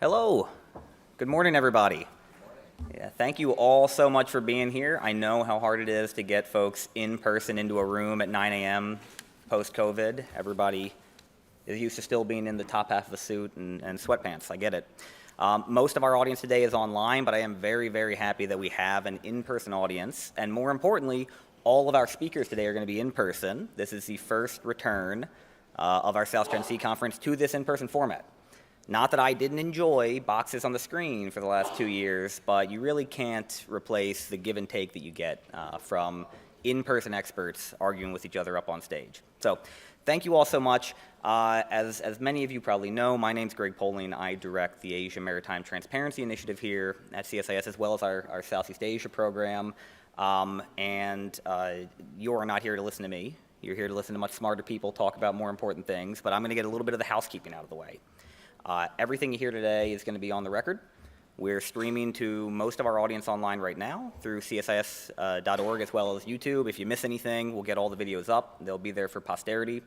Hello. Good morning, everybody. Yeah, thank you all so much for being here. I know how hard it is to get folks in person into a room at 9 a.m. post-COVID. Everybody is used to still being in the top half of a suit and sweatpants. I get it. Most of our audience today is online, but I am very, very happy that we have an in-person audience. And more importantly, all of our speakers today are going to be in person. This is the first return of our South China Sea Conference to this in-person format. Not that I didn't enjoy boxes on the screen for the last 2 years, but you really can't replace the give and take that you get from in-person experts arguing with each other up on stage. So thank you all so much. As many of you probably know, my name's Greg Poling. I direct the Asia Maritime Transparency Initiative here at CSIS, as well as our Southeast Asia program. You are not here to listen to me. You're here to listen to much smarter people talk about more important things, but I'm going to get a little bit of the housekeeping out of the way. Everything you hear today is going to be on the record. We're streaming to most of our audience online right now through CSIS.org as well as YouTube. If you miss anything, we'll get all the videos up. They'll be there for posterity.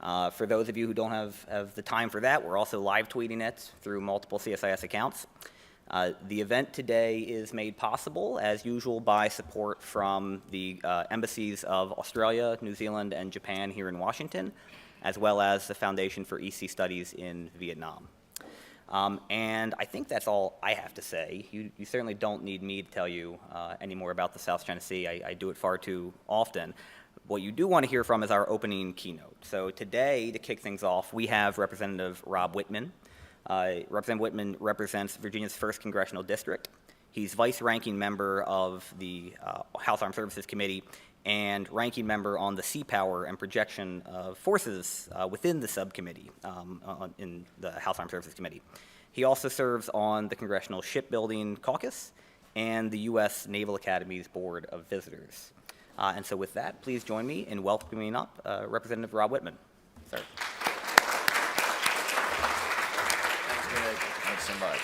For those of you who don't have the time for that, we're also live tweeting it through multiple CSIS accounts. The event today is made possible, as usual, by support from the embassies of Australia, New Zealand, and Japan here in Washington, as well as the Foundation for EC Studies in Vietnam. And I think that's all I have to say. You certainly don't need me to tell you any more about the South China Sea. I do it far too often. What you do want to hear from is our opening keynote. So today, to kick things off, we have Representative Rob Wittman. Representative Wittman represents Virginia's 1st Congressional District. He's vice-ranking member of the House Armed Services Committee and ranking member on the Sea Power and Projection of Forces within the subcommittee in the House Armed Services Committee. He also serves on the Congressional Shipbuilding Caucus and the U.S. Naval Academy's Board of Visitors. And so with that, please join me in welcoming up Representative Rob Wittman. Sir. Thanks, Greg. Thanks so much.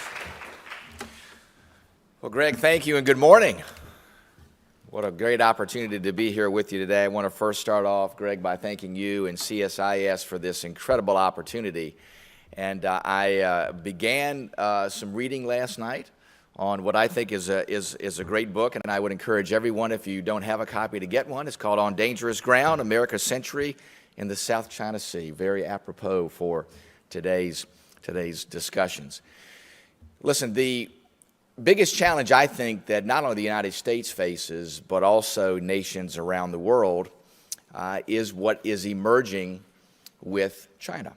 Well, Greg, thank you and good morning. What a great opportunity to be here with you today. I want to first start off, Greg, by thanking you and CSIS for this incredible opportunity. And I began some reading last night on what I think is a great book, and I would encourage everyone, if you don't have a copy, to get one. It's called On Dangerous Ground, America's Century in the South China Sea. Very apropos for today's discussions. Listen, the biggest challenge I think that not only the United States faces, but also nations around the world, is what is emerging with China.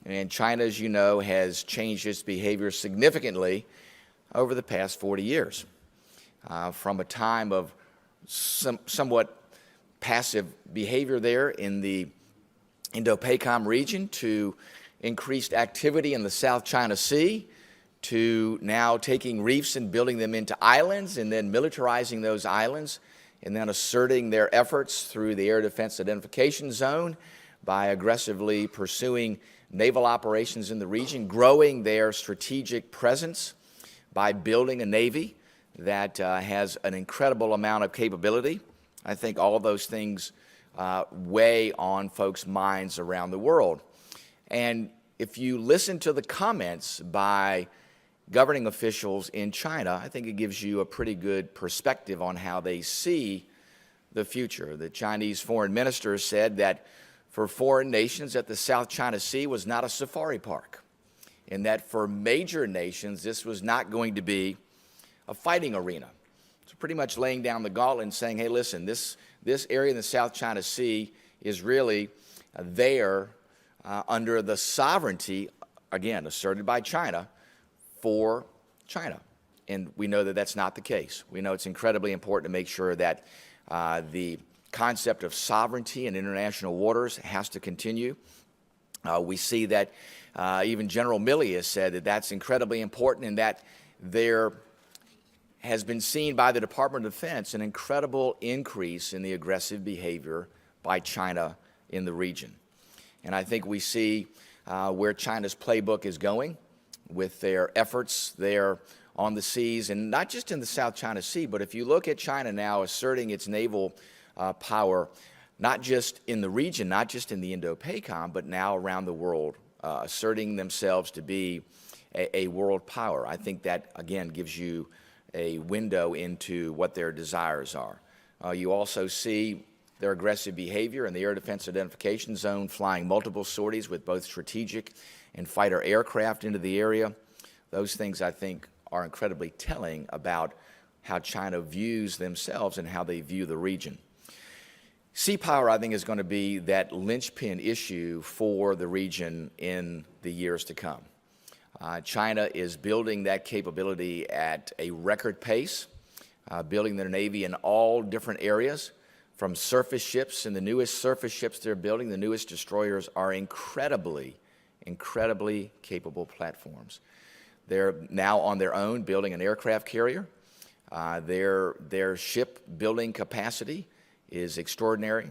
And China, as you know, has changed its behavior significantly over the past 40 years. From a time of somewhat passive behavior there in the Indo-PACOM region to increased activity in the South China Sea, to now taking reefs and building them into islands and then militarizing those islands and then asserting their efforts through the Air Defense Identification Zone by aggressively pursuing naval operations in the region, growing their strategic presence by building a Navy that has an incredible amount of capability. I think all of those things weigh on folks' minds around the world. And if you listen to the comments by governing officials in China, I think it gives you a pretty good perspective on how they see the future. The Chinese foreign minister said that for foreign nations that the South China Sea was not a safari park, and that for major nations this was not going to be a fighting arena. So pretty much laying down the gauntlet and saying, hey, listen, this area in the South China Sea is really there under the sovereignty, again, asserted by China, for China. And we know that that's not the case. We know it's incredibly important to make sure that the concept of sovereignty in international waters has to continue. We see that even General Milley has said that that's incredibly important, and that there has been seen by the Department of Defense an incredible increase in the aggressive behavior by China in the region. And I think we see where China's playbook is going with their efforts there on the seas, and not just in the South China Sea, but if you look at China now asserting its naval power, not just in the region, not just in the Indo-PACOM, but now around the world, asserting themselves to be a world power. I think that, again, gives you a window into what their desires are. You also see their aggressive behavior in the Air Defense Identification Zone, flying multiple sorties with both strategic and fighter aircraft into the area. Those things, I think, are incredibly telling about how China views themselves and how they view the region. Sea power, I think, is going to be that linchpin issue for the region in the years to come. China is building that capability at a record pace, building their Navy in all different areas, from surface ships, and the newest surface ships they're building, the newest destroyers, are incredibly capable platforms. They're now on their own building an aircraft carrier. Their ship building capacity is extraordinary,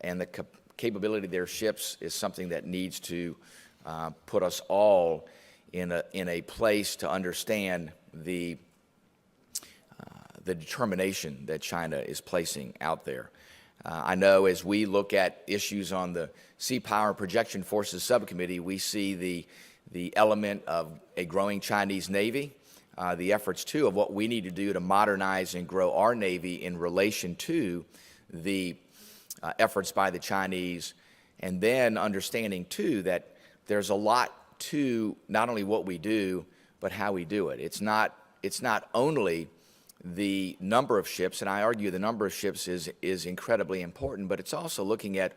and the capability of their ships is something that needs to put us all in a place to understand the determination that China is placing out there. I know as we look at issues on the Sea Power and Projection Forces Subcommittee, we see the element of a growing Chinese Navy, the efforts, too, of what we need to do to modernize and grow our Navy in relation to the efforts by the Chinese, and then understanding, too, that there's a lot to not only what we do, but how we do it. It's not only the number of ships, and I argue the number of ships is incredibly important, but it's also looking at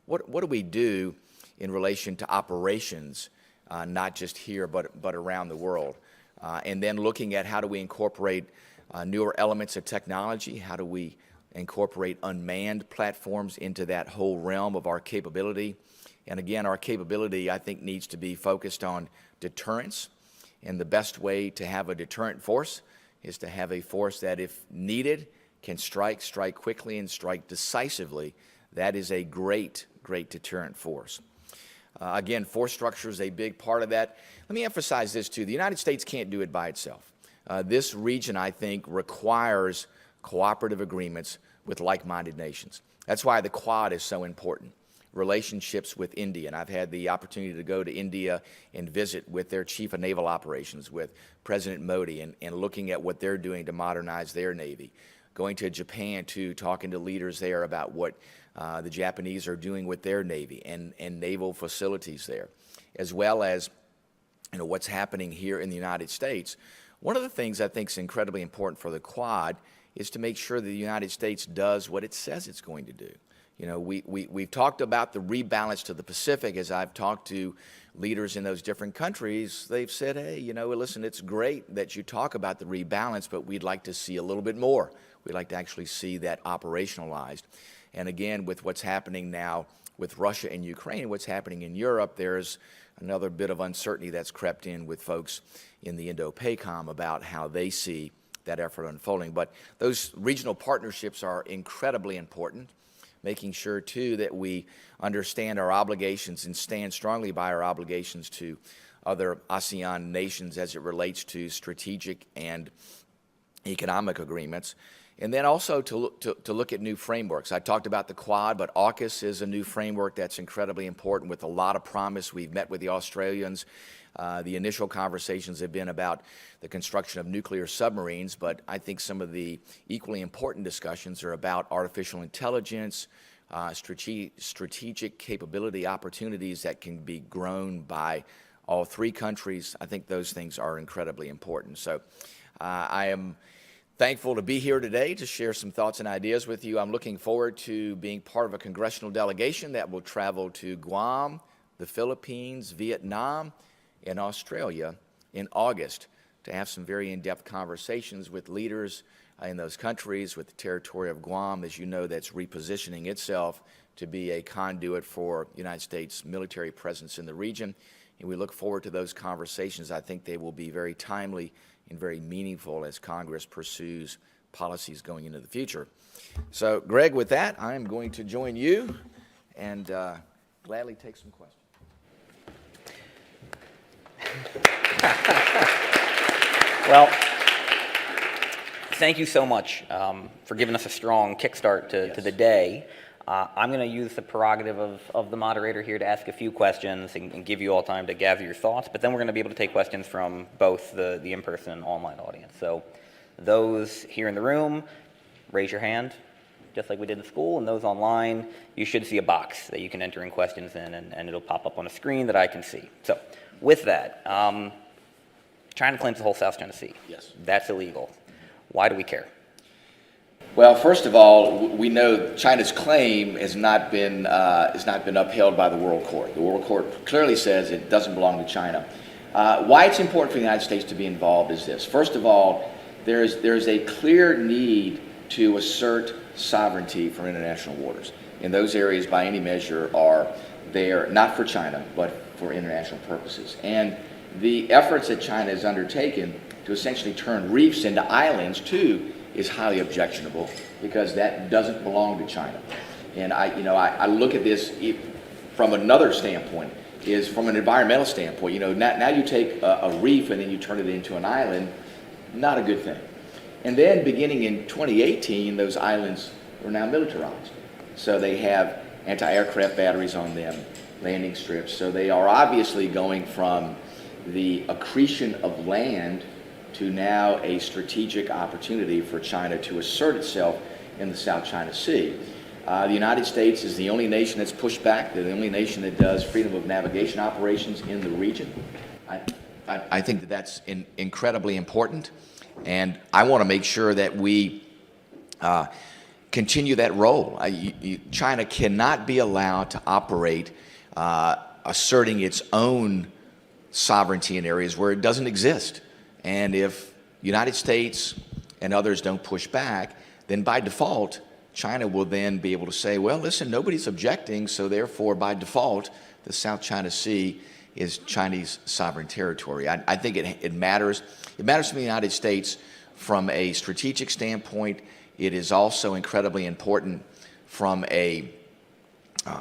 what do we do in relation to operations, not just here, but around the world. And then looking at how do we incorporate newer elements of technology, how do we incorporate unmanned platforms into that whole realm of our capability. And again, our capability, I think, needs to be focused on deterrence, and the best way to have a deterrent force is to have a force that, if needed, can strike quickly, and strike decisively. That is a great deterrent force. Again, force structure is a big part of that. Let me emphasize this, too. The United States can't do it by itself. This region, I think, requires cooperative agreements with like-minded nations. That's why the Quad is so important. Relationships with India, and I've had the opportunity to go to India and visit with their Chief of Naval Operations, with President Modi, and looking at what they're doing to modernize their Navy. Going to Japan, too, talking to leaders there about what the Japanese are doing with their Navy and naval facilities there, as well as what's happening here in the United States. One of the things I think is incredibly important for the Quad is to make sure that the United States does what it says it's going to do. We've talked about the rebalance to the Pacific. As I've talked to leaders in those different countries, they've said, hey, listen, it's great that you talk about the rebalance, but we'd like to see a little bit more. We'd like to actually see that operationalized. And again, with what's happening now with Russia and Ukraine, what's happening in Europe, there's another bit of uncertainty that's crept in with folks in the Indo-PACOM about how they see that effort unfolding. But those regional partnerships are incredibly important, making sure, too, that we understand our obligations and stand strongly by our obligations to other ASEAN nations as it relates to strategic and economic agreements. And then also to look at new frameworks. I talked about the Quad, but AUKUS is a new framework that's incredibly important with a lot of promise. We've met with the Australians. The initial conversations have been about the construction of nuclear submarines, but I think some of the equally important discussions are about artificial intelligence, strategic capability opportunities that can be grown by all three countries. I think those things are incredibly important. So I am thankful to be here today to share some thoughts and ideas with you. I'm looking forward to being part of a congressional delegation that will travel to Guam, the Philippines, Vietnam, and Australia in August to have some very in-depth conversations with leaders in those countries, with the territory of Guam, as you know, that's repositioning itself to be a conduit for the United States military presence in the region. And we look forward to those conversations. I think they will be very timely and very meaningful as Congress pursues policies going into the future. So, Greg, with that, I am going to join you and gladly take some questions. Well, thank you so much for giving us a strong kickstart to the day. I'm going to use the prerogative of the moderator here to ask a few questions and give you all time to gather your thoughts, but then we're going to be able to take questions from both the in-person and online audience. So those here in the room, raise your hand, just like we did in school, and those online, you should see a box that you can enter in questions in, and it'll pop up on a screen that I can see. So with that, China claims the whole South China Sea. Yes. That's illegal. Why do we care? Well, first of all, we know China's claim has not been upheld by the World Court. The World Court clearly says it doesn't belong to China. Why it's important for the United States to be involved is this. First of all, there's a clear need to assert sovereignty from international waters. And those areas, by any measure, are there not for China, but for international purposes. And the efforts that China has undertaken to essentially turn reefs into islands, too, is highly objectionable because that doesn't belong to China. And I look at this from another standpoint, is from an environmental standpoint. Now you take a reef and then you turn it into an island, not a good thing. And then beginning in 2018, those islands are now militarized. So they have anti-aircraft batteries on them, landing strips. So they are obviously going from the accretion of land to now a strategic opportunity for China to assert itself in the South China Sea. The United States is the only nation that's pushed back. They're the only nation that does freedom of navigation operations in the region. I think that that's incredibly important, and I want to make sure that we continue that role. China cannot be allowed to operate asserting its own sovereignty in areas where it doesn't exist. And if the United States and others don't push back, then by default, China will then be able to say, well, listen, nobody's objecting, so therefore, by default, the South China Sea is Chinese sovereign territory. I think it matters. It matters to the United States from a strategic standpoint. It is also incredibly important from a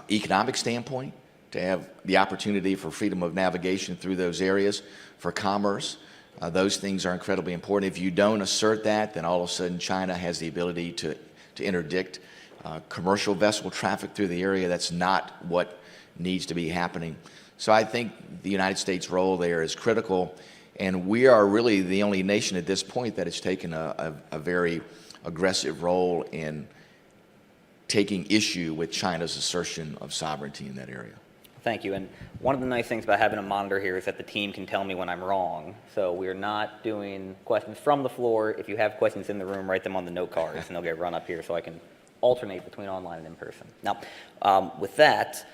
economic standpoint to have the opportunity for freedom of navigation through those areas, for commerce. Those things are incredibly important. If you don't assert that, then all of a sudden China has the ability to interdict commercial vessel traffic through the area. That's not what needs to be happening. So I think the United States' role there is critical, and we are really the only nation at this point that has taken a very aggressive role in taking issue with China's assertion of sovereignty in that area. Thank you. And one of the nice things about having a monitor here is that the team can tell me when I'm wrong. So we're not doing questions from the floor. If you have questions in the room, write them on the note cards, and they'll get run up here so I can alternate between online and in person. Now, with that,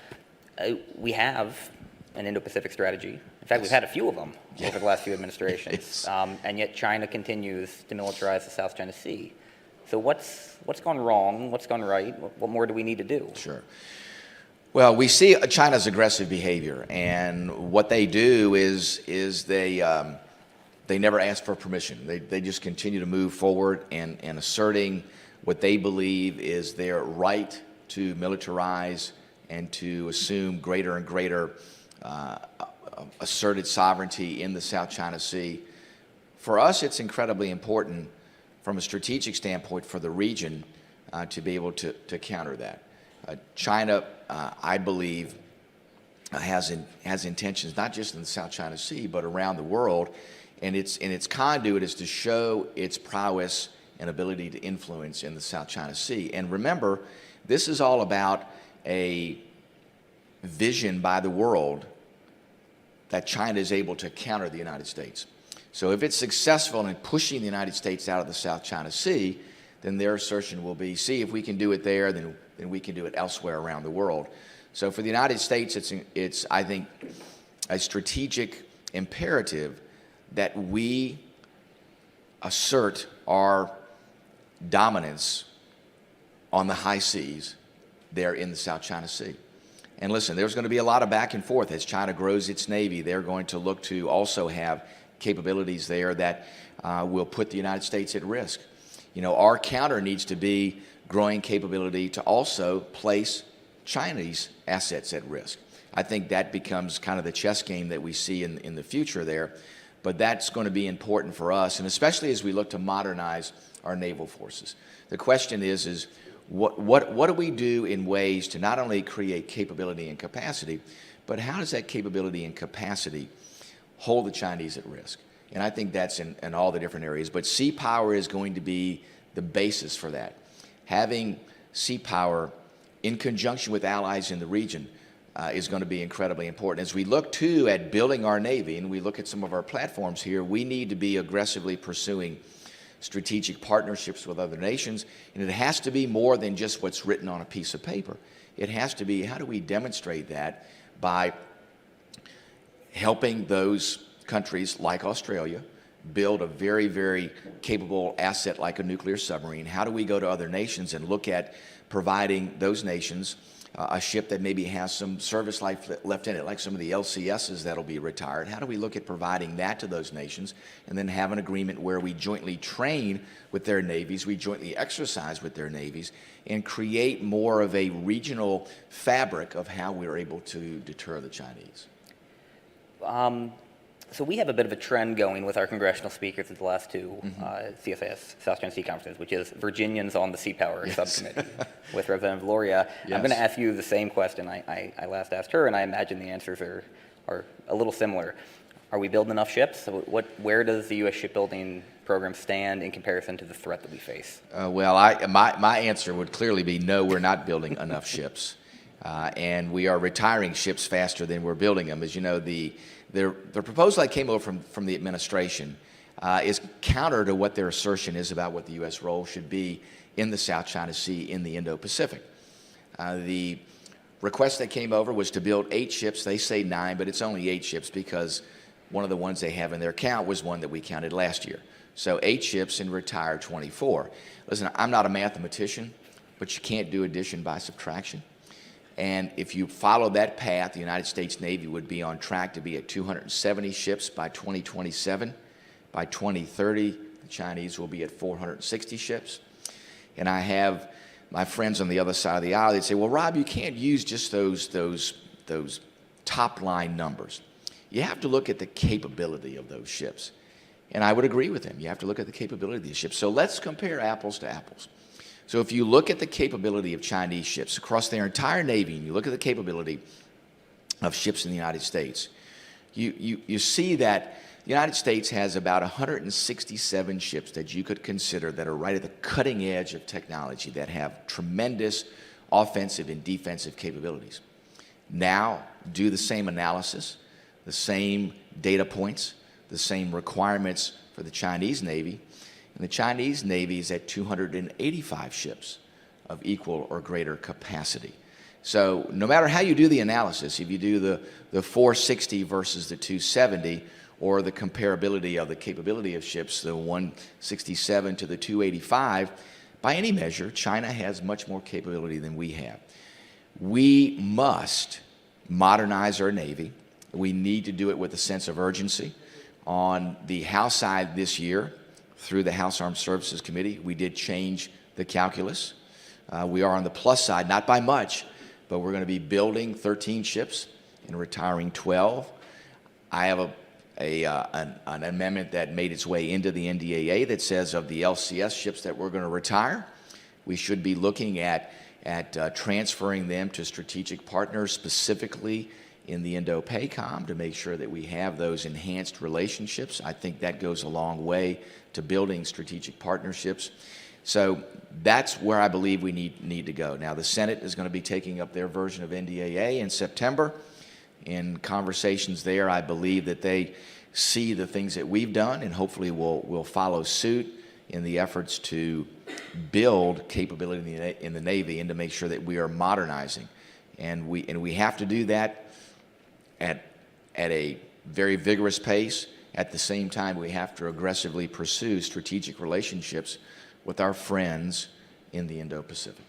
we have an Indo-Pacific strategy. In fact, we've had a few of them over the last few administrations. And yet China continues to militarize the South China Sea. So what's gone wrong? What's gone right? What more do we need to do? Sure. Well, we see China's aggressive behavior, and what they do is they never ask for permission. They just continue to move forward and asserting what they believe is their right to militarize and to assume greater and greater asserted sovereignty in the South China Sea. For us, it's incredibly important from a strategic standpoint for the region to be able to counter that. China, I believe, has intentions not just in the South China Sea, but around the world, and its conduit is to show its prowess and ability to influence in the South China Sea. And remember, this is all about a vision by the world that China is able to counter the United States. So if it's successful in pushing the United States out of the South China Sea, then their assertion will be, see, if we can do it there, then we can do it elsewhere around the world. So for the United States, it's I think, a strategic imperative that we assert our dominance on the high seas there in the South China Sea. And listen, there's going to be a lot of back and forth as China grows its Navy. They're going to look to also have capabilities there that will put the United States at risk. Our counter needs to be growing capability to also place Chinese assets at risk. I think that becomes kind of the chess game that we see in the future there, but that's going to be important for us, and especially as we look to modernize our naval forces. The question is what do we do in ways to not only create capability and capacity, but how does that capability and capacity hold the Chinese at risk? And I think that's in all the different areas. But sea power is going to be the basis for that. Having sea power in conjunction with allies in the region is going to be incredibly important. As we look, too, at building our Navy, and we look at some of our platforms here, we need to be aggressively pursuing strategic partnerships with other nations, and it has to be more than just what's written on a piece of paper. It has to be, how do we demonstrate that by helping those countries like Australia build a very, very capable asset like a nuclear submarine? How do we go to other nations and look at providing those nations a ship that maybe has some service life left in it, like some of the LCSs that'll be retired? How do we look at providing that to those nations and then have an agreement where we jointly train with their navies, we jointly exercise with their navies, and create more of a regional fabric of how we're able to deter the Chinese? So we have a bit of a trend going with our congressional speakers at the last two CSIS, South China Sea Conferences, which is Virginians on the Sea Power Subcommittee with Representative Loria. Yes. I'm going to ask you the same question I last asked her, and I imagine the answers are a little similar. Are we building enough ships? Where does the U.S. shipbuilding program stand in comparison to the threat that we face? Well, my answer would clearly be no, we're not building enough ships. And we are retiring ships faster than we're building them. As you know, the proposal that came over from the administration is counter to what their assertion is about what the U.S. role should be in the South China Sea, in the Indo-Pacific. The request that came over was to build 8 ships. They say 9, but it's only 8 ships because one of the ones they have in their count was one that we counted last year. So 8 ships and retire 24. Listen, I'm not a mathematician, but you can't do addition by subtraction. And if you follow that path, the United States Navy would be on track to be at 270 ships by 2027. By 2030, the Chinese will be at 460 ships. And I have my friends on the other side of the aisle, they'd say, well, Rob, you can't use just those top-line numbers. You have to look at the capability of those ships. And I would agree with them. You have to look at the capability of these ships. So let's compare apples to apples. So if you look at the capability of Chinese ships across their entire Navy, and you look at the capability of ships in the United States, you see that the United States has about 167 ships that you could consider that are right at the cutting edge of technology, that have tremendous offensive and defensive capabilities. Now, do the same analysis, the same data points, the same requirements for the Chinese Navy, and the Chinese Navy is at 285 ships of equal or greater capacity. So no matter how you do the analysis, if you do the 460 versus the 270, or the comparability of the capability of ships, the 167 to the 285, by any measure, China has much more capability than we have. We must modernize our Navy. We need to do it with a sense of urgency. On the House side this year, through the House Armed Services Committee, we did change the calculus. We are on the plus side, not by much, but we're going to be building 13 ships and retiring 12. I have an amendment that made its way into the NDAA that says of the LCS ships that we're going to retire, we should be looking at transferring them to strategic partners, specifically in the Indo-PACOM, to make sure that we have those enhanced relationships. I think that goes a long way to building strategic partnerships. So that's where I believe we need to go. Now, the Senate is going to be taking up their version of NDAA in September. In conversations there, I believe that they see the things that we've done and hopefully will follow suit in the efforts to build capability in the Navy and to make sure that we are modernizing. And we have to do that at a very vigorous pace. At the same time, we have to aggressively pursue strategic relationships with our friends in the Indo-Pacific.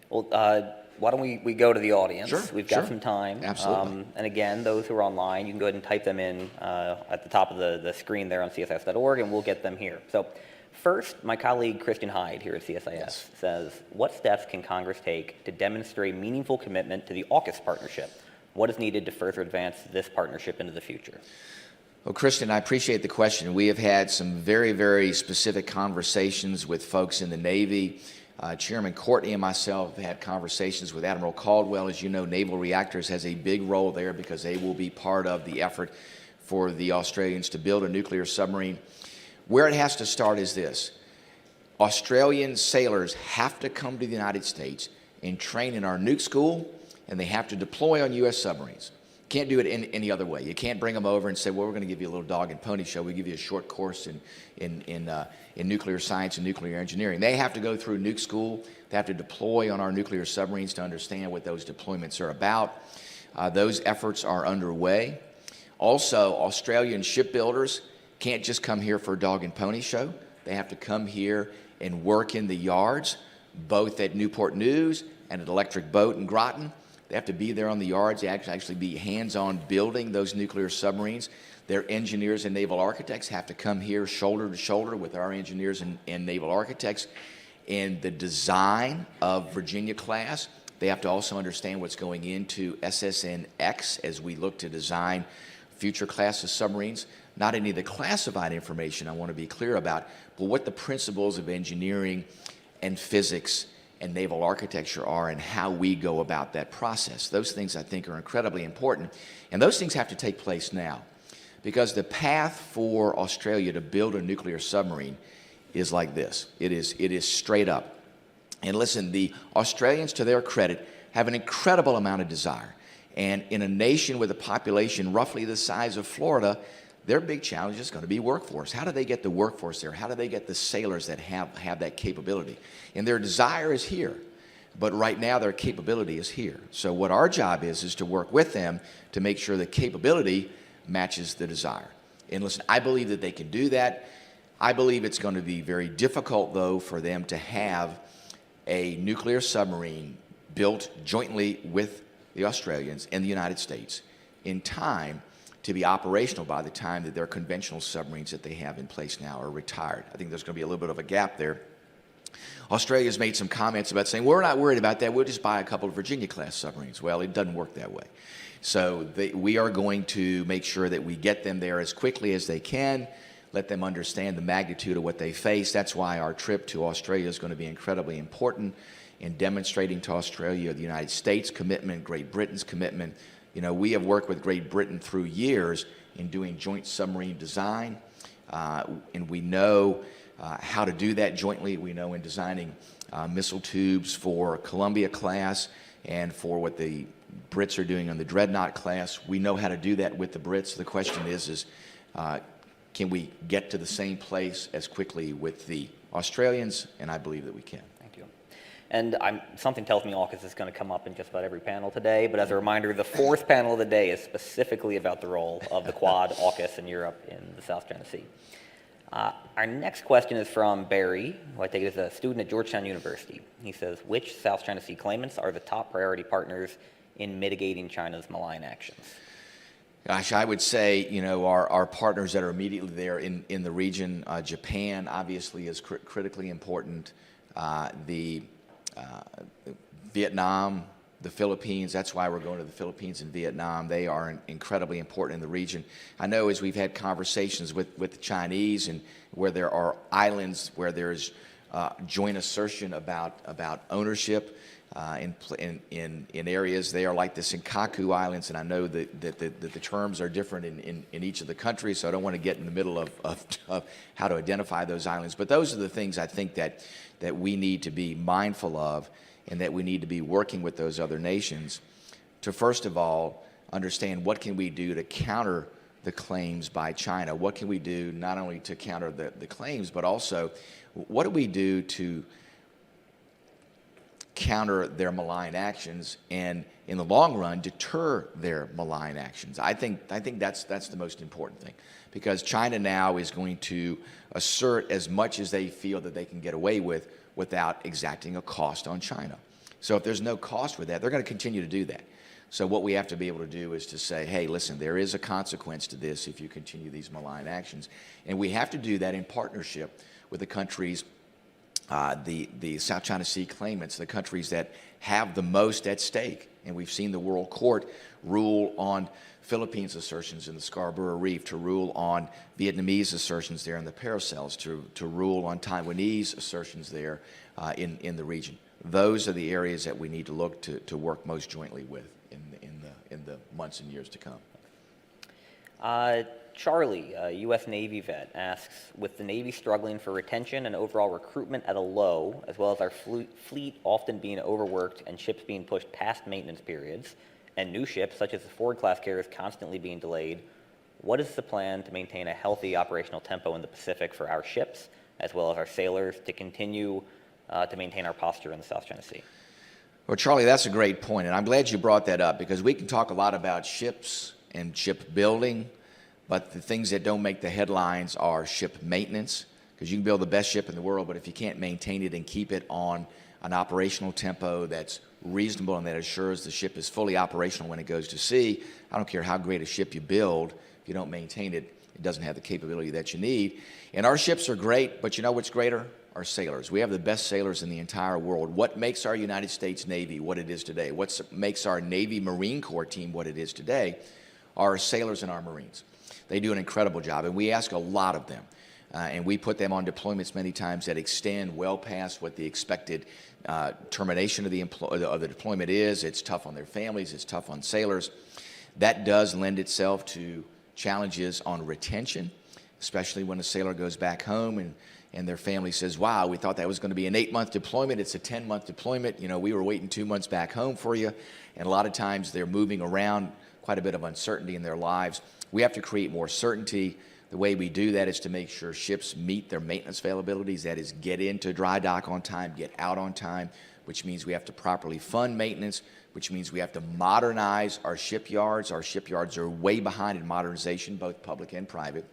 Well, why don't we go to the audience? Sure, We've got sure. some time. Absolutely. And again, those who are online, you can go ahead and type them in at the top of the screen there on csis.org, and we'll get them here. So first, my colleague Christian Hyde here at CSIS says, what steps can Congress take to demonstrate meaningful commitment to the AUKUS partnership? What is needed to further advance this partnership into the future? Well, Christian, I appreciate the question. We have had some very, very specific conversations with folks in the Navy. Chairman Courtney and myself have had conversations with Admiral Caldwell. As you know, Naval Reactors has a big role there because they will be part of the effort for the Australians to build a nuclear submarine. Where it has to start is this. Australian sailors have to come to the United States and train in our nuke school, and they have to deploy on U.S. submarines. Can't do it in any other way. You can't bring them over and say, well, we're going to give you a little dog and pony show. We give you a short course in nuclear science and nuclear engineering. They have to go through nuke school. They have to deploy on our nuclear submarines to understand what those deployments are about. Those efforts are underway. Also, Australian shipbuilders can't just come here for a dog and pony show. They have to come here and work in the yards, both at Newport News and at Electric Boat in Groton. They have to be there on the yards. They actually be hands-on building those nuclear submarines. Their engineers and naval architects have to come here shoulder to shoulder with our engineers and naval architects in the design of Virginia-class. They have to also understand what's going into SSN-X as we look to design future classes submarines. Not any of the classified information I want to be clear about, but what the principles of engineering and physics and naval architecture are and how we go about that process. Those things I think are incredibly important, and those things have to take place now because the path for Australia to build a nuclear submarine is like this. It is straight up. And listen, the Australians, to their credit, have an incredible amount of desire. And in a nation with a population roughly the size of Florida, their big challenge is going to be workforce. How do they get the workforce there? How do they get the sailors that have that capability? And their desire is here, but right now their capability is here. So what our job is to work with them to make sure the capability matches the desire. And listen, I believe that they can do that. I believe it's going to be very difficult, though, for them to have a nuclear submarine built jointly with the Australians and the United States in time to be operational by the time that their conventional submarines that they have in place now are retired. I think there's going to be a little bit of a gap there. Australia's made some comments about saying, we're not worried about that, we'll just buy a couple of Virginia-class submarines. Well, it doesn't work that way. So we are going to make sure that we get them there as quickly as they can, let them understand the magnitude of what they face. That's why our trip to Australia is going to be incredibly important in demonstrating to Australia the United States' commitment, Great Britain's commitment. You know, we have worked with Great Britain through years in doing joint submarine design, and we know how to do that jointly. We know in designing missile tubes for Columbia class and for what the Brits are doing on the Dreadnought class. We know how to do that with the Brits. The question is can we get to the same place as quickly with the Australians? And I believe that we can. Thank you. And something tells me AUKUS is going to come up in just about every panel today, but as a reminder, the fourth panel of the day is specifically about the role of the Quad, AUKUS, and Europe in the South China Sea. Our next question is from Barry, who I take as a student at Georgetown University. He says, which South China Sea claimants are the top priority partners in mitigating China's malign actions? Gosh, I would say, you know, our partners that are immediately there in the region, Japan obviously is critically important, Vietnam, the Philippines. That's why we're going to the Philippines and Vietnam. They are incredibly important in the region. I know as we've had conversations with the Chinese and where there are islands where there's joint assertion about ownership in areas there like the Senkaku Islands, and I know that the terms are different in each of the countries, so I don't want to get in the middle of how to identify those islands. But those are the things I think that we need to be mindful of, and that we need to be working with those other nations to, first of all, understand what can we do to counter the claims by China. What can we do not only to counter the claims, but also what do we do to counter their malign actions and, in the long run, deter their malign actions. I think that's the most important thing, because China now is going to assert as much as they feel that they can get away with without exacting a cost on China. So if there's no cost with that, they're going to continue to do that. So what we have to be able to do is to say, hey, listen, there is a consequence to this if you continue these malign actions. And we have to do that in partnership with the countries, the South China Sea claimants, the countries that have the most at stake And we've seen the World Court rule on Philippines assertions in the Scarborough Reef, to rule on Vietnamese assertions there in the Paracels, to rule on Taiwanese assertions there in the region. Those are the areas that we need to look to work most jointly with in the months and years to come. Charlie, a U.S. Navy vet, asks, with the Navy struggling for retention and overall recruitment at a low, as well as our fleet often being overworked and ships being pushed past maintenance periods, and new ships, such as the Ford-class carriers, constantly being delayed, what is the plan to maintain a healthy operational tempo in the Pacific for our ships, as well as our sailors, to continue to maintain our posture in the South China Sea? Well, Charlie, that's a great point, and I'm glad you brought that up, because we can talk a lot about ships and ship building, but the things that don't make the headlines are ship maintenance, because you can build the best ship in the world, but if you can't maintain it and keep it on an operational tempo that's reasonable and that assures the ship is fully operational when it goes to sea, I don't care how great a ship you build, if you don't maintain it, it doesn't have the capability that you need. And our ships are great, but you know what's greater? Our sailors. We have the best sailors in the entire world. What makes our United States Navy what it is today? What makes our Navy Marine Corps team what it is today are our sailors and our Marines. They do an incredible job, and we ask a lot of them. And we put them on deployments many times that extend well past what the expected termination of the deployment is. It's tough on their families. It's tough on sailors. That does lend itself to challenges on retention, especially when a sailor goes back home and their family says, wow, we thought that was going to be an 8-month deployment. It's a 10-month deployment. You know, we were waiting 2 months back home for you. And a lot of times they're moving around, quite a bit of uncertainty in their lives. We have to create more certainty. The way we do that is to make sure ships meet their maintenance availabilities. That is, get into dry dock on time, get out on time, which means we have to properly fund maintenance, which means we have to modernize our shipyards. Our shipyards are way behind in modernization, both public and private.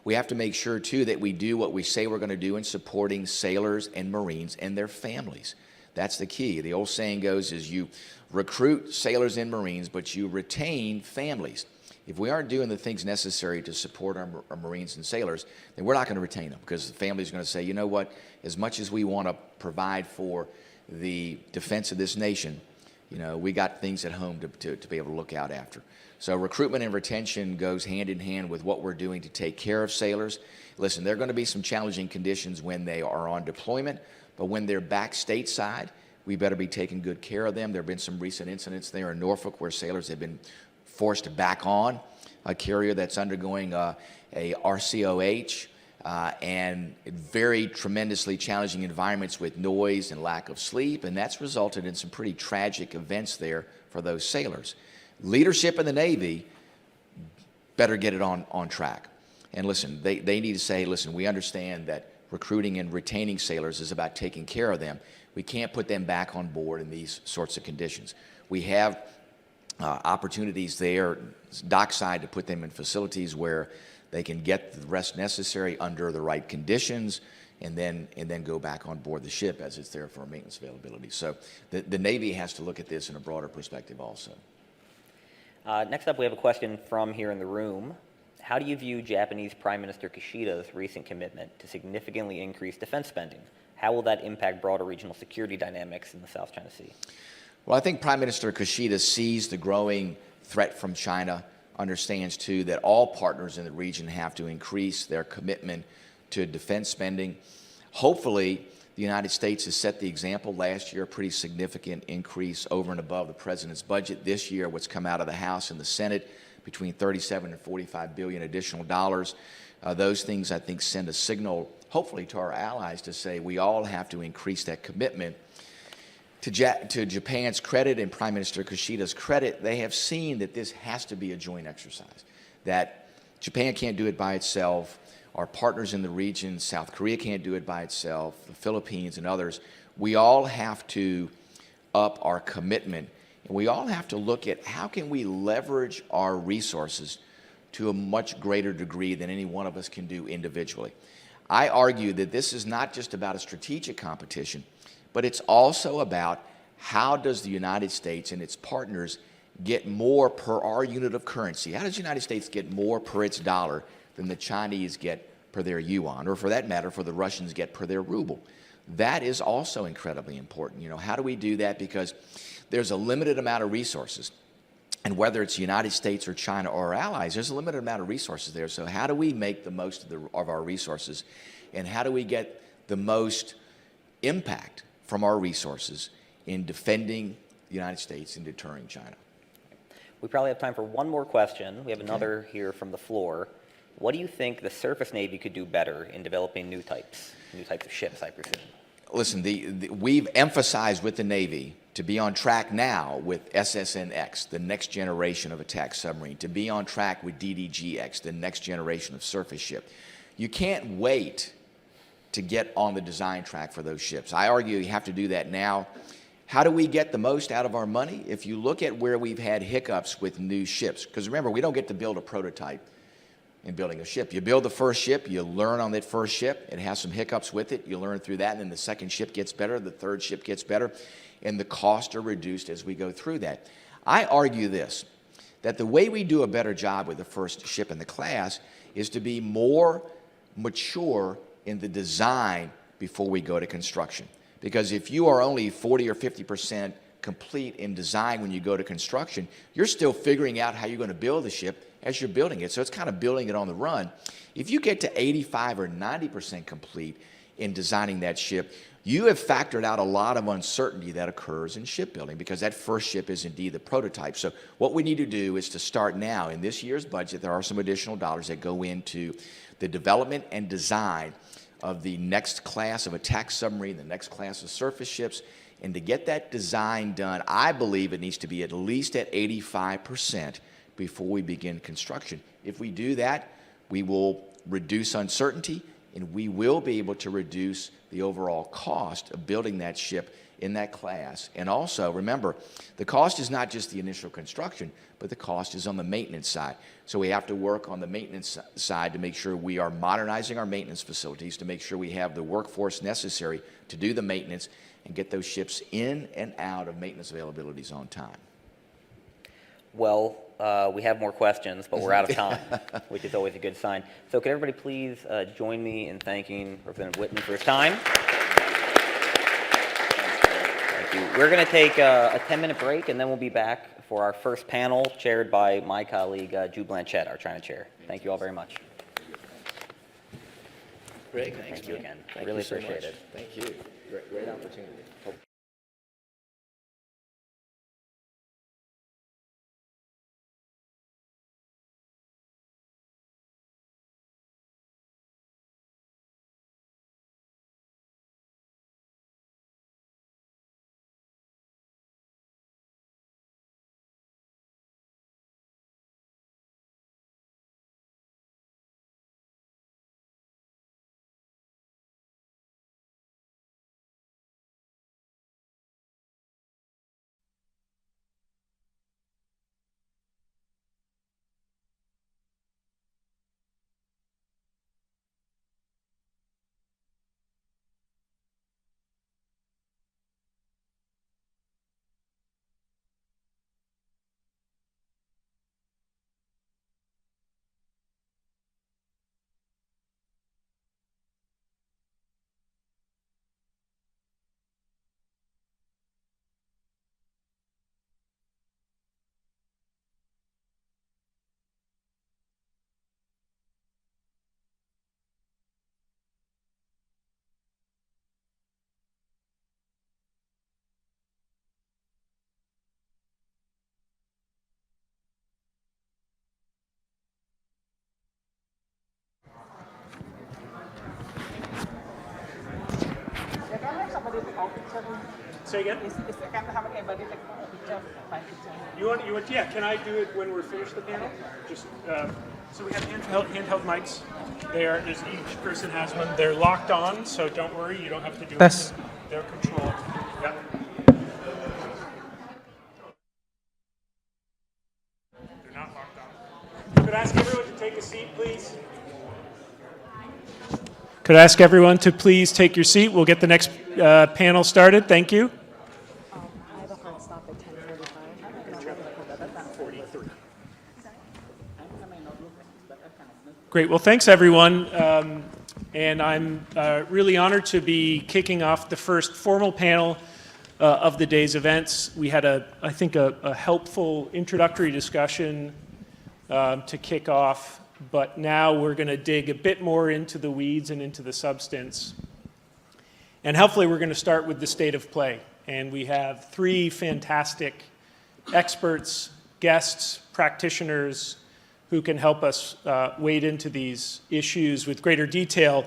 We have to make sure, too, that we do what we say we're going to do in supporting sailors and Marines and their families. That's the key. The old saying goes is you recruit sailors and Marines, but you retain families. If we aren't doing the things necessary to support our Marines and sailors, then we're not going to retain them, because the family's going to say, you know what, as much as we want to provide for the defense of this nation, you know, we got things at home to be able to look out after. So recruitment and retention goes hand in hand with what we're doing to take care of sailors. Listen, there are going to be some challenging conditions when they are on deployment, but when they're back stateside, we better be taking good care of them. There have been some recent incidents there in Norfolk where sailors have been forced back on a carrier that's undergoing a RCOH and very tremendously challenging environments with noise and lack of sleep, and that's resulted in some pretty tragic events there for those sailors. Leadership in the Navy better get it on track. And listen, they need to say, listen, we understand that recruiting and retaining sailors is about taking care of them. We can't put them back on board in these sorts of conditions. We have opportunities there, dockside, to put them in facilities where they can get the rest necessary under the right conditions, and then go back on board the ship as it's there for maintenance availability. So the Navy has to look at this in a broader perspective also. Next up, we have a question from here in the room. How do you view Japanese Prime Minister Kishida's recent commitment to significantly increase defense spending? How will that impact broader regional security dynamics in the South China Sea? Well, I think Prime Minister Kishida sees the growing threat from China, understands, too, that all partners in the region have to increase their commitment to defense spending. Hopefully, the United States has set the example. Last year, a pretty significant increase over and above the president's budget. This year, what's come out of the House and the Senate, between $37 and $45 billion additional dollars. Those things, I think, send a signal, hopefully, to our allies to say we all have to increase that commitment. To Japan's credit and Prime Minister Kishida's credit, they have seen that this has to be a joint exercise, that Japan can't do it by itself. Our partners in the region, South Korea can't do it by itself, the Philippines and others. We all have to up our commitment, and we all have to look at how can we leverage our resources to a much greater degree than any one of us can do individually. I argue that this is not just about a strategic competition, but it's also about how does the United States and its partners get more per our unit of currency? How does the United States get more per its dollar than the Chinese get per their yuan, or for that matter, for the Russians get per their ruble? That is also incredibly important. You know, how do we do that? Because there's a limited amount of resources. And whether it's the United States or China or our allies, there's a limited amount of resources there. So how do we make the most of our resources? And how do we get the most impact from our resources in defending the United States and deterring China? We probably have time for one more question. We have another here from the floor. What do you think the surface Navy could do better in developing new types of ships, I presume? Listen, we've emphasized with the Navy to be on track now with SSNX, the next generation of attack submarine, to be on track with DDGX, the next generation of surface ship. You can't wait to get on the design track for those ships. I argue you have to do that now. How do we get the most out of our money? If you look at where we've had hiccups with new ships, because remember, we don't get to build a prototype in building a ship. You build the first ship, you learn on that first ship, it has some hiccups with it, you learn through that, and then the second ship gets better, the third ship gets better, and the costs are reduced as we go through that. I argue this, that the way we do a better job with the first ship in the class is to be more mature in the design before we go to construction. Because if you are only 40 or 50% complete in design when you go to construction, you're still figuring out how you're going to build the ship as you're building it. So it's kind of building it on the run. If you get to 85 or 90% complete in designing that ship, you have factored out a lot of uncertainty that occurs in shipbuilding, because that first ship is indeed the prototype. So what we need to do is to start now. In this year's budget, there are some additional dollars that go into the development and design of the next class of attack submarine, the next class of surface ships. And to get that design done, I believe it needs to be at least at 85% before we begin construction. If we do that, we will reduce uncertainty, and we will be able to reduce the overall cost of building that ship in that class. And also, remember, the cost is not just the initial construction, but the cost is on the maintenance side. So we have to work on the maintenance side to make sure we are modernizing our maintenance facilities, to make sure we have the workforce necessary to do the maintenance and get those ships in and out of maintenance availabilities on time. Well, we have more questions, but we're out of time, which is always a good sign. So could everybody please join me in thanking Representative Whitman for his time? Thank you. We're going to take a 10-minute break, and then we'll be back for our first panel, chaired by my colleague, Jude Blanchett, our China chair. Thank you all very much. Great, thanks. Thank you again. Thank really you so appreciate much. it. Thank you. Great opportunity. Say again? You want, yeah, can I do it when we're finished the panel? Just, so we have handheld mics. Each person has one. They're locked on, so don't worry, you don't have to do it. They're controlled. Yeah. They're not locked on. Could I ask everyone to take a seat, please? Could I ask everyone to please take your seat? We'll get the next panel started. Thank you. I have a hard stop at 10:45. Great. Well, thanks, everyone. And I'm really honored to be kicking off the first formal panel of the day's events. We had, I think, a helpful introductory discussion to kick off, but now we're going to dig a bit more into the weeds and into the substance. And hopefully we're going to start with the state of play. And we have three fantastic experts, guests, practitioners who can help us wade into these issues with greater detail.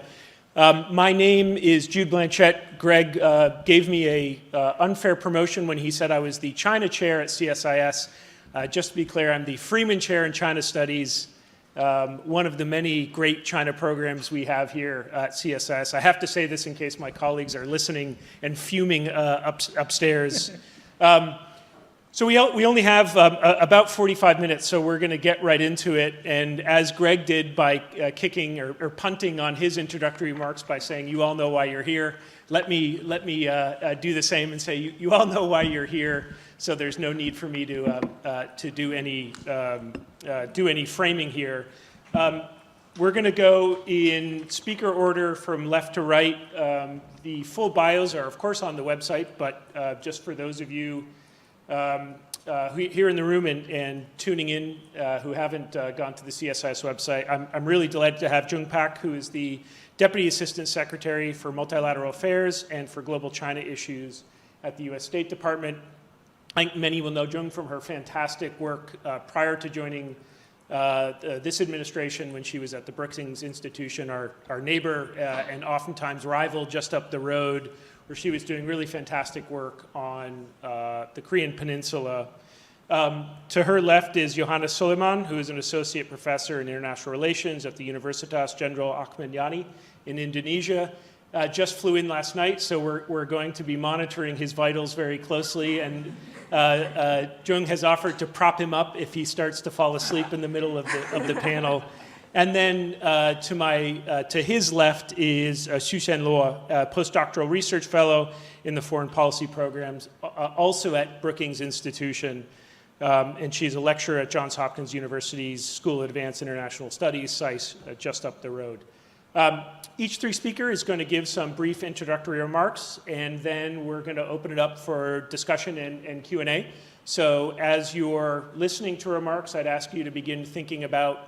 My name is Jude Blanchette. Greg gave me a unfair promotion when he said I was the China chair at CSIS. Just to be clear, I'm the Freeman Chair in China Studies, one of the many great China programs we have here at CSIS. I have to say this in case my colleagues are listening and fuming upstairs. So we only have about 45 minutes, so we're going to get right into it. And as Greg did by kicking or punting on his introductory remarks by saying, "You all know why you're here," let me do the same and say, "You all know why you're here." So there's no need for me to do any framing here. We're going to go in speaker order from left to right. The full bios are, of course, on the website, but just for those of you here in the room and tuning in who haven't gone to the CSIS website, I'm really delighted to have Jung Pak, who is the Deputy Assistant Secretary for Multilateral Affairs and for Global China Issues at the U.S. State Department. I think many will know Jung from her fantastic work prior to joining this administration when she was at the Brookings Institution, our neighbor and oftentimes rival just up the road, where she was doing really fantastic work on the Korean Peninsula. To her left is Johannes Suleiman, who is an associate professor in international relations at the Universitas Jenderal Ahmad Yani in Indonesia. Just flew in last night, so we're going to be monitoring his vitals very closely. And Jung has offered to prop him up if he starts to fall asleep in the middle of the panel. And then to his left is Xuxian Luo, a postdoctoral research fellow in the foreign policy programs, also at Brookings Institution. And she's a lecturer at Johns Hopkins University's School of Advanced International Studies, CSIS, just up the road. Each three speaker is going to give some brief introductory remarks, and then we're going to open it up for discussion and Q&A. So as you're listening to remarks, I'd ask you to begin thinking about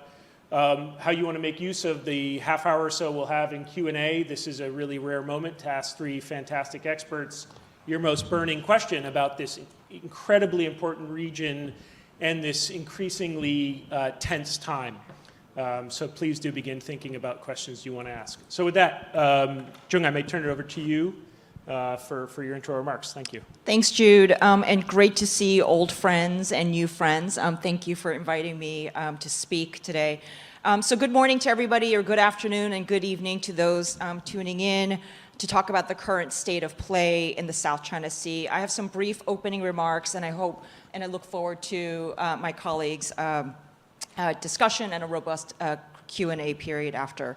how you want to make use of the half hour or so we'll have in Q&A. This is a really rare moment to ask three fantastic experts your most burning question about this incredibly important region and this increasingly tense time. So please do begin thinking about questions you want to ask. So with that, Jung, I may turn it over to you for your intro remarks. Thank you. Thanks, Jude, and great to see old friends and new friends. Thank you for inviting me to speak today. So good morning to everybody, or good afternoon and good evening to those tuning in to talk about the current state of play in the South China Sea. I have some brief opening remarks, and I look forward to my colleagues' discussion and a robust Q&A period after.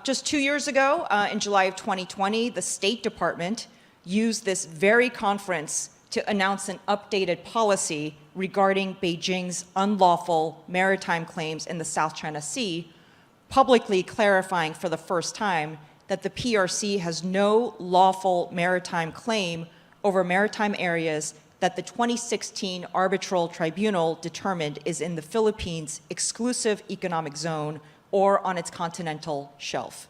Just 2 years ago, in July of 2020, the State Department used this very conference to announce an updated policy regarding Beijing's unlawful maritime claims in the South China Sea, publicly clarifying for the first time that the PRC has no lawful maritime claim over maritime areas that the 2016 arbitral tribunal determined is in the Philippines' exclusive economic zone or on its continental shelf.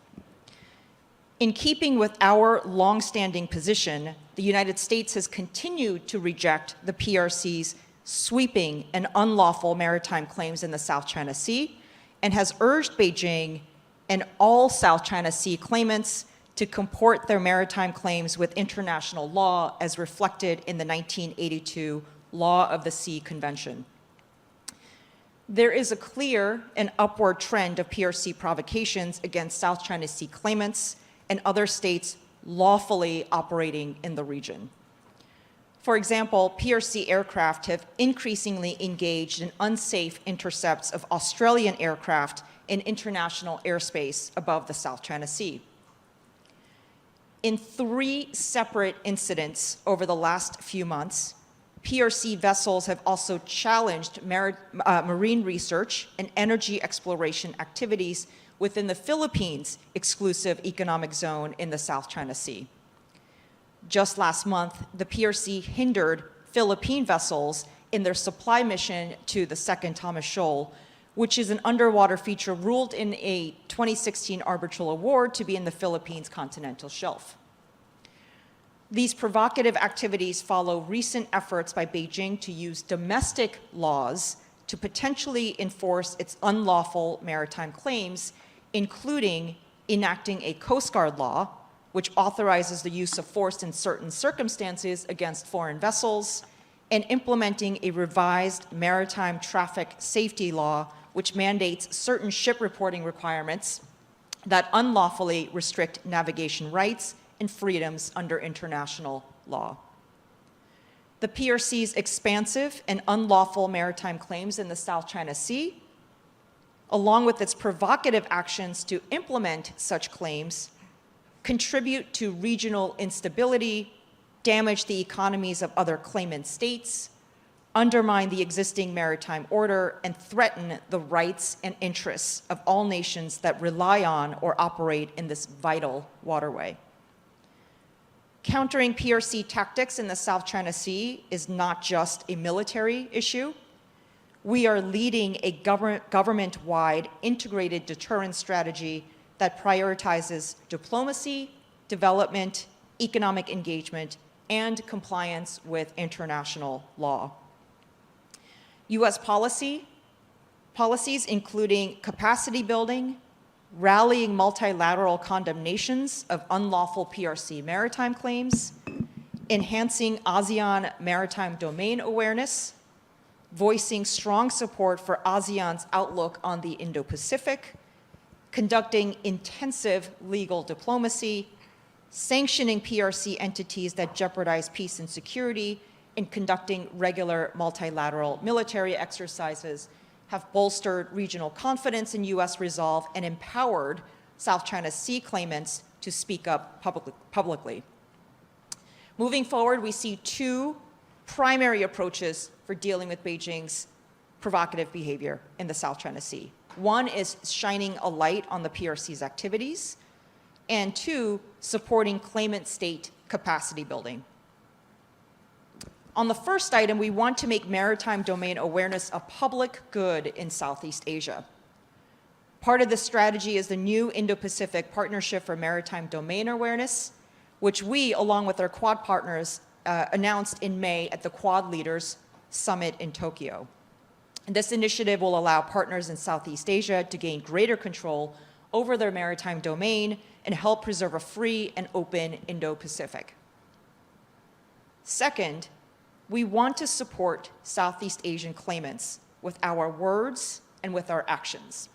In keeping with our longstanding position, the United States has continued to reject the PRC's sweeping and unlawful maritime claims in the South China Sea and has urged Beijing and all South China Sea claimants to comport their maritime claims with international law as reflected in the 1982 Law of the Sea Convention. There is a clear and upward trend of PRC provocations against South China Sea claimants and other states lawfully operating in the region. For example, PRC aircraft have increasingly engaged in unsafe intercepts of Australian aircraft in international airspace above the South China Sea. In 3 separate incidents over the last few months, PRC vessels have also challenged marine research and energy exploration activities within the Philippines' exclusive economic zone in the South China Sea. just last month, the PRC hindered Philippine vessels in their supply mission to the Second Thomas Shoal, which is an underwater feature ruled in a 2016 arbitral award to be in the Philippines continental shelf. These provocative activities follow recent efforts by Beijing to use domestic laws to potentially enforce its unlawful maritime claims, including enacting a Coast Guard law, which authorizes the use of force in certain circumstances against foreign vessels, and implementing a revised maritime traffic safety law, which mandates certain ship reporting requirements that unlawfully restrict navigation rights and freedoms under international law. The PRC's expansive and unlawful maritime claims in the South China Sea, along with its provocative actions to implement such claims, contribute to regional instability, damage the economies of other claimant states, undermine the existing maritime order, and threaten the rights and interests of all nations that rely on or operate in this vital waterway. Countering PRC tactics in the South China Sea is not just a military issue. We are leading a government-wide integrated deterrence strategy that prioritizes diplomacy, development, economic engagement, and compliance with international law. U.S. policies, including capacity building, rallying multilateral condemnations of unlawful PRC maritime claims, enhancing ASEAN maritime domain awareness, voicing strong support for ASEAN's outlook on the Indo-Pacific, conducting intensive legal diplomacy, sanctioning PRC entities that jeopardize peace and security, and conducting regular multilateral military exercises have bolstered regional confidence in U.S. resolve and empowered South China Sea claimants to speak up publicly. Moving forward, we see two primary approaches for dealing with Beijing's provocative behavior in the South China Sea. One is shining a light on the PRC's activities, and two, supporting claimant state capacity building. On the first item, we want to make maritime domain awareness a public good in Southeast Asia. Part of this strategy is the new Indo-Pacific Partnership for Maritime Domain Awareness, which we, along with our Quad partners, announced in May at the Quad Leaders Summit in Tokyo. And this initiative will allow partners in Southeast Asia to gain greater control over their maritime domain and help preserve a free and open Indo-Pacific. Second, we want to support Southeast Asian claimants with our words and with our actions.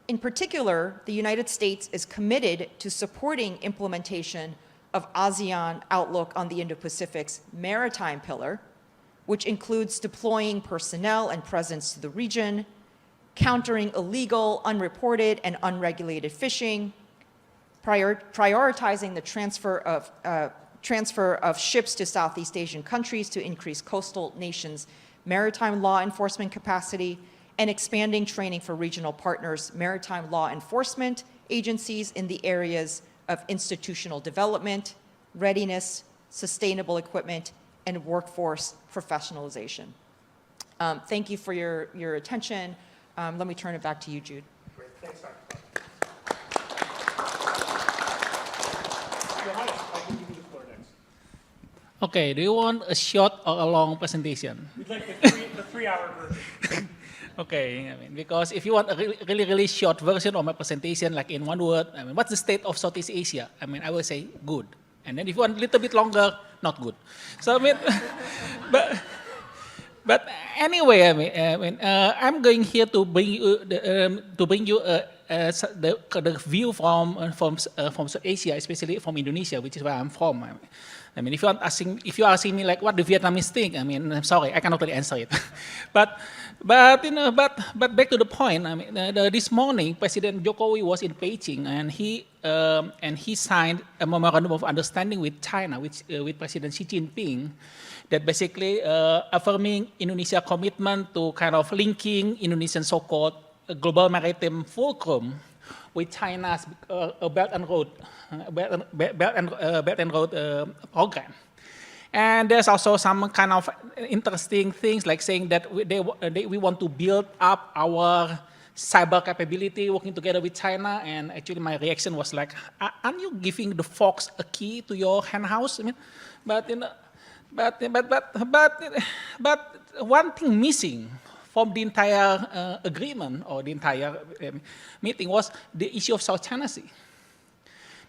In particular, the United States is committed to supporting implementation of ASEAN Outlook on the Indo-Pacific's maritime pillar, which includes deploying personnel and presence to the region, countering illegal, unreported, and unregulated fishing, prioritizing the transfer of ships to Southeast Asian countries to increase coastal nations' maritime law enforcement capacity, and expanding training for regional partners' maritime law enforcement agencies in the areas of institutional development, readiness, sustainable equipment, and workforce professionalization. Thank you for your attention. Let me turn it back to you, Jude. Great. Thanks, Dr. Johannes, I can give you the floor next. Okay, do you want a short or a long presentation? We'd like the 3-hour version. Okay, I mean, because if you want a really short version of my presentation, like in one word, I mean, what's the state of Southeast Asia? I mean, I will say good. And then if you want a little bit longer, not good. So I mean, but anyway, I'm going here to bring you the view from South Asia, especially from Indonesia, which is where I'm from. I mean, if you're asking me like what the Vietnamese think, I mean, I'm sorry, I cannot really answer it. but back to the point. I mean, this morning, President Jokowi was in Beijing, and he signed a memorandum of understanding with China, with President Xi Jinping, that basically affirming Indonesia's commitment to kind of linking Indonesian so-called global maritime fulcrum with China's Belt and Road program. And there's also some kind of interesting things like saying that we want to build up our cyber capability working together with China. And actually my reaction was like, aren't you giving the fox a key to your hen house? I mean, but one thing missing from the entire agreement or the entire meeting was the issue of South China Sea.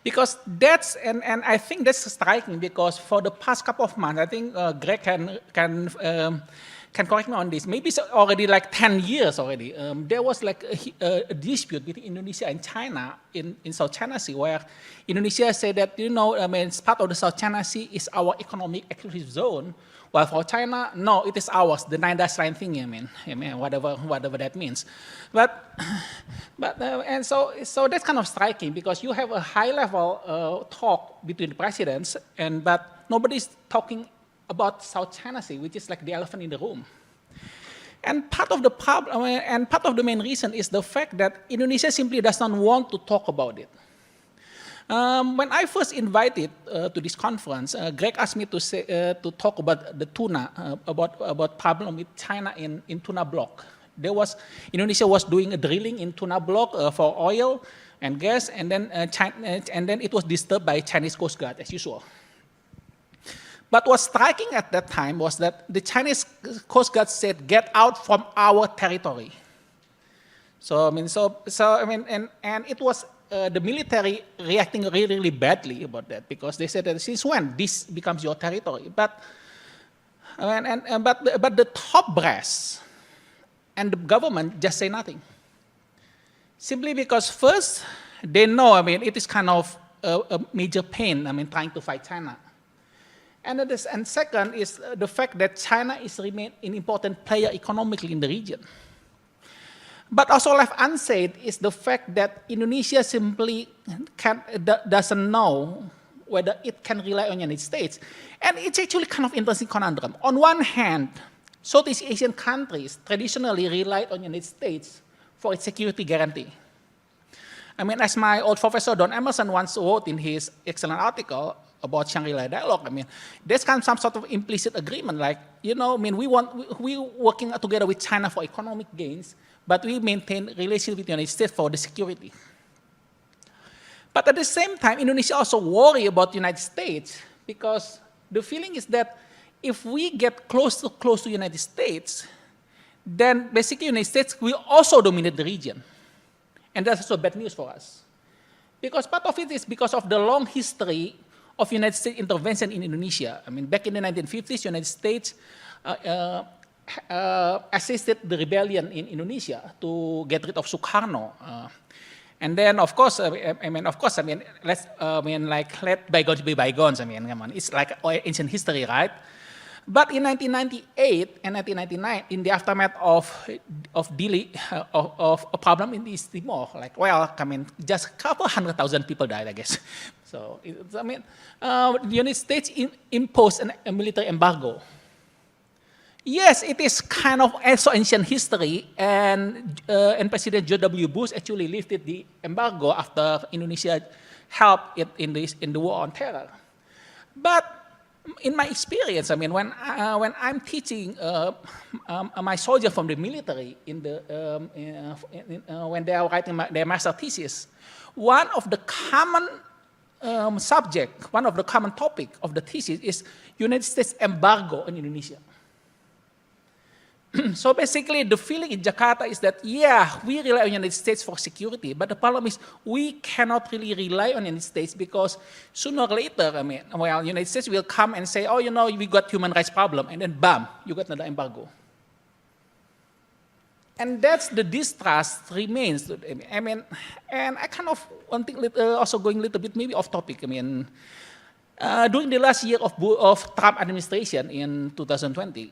Because that's, and I think that's striking because for the past couple of months, I think Greg can correct me on this, maybe it's already like 10 years already, there was like a dispute between Indonesia and China in South China Sea where Indonesia said that, you know, I mean, part of the South China Sea is our economic exclusive zone, while for China, no, it is ours, the 9-line thing, I mean whatever that means. And so that's kind of striking because you have a high-level talk between the presidents, but nobody's talking about South China Sea, which is like the elephant in the room. And part of the problem, and part of the main reason is the fact that Indonesia simply does not want to talk about it. When I first invited to this conference, Greg asked me to talk about the tuna, about problem with China in tuna block. Indonesia was doing a drilling in tuna block for oil and gas, and then it was disturbed by Chinese Coast Guard as usual. But what's striking at that time was that the Chinese Coast Guard said, "Get out from our territory." And it was the military reacting really, really badly about that because they said that since when this becomes your territory? But the top brass and the government just say nothing. Simply because first, they know, it is kind of a major pain, trying to fight China. And second is the fact that China is remain an important player economically in the region. But also left unsaid is the fact that Indonesia simply doesn't know whether it can rely on the United States. And it's actually kind of interesting conundrum. On one hand, Southeast Asian countries traditionally relied on the United States for its security guarantee. As my old professor Don Emerson once wrote in his excellent article about Shangri-La Dialogue, there's kind of some sort of implicit agreement, like, we working together with China for economic gains, but we maintain relations with the United States for the security. But at the same time, Indonesia also worry about the United States because the feeling is that if we get close to the United States, then basically the United States will also dominate the region. And that's also bad news for us. Because part of it is because of the long history of United States intervention in Indonesia. Back in the 1950s, United States assisted the rebellion in Indonesia to get rid of Sukarno. And then, of course, let's, let bygones be bygones. It's like ancient history, right? But in 1998 and 1999, in the aftermath of a problem in East Timor, just a couple 100,000 people died, I guess. So, the United States imposed a military embargo. Yes, it is kind of also ancient history, and President George W. Bush actually lifted the embargo after Indonesia helped it in the war on terror. But in my experience, when I'm teaching my soldiers from the military when they are writing their master thesis, one of the common subject, one of the common topic of the thesis is United States embargo in Indonesia. So basically, the feeling in Jakarta is that, yeah, we rely on the United States for security, but the problem is we cannot really rely on the United States because sooner or later, the United States will come and say, oh, we got human rights problem, and then bam, you got another embargo. And that's the distrust remains. And I kind of want to also going a little bit maybe off topic. During the last year of Trump administration in 2020,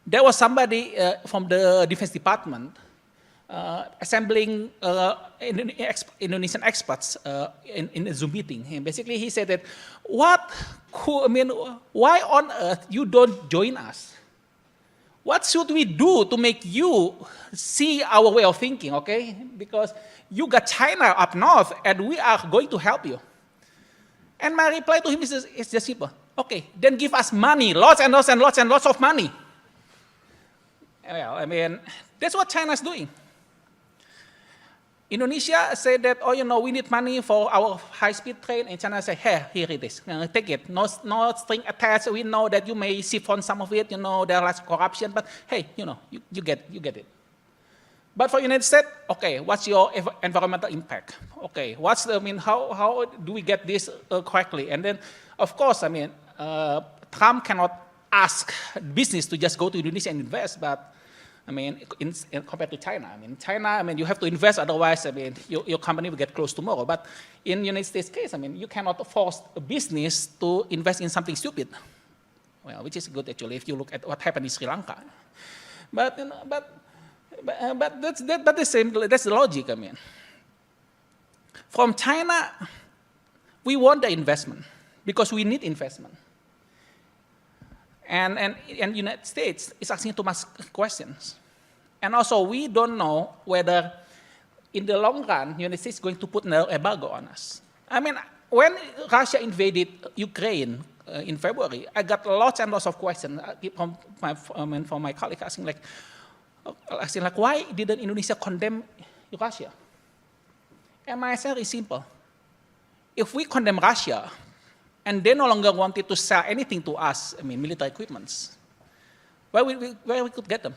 there was somebody from the Defense Department assembling Indonesian experts in a Zoom meeting. And basically, he said that, why on earth you don't join us? what should we do to make you see our way of thinking, okay? Because you got China up north, and we are going to help you. And my reply to him is just simple. Okay, then give us money, lots and lots and lots and lots of money. Well, I mean, that's what China is doing. Indonesia said that, oh, you know, we need money for our high-speed train, and China said, hey, here it is, take it. No string attached. We know that you may siphon some of it, you know, there's less corruption, but hey, you know, you get it. But for United States, okay, what's your environmental impact? Okay, what's the, I mean, how do we get this correctly? And then, of course, I mean, Trump cannot ask business to just go to Indonesia and invest, but I mean, compared to China, I mean, you have to invest, otherwise, I mean, your company will get closed tomorrow. But in United States case, I mean, you cannot force a business to invest in something stupid. Well, which is good actually if you look at what happened in Sri Lanka. But you know, but that's the same. That's the logic. I mean, from China, we want the investment because we need investment. And United States is asking too much questions. And also, we don't know whether, in the long run, United States is going to put another embargo on us. I mean, when Russia invaded Ukraine in February, I got lots and lots of questions from my colleagues asking like, why didn't Indonesia condemn Russia? And my answer is simple. If we condemn Russia, and they no longer wanted to sell anything to us, I mean, military equipments, where we could get them?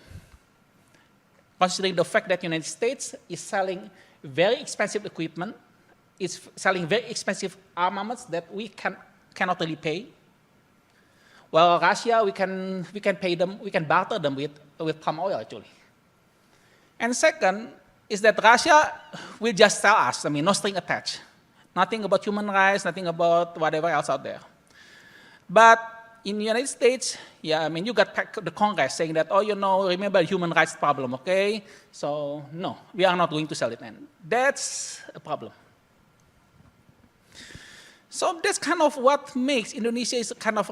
Considering the fact that the United States is selling very expensive equipment, is selling very expensive armaments that we cannot really pay. Well, Russia, we can pay them, we can barter them with palm oil, actually. And second is that Russia will just sell us, I mean, no string attached. Nothing about human rights, nothing about whatever else out there. But in the United States, yeah, I mean, you got the Congress saying that, oh, you know, remember the human rights problem, okay? So, no, we are not going to sell it. And that's a problem. So that's kind of what makes Indonesia is kind of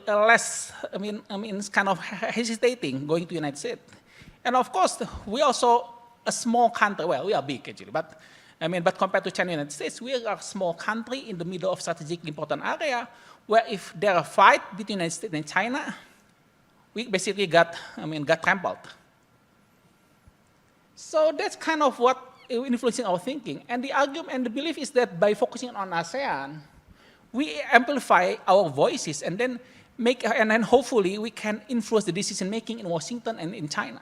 less, I mean, it's kind of hesitating going to the United States. And of course, we also a small country. Well, we are big actually, but compared to China and the United States, we are a small country in the middle of strategically important area where if there are a fight between the United States and China, we basically got trampled. So that's kind of what influencing our thinking. And the argument and the belief is that by focusing on ASEAN, we amplify our voices and then hopefully we can influence the decision making in Washington and in China.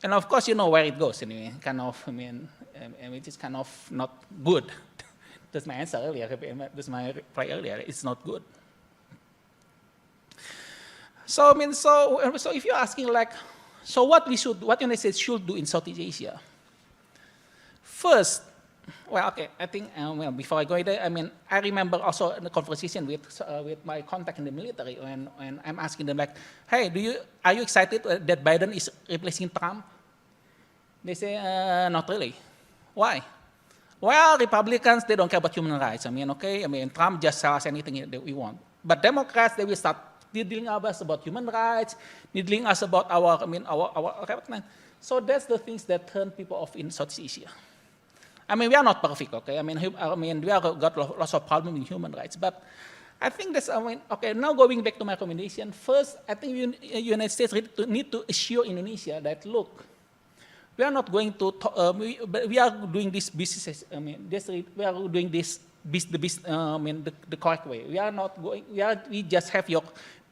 And of course, you know where it goes anyway. It is kind of not good. That's my answer earlier. That's my reply earlier. It's not good. So if you're asking like, so what United States should do in Southeast Asia? First, well, okay, I think before I go there, I remember also in the conversation with my contact in the military when I'm asking them like, hey, are you excited that Biden is replacing Trump? They say, not really. Why? Well, Republicans, they don't care about human rights. Trump just sells anything that we want. But Democrats, they will start needling us about human rights, needling us about our. So that's the things that turn people off in Southeast Asia. We are not perfect, okay? We have got lots of problems with human rights, but I think that's, okay, now going back to my recommendation, first, I think the United States need to assure Indonesia that, look, we are not going to, we are doing this business, we are doing this, the correct way. We are not going, we just have your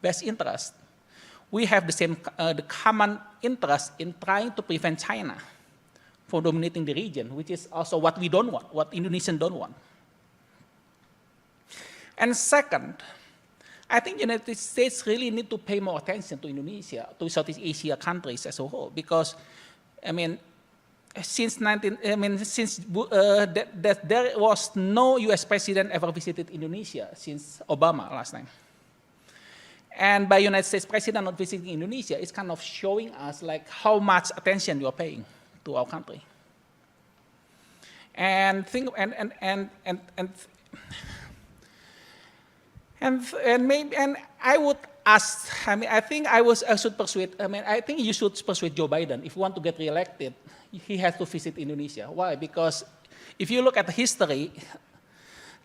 best interest. We have the same, the common interest in trying to prevent China from dominating the region, which is also what we don't want, what Indonesians don't want. And second, I think the United States really need to pay more attention to Indonesia, to Southeast Asia countries as a whole, because, since there was no U.S. president ever visited Indonesia since Obama last time. And by United States president not visiting Indonesia, it's kind of showing us like how much attention you are paying to our country. And I think I should persuade, I think you should persuade Joe Biden. If you want to get reelected, he has to visit Indonesia. Why? Because if you look at the history,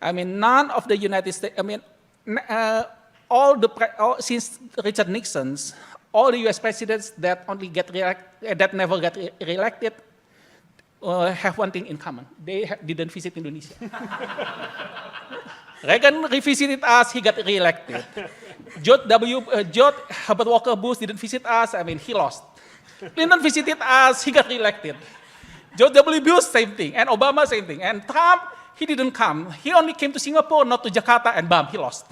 none of the United States, since Richard Nixon's, all the U.S. presidents that that never got reelected have one thing in common. They didn't visit Indonesia. Reagan revisited us, he got reelected. George Herbert Walker Bush didn't visit us, he lost. Clinton visited us, he got reelected. George W. Bush, same thing. And Obama, same thing. And Trump, he didn't come. He only came to Singapore, not to Jakarta, and bam, he lost.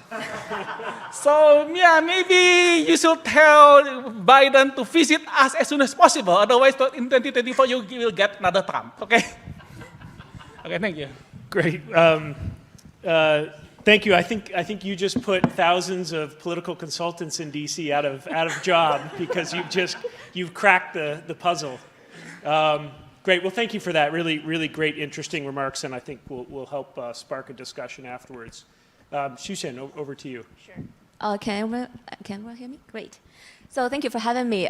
So, yeah, maybe you should tell Biden to visit us as soon as possible. Otherwise, in 2024, you will get another Trump, okay? Okay, thank you. Great. Thank you. I think you just put thousands of political consultants in DC out of job because you've cracked the puzzle. Great. Well, thank you for that. Really, really great, interesting remarks, and I think will help spark a discussion afterwards. Shushen, over to you. Sure. Can everyone hear me? Great. So thank you for having me.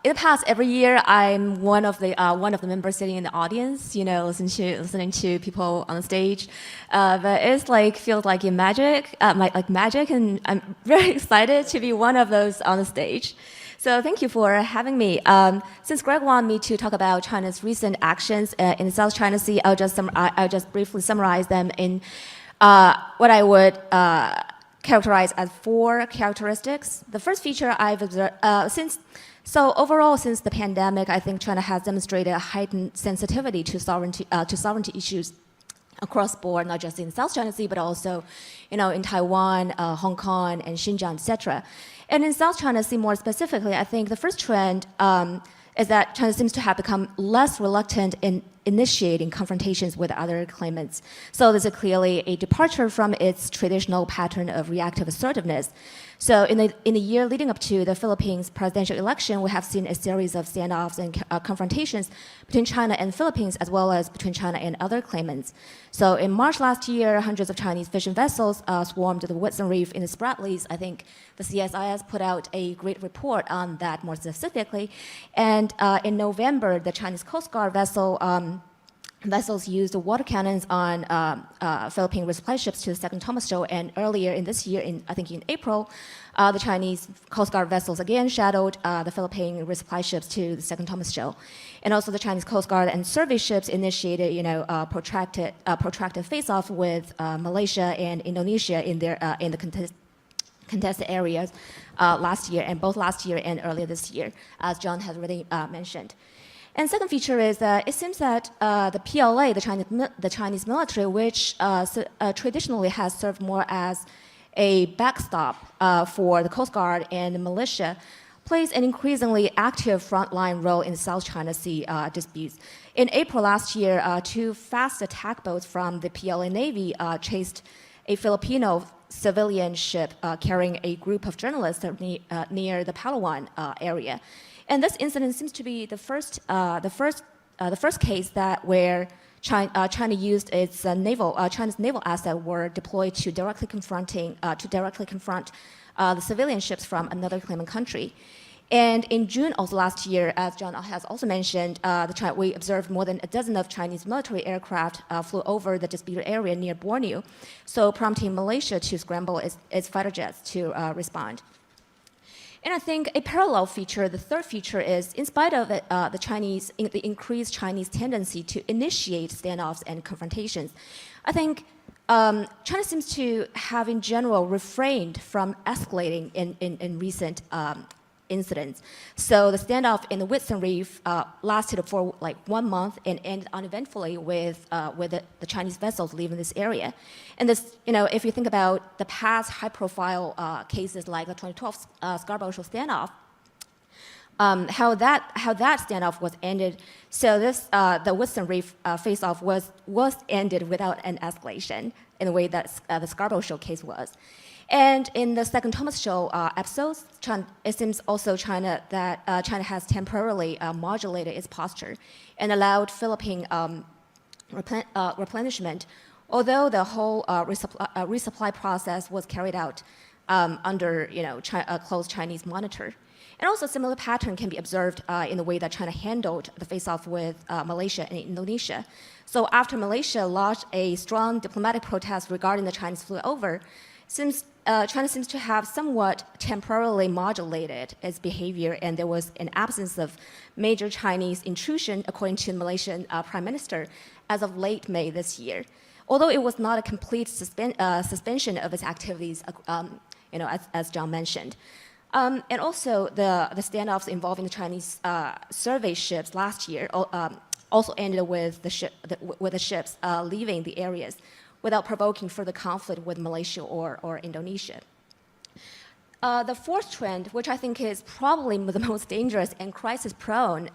In the past, every year I'm one of the members sitting in the audience, listening to people on the stage. But it's feels like magic, and I'm very excited to be one of those on the stage. So thank you for having me. Since Greg wanted me to talk about China's recent actions in the South China Sea, I'll just briefly summarize them in what I would characterize as 4 characteristics. The first feature I've observed overall since the pandemic, I think China has demonstrated a heightened sensitivity to sovereignty issues across board, not just in South China Sea, but also, in Taiwan, Hong Kong, and Xinjiang, etc. And in South China Sea, more specifically, I think the first trend is that China seems to have become less reluctant in initiating confrontations with other claimants. So this is clearly a departure from its traditional pattern of reactive assertiveness. So in the year leading up to the Philippines presidential election, we have seen a series of standoffs and confrontations between China and Philippines, as well as between China and other claimants. So in March last year, hundreds of Chinese fishing vessels swarmed the Whitsun Reef in the Spratlys. I think the CSIS put out a great report on that more specifically. And in November, the Chinese Coast Guard vessels used water cannons on Philippine resupply ships to the Second Thomas Shoal, and earlier in this year, I think in April, the Chinese Coast Guard vessels again shadowed the Philippine resupply ships to the Second Thomas Shoal. And also the Chinese Coast Guard and survey ships initiated, protracted face-off with Malaysia and Indonesia in the contested areas last year, and both last year and earlier this year, as John has already mentioned. And second feature is that it seems that the PLA, the Chinese military, which traditionally has served more as a backstop for the Coast Guard and the militia, plays an increasingly active frontline role in South China Sea disputes. In April last year, 2 fast attack boats from the PLA Navy chased a Filipino civilian ship carrying a group of journalists near the Palawan area. And this incident seems to be the first case where China used its Chinese naval assets were deployed to directly confront the civilian ships from another claimant country. And in June of last year, as John has also mentioned, we observed more than a dozen of Chinese military aircraft flew over the disputed area near Borneo, so prompting Malaysia to scramble its fighter jets to respond. And I think a parallel feature, the third feature, is in spite of the increased Chinese tendency to initiate standoffs and confrontations, I think China seems to have in general refrained from escalating in recent incidents. So the standoff in the Whitsun Reef lasted for 1 month and ended uneventfully with the Chinese vessels leaving this area. And this, if you think about the past high-profile cases like the 2012 Scarborough Shoal standoff, how that standoff was ended. So the Whitsun Reef face-off was ended without an escalation in the way that the Scarborough Shoal case was. And in the Second Thomas Shoal episodes, it seems also China has temporarily modulated its posture and allowed Philippine replenishment. Although the whole resupply process was carried out under close Chinese monitor. And also a similar pattern can be observed in the way that China handled the face-off with Malaysia and Indonesia. So after Malaysia lodged a strong diplomatic protest regarding the Chinese flyover, China seems to have somewhat temporarily modulated its behavior, and there was an absence of major Chinese intrusion, according to the Malaysian Prime Minister, as of late May this year. Although it was not a complete suspension of its activities, as John mentioned. And also the standoffs involving the Chinese survey ships last year also ended with the ships leaving the areas without provoking further conflict with Malaysia or Indonesia. The fourth trend, which I think is probably the most dangerous and crisis-prone,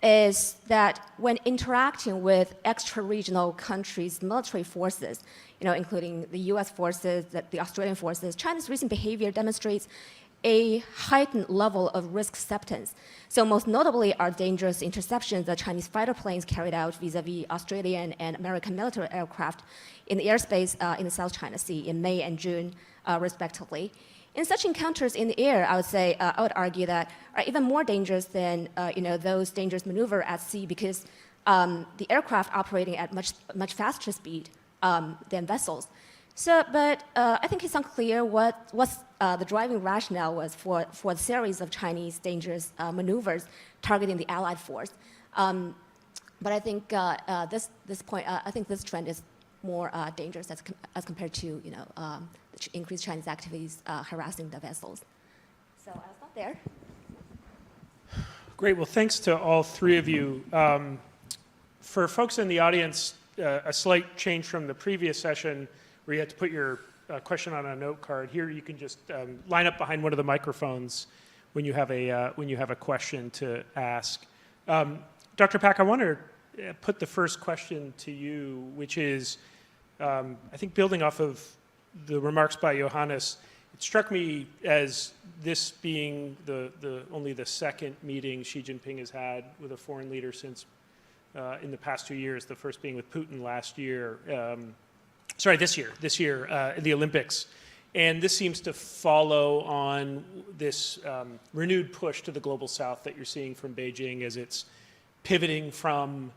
is that when interacting with extra-regional countries' military forces, including the U.S. forces, the Australian forces, China's recent behavior demonstrates a heightened level of risk acceptance. So most notably are dangerous interceptions that Chinese fighter planes carried out vis-a-vis Australian and American military aircraft in the airspace in the South China Sea in May and June, respectively. In such encounters in the air, I would argue that are even more dangerous than those dangerous maneuver at sea, because the aircraft operating at much faster speed than vessels. So, but I think it's unclear what the driving rationale was for the series of Chinese dangerous maneuvers targeting the Allied force. But I think I think this trend is more dangerous as compared to increased Chinese activities harassing the vessels. So I'll stop there. Great. Well, thanks to all three of you. For folks in the audience, a slight change from the previous session where you had to put your question on a note card. Here you can just line up behind one of the microphones when you have a question to ask. Dr. Pak, I want to put the first question to you, which is, I think building off of the remarks by Johannes, it struck me as this being only the second meeting Xi Jinping has had with a foreign leader since in the past 2 years, the first being with Putin last year. This year in the Olympics. And this seems to follow on this renewed push to the global south that you're seeing from Beijing as it's pivoting from,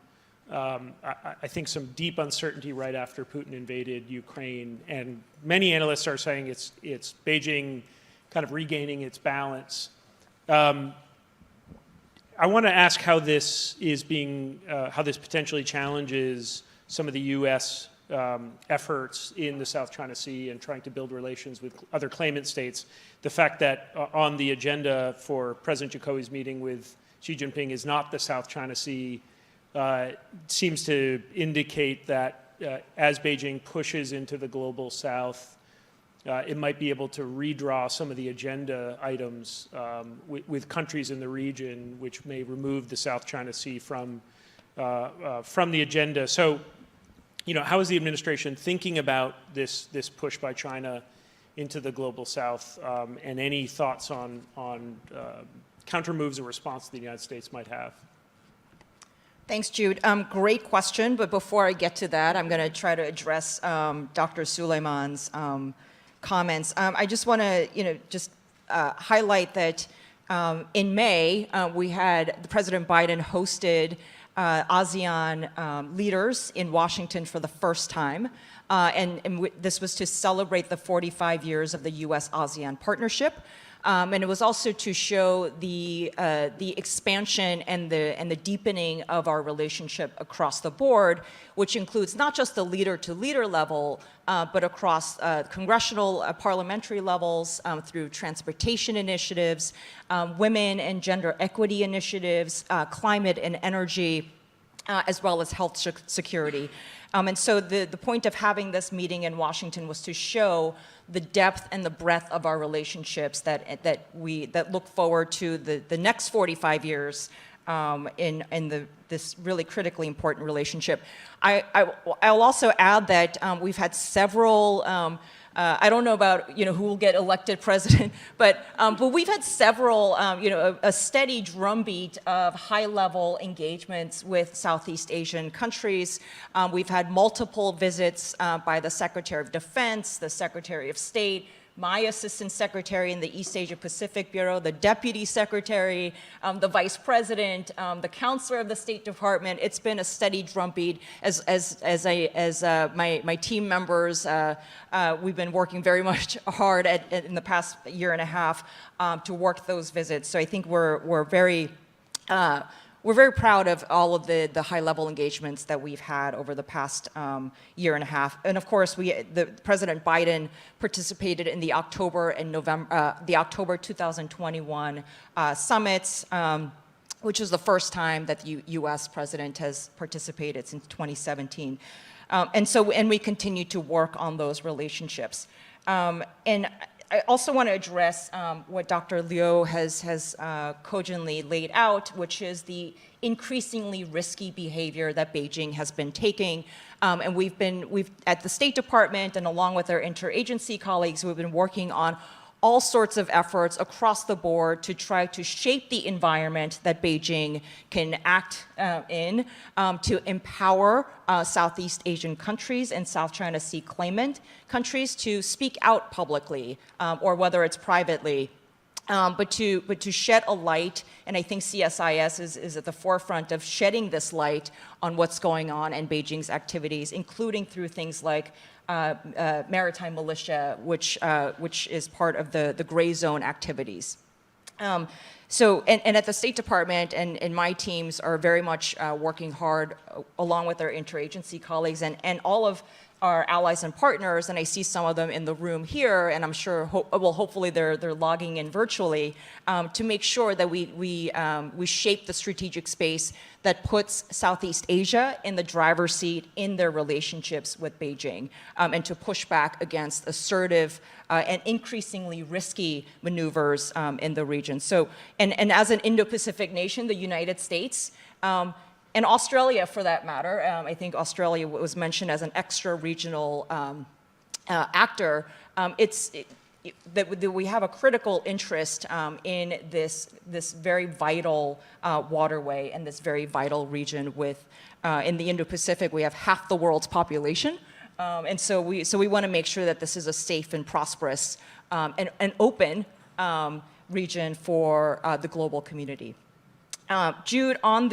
I think, some deep uncertainty right after Putin invaded Ukraine. And many analysts are saying it's Beijing kind of regaining its balance. I want to ask how this potentially challenges some of the U.S. Efforts in the South China Sea and trying to build relations with other claimant states. The fact that on the agenda for President Jokowi's meeting with Xi Jinping is not the South China Sea seems to indicate that as Beijing pushes into the global south, it might be able to redraw some of the agenda items with countries in the region, which may remove the South China Sea from the agenda. So, how is the administration thinking about this push by China into the global south, and any thoughts on counter moves or response the United States might have? Thanks, Jude. Great question, but before I get to that, I'm going to try to address Dr. Suleiman's comments. I just want to, highlight that in May, we had President Biden hosted ASEAN leaders in Washington for the first time. And this was to celebrate the 45 years of the U.S.-ASEAN partnership. And it was also to show the expansion and the deepening of our relationship across the board, which includes not just the leader-to-leader level, but across congressional, parliamentary levels, through transportation initiatives, women and gender equity initiatives, climate and energy, as well as health security. And so the point of having this meeting in Washington was to show the depth and the breadth of our relationships that look forward to the next 45 years in this really critically important relationship. I'll also add that we've had several. I don't know about who will get elected president, but we've had several a steady drumbeat of high-level engagements with Southeast Asian countries. We've had multiple visits by the Secretary of Defense, the Secretary of State, my assistant secretary in the East Asia Pacific Bureau, the deputy secretary, the vice president, the counselor of the State Department. It's been a steady drumbeat as my team members. We've been working very much hard in the past year and a half to work those visits. So I think we're very proud of all of the high-level engagements that we've had over the past year and a half. And of course, President Biden participated in the October 2021 summits, which is the first time that the U.S. president has participated since 2017. And we continue to work on those relationships. And I also want to address what Dr. Liu has cogently laid out, which is the increasingly risky behavior that Beijing has been taking. And we've at the State Department and along with our interagency colleagues, we've been working on all sorts of efforts across the board to try to shape the environment that Beijing can act in to empower Southeast Asian countries and South China Sea claimant countries to speak out publicly or whether it's privately. But to shed a light, and I think CSIS is at the forefront of shedding this light on what's going on in Beijing's activities, including through things like maritime militia, which is part of the gray zone activities. And at the State Department and my teams are very much working hard along with our interagency colleagues and all of our allies and partners, and I see some of them in the room here, and I'm sure, hopefully they're logging in virtually, to make sure that we shape the strategic space that puts Southeast Asia in the driver's seat in their relationships with Beijing, and to push back against assertive and increasingly risky maneuvers in the region. So, and as an Indo-Pacific nation, the United States, and Australia, for that matter, I think Australia was mentioned as an extra-regional actor. That we have a critical interest in this very vital waterway and this very vital region. With in the Indo-Pacific, we have half the world's population, and so we want to make sure that this is a safe and prosperous and open region for the global community. Jude, on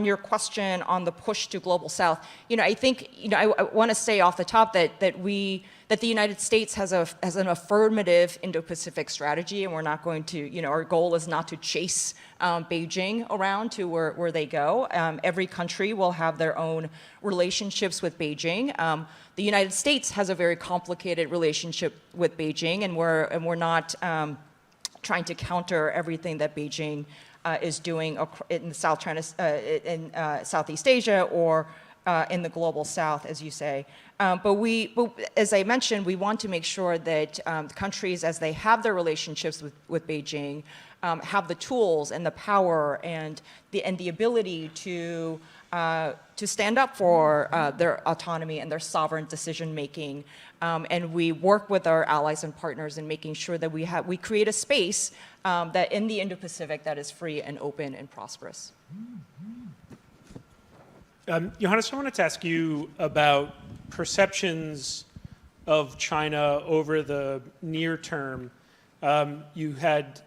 your question on the push to Global South, I think, I want to say off the top that the United States has an affirmative Indo-Pacific strategy, and we're not going to, our goal is not to chase Beijing around to where they go. Every country will have their own relationships with Beijing. The United States has a very complicated relationship with Beijing, and we're not trying to counter everything that Beijing is doing in South China, in Southeast Asia, or in the Global South, as you say. But as I mentioned, we want to make sure that countries, as they have their relationships with Beijing, have the tools and the power and the ability to stand up for their autonomy and their sovereign decision making. And we work with our allies and partners in making sure that we create a space that in the Indo-Pacific that is free and open and prosperous. Johannes, I wanted to ask you about perceptions of China over the near term. You had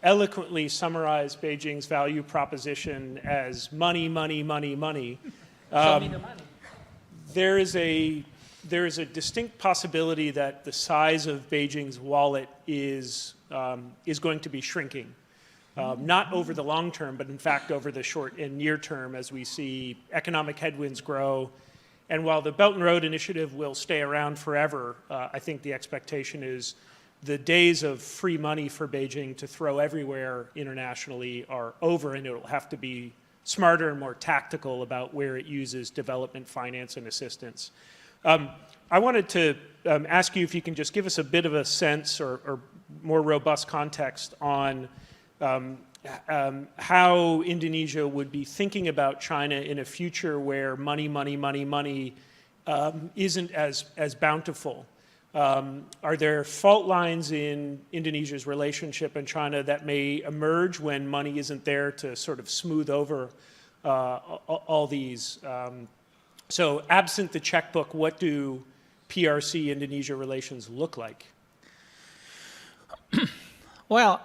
eloquently summarized Beijing's value proposition as money, money, money, money. Show me the money. There is a distinct possibility that the size of Beijing's wallet is going to be shrinking. Not over the long term, but in fact over the short and near term as we see economic headwinds grow. And while the Belt and Road Initiative will stay around forever, I think the expectation is the days of free money for Beijing to throw everywhere internationally are over, and it'll have to be smarter and more tactical about where it uses development finance and assistance. I wanted to ask you if you can just give us a bit of a sense or more robust context on how Indonesia would be thinking about China in a future where money, money, money, money isn't as bountiful. Are there fault lines in Indonesia's relationship and China that may emerge when money isn't there to sort of smooth over all these? So absent the checkbook, what do PRC-Indonesia relations look like? Well,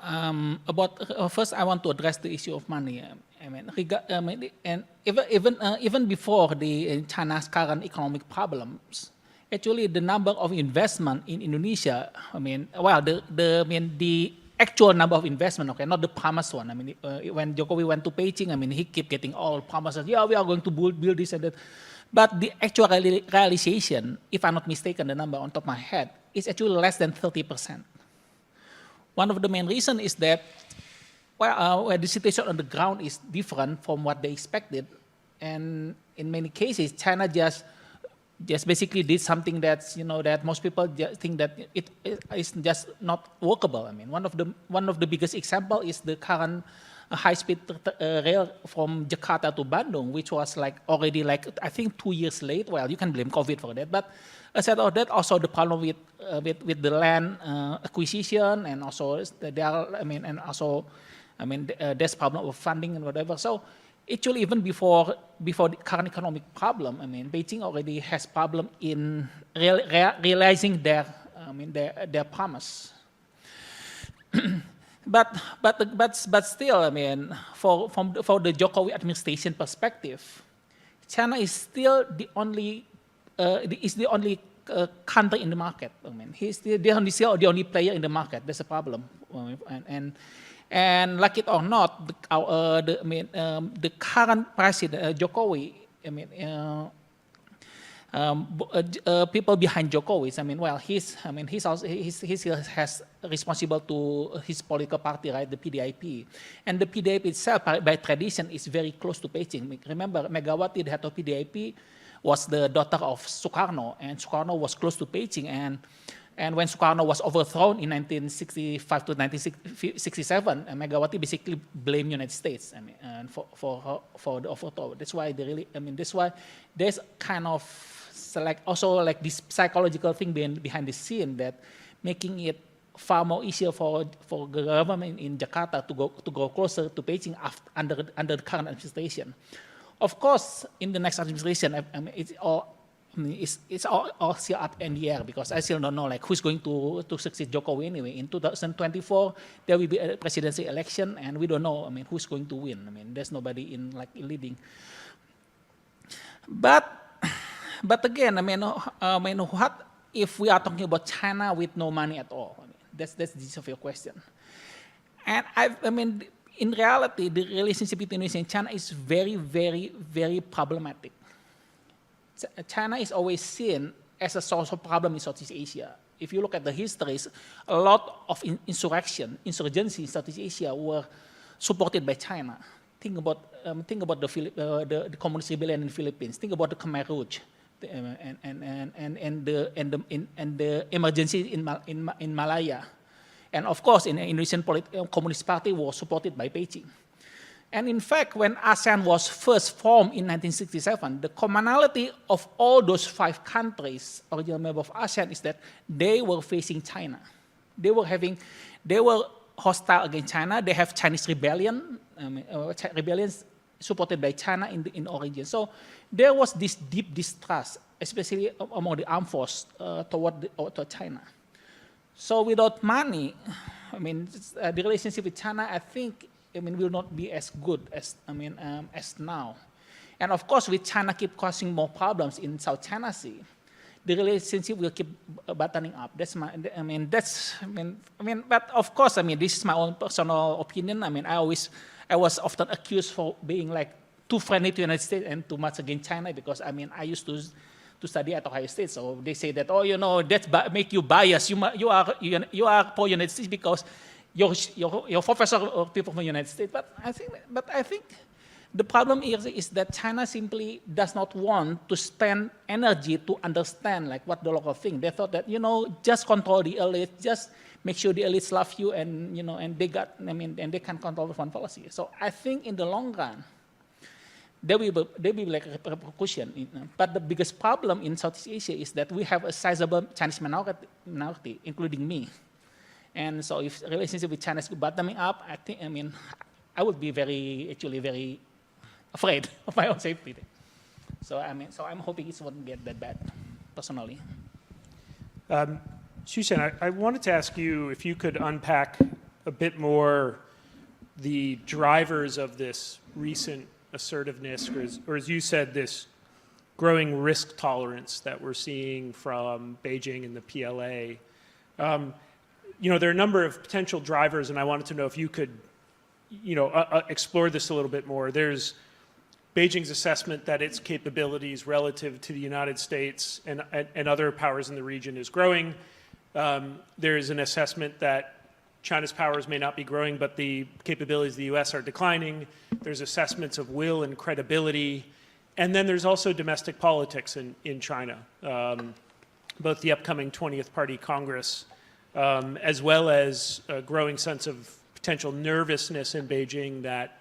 first, I want to address the issue of money. And even before the China's current economic problems, actually the number of investment in Indonesia, the actual number of investment, okay, not the promised one. When Jokowi went to Beijing, he kept getting all promises. Yeah, we are going to build this and that. But the actual realization, if I'm not mistaken, the number on top of my head, is actually less than 30%. One of the main reasons is that where the situation on the ground is different from what they expected, and in many cases, China just basically did something that's that most people just think that it is just not workable. One of the biggest example is the current high-speed rail from Jakarta to Bandung, which was already I think 2 years late. Well, you can blame COVID for that, but aside of that, also the problem with the land acquisition, and also there's problem of funding and whatever. So actually, even before the current economic problem, Beijing already has problem in realizing their promise. But still, for the Jokowi administration perspective, China is still the only country in the market. He's still the only player in the market. That's a problem, and like it or not, the current president Jokowi, people behind Jokowi, he has responsible to his political party, right, the PDIP, and the PDIP itself, by tradition, is very close to Beijing. Remember, Megawati, the head of PDIP, was the daughter of Sukarno, and Sukarno was close to Beijing, and when Sukarno was overthrown in 1965 to 1967, Megawati basically blamed United States for the overthrow. That's why that's why there's kind of also this psychological thing behind the scene that making it far more easier for the government in Jakarta to go closer to Beijing under the current administration. Of course, in the next administration, it's all still up in the air, because I still don't know who's going to succeed Jokowi anyway. In 2024, there will be a presidential election, and we don't know who's going to win. There's nobody in leading. But again, what if we are talking about China with no money at all? That's the gist of your question. And in reality, the relationship between Indonesia and China is very, very, very problematic. China is always seen as a source of problem in Southeast Asia. If you look at the histories, a lot of insurgency in Southeast Asia were supported by China. Think about the communist rebellion in the Philippines. Think about the Khmer Rouge, and the emergency in Malaya. And of course, in the Indonesian Communist Party was supported by Beijing. And in fact, when ASEAN was first formed in 1967, the commonality of all those 5 countries, original members of ASEAN, is that they were facing China. They were hostile against China. They have Chinese rebellions supported by China in origin. So there was this deep distrust, especially among the armed forces toward China. So without money, the relationship with China, I think, will not be as good as now. And of course, with China keep causing more problems in South China Sea, the relationship will keep buttoning up. But of course, this is my own personal opinion. I was often accused for being too friendly to the United States and too much against China, because I used to study at Ohio State, so they say that that make you biased. You are pro United States because your professor are people from the United States. But I think the problem is that China simply does not want to spend energy to understand what the local think. They thought that just control the elite, just make sure the elites love you, and and they can control the foreign policy. So I think in the long run, there will be a repercussion. But the biggest problem in Southeast Asia is that we have a sizable Chinese minority, including me. And so if relationship with China is bottoming up, I think, I would be very afraid of my own safety. So I'm hoping it won't get that bad, personally. Susan, I wanted to ask you if you could unpack a bit more the drivers of this recent assertiveness, or as you said, this growing risk tolerance that we're seeing from Beijing and the PLA. There are a number of potential drivers, and I wanted to know if you could, explore this a little bit more. There's Beijing's assessment that its capabilities relative to the United States and other powers in the region is growing. There is an assessment that China's powers may not be growing, but the capabilities of the US are declining. There's assessments of will and credibility. And then there's also domestic politics in China, both the upcoming 20th Party Congress, as well as a growing sense of potential nervousness in Beijing that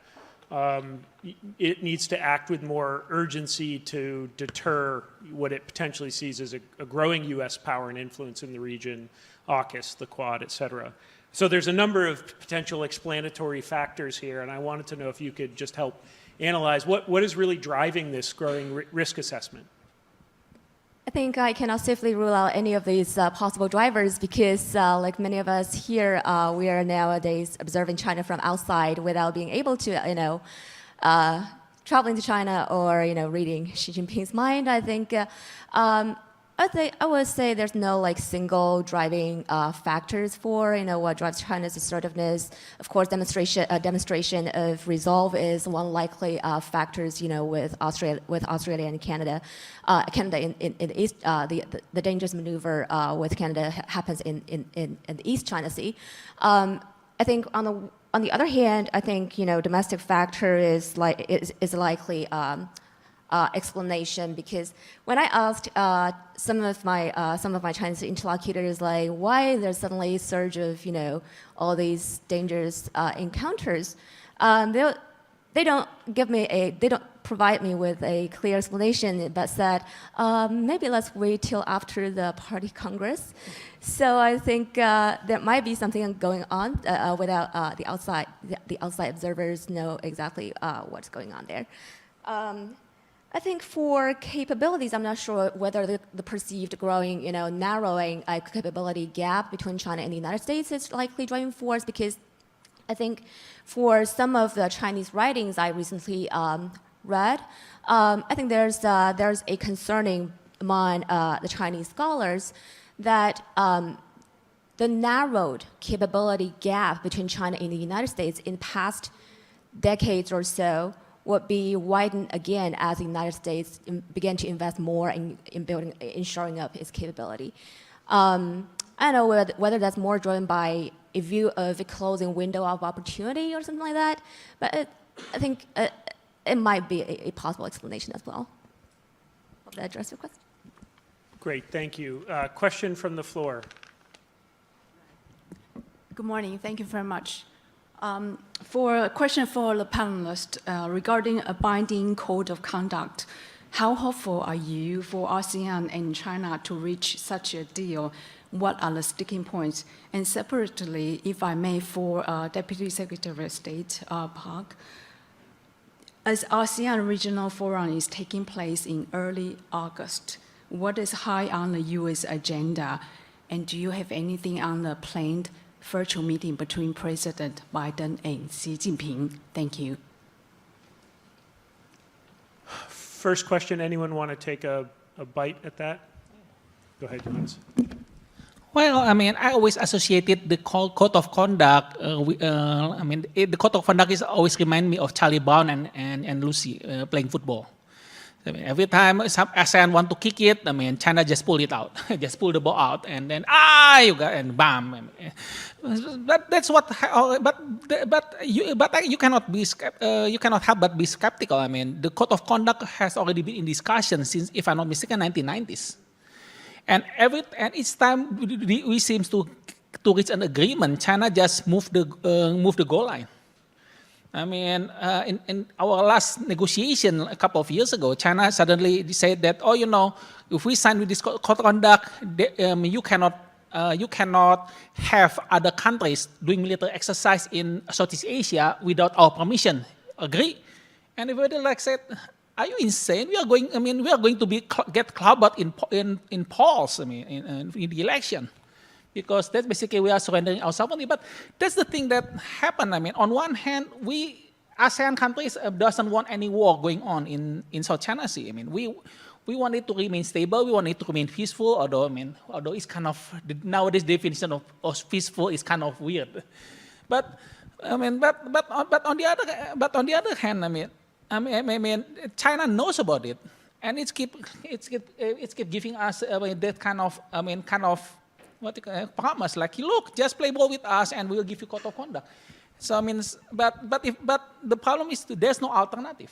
it needs to act with more urgency to deter what it potentially sees as a growing US power and influence in the region, AUKUS, the Quad, et cetera. So there's a number of potential explanatory factors here, and I wanted to know if you could just help analyze what is really driving this growing risk assessment. I think I cannot safely rule out any of these possible drivers because, like many of us here, we are nowadays observing China from outside without being able to, traveling to China or reading Xi Jinping's mind. I think I would say there's no single driving factors for what drives China's assertiveness. Of course, demonstration of resolve is one likely factors. With Australia and Canada, Canada in the east, the dangerous maneuver with Canada happens in the East China Sea. I think on the other hand, I think domestic factor is likely. Explanation because when I asked some of my Chinese interlocutors why there's suddenly a surge of all these dangerous encounters, they don't provide me with a clear explanation, but said maybe let's wait till after the party congress. So I think there might be something going on without the outside observers know exactly what's going on there. I think for capabilities, I'm not sure whether the perceived growing, narrowing capability gap between China and the United States is likely driving force because I think for some of the Chinese writings I recently read, I think there's a concerning among the Chinese scholars that the narrowed capability gap between China and the United States in past decades or so would be widened again as the United States began to invest more in shoring up its capability. I don't know whether that's more driven by a view of a closing window of opportunity or something like that, but I think it might be a possible explanation as well. Hope that addressed your question. Great, thank you. Question from the floor. Good morning, thank you very much. For a question for the panelist regarding a binding code of conduct, how hopeful are you for ASEAN and China to reach such a deal? What are the sticking points? And separately, if I may, for Deputy Secretary of State Park, as ASEAN Regional Forum is taking place in early August, what is high on the U.S. agenda? And do you have anything on the planned virtual meeting between President Biden and Xi Jinping? Thank you. First question, anyone want to take a bite at that? Go ahead, Johannes. Well, I always associated the code of conduct. The code of conduct is always remind me of Charlie Brown and Lucy playing football. Every time ASEAN want to kick it, China just pull it out, just pull the ball out, and then you got and bam. But that's what. You cannot help but be skeptical. The code of conduct has already been in discussion since, if I'm not mistaken, 1990s, and each time we seem to reach an agreement, China just move the goal line. In our last negotiation a couple of years ago, China suddenly said that, if we sign with this code of conduct, you cannot have other countries doing military exercise in Southeast Asia without our permission. Agree? And everybody said, are you insane? We are going to get clobbered in polls, in the election. because that's basically we are surrendering our sovereignty. But that's the thing that happened. I mean, on one hand, we ASEAN countries doesn't want any war going on in South China Sea. I mean, we want it to remain stable. We want it to remain peaceful. Although it's kind of nowadays definition of peaceful is kind of weird. But I mean, but on the other hand, I mean, China knows about it, and it's keep giving us that kind of what you call, promise, like, look, just play ball with us, and we'll give you code of conduct. So I mean, but the problem is there's no alternative.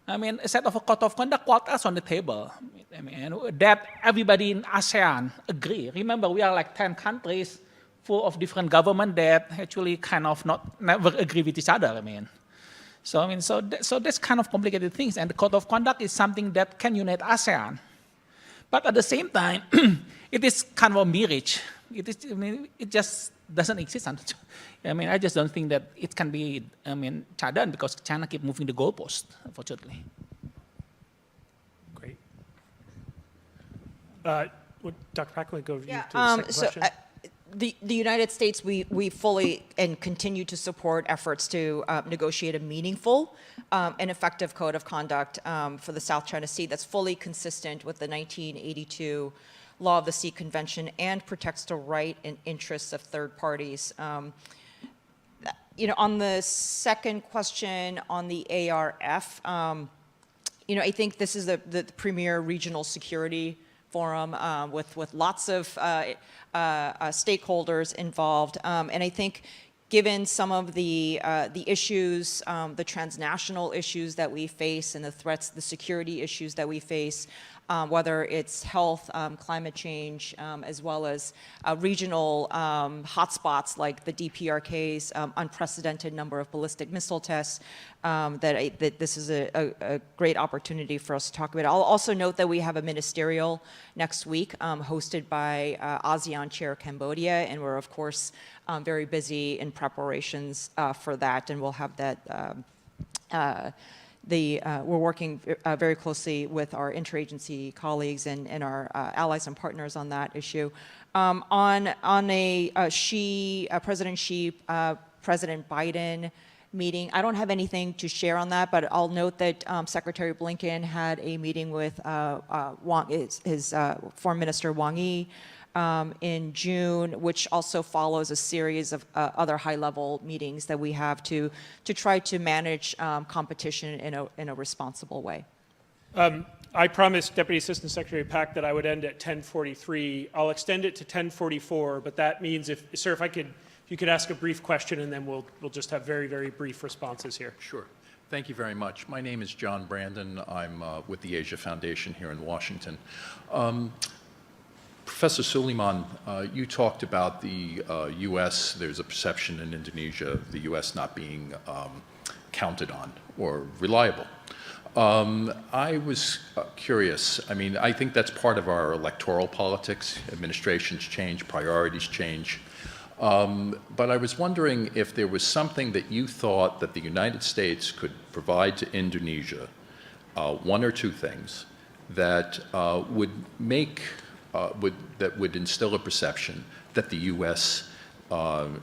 I mean, a set of a code of conduct put us on the table. I mean, that everybody in ASEAN agree. Remember, we are like 10 countries full of different governments that actually kind of never agree with each other. I mean, so that's kind of complicated things. And the code of conduct is something that can unite ASEAN, but at the same time, it is kind of a mirage. It just doesn't exist. I mean, I just don't think that it can be, done because China keep moving the goalpost, unfortunately. Great. Dr. Pak, will go to you to the second question. The United States, we fully and continue to support efforts to negotiate a meaningful and effective code of conduct for the South China Sea that's fully consistent with the 1982 Law of the Sea Convention and protects the right and interests of third parties. On the second question on the ARF, I think this is the premier regional security forum with lots of stakeholders involved, and I think given some of the issues, the transnational issues that we face and the threats, the security issues that we face, whether it's health, climate change, as well as regional hotspots like the DPRK's unprecedented number of ballistic missile tests, that this is a great opportunity for us to talk about. I'll also note that we have a ministerial next week hosted by ASEAN Chair Cambodia, and we're, of course, very busy in preparations for that, and we'll have that we're working very closely with our interagency colleagues and our allies and partners on that issue. On a President Xi, President Biden meeting, I don't have anything to share on that, but I'll note that Secretary Blinken had a meeting with his Foreign Minister Wang Yi in June, which also follows a series of other high-level meetings that we have to try to manage competition in a responsible way. I promised Deputy Assistant Secretary Pak that I would end at 10:43. I'll extend it to 10:44, but that means if you could ask a brief question, and then we'll just have very, very brief responses here. Sure. Thank you very much. My name is John Brandon. I'm with the Asia Foundation here in Washington. Professor Suleiman, you talked about the U.S. There's a perception in Indonesia of the U.S. not being counted on or reliable. I was curious. I mean, I think that's part of our electoral politics. Administrations change, priorities change. But I was wondering if there was something that you thought that the United States could provide to Indonesia, one or two things, that would make that would instill a perception that the U.S.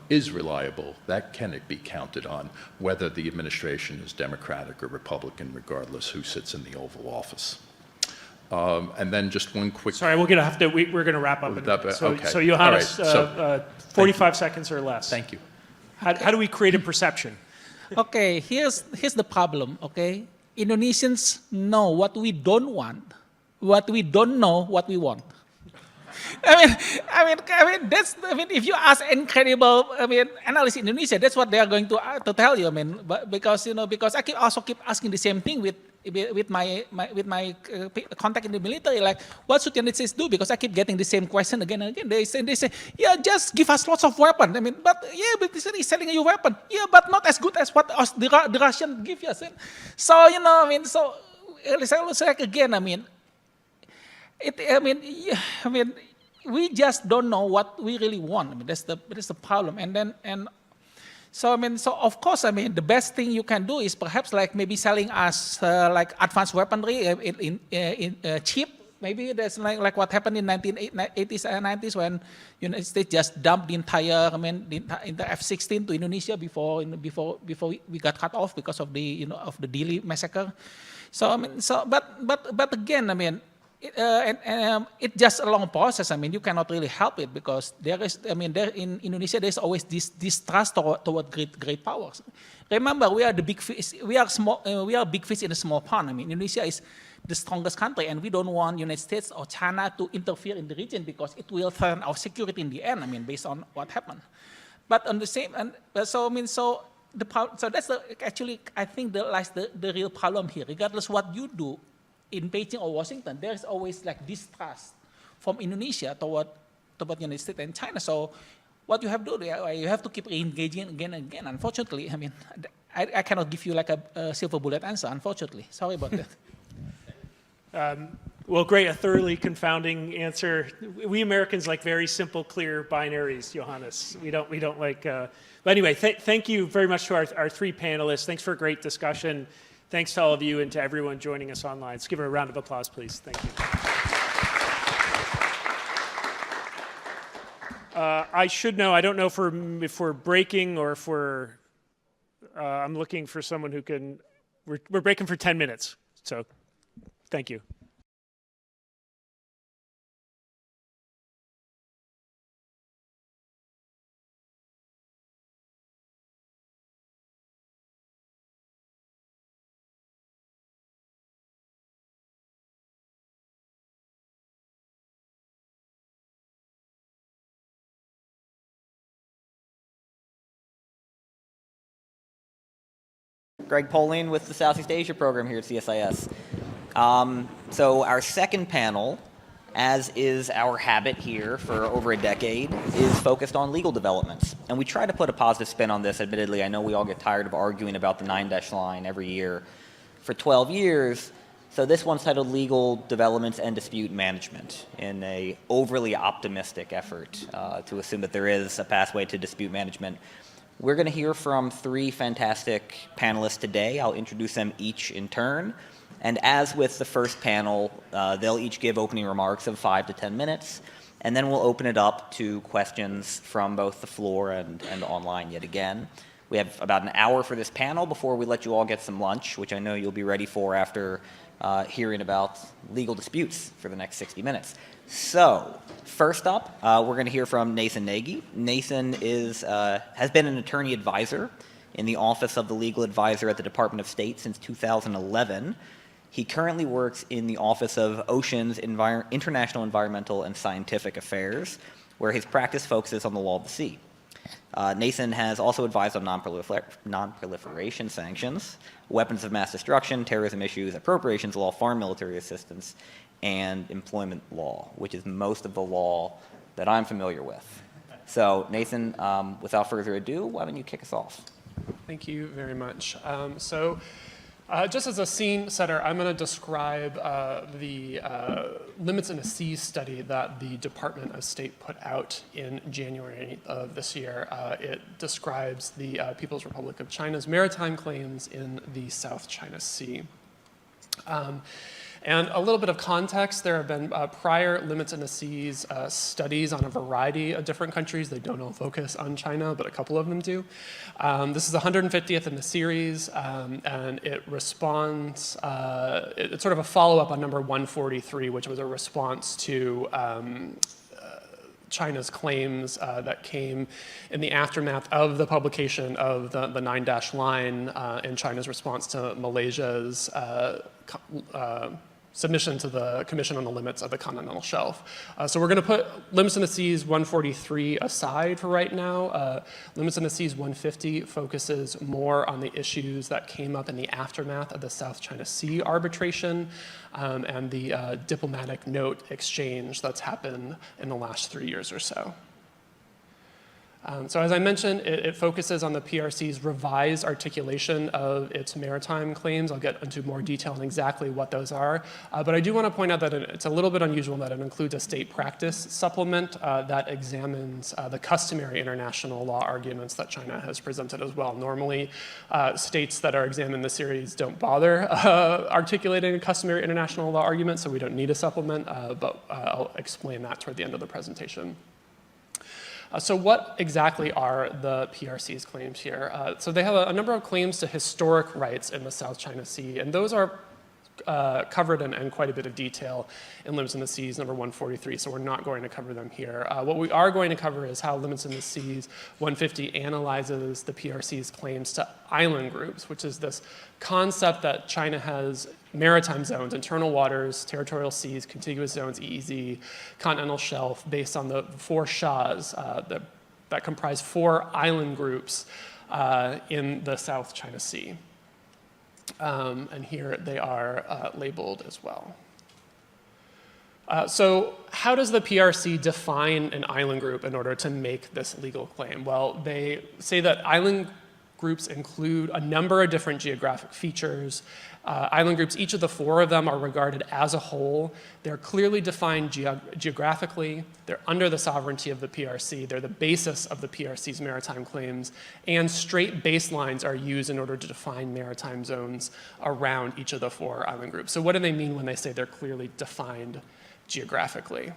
Is reliable, that can it be counted on, whether the administration is Democratic or Republican, regardless who sits in the Oval Office. And then just one quick... Sorry, we're going to wrap up in a minute. So Johannes, right. 45 seconds or less. Thank you. How do we create a perception? Okay, here's the problem, okay? Indonesians know what we don't want, what we don't know what we want. If you ask incredible, analysts in Indonesia, that's what they are going to tell you. Because I keep asking the same thing with my contact in the military, like, what should the United States do? Because I keep getting the same question again and again. They say, yeah, just give us lots of weapons. But this is selling you weapon. Yeah, but not as good as what the Russians give us. So let's say again, we just don't know what we really want. That's the problem. So of course, the best thing you can do is perhaps like maybe selling us like advanced weaponry in cheap maybe that's like what happened in 1980s and 90s when United States just dumped the entire, the F-16 to Indonesia before we got cut off because of the of the Dili massacre. So but again, it's just a long process. You cannot really help it because there is, there in Indonesia there's always this distrust toward great powers. Remember, we are the big fish. We are small. We are big fish in a small pond. Indonesia is the strongest country, and we don't want United States or China to interfere in the region because it will threaten our security in the end. Based on what happened. But on the same, so that's actually I think lies the real problem here. Regardless what you do in Beijing or Washington, there is always like distrust from Indonesia toward United States and China. So what you have to do, you have to keep engaging again and again. Unfortunately, I cannot give you like a silver bullet answer, unfortunately. Sorry about that. Well, great, a thoroughly confounding answer. We Americans like very simple, clear binaries, Johannes. We don't like, but anyway, thank you very much to our three panelists. Thanks for a great discussion. Thanks to all of you and to everyone joining us online. Let's give it a round of applause, please. Thank you. I should know, I don't know if we're breaking or if I'm looking for someone who can, we're breaking for 10 minutes. So thank you. Greg Poling with the Southeast Asia program here at CSIS. So our second panel, as is our habit here for over a decade, is focused on legal developments. And we try to put a positive spin on this. Admittedly, I know we all get tired of arguing about the 9-dash line every year for 12 years. So this one's titled Legal Developments and Dispute Management, in a overly optimistic effort to assume that there is a pathway to dispute management. We're going to hear from three fantastic panelists today. I'll introduce them each in turn. And as with the first panel, they'll each give opening remarks of 5 to 10 minutes. And then we'll open it up to questions from both the floor and online yet again. We have about an hour for this panel before we let you all get some lunch, which I know you'll be ready for after hearing about legal disputes for the next 60 minutes. So, first up, we're going to hear from Nathan Nagy. Nathan has been an attorney advisor in the Office of the Legal Advisor at the Department of State since 2011. He currently works in the Office of Oceans, International Environmental and Scientific Affairs, where his practice focuses on the law of the sea. Nathan has also advised on non-proliferation sanctions, weapons of mass destruction, terrorism issues, appropriations law, foreign military assistance, and employment law, which is most of the law that I'm familiar with. So, Nathan, without further ado, why don't you kick us off? Thank you very much. Just as a scene setter, I'm going to describe the Limits in the Seas study that the Department of State put out in January of this year. It describes the People's Republic of China's maritime claims in the South China Sea. And a little bit of context, there have been prior Limits in the Seas studies on a variety of different countries. They don't all focus on China, but a couple of them do. This is the 150th in the series, and it responds, it's sort of a follow-up on number 143, which was a response to China's claims that came in the aftermath of the publication of the 9-dash line and China's response to Malaysia's submission to the Commission on the Limits of the Continental Shelf. So we're going to put Limits in the Seas 143 aside for right now. Limits in the Seas 150 focuses more on the issues that came up in the aftermath of the South China Sea arbitration and the diplomatic note exchange that's happened in the last 3 years or so. So as I mentioned, it focuses on the PRC's revised articulation of its maritime claims. I'll get into more detail on exactly what those are. But I do want to point out that it's a little bit unusual that it includes a state practice supplement that examines the customary international law arguments that China has presented as well. Normally, states that are examined in the series don't bother articulating a customary international law argument, so we don't need a supplement, but I'll explain that toward the end of the presentation. So what exactly are the PRC's claims here? So they have a number of claims to historic rights in the South China Sea, and those are covered in quite a bit of detail in Limits in the Seas number 143, so we're not going to cover them here. What we are going to cover is how Limits in the Seas 150 analyzes the PRC's claims to island groups, which is this concept that China has maritime zones, internal waters, territorial seas, contiguous zones, EEZ, continental shelf, based on the 4 shas that comprise 4 island groups in the South China Sea. And here they are labeled as well. So how does the PRC define an island group in order to make this legal claim? Well, they say that island groups include a number of different geographic features. Island groups, each of the 4 of them are regarded as a whole. They're clearly defined geographically. They're under the sovereignty of the PRC. They're the basis of the PRC's maritime claims. And straight baselines are used in order to define maritime zones around each of the 4 island groups. So what do they mean when they say they're clearly defined geographically?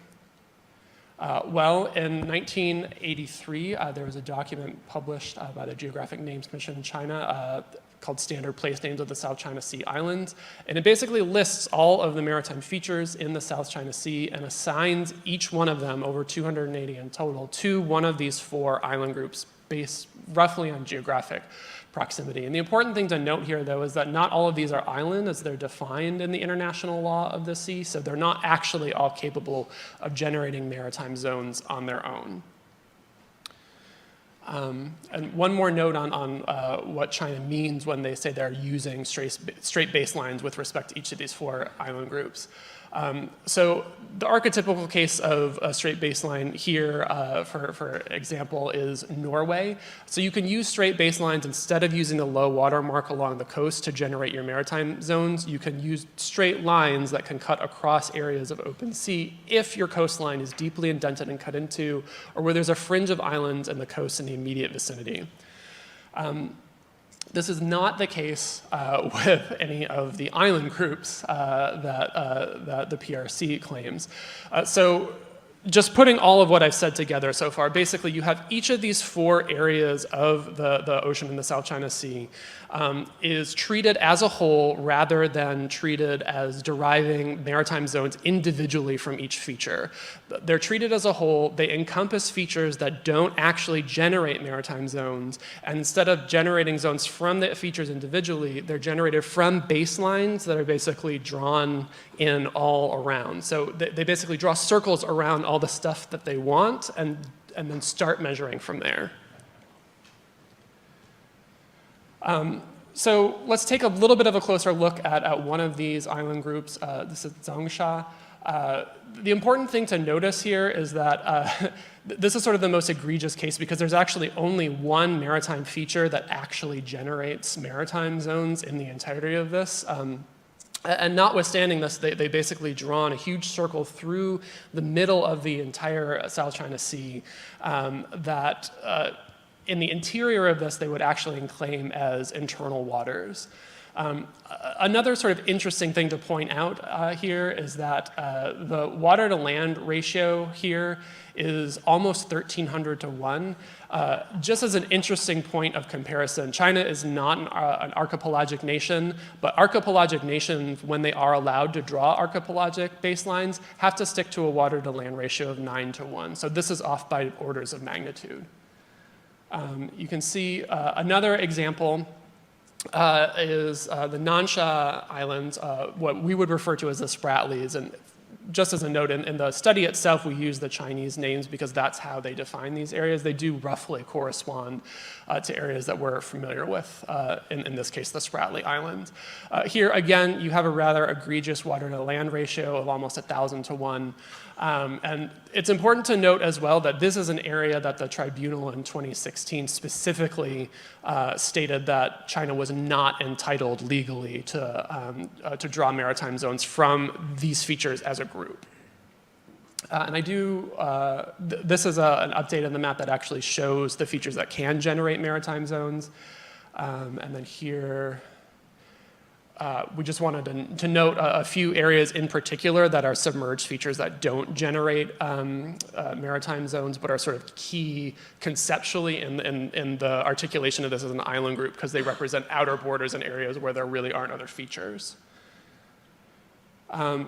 Well, in 1983, there was a document published by the Geographic Names Commission in China called Standard Place Names of the South China Sea Islands. And it basically lists all of the maritime features in the South China Sea and assigns each one of them, over 280 in total, to one of these 4 island groups based roughly on geographic proximity. And the important thing to note here, though, is that not all of these are island as they're defined in the international law of the sea, so they're not actually all capable of generating maritime zones on their own. And one more note on what China means when they say they're using straight baselines with respect to each of these 4 island groups. So the archetypical case of a straight baseline here, for example, is Norway. So you can use straight baselines instead of using the low water mark along the coast to generate your maritime zones. You can use straight lines that can cut across areas of open sea if your coastline is deeply indented and cut into, or where there's a fringe of islands and the coast in the immediate vicinity. This is not the case with any of the island groups that the PRC claims. So just putting all of what I've said together so far, basically you have each of these 4 areas of the ocean in the South China Sea is treated as a whole rather than treated as deriving maritime zones individually from each feature. They're treated as a whole. They encompass features that don't actually generate maritime zones. And instead of generating zones from the features individually, they're generated from baselines that are basically drawn in all around. So they basically draw circles around all the stuff that they want and then start measuring from there. So let's take a little bit of a closer look at one of these island groups. This is Zhongsha. The important thing to notice here is that this is sort of the most egregious case because there's actually only one maritime feature that actually generates maritime zones in the entirety of this. And notwithstanding this, they basically drawn a huge circle through the middle of the entire South China Sea that in the interior of this, they would actually claim as internal waters. Another sort of interesting thing to point out here is that the water to land ratio here is almost 1,300 to 1. Just as an interesting point of comparison, China is not an archipelagic nation, but archipelagic nations, when they are allowed to draw archipelagic baselines, have to stick to a water to land ratio of 9 to 1. So this is off by orders of magnitude. You can see another example is the Nansha Islands, what we would refer to as the Spratlys. And just as a note, in the study itself, we use the Chinese names because that's how they define these areas. They do roughly correspond to areas that we're familiar with, in this case, the Spratly Islands. Here, again, you have a rather egregious water to land ratio of almost 1,000 to 1. And it's important to note as well that this is an area that the tribunal in 2016 specifically stated that China was not entitled legally to draw maritime zones from these features as a group. And I do, this is an update in the map that actually shows the features that can generate maritime zones. And then here, we just wanted to note a few areas in particular that are submerged features that don't generate maritime zones, but are sort of key conceptually in the articulation of this as an island group, because they represent outer borders and areas where there really aren't other features.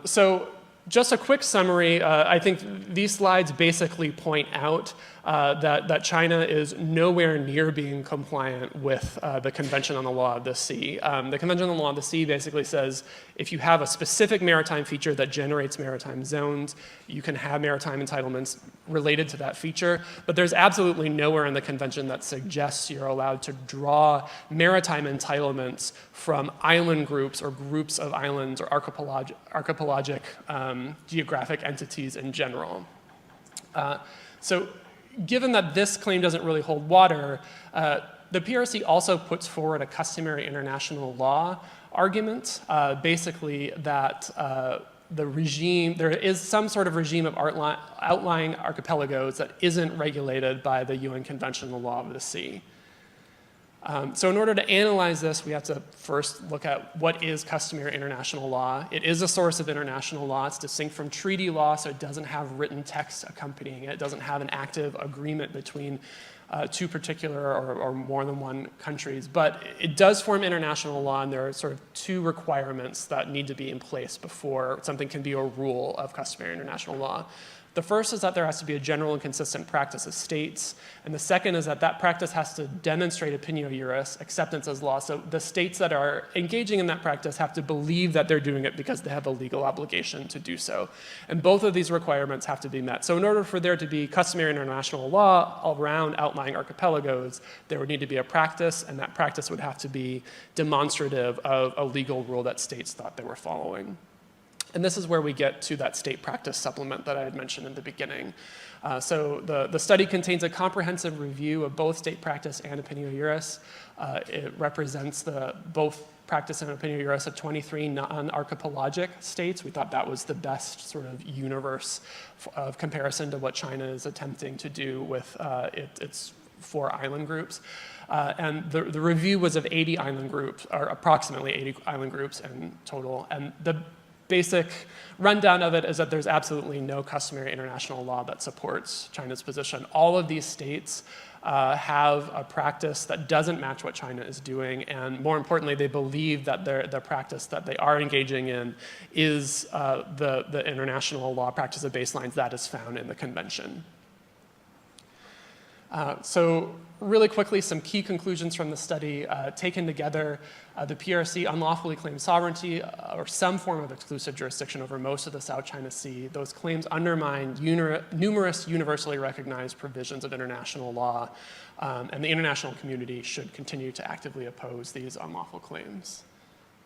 So just a quick summary, I think these slides basically point out that China is nowhere near being compliant with the Convention on the Law of the Sea. The Convention on the Law of the Sea basically says if you have a specific maritime feature that generates maritime zones, you can have maritime entitlements related to that feature, but there's absolutely nowhere in the convention that suggests you're allowed to draw maritime entitlements from island groups or groups of islands or archipelagic geographic entities in general. So given that this claim doesn't really hold water, the PRC also puts forward a customary international law argument, basically that the regime, there is some sort of regime of outlying archipelagos that isn't regulated by the UN Convention on the Law of the Sea. So in order to analyze this, we have to first look at what is customary international law. It is a source of international law. It's distinct from treaty law, so it doesn't have written text accompanying it. It doesn't have an active agreement between two particular or more than one countries. But it does form international law, and there are sort of two requirements that need to be in place before something can be a rule of customary international law. The first is that there has to be a general and consistent practice of states, and the second is that that practice has to demonstrate opinio juris, acceptance as law. So the states that are engaging in that practice have to believe that they're doing it because they have a legal obligation to do so. And both of these requirements have to be met. So in order for there to be customary international law around outlying archipelagos, there would need to be a practice, and that practice would have to be demonstrative of a legal rule that states thought they were following. And this is where we get to that state practice supplement that I had mentioned in the beginning. So the study contains a comprehensive review of both state practice and opinio juris. It represents both practice and opinio juris of 23 non-archipelagic states. We thought that was the best sort of universe of comparison to what China is attempting to do with its 4 island groups. And the review was of 80 island groups, or approximately 80 island groups in total. And the basic rundown of it is that there's absolutely no customary international law that supports China's position. All of these states have a practice that doesn't match what China is doing, and more importantly, they believe that the practice that they are engaging in is the international law practice of baselines that is found in the convention. So really quickly, some key conclusions from the study. Taken together, the PRC unlawfully claims sovereignty or some form of exclusive jurisdiction over most of the South China Sea. Those claims undermine numerous universally recognized provisions of international law, and the international community should continue to actively oppose these unlawful claims.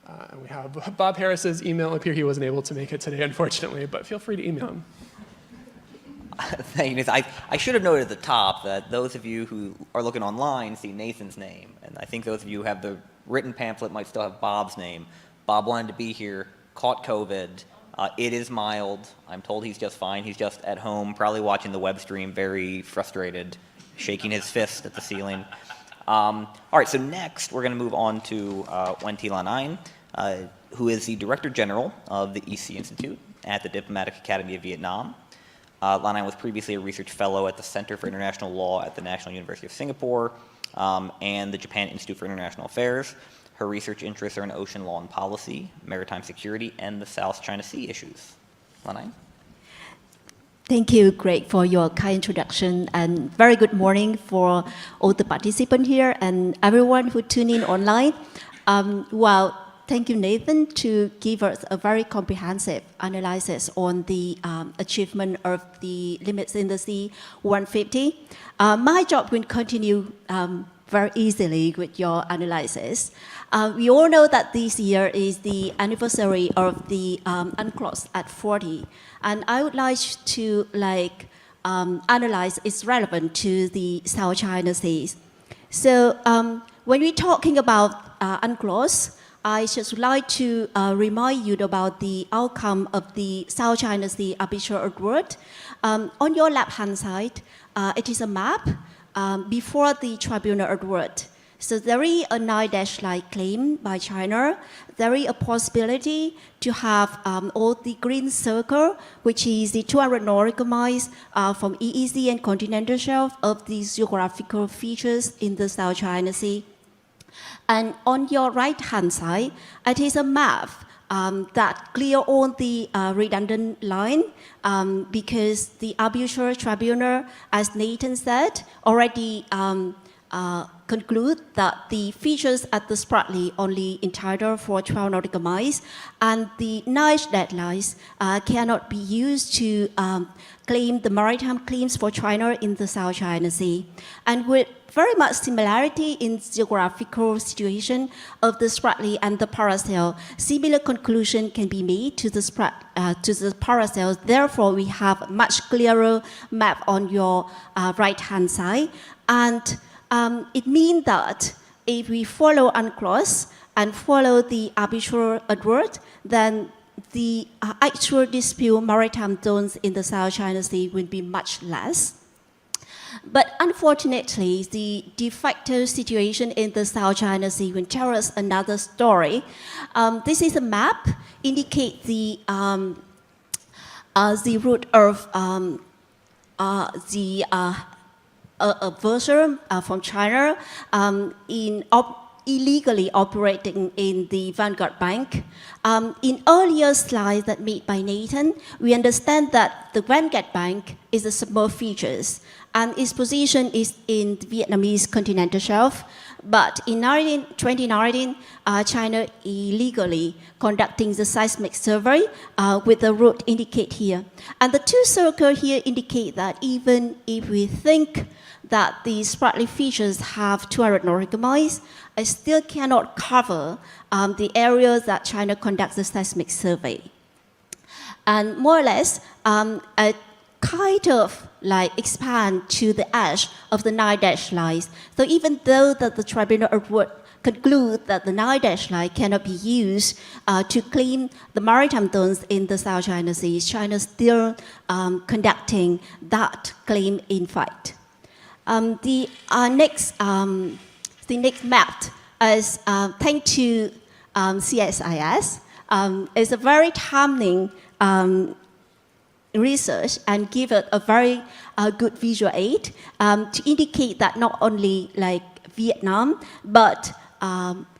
And we have Bob Harris's email up here. He wasn't able to make it today, unfortunately, but feel free to email him. Thank you. I should have noted at the top that those of you who are looking online see Nathan's name, and I think those of you who have the written pamphlet might still have Bob's name. Bob wanted to be here, caught COVID. It is mild. I'm told he's just fine. He's just at home, probably watching the web stream, very frustrated, shaking his fist at the ceiling. All right, so next we're going to move on to Wen Thi Lan Anh, who is the Director General of the EC Institute at the Diplomatic Academy of Vietnam. Lan Anh was previously a research fellow at the Center for International Law at the National University of Singapore and the Japan Institute for International Affairs. Her research interests are in ocean law and policy, maritime security, and the South China Sea issues. Lan Anh? Thank you, Greg, for your kind introduction, and very good morning for all the participants here and everyone who tune in online. Thank you, Nathan, to give us a very comprehensive analysis on the achievement of the limits in the sea 150. My job will continue very easily with your analysis. We all know that this year is the anniversary of the UNCLOS at 40, and I would like to analyze its relevance to the South China Sea. So when we're talking about UNCLOS, I just like to remind you about the outcome of the South China Sea Arbitral Award. On your left-hand side, it is a map before the Tribunal Award. So there is a 9-line claim by China. There is a possibility to have all the green circle, which is the 200 nautical miles from EEZ and continental shelf of these geographical features in the South China Sea. And on your right-hand side, it is a map that clear all the redundant line because the arbitral tribunal, as Nathan said, already conclude that the features at the Spratly only entitled for 12 nautical miles, and the 9 deadlines cannot be used to claim the maritime claims for China in the South China Sea. And with very much similarity in geographical situation of the Spratly and the Paracel, similar conclusion can be made to the Paracel. Therefore, we have a much clearer map on your right-hand side. And it means that if we follow UNCLOS and follow the arbitral award, then the actual dispute maritime zones in the South China Sea will be much less. But unfortunately, the de facto situation in the South China Sea will tell us another story. This is a map indicate the route of a vessel from China illegally operating in the Vanguard Bank. In earlier slides that made by Nathan, we understand that the Vanguard Bank is a submerged features, and its position is in the Vietnamese continental shelf. But in 2019, China illegally conducting the seismic survey with the route indicate here. And the two circles here indicate that even if we think that the Spratly features have 200 nautical miles, it still cannot cover the areas that China conducts the seismic survey. And more or less, it kind of expand to the edge of the 9-lines. So even though that the tribunal would conclude that the 9-line cannot be used to claim the maritime zones in the South China Sea, China still conducting that claim in fact. The next map is thanks to CSIS. It's a very timely research and give it a very good visual aid to indicate that not only Vietnam, but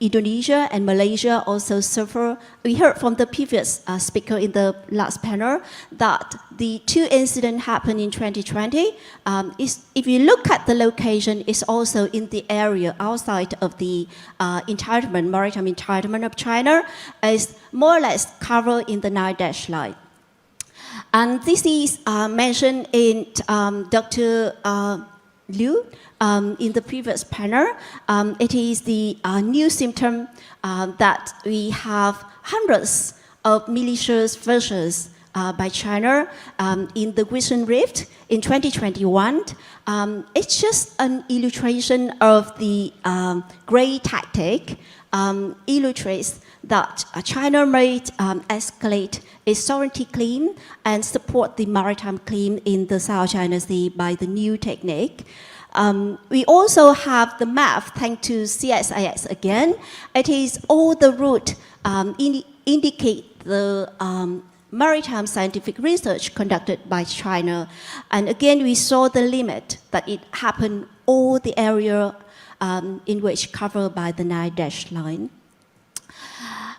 Indonesia and Malaysia also suffer. We heard from the previous speaker in the last panel that the two incidents happened in 2020. If you look at the location, it's also in the area outside of the maritime entitlement of China, is more or less covered in the 9-line. And this is mentioned in Dr. Liu in the previous panel. It is the new symptom that we have hundreds of malicious vessels by China in the Western Rift in 2021. It's just an illustration of the gray tactic, illustrates that China might escalate its sovereignty claim and support the maritime claim in the South China Sea by the new technique. We also have the map, thanks to CSIS again. It is all the route indicate the maritime scientific research conducted by China. And again, we saw the limit that it happened all the area in which covered by the 9-line.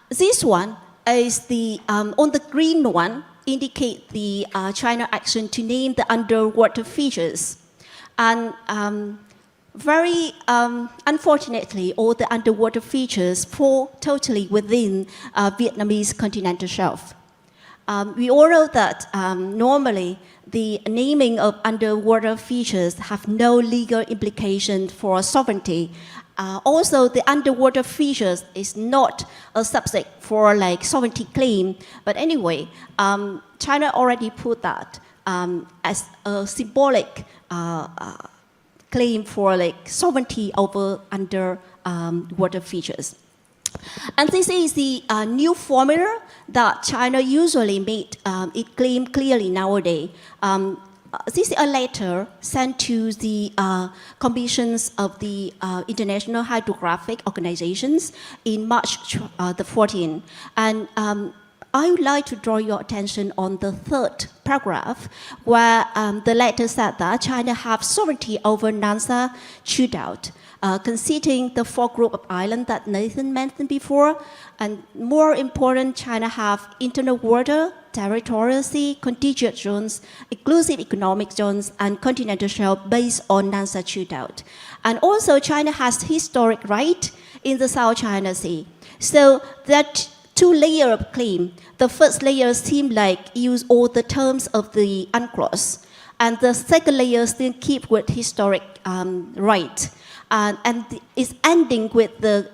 This one is the, on the green one, indicate the China action to name the underwater features. And very unfortunately, all the underwater features fall totally within Vietnamese continental shelf. We all know that normally the naming of underwater features have no legal implication for sovereignty. Also, the underwater features is not a subject for like sovereignty claim. But anyway, China already put that as a symbolic claim for like sovereignty over underwater features. And this is the new formula that China usually made it claim clearly nowadays. This is a letter sent to the commissions of the International Hydrographic Organizations in March the 14th. And I would like to draw your attention on the third paragraph, where the letter said that China has sovereignty over Nansa shootout, conceding the 4 group of islands that Nathan mentioned before. And more important, China have internal water, territorial sea, contiguous zones, exclusive economic zones, and continental shelf based on Nansa shootout. And also, China has historic right in the South China Sea. So that 2 layers of claim. The first layer seems like use all the terms of the UNCLOS, and the second layer still keep with historic right. And it's ending with the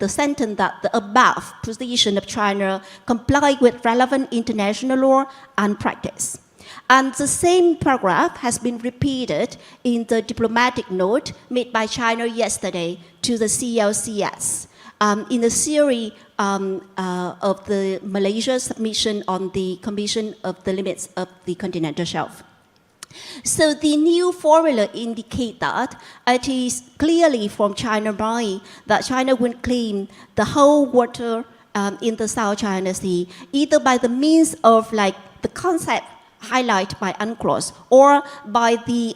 sentence that the above position of China comply with relevant international law and practice. And the same paragraph has been repeated in the diplomatic note made by China yesterday to the CSIS in the series of the Malaysia submission on the Commission of the Limits of the Continental Shelf. So the new formula indicates that it is clearly from China's mind that China will claim the whole water in the South China Sea, either by the means of like the concept highlighted by UNCLOS or by the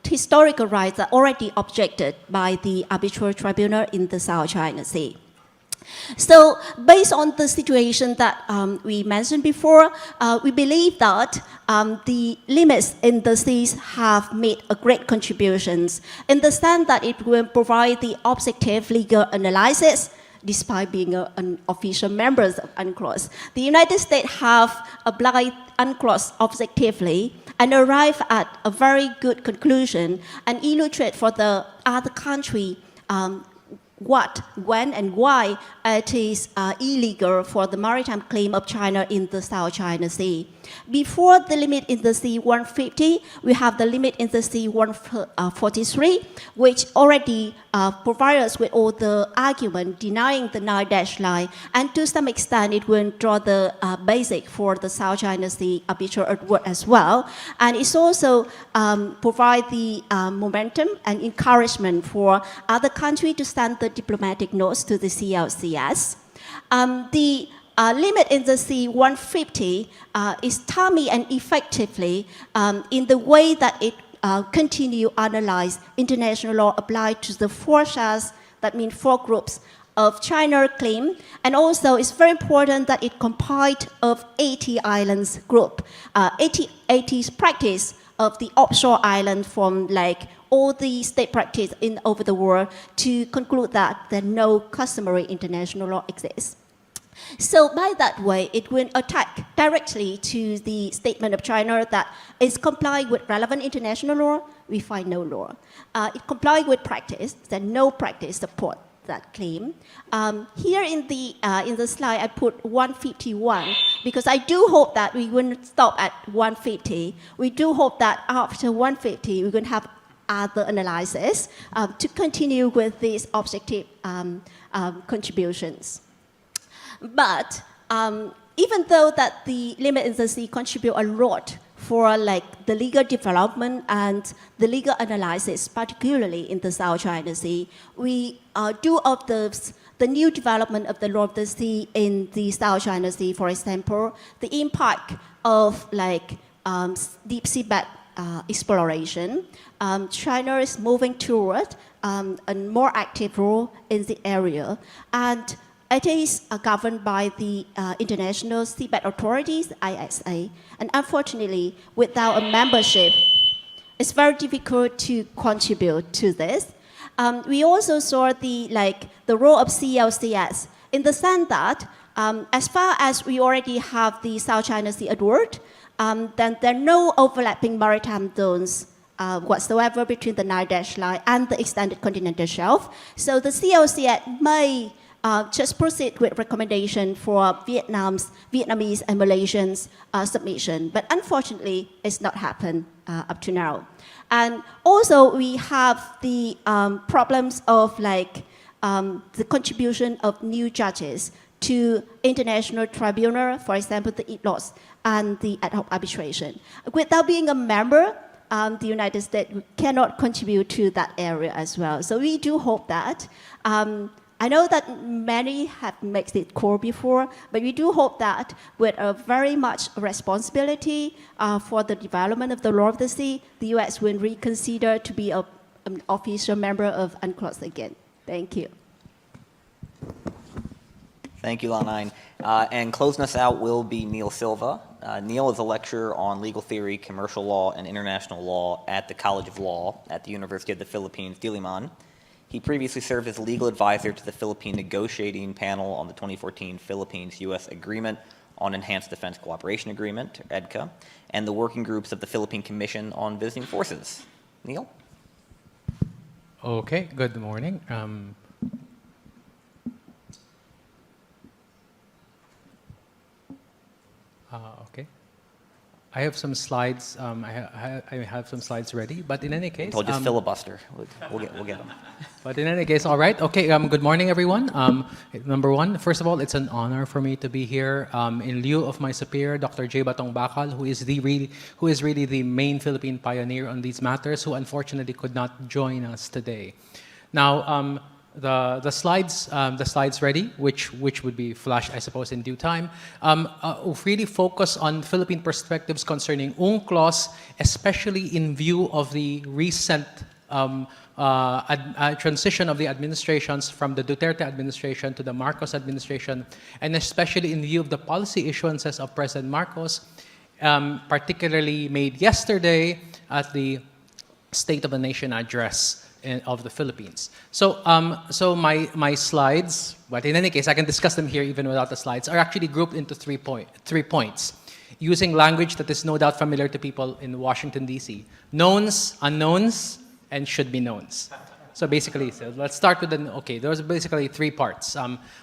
historical rights that already objected by the arbitral tribunal in the South China Sea. So based on the situation that we mentioned before, we believe that the limits in the seas have made a great contributions in the sense that it will provide the objective legal analysis despite being an official member of UNCLOS. The United States have applied UNCLOS objectively and arrived at a very good conclusion and illustrate for the other country what, when, and why it is illegal for the maritime claim of China in the South China Sea. Before the limit in the sea 150, we have the limit in the sea 143, which already provides us with all the argument denying the 9-dash line, and to some extent it will draw the basic for the South China Sea arbitral award as well. And it's also provide the momentum and encouragement for other countries to send the diplomatic notes to the CSIS. The limit in the sea 150 is timely and effectively in the way that it continue analyze international law applied to the 4 shares, that means 4 groups of China claim, and also it's very important that it compiled of 80 islands group, 80 practice of the offshore island from like all the state practice in over the world to conclude that there no customary international law exists. So by that way, it will attack directly to the statement of China that it's complying with relevant international law, we find no law. It complies with practice, that no practice support that claim. Here in the slide, I put 151, because I do hope that we wouldn't stop at 150. We do hope that after 150, we're going to have other analysis to continue with these objective contributions. But even though that the limit in the sea contribute a lot for like the legal development and the legal analysis, particularly in the South China Sea, we do observe the new development of the law of the sea in the South China Sea. For example, the impact of like deep seabed exploration. China is moving toward a more active role in the area, and it is governed by the International Seabed Authorities, ISA, and unfortunately, without a membership, it's very difficult to contribute to this. We also saw the role of CSIS in the sense that as far as we already have the South China Sea Award, then there are no overlapping maritime zones whatsoever between the 9-dash line and the extended continental shelf. So the CLCS may just proceed with recommendation for Vietnamese and Malaysians submission, but unfortunately, it's not happened up to now. And also, we have the problems of the contribution of new judges to international tribunal, for example, the ICLOS and the ad hoc arbitration. Without being a member, the United States cannot contribute to that area as well. So we do hope that. I know that many have made it core before, but we do hope that with a very much responsibility for the development of the law of the sea, the US will reconsider to be an official member of UNCLOS again. Thank you. Thank you, Lan-Anh. And closing us out will be Neil Silva. Neil is a lecturer on legal theory, commercial law, and international law at the College of Law at the University of the Philippines, Diliman. He previously served as legal advisor to the Philippine Negotiating Panel on the 2014 Philippines-U.S. Agreement on Enhanced Defense Cooperation Agreement, EDCA, and the working groups of the Philippine Commission on Visiting Forces. Neil? Okay, good morning. Okay. I have some slides. I have some slides ready, but in any case, We'll just filibuster. We'll get them. But in any case, all right. Okay. Good morning, everyone. Number one, first of all, it's an honor for me to be here in lieu of my superior, Dr. J. Batong Bakal, who is really the main Philippine pioneer on these matters, who unfortunately could not join us today. Now, the slides ready, which would be flashed, I suppose, in due time, really focus on Philippine perspectives concerning UNCLOS, especially in view of the recent transition of the administrations from the Duterte administration to the Marcos administration, and especially in view of the policy issuances of President Marcos, particularly made yesterday at the State of the Nation address of the Philippines. So my slides, but in any case, I can discuss them here even without the slides, are actually grouped into three points, using language that is no doubt familiar to people in Washington, D.C. Knowns, unknowns, and should be knowns. So basically, let's start with those are basically three parts.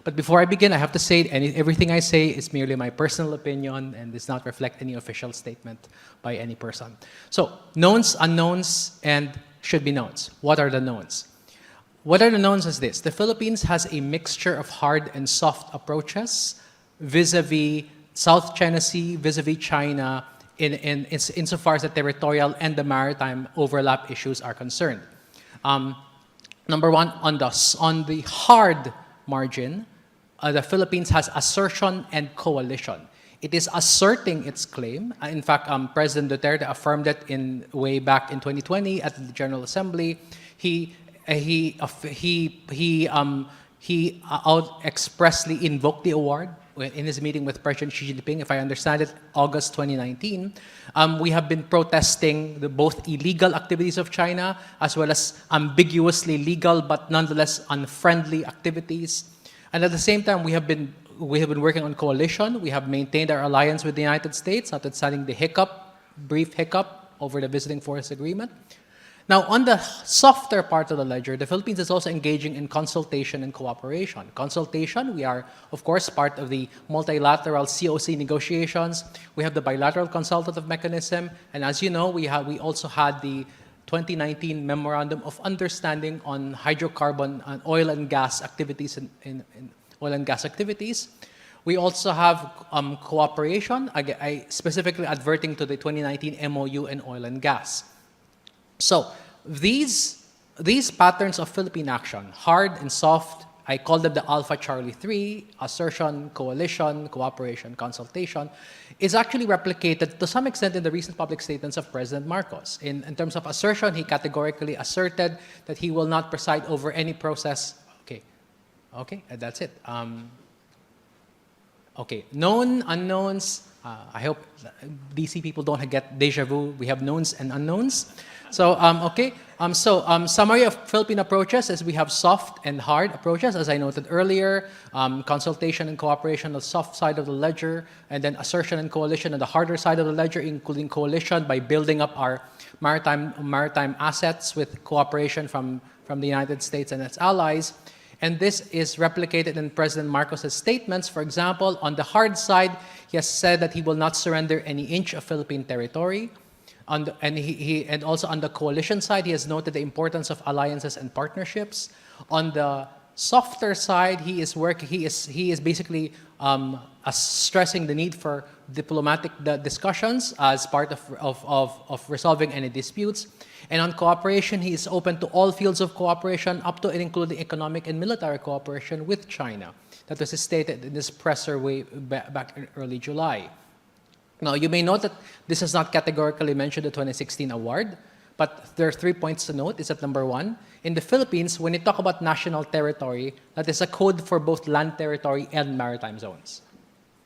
But before I begin, I have to say everything I say is merely my personal opinion and does not reflect any official statement by any person. So knowns, unknowns, and should be knowns. What are the knowns? What are the knowns is this. The Philippines has a mixture of hard and soft approaches vis-a-vis South China Sea, vis-a-vis China, insofar as the territorial and the maritime overlap issues are concerned. Number one, on the hard margin, the Philippines has assertion and coalition. It is asserting its claim. In fact, President Duterte affirmed it way back in 2020 at the General Assembly. He expressly invoked the award in his meeting with President Xi Jinping. If I understand it, August 2019. We have been protesting both illegal activities of China as well as ambiguously legal but nonetheless unfriendly activities. And at the same time, we have been working on coalition. We have maintained our alliance with the United States, notwithstanding the brief hiccup over the Visiting Forces Agreement. Now, on the softer part of the ledger, the Philippines is also engaging in consultation and cooperation. Consultation, we are, of course, part of the multilateral COC negotiations. We have the bilateral consultative mechanism, and as you know, we also had the 2019 Memorandum of Understanding on hydrocarbon and oil and gas activities in oil and gas activities. We also have cooperation, I specifically adverting to the 2019 MOU in oil and gas. So these patterns of Philippine action, hard and soft, I call them the Alpha Charlie 3, assertion, coalition, cooperation, consultation, is actually replicated to some extent in the recent public statements of President Marcos. In terms of assertion, he categorically asserted that he will not preside over any process. Okay, that's it. Known, unknowns. I hope DC people don't get deja vu. We have knowns and unknowns. So, okay. Summary of Philippine approaches is we have soft and hard approaches, as I noted earlier. Consultation and cooperation on the soft side of the ledger, and then assertion and coalition on the harder side of the ledger, including coalition by building up our maritime assets with cooperation from the United States and its allies. And this is replicated in President Marcos's statements. For example, on the hard side, he has said that he will not surrender any inch of Philippine territory. And also on the coalition side, he has noted the importance of alliances and partnerships. On the softer side, he is basically stressing the need for diplomatic discussions as part of resolving any disputes. And on cooperation, he is open to all fields of cooperation, up to and including economic and military cooperation with China. That was stated in this presser way back in early July. Now, you may note that this is not categorically mentioned in the 2016 award, but there are 3 points to note. Is that number one, in the Philippines, when you talk about national territory, that is a code for both land territory and maritime zones.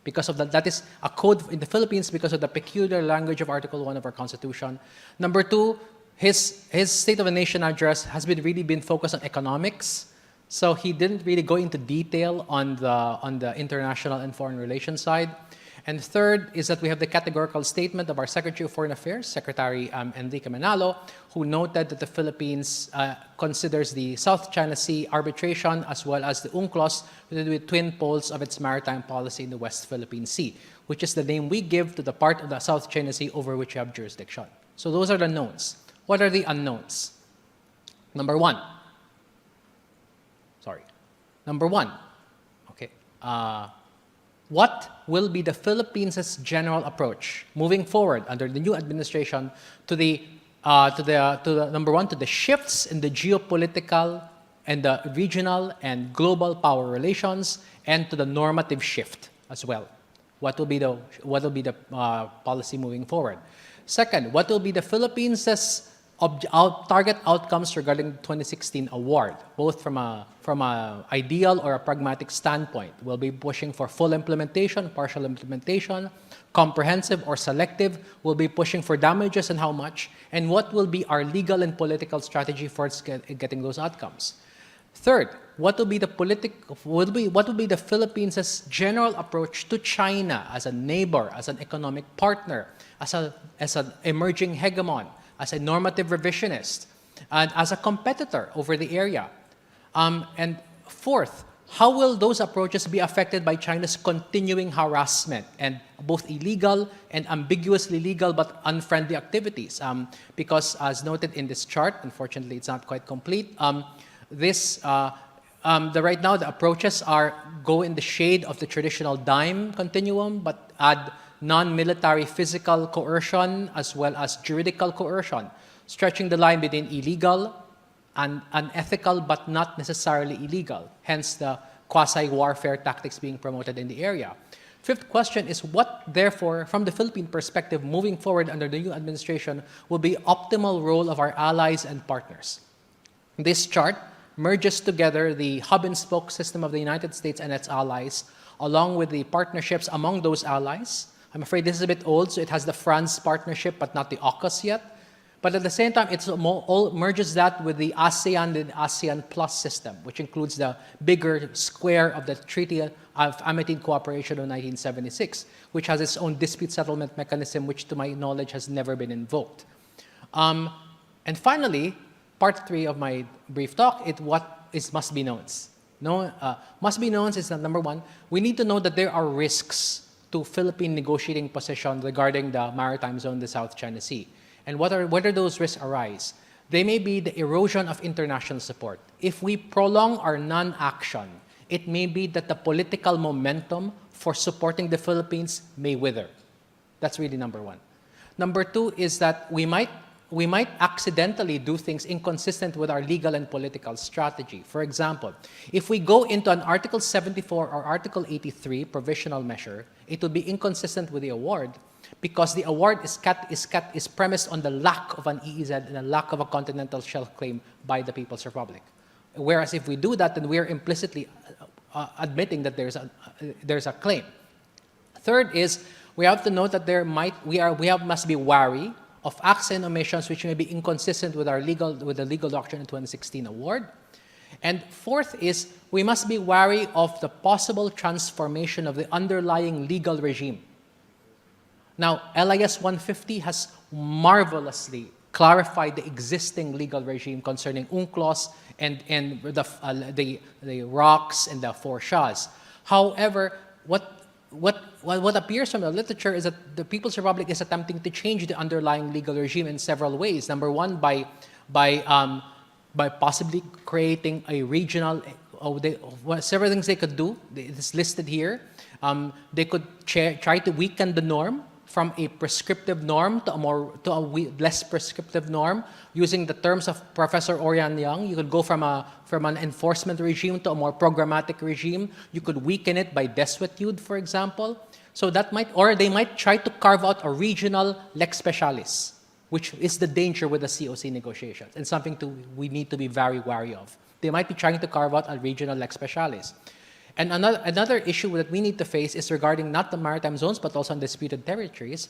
Because of that is a code in the Philippines because of the peculiar language of Article 1 of our Constitution. Number two, his State of the Nation address has really been focused on economics, so he didn't really go into detail on the international and foreign relations side. And third is that we have the categorical statement of our Secretary of Foreign Affairs, Secretary Enrique Manalo, who noted that the Philippines considers the South China Sea arbitration as well as the UNCLOS to be twin poles of its maritime policy in the West Philippine Sea, which is the name we give to the part of the South China Sea over which we have jurisdiction. So those are the knowns. What are the unknowns? Number one. Okay. What will be the Philippines' general approach moving forward under the new administration to the number one, to the shifts in the geopolitical and the regional and global power relations, and to the normative shift as well? What will be the policy moving forward? Second, what will be the Philippines' target outcomes regarding the 2016 award, both from a ideal or a pragmatic standpoint? We'll be pushing for full implementation, partial implementation, comprehensive or selective. We'll be pushing for damages and how much, and what will be our legal and political strategy for getting those outcomes? Third, what will be the Philippines' general approach to China as a neighbor, as an economic partner, as an emerging hegemon, as a normative revisionist, and as a competitor over the area? And fourth, how will those approaches be affected by China's continuing harassment and both illegal and ambiguously legal but unfriendly activities? Because as noted in this chart, unfortunately it's not quite complete, right now the approaches go in the shade of the traditional dime continuum, but add non-military physical coercion as well as juridical coercion, stretching the line between illegal and unethical but not necessarily illegal, hence the quasi-warfare tactics being promoted in the area. Fifth question is what, therefore, from the Philippine perspective, moving forward under the new administration, will be optimal role of our allies and partners? This chart merges together the hub-and-spoke system of the United States and its allies, along with the partnerships among those allies. I'm afraid this is a bit old, so it has the France partnership, but not the AUKUS yet. But at the same time, it merges that with the ASEAN and ASEAN Plus system, which includes the bigger square of the Treaty of Amity and Cooperation of 1976, which has its own dispute settlement mechanism, which to my knowledge has never been invoked. And finally, part 3 of my brief talk is what is must-be-knowns. Must-be-knowns is that, number one, we need to know that there are risks to Philippine negotiating position regarding the maritime zone, the South China Sea. And where do those risks arise? They may be the erosion of international support. If we prolong our non-action, it may be that the political momentum for supporting the Philippines may wither. That's really number one. Number two is that we might accidentally do things inconsistent with our legal and political strategy. For example, if we go into an Article 74 or Article 83 provisional measure, it will be inconsistent with the award because the award is premised on the lack of an EEZ and a lack of a continental shelf claim by the People's Republic. Whereas if we do that, then we are implicitly admitting that there's a claim. Third is we have to note that must be wary of acts and omissions which may be inconsistent with the legal doctrine in 2016 award. And fourth is, we must be wary of the possible transformation of the underlying legal regime. Now, LIS 150 has marvelously clarified the existing legal regime concerning UNCLOS and the ROCs and the 4 SHAs. However, what appears from the literature is that the People's Republic is attempting to change the underlying legal regime in several ways. Number one, by possibly creating a regional, several things they could do. It's listed here. They could try to weaken the norm from a prescriptive norm to a less prescriptive norm. Using the terms of Professor Orion Young, you could go from an enforcement regime to a more programmatic regime. You could weaken it by desuetude, for example. So that might, or they might try to carve out a regional lex specialis, which is the danger with the COC negotiations and something we need to be very wary of. They might be trying to carve out a regional lex specialis. And another issue that we need to face is regarding not the maritime zones, but also undisputed territories,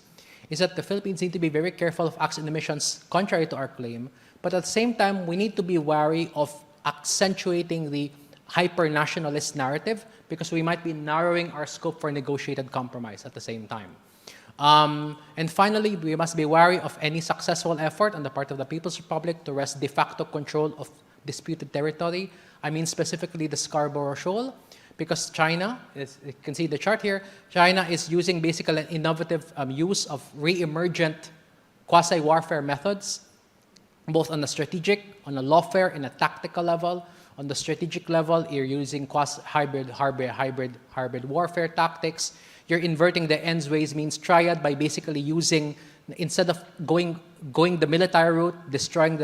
is that the Philippines need to be very careful of acts and omissions contrary to our claim, but at the same time, we need to be wary of accentuating the hyper-nationalist narrative because we might be narrowing our scope for negotiated compromise at the same time. And finally, we must be wary of any successful effort on the part of the People's Republic to wrest de facto control of disputed territory. I mean specifically the Scarborough Shoal, because China, as you can see the chart here, China is using basically an innovative use of re-emergent quasi-warfare methods, both on the strategic, on a lawfare, and a tactical level. On the strategic level, you're using hybrid warfare tactics. You're inverting the ends, ways, means triad by basically using, instead of going the military route, destroying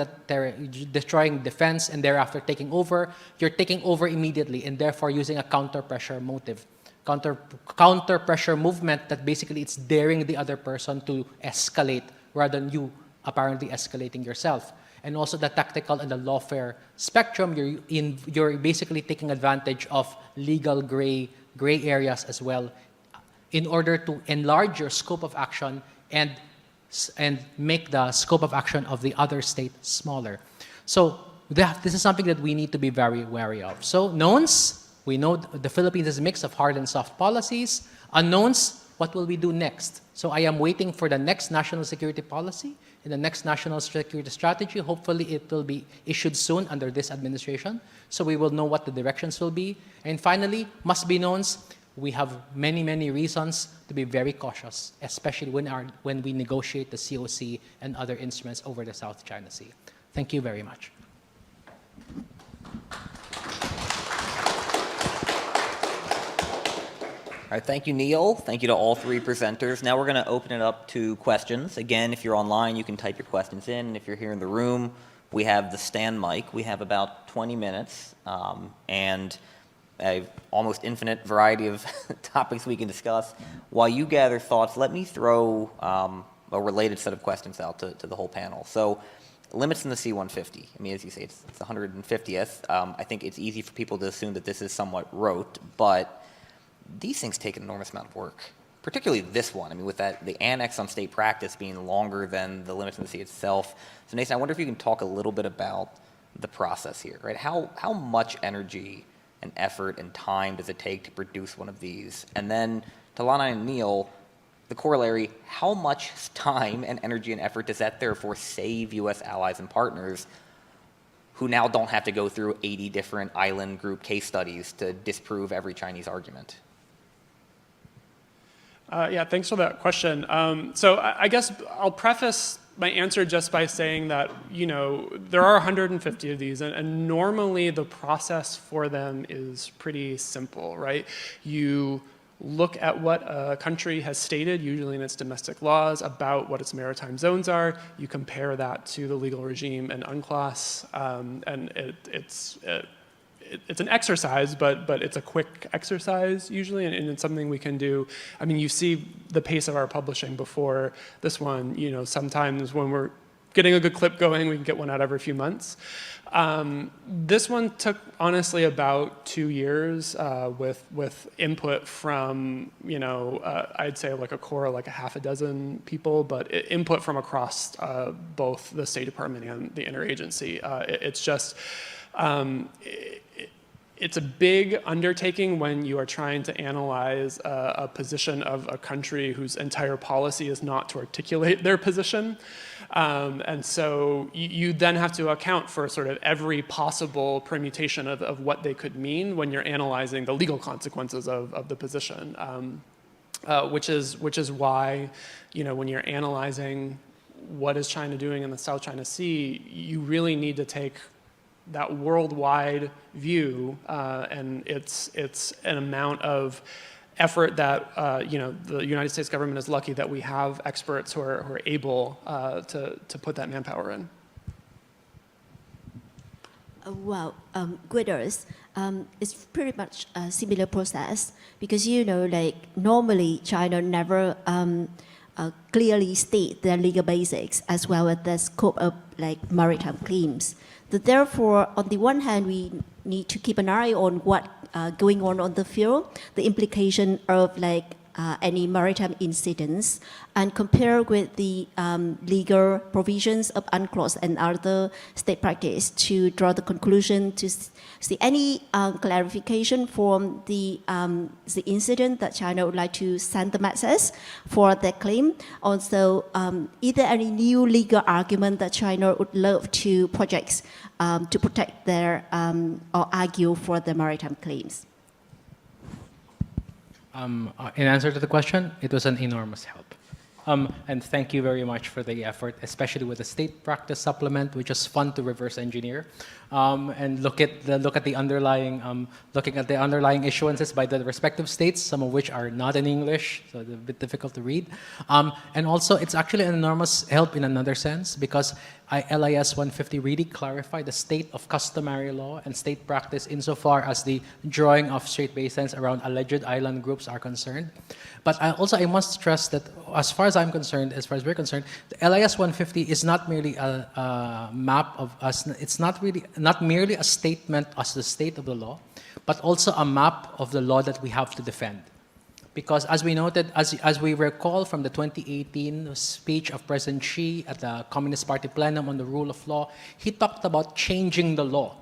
defense, and thereafter taking over, you're taking over immediately, and therefore using a counter-pressure motive. Counter-pressure movement that basically it's daring the other person to escalate rather than you apparently escalating yourself. And also the tactical and the lawfare spectrum, you're basically taking advantage of legal gray areas as well in order to enlarge your scope of action and make the scope of action of the other state smaller. So this is something that we need to be very wary of. So knowns, we know the Philippines is a mix of hard and soft policies. Unknowns, what will we do next? So I am waiting for the next national security policy and the next national security strategy. Hopefully it will be issued soon under this administration, so we will know what the directions will be. And finally, must be knowns. We have many, many reasons to be very cautious, especially when we negotiate the COC and other instruments over the South China Sea. Thank you very much. All right, thank you, Neil. Thank you to all 3 presenters. Now we're going to open it up to questions. Again, if you're online, you can type your questions in. And if you're here in the room, we have the stand mic. We have about 20 minutes and a almost infinite variety of topics we can discuss. While you gather thoughts, let me throw a related set of questions out to the whole panel. So limits in the C-150. I mean, as you say, it's 150th. I think it's easy for people to assume that this is somewhat rote, but these things take an enormous amount of work, particularly this one. I mean, with the annex on state practice being longer than the limits in the sea itself. So Nathan, I wonder if you can talk a little bit about the process here, right? How much energy and effort and time does it take to produce one of these? And then to Lana and Neil, the corollary, how much time and energy and effort does that therefore save U.S. allies and partners who now don't have to go through 80 different island group case studies to disprove every Chinese argument? Yeah, thanks for that question. So I guess I'll preface my answer just by saying that, you know, there are 150 of these, and normally the process for them is pretty simple, right? You look at what a country has stated, usually in its domestic laws, about what its maritime zones are. You compare that to the legal regime and UNCLOS, and it's an exercise, but it's a quick exercise usually, and it's something we can do. I mean, you see the pace of our publishing before this one. You know, sometimes when we're getting a good clip going. We can get one out every few months. This one took, honestly, about 2 years with input from, I'd say like a core of like a half a dozen people, but input from across both the State Department and the interagency. It's just, it's a big undertaking when you are trying to analyze a position of a country whose entire policy is not to articulate their position. And so you then have to account for sort of every possible permutation of what they could mean when you're analyzing the legal consequences of the position. Which is why, when you're analyzing what is China doing in the South China Sea, you really need to take that worldwide view, and it's an amount of effort that the United States government is lucky that we have experts who are able to put that manpower in. Well, Guiders, it's pretty much a similar process because like normally China never clearly state their legal basics as well as the scope of like maritime claims. Therefore, on the one hand, we need to keep an eye on what going on the field, the implication of like any maritime incidents, and compare with the legal provisions of UNCLOS and other state practice to draw the conclusion to see any clarification from the incident that China would like to send the message for their claim. Also, either any new legal argument that China would love to project to protect their or argue for the maritime claims. In answer to the question, it was an enormous help. And thank you very much for the effort, especially with the state practice supplement, which is fun to reverse engineer, and looking at the underlying issuances by the respective states, some of which are not in English, so it's a bit difficult to read. And also, it's actually an enormous help in another sense because LIS 150 really clarified the state of customary law and state practice insofar as the drawing of strait basins around alleged island groups are concerned. But I must stress that as far as I'm concerned, as far as we're concerned, the LIS 150 is not merely a map of us. It's not merely a statement as the state of the law, but also a map of the law that we have to defend. Because as we noted, as we recall from the 2018 speech of President Xi at the Communist Party plenum on the rule of law, he talked about changing the law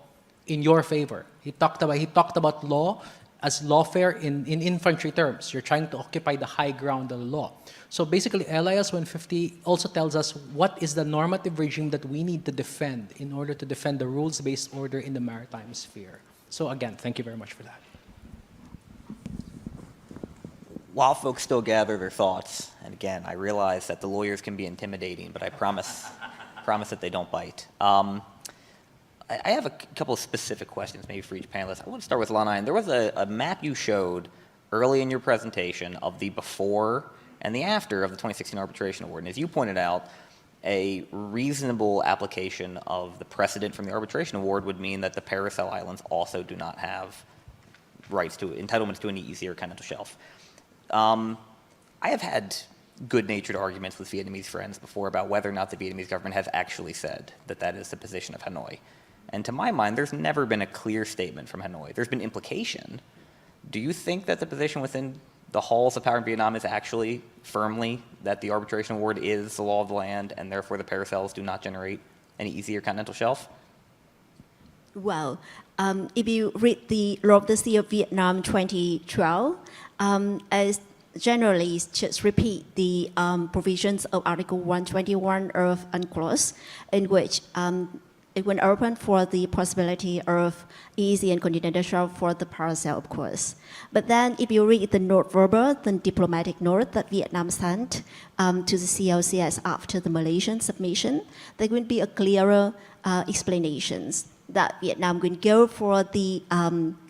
in your favor. He talked about law as lawfare in infantry terms. You're trying to occupy the high ground of the law. So basically, LIS 150 also tells us what is the normative regime that we need to defend in order to defend the rules-based order in the maritime sphere. So again, thank you very much for that. While folks still gather their thoughts, and again, I realize that the lawyers can be intimidating, but I promise that they don't bite. I have a couple of specific questions maybe for each panelist. I want to start with Lanai. There was a map you showed early in your presentation of the before and the after of the 2016 arbitration award. And as you pointed out, a reasonable application of the precedent from the arbitration award would mean that the Paracel Islands also do not have rights to entitlements to any easier continental shelf. I have had good-natured arguments with Vietnamese friends before about whether or not the Vietnamese government has actually said that that is the position of Hanoi. And to my mind, there's never been a clear statement from Hanoi. There's been implication. Do you think that the position within the halls of power in Vietnam is actually firmly that the arbitration award is the law of the land and therefore the Paracels do not generate any easier continental shelf? Well, if you read the Law of the Sea of Vietnam 2012, as generally just repeat the provisions of Article 121 of UNCLOS, in which it went open for the possibility of easy and continental shelf for the Paracel, of course. But then if you read the note verbal, the diplomatic note that Vietnam sent to the CSIS after the Malaysian submission, there will be a clearer explanations that Vietnam will go for the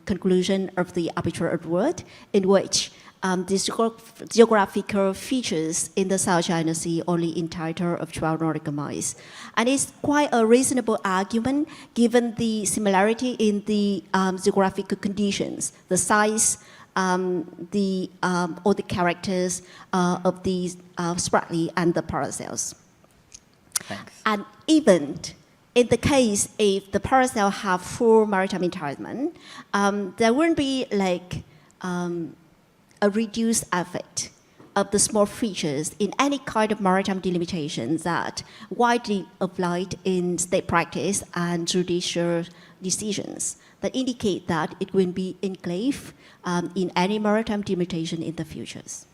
conclusion of the arbitral award in which the geographical features in the South China Sea only entitle of 12 nautical miles. And it's quite a reasonable argument given the similarity in the geographical conditions, the size, all the characters of the Spratly and the Paracels. Thanks. And even in the case if the paracel have full maritime entitlement, there wouldn't be like a reduced effect of the small features in any kind of maritime delimitations that widely applied in state practice and judicial decisions that indicate that it will be enclave in any maritime delimitation in the futures.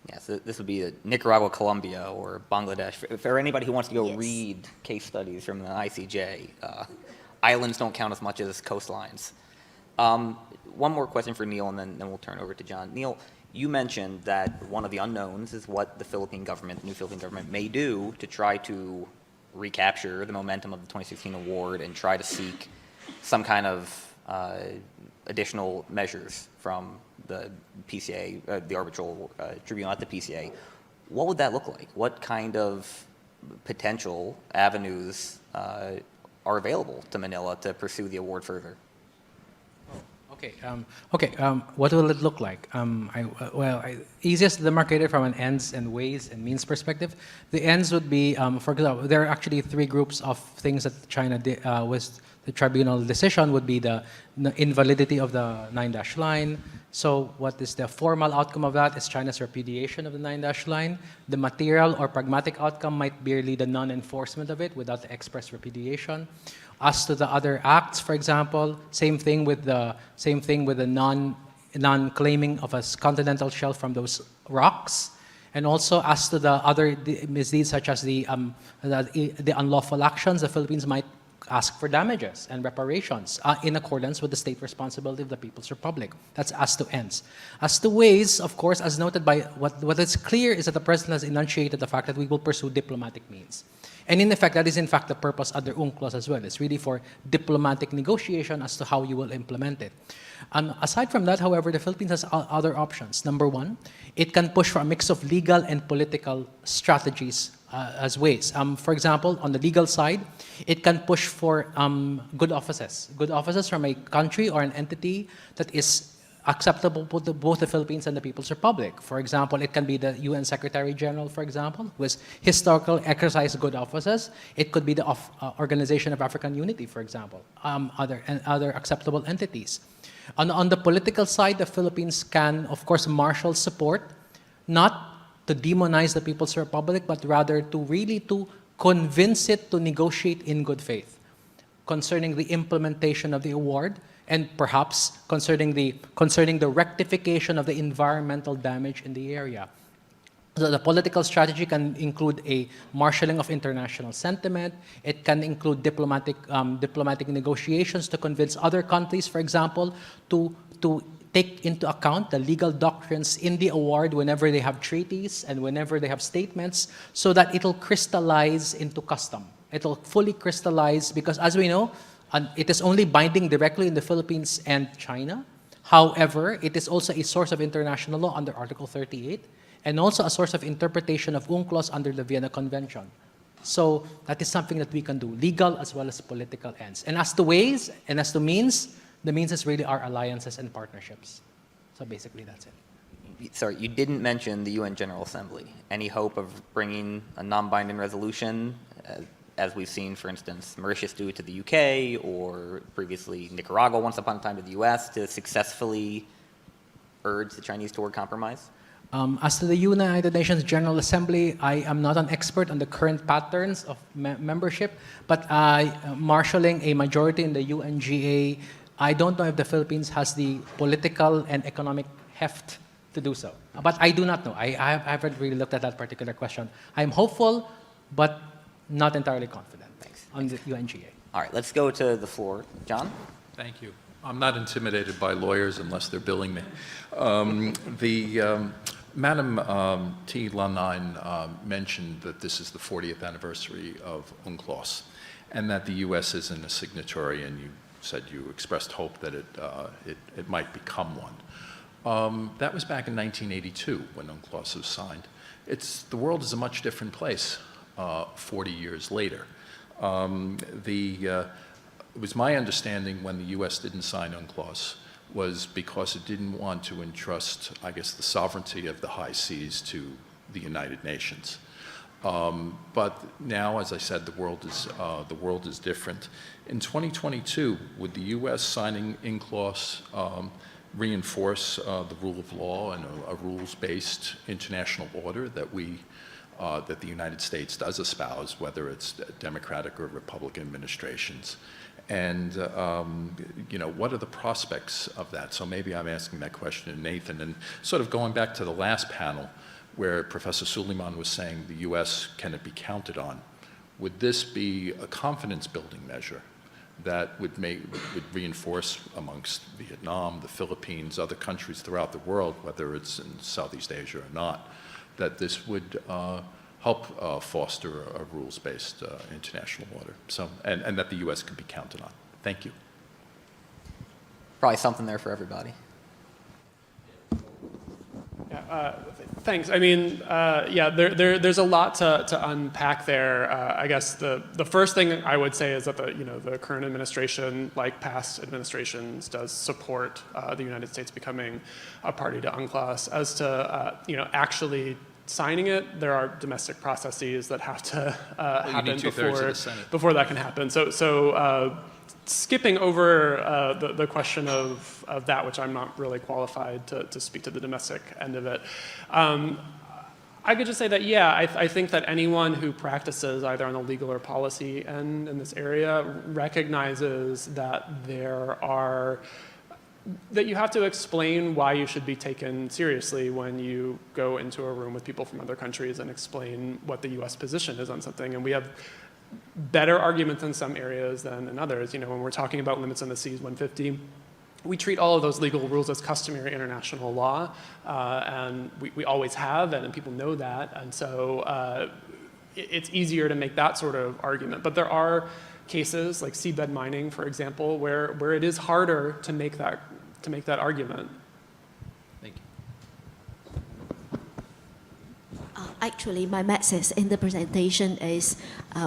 Yeah, so this would be Nicaragua, Colombia, or Bangladesh. For anybody who wants to go read case studies from the ICJ, islands don't count as much as coastlines. One more question for Neil, and then we'll turn over to John. Neil, you mentioned that one of the unknowns is what the Philippine government, the new Philippine government, may do to try to recapture the momentum of the 2016 award and try to seek some kind of additional measures from the PCA, the arbitral tribunal at the PCA. What would that look like? What kind of potential avenues are available to Manila to pursue the award further? What will it look like? Easiest to demarcate it from an ends and ways and means perspective. The ends would be, for example, there are actually three groups of things that China did with the tribunal decision would be the invalidity of the 9-dash line. So what is the formal outcome of that is China's repudiation of the 9-dash line. The material or pragmatic outcome might be really the non-enforcement of it without the express repudiation. As to the other acts, for example, same thing with the non-claiming of a continental shelf from those rocks. And also as to the other misdeeds such as the unlawful actions, the Philippines might ask for damages and reparations in accordance with the state responsibility of the People's Republic. That's as to ends. As to ways, of course, as noted by what is clear is that the President has enunciated the fact that we will pursue diplomatic means. And in effect, that is in fact the purpose under UNCLOS as well. It's really for diplomatic negotiation as to how you will implement it. And aside from that, however, the Philippines has other options. Number one, it can push for a mix of legal and political strategies as ways. For example, on the legal side, it can push for good offices from a country or an entity that is acceptable to both the Philippines and the People's Republic. For example, it can be the UN Secretary General, for example, who has historical exercised good offices. It could be the Organization of African Unity, for example, other acceptable entities. On the political side, the Philippines can, of course, marshal support, not to demonize the People's Republic, but rather to really to convince it to negotiate in good faith concerning the implementation of the award, and perhaps concerning the rectification of the environmental damage in the area. So the political strategy can include a marshalling of international sentiment. It can include diplomatic negotiations to convince other countries, for example, to take into account the legal doctrines in the award whenever they have treaties and whenever they have statements, so that it'll crystallize into custom. It'll fully crystallize because, as we know, it is only binding directly in the Philippines and China. However, it is also a source of international law under Article 38 and also a source of interpretation of UNCLOS under the Vienna Convention. So that is something that we can do, legal as well as political ends. And as to ways and as to means, the means is really our alliances and partnerships. So basically that's it. Sorry, you didn't mention the UN General Assembly. Any hope of bringing a non-binding resolution, as we've seen, for instance, Mauritius do it to the UK, or previously Nicaragua once upon a time to the US, to successfully urge the Chinese toward compromise? As to the United Nations General Assembly, I am not an expert on the current patterns of membership, but marshalling a majority in the UNGA, I don't know if the Philippines has the political and economic heft to do so. But I do not know. I haven't really looked at that particular question. I'm hopeful, but not entirely confident. Thanks. On the UNGA. All right, let's go to the floor. John? Thank you. I'm not intimidated by lawyers unless they're billing me. Madam T. Lanine mentioned that this is the 40th anniversary of UNCLOS and that the U.S. isn't a signatory, and you said you expressed hope that it might become one. That was back in 1982 when UNCLOS was signed. The world is a much different place 40 years later. It was my understanding when the U.S. didn't sign UNCLOS was because it didn't want to entrust, I guess, the sovereignty of the high seas to the United Nations. But now, as I said, the world is different. In 2022, would the U.S. signing UNCLOS reinforce the rule of law and a rules-based international order that that the United States does espouse, whether it's Democratic or Republican administrations? And what are the prospects of that? So maybe I'm asking that question to Nathan, and sort of going back to the last panel, where Professor Suleiman was saying the U.S. can it be counted on? Would this be a confidence-building measure that would reinforce amongst Vietnam, the Philippines, other countries throughout the world, whether it's in Southeast Asia or not, that this would help foster a rules-based international order, and that the U.S. could be counted on? Thank you. Probably something there for everybody. Yeah, thanks. I mean, yeah, there's a lot to unpack there. I guess the first thing I would say is that the current administration, like past administrations, does support the United States becoming a party to UNCLOS. As to actually signing it, there are domestic processes that have to happen before that can happen. So skipping over the question of that, which I'm not really qualified to speak to the domestic end of it, I could just say that, yeah, I think that anyone who practices either on the legal or policy end in this area recognizes that that you have to explain why you should be taken seriously when you go into a room with people from other countries and explain what the U.S. position is on something. And we have better arguments in some areas than in others. When we're talking about limits on the Cs 150, we treat all of those legal rules as customary international law, and we always have, and people know that. And so it's easier to make that sort of argument. But there are cases like seabed mining, for example, where it is harder to make that argument. Thank you. Actually, my message in the presentation is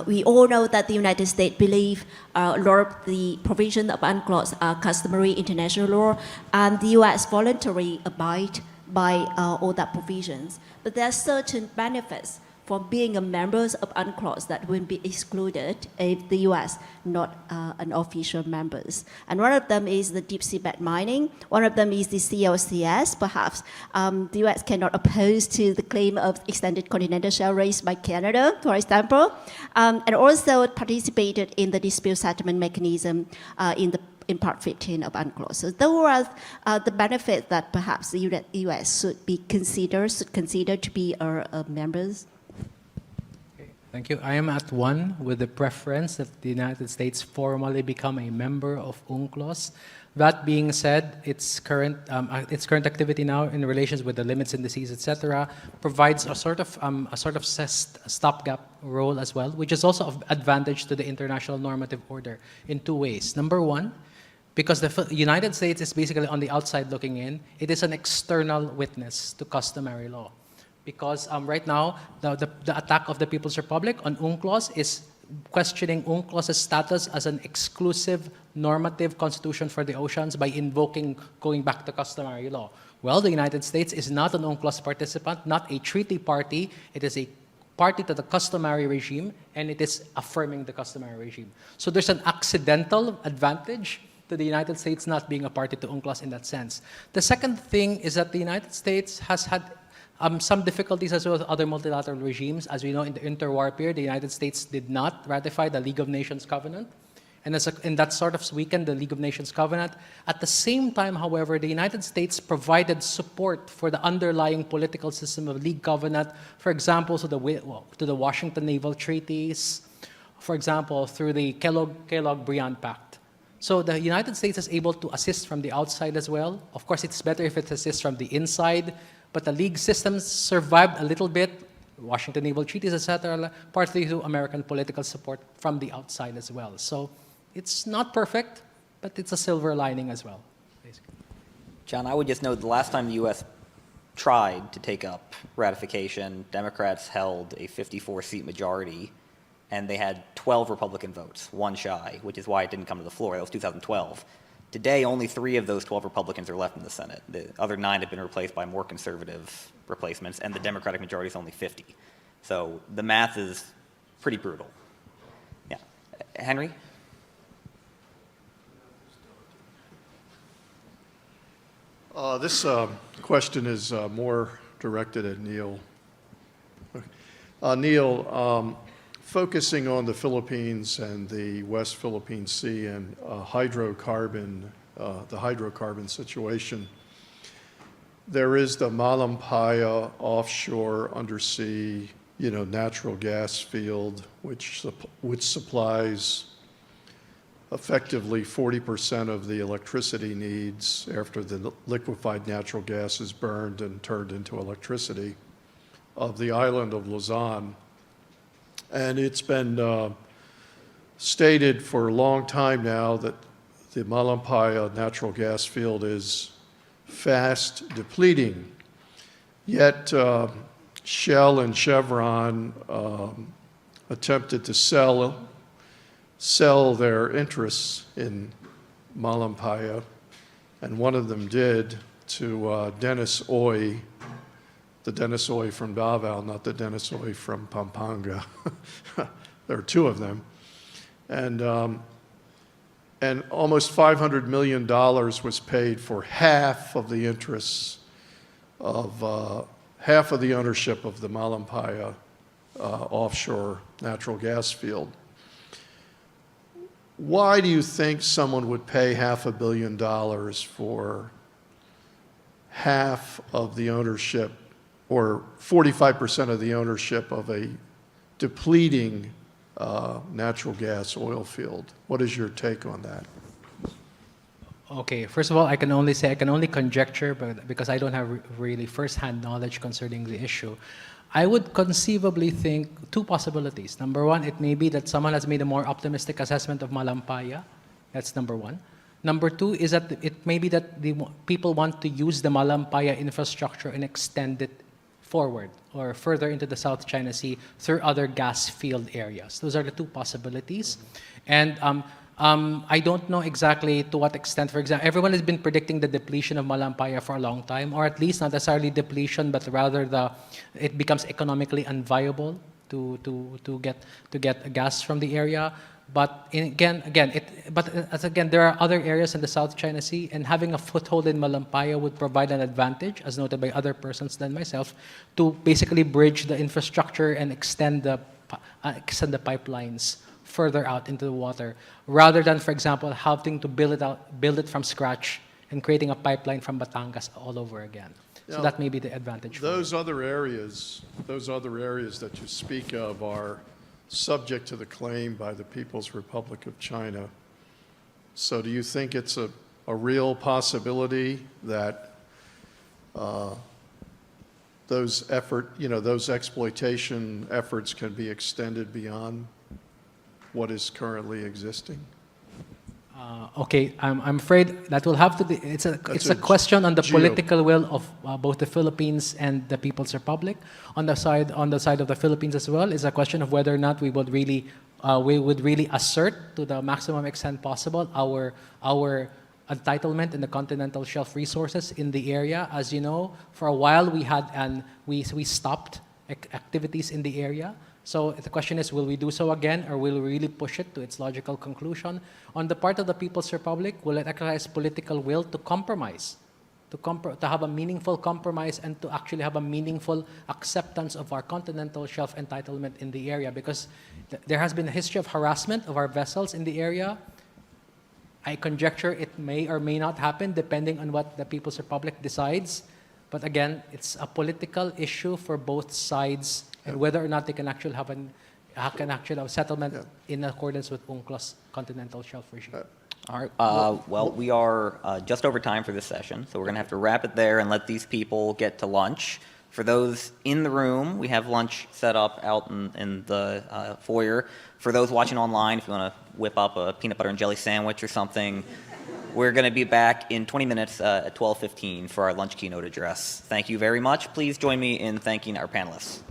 we all know that the United States believe a lot of the provision of UNCLOS are customary international law, and the U.S. voluntarily abide by all that provisions. But there are certain benefits from being a member of UNCLOS that will be excluded if the U.S. not an official members. And one of them is the deep seabed mining. One of them is the CSIS. Perhaps the U.S. cannot oppose to the claim of extended continental shelf raised by Canada, for example, and also participated in the dispute settlement mechanism in Part 15 of UNCLOS. So those are the benefits that perhaps the U.S. should consider to be our members. Thank you. I am at one with the preference that the United States formally become a member of UNCLOS. That being said, its current activity now in relations with the limits in the seas, etc., provides a sort of stopgap role as well, which is also of advantage to the international normative order in two ways. Number one, because the United States is basically on the outside looking in, it is an external witness to customary law. Because right now, the attack of the People's Republic on UNCLOS is questioning UNCLOS's status as an exclusive normative constitution for the oceans by invoking going back to customary law. Well, the United States is not an UNCLOS participant, not a treaty party. It is a party to the customary regime, and it is affirming the customary regime. So there's an accidental advantage to the United States not being a party to UNCLOS in that sense. The second thing is that the United States has had some difficulties as well with other multilateral regimes. As we know, in the interwar period, the United States did not ratify the League of Nations Covenant. And that sort of weakened the League of Nations Covenant. At the same time, however, the United States provided support for the underlying political system of League Covenant, for example, to the Washington Naval Treaties, for example, through the Kellogg-Briand Pact. So the United States is able to assist from the outside as well. Of course, it's better if it assists from the inside. But the League systems survived a little bit, Washington Naval Treaties, etc., partly through American political support from the outside as well. So it's not perfect, but it's a silver lining as well, basically. John, I would just note the last time the U.S. tried to take up ratification, Democrats held a 54-seat majority, and they had 12 Republican votes, one shy, which is why it didn't come to the floor. That was 2012. Today, only 3 of those 12 Republicans are left in the Senate. The other 9 have been replaced by more conservative replacements, and the Democratic majority is only 50. So the math is pretty brutal. Yeah. Henry? This question is more directed at Neil. Neil, focusing on the Philippines and the West Philippine Sea and the hydrocarbon situation, there is the Malampaya offshore undersea, natural gas field, which supplies effectively 40% of the electricity needs after the liquefied natural gas is burned and turned into electricity of the island of Luzon. And it's been stated for a long time now that the Malampaya natural gas field is fast depleting. Yet Shell and Chevron attempted to sell their interests in Malampaya, and one of them did to Dennis Oy, the Dennis Oy from Davao, not the Dennis Oy from Pampanga. There are two of them. And almost $500 million was paid for half of the interests of half of the ownership of the Malampaya offshore natural gas field. Why do you think someone would pay $500 million for half of the ownership or 45% of the ownership of a depleting natural gas oil field? What is your take on that? Okay, first of all, I can only conjecture, but because I don't have really first-hand knowledge concerning the issue. I would conceivably think two possibilities. Number one, it may be that someone has made a more optimistic assessment of Malampaya. That's number one. Number two is that it may be that the people want to use the Malampaya infrastructure and extend it forward or further into the South China Sea through other gas field areas. Those are the two possibilities. And I don't know exactly to what extent. For example, everyone has been predicting the depletion of Malampaya for a long time, or at least not necessarily depletion, but rather it becomes economically unviable to get gas from the area. But again, there are other areas in the South China Sea, and having a foothold in Malampaya would provide an advantage, as noted by other persons than myself, to basically bridge the infrastructure and extend the pipelines further out into the water, rather than, for example, having to build it from scratch and creating a pipeline from Batangas all over again. So that may be the advantage. Those other areas that you speak of are subject to the claim by the People's Republic of China. So do you think it's a real possibility that those exploitation efforts can be extended beyond what is currently existing? Okay, I'm afraid that will have to be. It's a question on the political will of both the Philippines and the People's Republic. On the side of the Philippines as well, is a question of whether or not we would really assert to the maximum extent possible our entitlement in the continental shelf resources in the area. As you know, for a while we stopped activities in the area. So the question is, will we do so again, or will we really push it to its logical conclusion? On the part of the People's Republic, will it exercise political will to compromise, to have a meaningful compromise and to actually have a meaningful acceptance of our continental shelf entitlement in the area? Because there has been a history of harassment of our vessels in the area. I conjecture it may or may not happen depending on what the People's Republic decides. But again, it's a political issue for both sides, and whether or not they can actually have a settlement in accordance with UNCLOS continental shelf regime. All right. Well, we are just over time for this session, so we're going to have to wrap it there and let these people get to lunch. For those in the room, we have lunch set up out in the foyer. For those watching online, if you want to whip up a peanut butter and jelly sandwich or something, we're going to be back in 20 minutes at 12:15 for our lunch keynote address. Thank you very much. Please join me in thanking our panelists.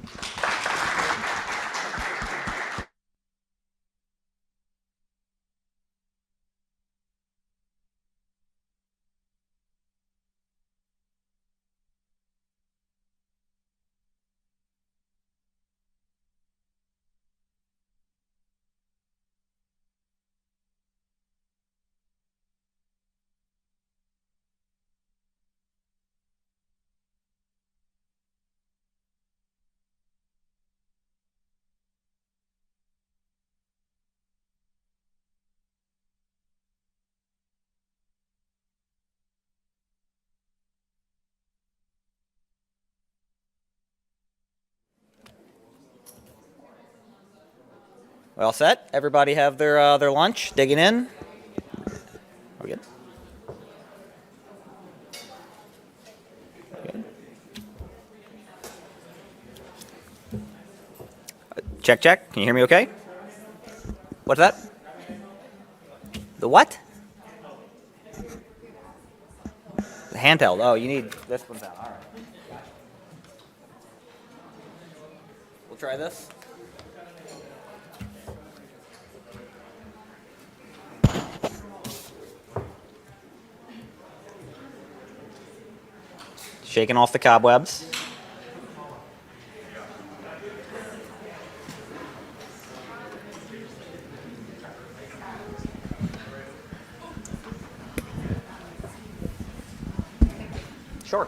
We all set? Everybody have their lunch? Digging in? Are we good? Good. Check, check. Can you hear me okay? What's that? The what? The handheld. Oh, you need this one down. All right. We'll try this. Shaking off the cobwebs. Sure.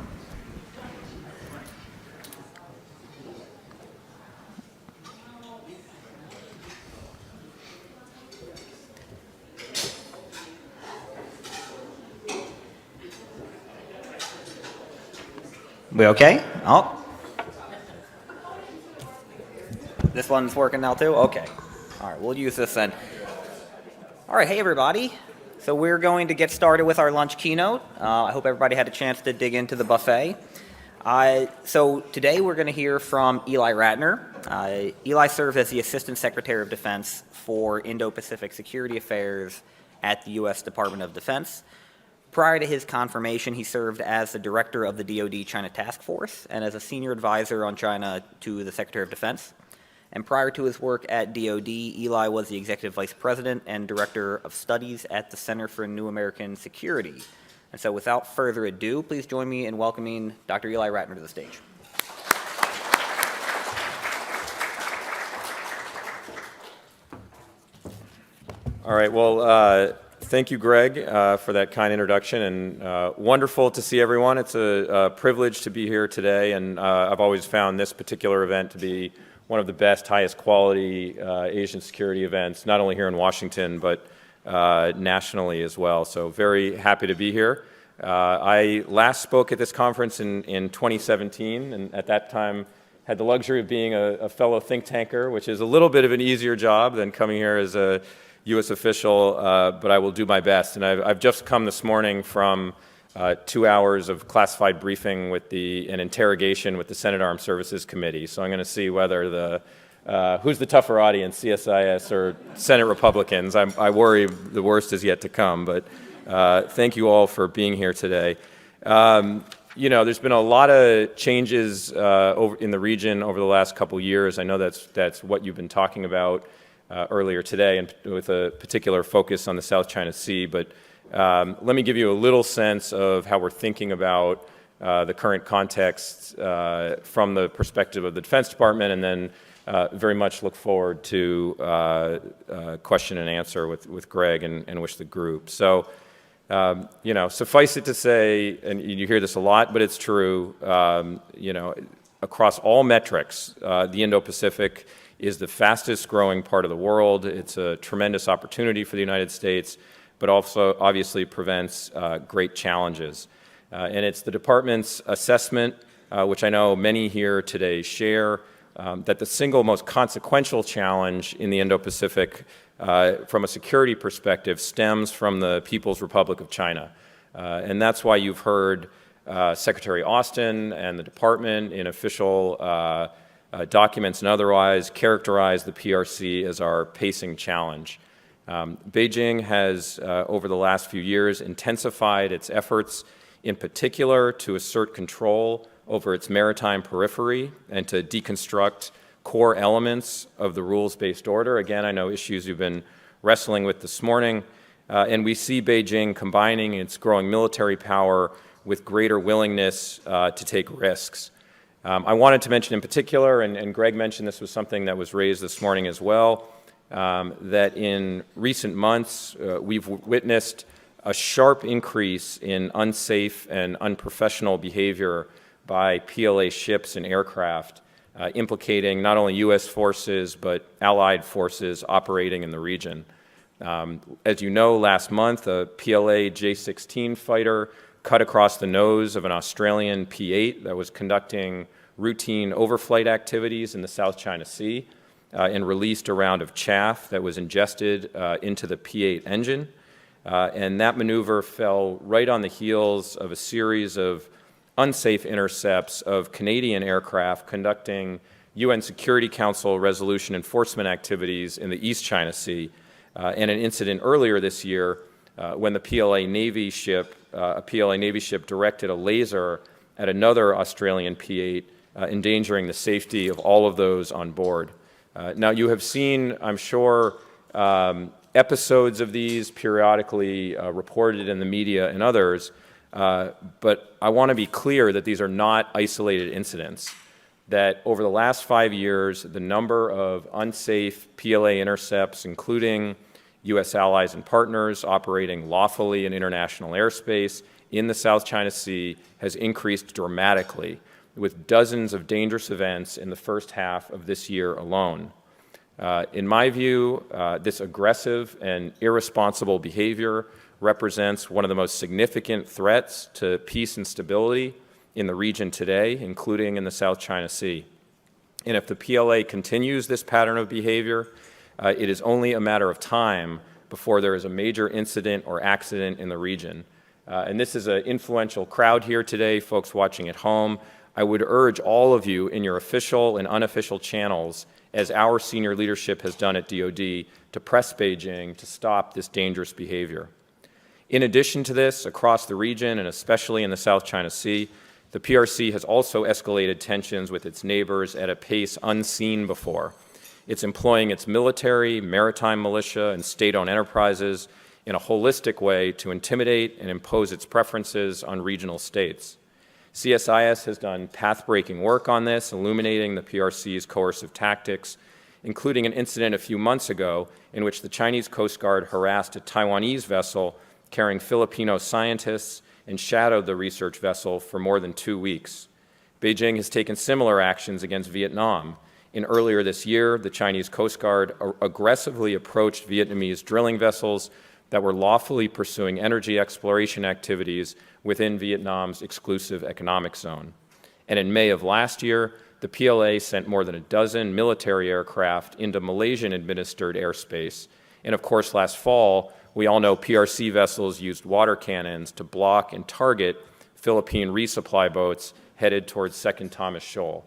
We okay? Oh. This one's working now too? Okay. All right, we'll use this then. All right, hey everybody. So we're going to get started with our lunch keynote. I hope everybody had a chance to dig into the buffet. So today we're going to hear from Eli Ratner. Eli serves as the Assistant Secretary of Defense for Indo-Pacific Security Affairs at the U.S. Department of Defense. Prior to his confirmation, he served as the director of the DoD China Task Force and as a senior advisor on China to the Secretary of Defense. And prior to his work at DoD, Eli was the executive vice president and director of studies at the Center for New American Security. And so without further ado, please join me in welcoming Dr. Eli Ratner to the stage. All right, well, thank you, Greg, for that kind introduction, and wonderful to see everyone. It's a privilege to be here today, and I've always found this particular event to be one of the best, highest quality Asian security events, not only here in Washington, but nationally as well. So very happy to be here. I last spoke at this conference in 2017, and at that time had the luxury of being a fellow think tanker, which is a little bit of an easier job than coming here as a U.S. official, but I will do my best. And I've just come this morning from 2 hours of classified briefing with an interrogation with the Senate Armed Services Committee. So I'm going to see whether who's the tougher audience, CSIS or Senate Republicans. I worry the worst is yet to come, but thank you all for being here today. You know, there's been a lot of changes in the region over the last couple years. I know that's what you've been talking about earlier today, and with a particular focus on the South China Sea. But let me give you a little sense of how we're thinking about the current context from the perspective of the Defense Department, and then very much look forward to question and answer with Greg and with the group. So, you know, suffice it to say, and you hear this a lot, but it's true, you know, across all metrics, the Indo-Pacific is the fastest growing part of the world. It's a tremendous opportunity for the United States, but also obviously presents great challenges. And it's the department's assessment, which I know many here today share, that the single most consequential challenge in the Indo-Pacific from a security perspective stems from the People's Republic of China. And that's why you've heard Secretary Austin and the department in official documents and otherwise characterize the PRC as our pacing challenge. Beijing has, over the last few years, intensified its efforts, in particular to assert control over its maritime periphery and to deconstruct core elements of the rules-based order. Again, I know issues you've been wrestling with this morning, and we see Beijing combining its growing military power with greater willingness to take risks. I wanted to mention in particular, and Greg mentioned this was something that was raised this morning as well, that in recent months we've witnessed a sharp increase in unsafe and unprofessional behavior by PLA ships and aircraft, implicating not only U.S. forces but allied forces operating in the region. As you know, last month a PLA J-16 fighter cut across the nose of an Australian P-8 that was conducting routine overflight activities in the South China Sea. and released a round of chaff that was ingested into the P-8 engine. And that maneuver fell right on the heels of a series of unsafe intercepts of Canadian aircraft conducting UN Security Council resolution enforcement activities in the East China Sea, and an incident earlier this year when the PLA Navy ship, a PLA Navy ship directed a laser at another Australian P-8, endangering the safety of all of those on board. Now, you have seen, I'm sure, episodes of these periodically reported in the media and others, but I want to be clear that these are not isolated incidents, that over the last 5 years, the number of unsafe PLA intercepts, including U.S. allies and partners operating lawfully in international airspace in the South China Sea, has increased dramatically, with dozens of dangerous events in the first half of this year alone. In my view, this aggressive and irresponsible behavior represents one of the most significant threats to peace and stability in the region today, including in the South China Sea. And if the PLA continues this pattern of behavior, it is only a matter of time before there is a major incident or accident in the region. And this is an influential crowd here today, folks watching at home. I would urge all of you in your official and unofficial channels, as our senior leadership has done at DoD, to press Beijing to stop this dangerous behavior. In addition to this, across the region, and especially in the South China Sea, the PRC has also escalated tensions with its neighbors at a pace unseen before. It's employing its military, maritime militia, and state-owned enterprises in a holistic way to intimidate and impose its preferences on regional states. CSIS has done path-breaking work on this, illuminating the PRC's coercive tactics, including an incident a few months ago in which the Chinese Coast Guard harassed a Taiwanese vessel carrying Filipino scientists and shadowed the research vessel for more than 2 weeks. Beijing has taken similar actions against Vietnam. Earlier this year, the Chinese Coast Guard aggressively approached Vietnamese drilling vessels that were lawfully pursuing energy exploration activities within Vietnam's exclusive economic zone. And in May of last year, the PLA sent more than a dozen military aircraft into Malaysian-administered airspace. And of course, last fall, we all know PRC vessels used water cannons to block and target Philippine resupply boats headed towards Second Thomas Shoal.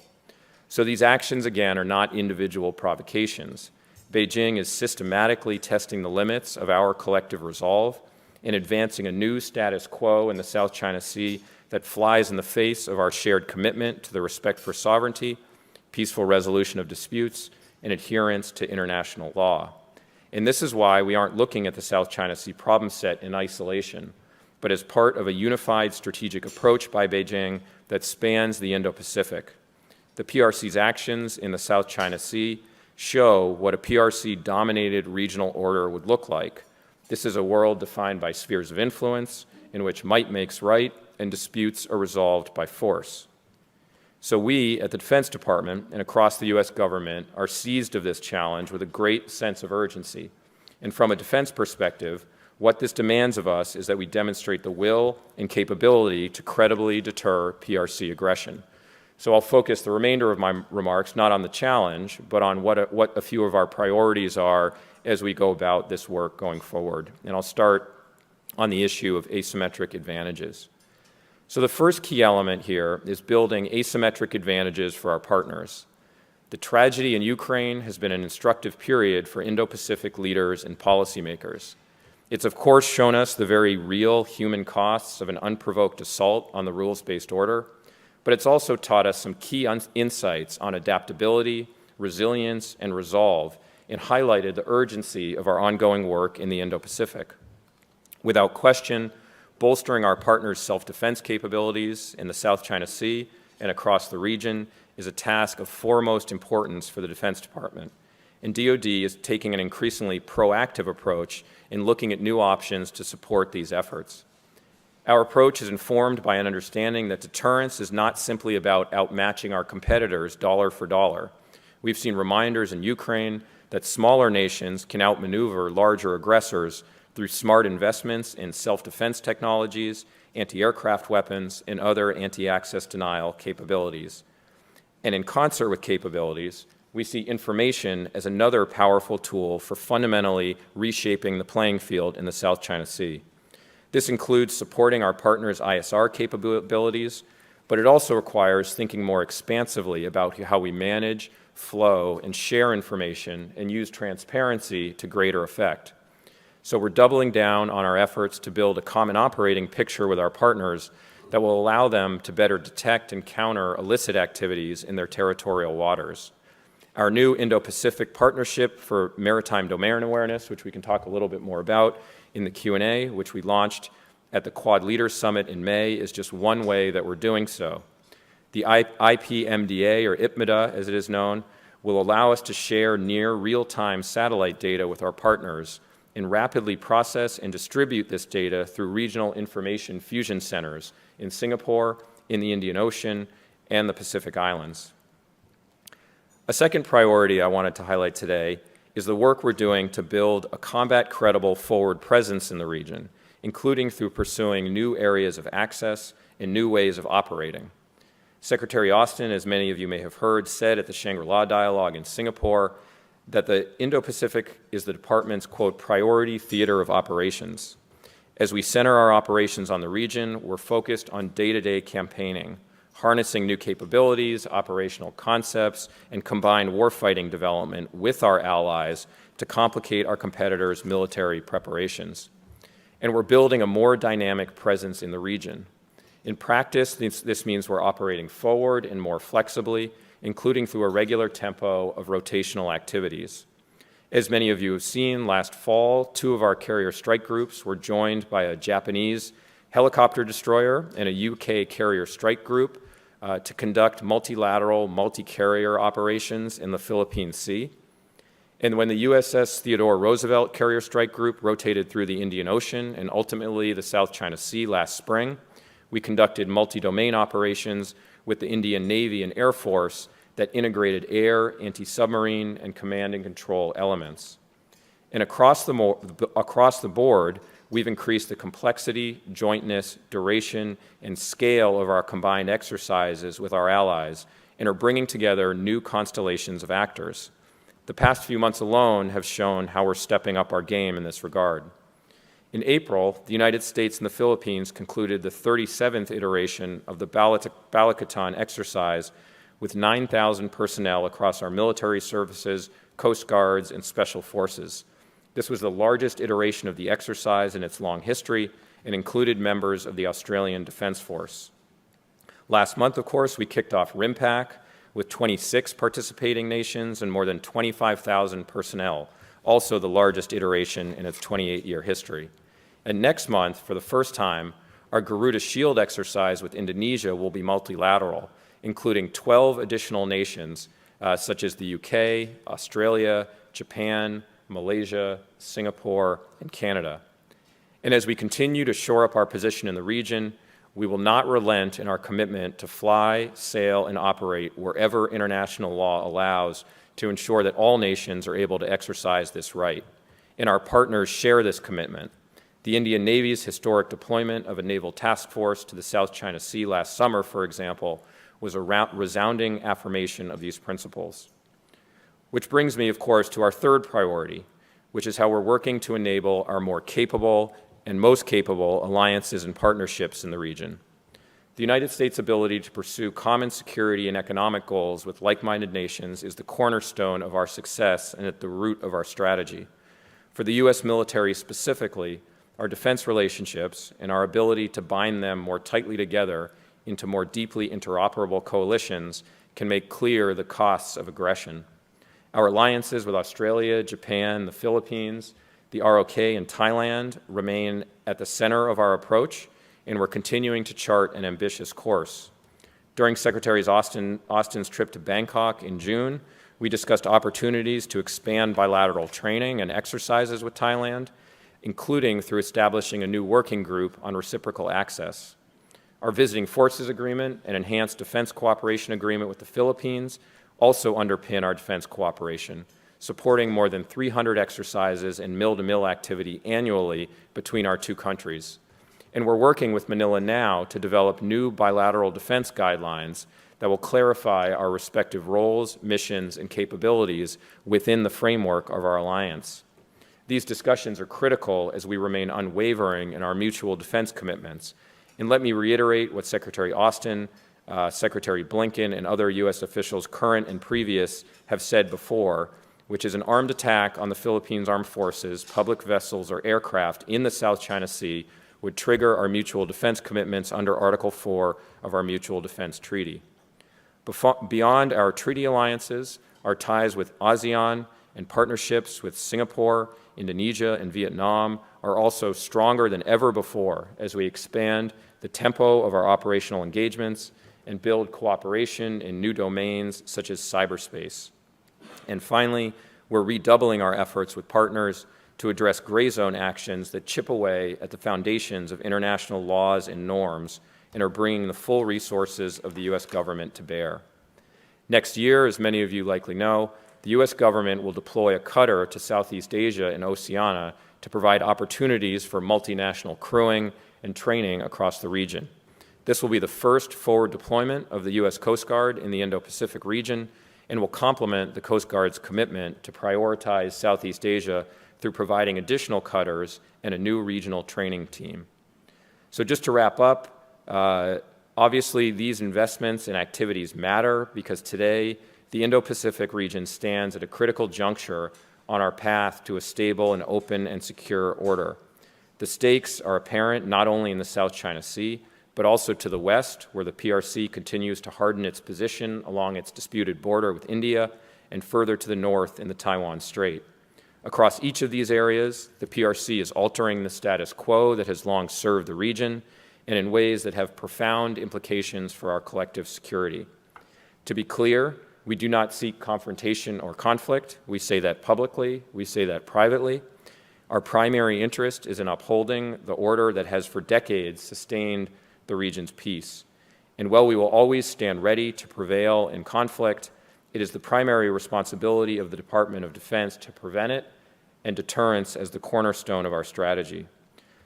So these actions, again, are not individual provocations. Beijing is systematically testing the limits of our collective resolve and advancing a new status quo in the South China Sea that flies in the face of our shared commitment to the respect for sovereignty, peaceful resolution of disputes, and adherence to international law. And this is why we aren't looking at the South China Sea problem set in isolation, but as part of a unified strategic approach by Beijing that spans the Indo-Pacific. The PRC's actions in the South China Sea show what a PRC-dominated regional order would look like. This is a world defined by spheres of influence in which might makes right and disputes are resolved by force. So we at the Defense Department and across the U.S. government are seized of this challenge with a great sense of urgency. And from a defense perspective, what this demands of us is that we demonstrate the will and capability to credibly deter PRC aggression. So I'll focus the remainder of my remarks not on the challenge, but on what a few of our priorities are as we go about this work going forward. And I'll start on the issue of asymmetric advantages. So the first key element here is building asymmetric advantages for our partners. The tragedy in Ukraine has been an instructive period for Indo-Pacific leaders and policymakers. It's of course shown us the very real human costs of an unprovoked assault on the rules-based order, but it's also taught us some key insights on adaptability, resilience, and resolve, and highlighted the urgency of our ongoing work in the Indo-Pacific. Without question, bolstering our partners' self-defense capabilities in the South China Sea and across the region is a task of foremost importance for the Defense Department, and DoD is taking an increasingly proactive approach in looking at new options to support these efforts. Our approach is informed by an understanding that deterrence is not simply about outmatching our competitors dollar for dollar. We've seen reminders in Ukraine that smaller nations can outmaneuver larger aggressors through smart investments in self-defense technologies, anti-aircraft weapons, and other anti-access denial capabilities. And in concert with capabilities, we see information as another powerful tool for fundamentally reshaping the playing field in the South China Sea. This includes supporting our partners' ISR capabilities, but it also requires thinking more expansively about how we manage, flow, and share information and use transparency to greater effect. So we're doubling down on our efforts to build a common operating picture with our partners that will allow them to better detect and counter illicit activities in their territorial waters. Our new Indo-Pacific Partnership for Maritime Domain Awareness, which we can talk a little bit more about in the Q&A, which we launched at the Quad Leaders Summit in May, is just one way that we're doing so. The IPMDA, or IPMDA as it is known, will allow us to share near real-time satellite data with our partners and rapidly process and distribute this data through regional information fusion centers in Singapore, in the Indian Ocean, and the Pacific Islands. A second priority I wanted to highlight today is the work we're doing to build a combat-credible forward presence in the region, including through pursuing new areas of access and new ways of operating. Secretary Austin, as many of you may have heard, said at the Shangri-La Dialogue in Singapore that the Indo-Pacific is the department's, quote, priority theater of operations. As we center our operations on the region, we're focused on day-to-day campaigning, harnessing new capabilities, operational concepts, and combined warfighting development with our allies to complicate our competitors' military preparations. And we're building a more dynamic presence in the region. In practice, this means we're operating forward and more flexibly, including through a regular tempo of rotational activities. As many of you have seen, last fall, 2 of our carrier strike groups were joined by a Japanese helicopter destroyer and a UK carrier strike group to conduct multilateral, multi-carrier operations in the Philippine Sea. And when the USS Theodore Roosevelt carrier strike group rotated through the Indian Ocean and ultimately the South China Sea last spring, we conducted multi-domain operations with the Indian Navy and Air Force that integrated air, anti-submarine, and command and control elements. And across the board, we've increased the complexity, jointness, duration, and scale of our combined exercises with our allies and are bringing together new constellations of actors. The past few months alone have shown how we're stepping up our game in this regard. In April, the United States and the Philippines concluded the 37th iteration of the Balikatan exercise with 9,000 personnel across our military services, Coast Guards, and Special Forces. This was the largest iteration of the exercise in its long history and included members of the Australian Defence Force. Last month, of course, we kicked off RIMPAC with 26 participating nations and more than 25,000 personnel, also the largest iteration in its 28-year history. And next month, for the first time, our Garuda Shield exercise with Indonesia will be multilateral, including 12 additional nations such as the UK, Australia, Japan, Malaysia, Singapore, and Canada. And as we continue to shore up our position in the region, we will not relent in our commitment to fly, sail, and operate wherever international law allows to ensure that all nations are able to exercise this right. And our partners share this commitment. The Indian Navy's historic deployment of a naval task force to the South China Sea last summer, for example, was a resounding affirmation of these principles. Which brings me, of course, to our third priority, which is how we're working to enable our more capable and most capable alliances and partnerships in the region. The United States' ability to pursue common security and economic goals with like-minded nations is the cornerstone of our success and at the root of our strategy. For the U.S. military specifically, our defense relationships and our ability to bind them more tightly together into more deeply interoperable coalitions can make clear the costs of aggression. Our alliances with Australia, Japan, the Philippines, the ROK, and Thailand remain at the center of our approach, and we're continuing to chart an ambitious course. During Secretary Austin's trip to Bangkok in June, we discussed opportunities to expand bilateral training and exercises with Thailand, including through establishing a new working group on reciprocal access. Our visiting forces agreement and enhanced defense cooperation agreement with the Philippines also underpin our defense cooperation, supporting more than 300 exercises and mill-to-mill activity annually between our two countries. And we're working with Manila now to develop new bilateral defense guidelines that will clarify our respective roles, missions, and capabilities within the framework of our alliance. These discussions are critical as we remain unwavering in our mutual defense commitments. And let me reiterate what Secretary Austin, Secretary Blinken, and other U.S. officials, current and previous, have said before, which is an armed attack on the Philippines Armed Forces, public vessels, or aircraft in the South China Sea would trigger our mutual defense commitments under Article 4 of our Mutual Defense Treaty. Beyond our treaty alliances, our ties with ASEAN and partnerships with Singapore, Indonesia, and Vietnam are also stronger than ever before as we expand the tempo of our operational engagements and build cooperation in new domains such as cyberspace. And finally, we're redoubling our efforts with partners to address gray zone actions that chip away at the foundations of international laws and norms and are bringing the full resources of the U.S. government to bear. Next year, as many of you likely know, the U.S. government will deploy a cutter to Southeast Asia and Oceania to provide opportunities for multinational crewing and training across the region. This will be the first forward deployment of the U.S. Coast Guard in the Indo-Pacific region and will complement the Coast Guard's commitment to prioritize Southeast Asia through providing additional cutters and a new regional training team. So just to wrap up, obviously these investments and activities matter because today the Indo-Pacific region stands at a critical juncture on our path to a stable and open and secure order. The stakes are apparent not only in the South China Sea, but also to the west, where the PRC continues to harden its position along its disputed border with India, and further to the north in the Taiwan Strait. Across each of these areas, the PRC is altering the status quo that has long served the region, and in ways that have profound implications for our collective security. To be clear, we do not seek confrontation or conflict. We say that publicly. We say that privately. Our primary interest is in upholding the order that has for decades sustained the region's peace. And while we will always stand ready to prevail in conflict, it is the primary responsibility of the Department of Defense to prevent it, and deterrence as the cornerstone of our strategy.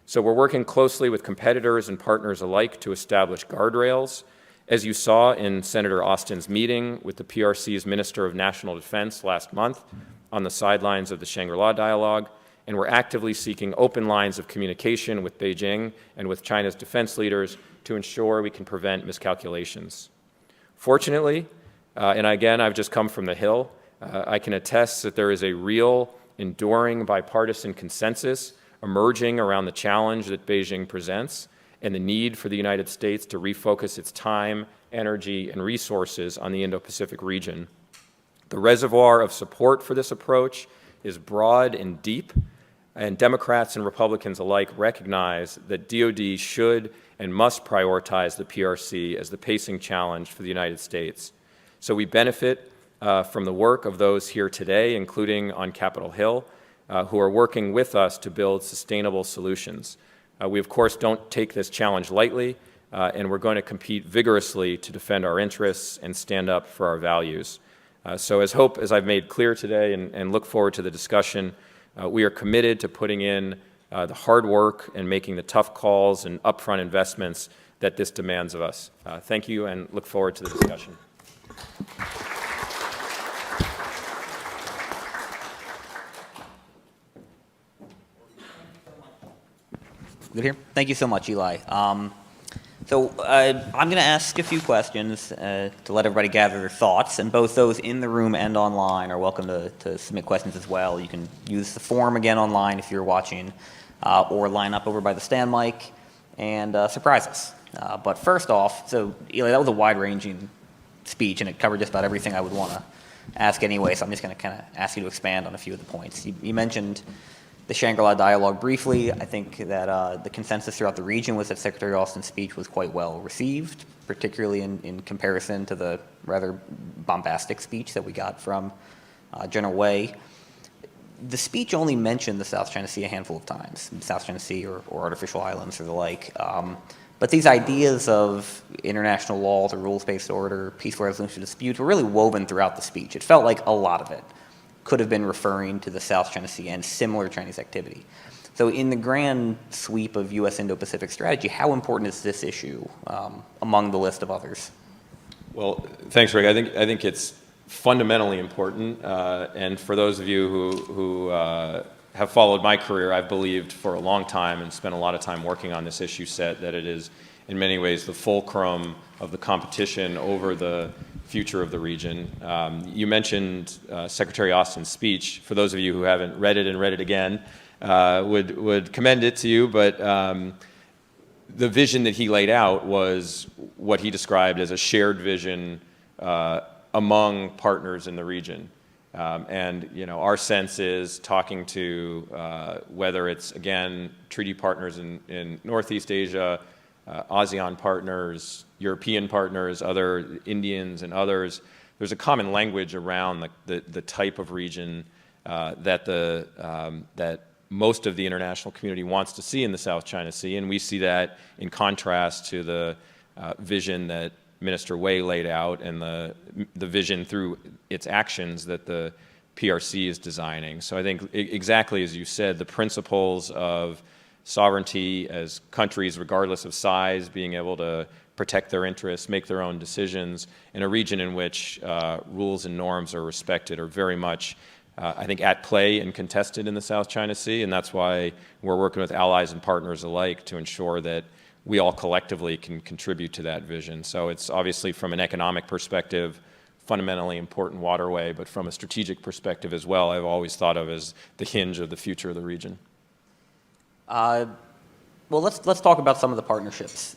So we're working closely with competitors and partners alike to establish guardrails. As you saw in Senator Austin's meeting with the PRC's Minister of National Defense last month on the sidelines of the Shangri-La dialogue, and we're actively seeking open lines of communication with Beijing and with China's defense leaders to ensure we can prevent miscalculations. Fortunately, and again, I've just come from the Hill, I can attest that there is a real, enduring bipartisan consensus emerging around the challenge that Beijing presents and the need for the United States to refocus its time, energy, and resources on the Indo-Pacific region. The reservoir of support for this approach is broad and deep, and Democrats and Republicans alike recognize that DoD should and must prioritize the PRC as the pacing challenge for the United States. So we benefit from the work of those here today, including on Capitol Hill, who are working with us to build sustainable solutions. We, of course, don't take this challenge lightly, and we're going to compete vigorously to defend our interests and stand up for our values. So as I've made clear today and look forward to the discussion, we are committed to putting in the hard work and making the tough calls and upfront investments that this demands of us. Thank you, and look forward to the discussion. Good here. Thank you so much, Eli. I'm going to ask a few questions to let everybody gather their thoughts, and both those in the room and online are welcome to submit questions as well. You can use the form again online if you're watching, or line up over by the stand mic and surprise us. But first off, so Eli, that was a wide-ranging speech, and it covered just about everything I would want to ask anyway, so I'm just going to kind of ask you to expand on a few of the points. You mentioned the Shangri-La dialogue briefly. I think that the consensus throughout the region was that Secretary Austin's speech was quite well received, particularly in comparison to the rather bombastic speech that we got from General Wei. The speech only mentioned the South China Sea a handful of times, South China Sea or artificial islands or the like. But these ideas of international law, the rules-based order, peaceful resolution of disputes were really woven throughout the speech. It felt like a lot of it could have been referring to the South China Sea and similar Chinese activity. So in the grand sweep of U.S. Indo-Pacific strategy, how important is this issue among the list of others? Well, thanks, Rick. I think it's fundamentally important, and for those of you who have followed my career, I've believed for a long time and spent a lot of time working on this issue set that it is in many ways the fulcrum of the competition over the future of the region. You mentioned Secretary Austin's speech. For those of you who haven't read it and read it again, would commend it to you, but the vision that he laid out was what he described as a shared vision among partners in the region. And our sense is, talking to whether it's, again, treaty partners in Northeast Asia, ASEAN partners, European partners, other Indians and others, there's a common language around the type of region that most of the international community wants to see in the South China Sea, and we see that in contrast to the vision that Minister Wei laid out and the vision through its actions that the PRC is designing. So I think exactly as you said, the principles of sovereignty as countries, regardless of size, being able to protect their interests, make their own decisions in a region in which rules and norms are respected are very much, I think, at play and contested in the South China Sea, and that's why we're working with allies and partners alike to ensure that we all collectively can contribute to that vision. So it's obviously, from an economic perspective, fundamentally important waterway, but from a strategic perspective as well, I've always thought of as the hinge of the future of the region. Well, let's talk about some of the partnerships.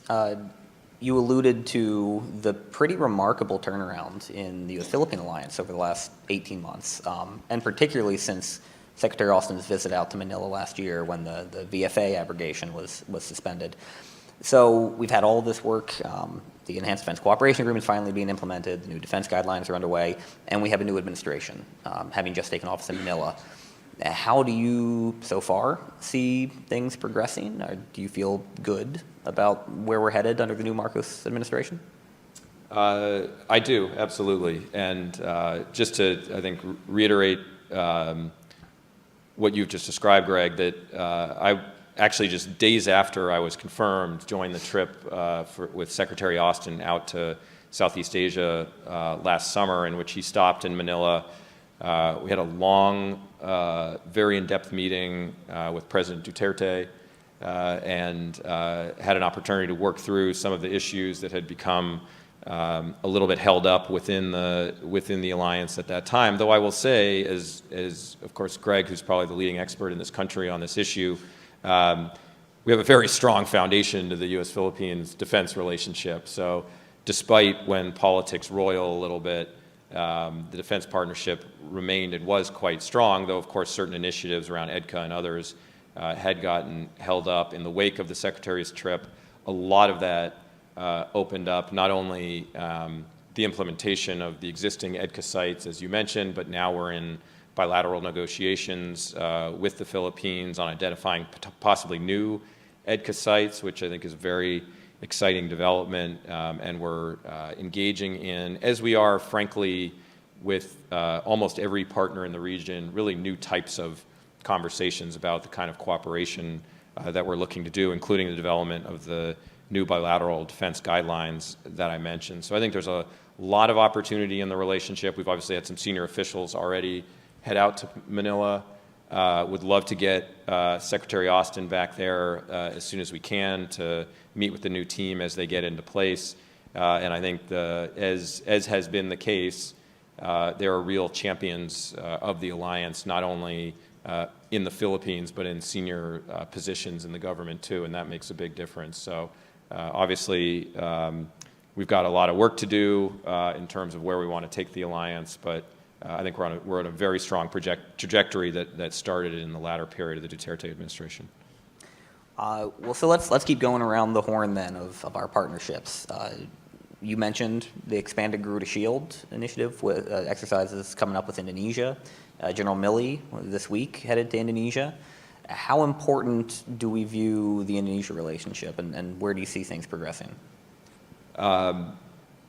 You alluded to the pretty remarkable turnaround in the U.S.-Philippine alliance over the last 18 months, and particularly since Secretary Austin's visit out to Manila last year when the VFA abrogation was suspended. So we've had all this work. The Enhanced Defense Cooperation Agreement is finally being implemented. The new defense guidelines are underway, and we have a new administration having just taken office in Manila. How do you, so far, see things progressing? Or do you feel good about where we're headed under the new Marcos administration? I do, absolutely. And just to, I think, reiterate what you've just described, Greg, that I actually, just days after I was confirmed, joined the trip with Secretary Austin out to Southeast Asia last summer, in which he stopped in Manila. We had a long, very in-depth meeting with President Duterte and had an opportunity to work through some of the issues that had become a little bit held up within the alliance at that time. Though I will say, as of course Greg, who's probably the leading expert in this country on this issue, we have a very strong foundation to the U.S.-Philippines defense relationship. So despite when politics roil a little bit, the defense partnership remained and was quite strong, though of course certain initiatives around EDCA and others had gotten held up in the wake of the Secretary's trip. A lot of that opened up not only the implementation of the existing EDCA sites, as you mentioned, but now we're in bilateral negotiations with the Philippines on identifying possibly new EDCA sites, which I think is a very exciting development, and we're engaging in, as we are, frankly, with almost every partner in the region, really new types of conversations about the kind of cooperation that we're looking to do, including the development of the new bilateral defense guidelines that I mentioned. So I think there's a lot of opportunity in the relationship. We've obviously had some senior officials already head out to Manila. Would love to get Secretary Austin back there as soon as we can to meet with the new team as they get into place. And I think, as has been the case, there are real champions of the alliance, not only in the Philippines, but in senior positions in the government too, and that makes a big difference. So obviously, we've got a lot of work to do in terms of where we want to take the alliance, but I think we're on a very strong trajectory that started in the latter period of the Duterte administration. Well, so let's keep going around the horn then of our partnerships. You mentioned the expanded Garuda Shield initiative with exercises coming up with Indonesia. General Milley this week headed to Indonesia. How important do we view the Indonesia relationship, and where do you see things progressing?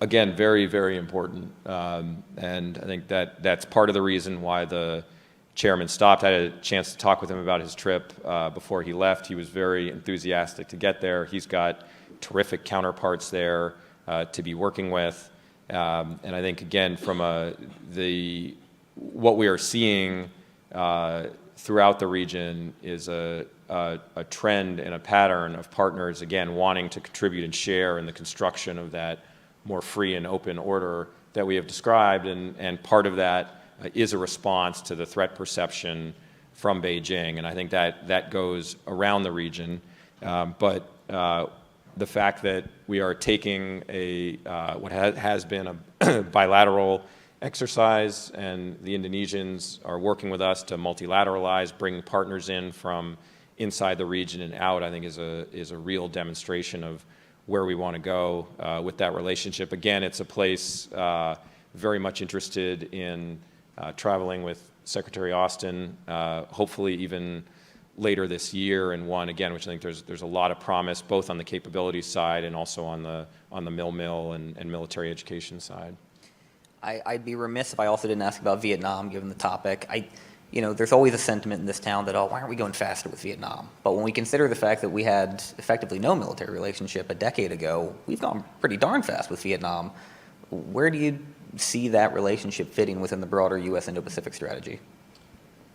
Again, very, very important. And I think that's part of the reason why the chairman stopped. I had a chance to talk with him about his trip before he left. He was very enthusiastic to get there. He's got terrific counterparts there to be working with. And I think, again, from what we are seeing throughout the region is a trend and a pattern of partners, again, wanting to contribute and share in the construction of that more free and open order that we have described. And part of that is a response to the threat perception from Beijing. And I think that goes around the region. But the fact that we are taking what has been a bilateral exercise, and the Indonesians are working with us to multilateralize, bring partners in from inside the region and out, I think is a real demonstration of where we want to go with that relationship. Again, it's a place very much interested in traveling with Secretary Austin, hopefully even later this year, and one again, which I think there's a lot of promise both on the capabilities side and also on the mill and military education side. I'd be remiss if I also didn't ask about Vietnam, given the topic. There's always a sentiment in this town that, why aren't we going faster with Vietnam? But when we consider the fact that we had effectively no military relationship a decade ago, we've gone pretty darn fast with Vietnam. Where do you see that relationship fitting within the broader U.S. Indo-Pacific strategy?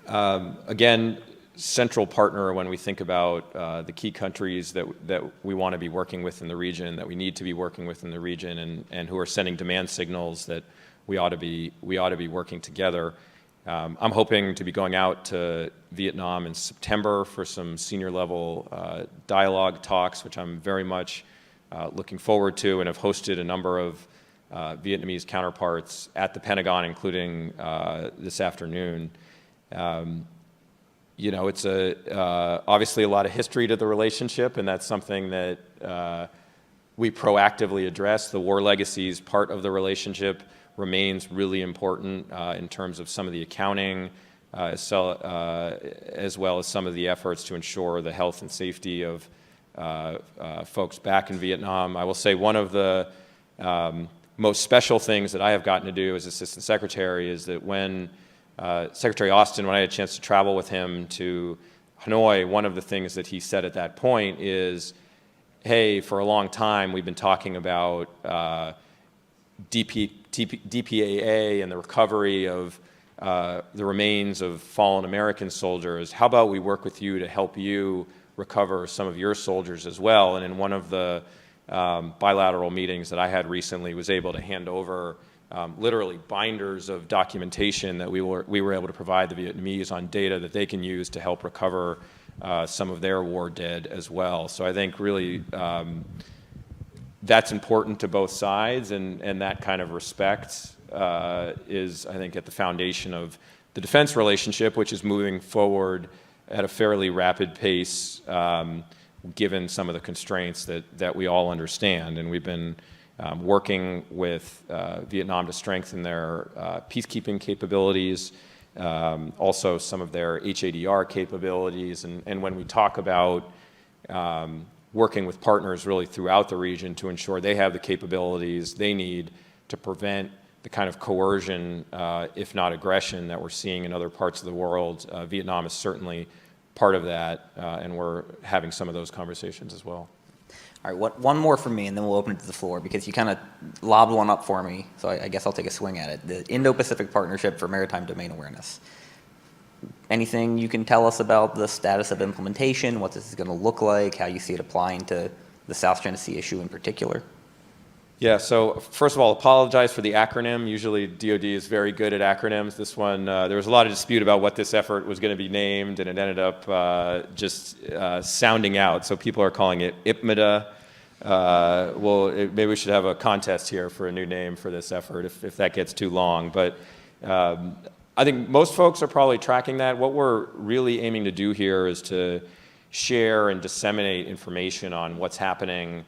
Again, central partner when we think about the key countries that we want to be working with in the region, that we need to be working with in the region, and who are sending demand signals that we ought to be working together. I'm hoping to be going out to Vietnam in September for some senior level dialogue talks, which I'm very much looking forward to, and have hosted a number of Vietnamese counterparts at the Pentagon, including this afternoon. It's obviously a lot of history to the relationship, and that's something that we proactively address. The war legacies part of the relationship remains really important in terms of some of the accounting, as well as some of the efforts to ensure the health and safety of folks back in Vietnam. I will say one of the most special things that I have gotten to do as Assistant Secretary is that when Secretary Austin, when I had a chance to travel with him to Hanoi, one of the things that he said at that point is, hey, for a long time we've been talking about DPAA and the recovery of the remains of fallen American soldiers. How about we work with you to help you recover some of your soldiers as well? And in one of the bilateral meetings that I had recently, was able to hand over literally binders of documentation that we were able to provide the Vietnamese on data that they can use to help recover some of their war dead as well. So I think really that's important to both sides, and that kind of respect is, I think, at the foundation of the defense relationship, which is moving forward at a fairly rapid pace, given some of the constraints that we all understand. And we've been working with Vietnam to strengthen their peacekeeping capabilities, also some of their HADR capabilities. And when we talk about working with partners really throughout the region to ensure they have the capabilities they need to prevent the kind of coercion, if not aggression, that we're seeing in other parts of the world, Vietnam is certainly part of that, and we're having some of those conversations as well. All right, one more from me, and then we'll open it to the floor, because you kind of lobbed one up for me, so I guess I'll take a swing at it. The Indo-Pacific Partnership for Maritime Domain Awareness. Anything you can tell us about the status of implementation, what this is going to look like, how you see it applying to the South China Sea issue in particular? Yeah, so first of all, apologize for the acronym. Usually DoD is very good at acronyms. This one, there was a lot of dispute about what this effort was going to be named, and it ended up just sounding out. So people are calling it IPMIDA. Maybe we should have a contest here for a new name for this effort if that gets too long. But I think most folks are probably tracking that. What we're really aiming to do here is to share and disseminate information on what's happening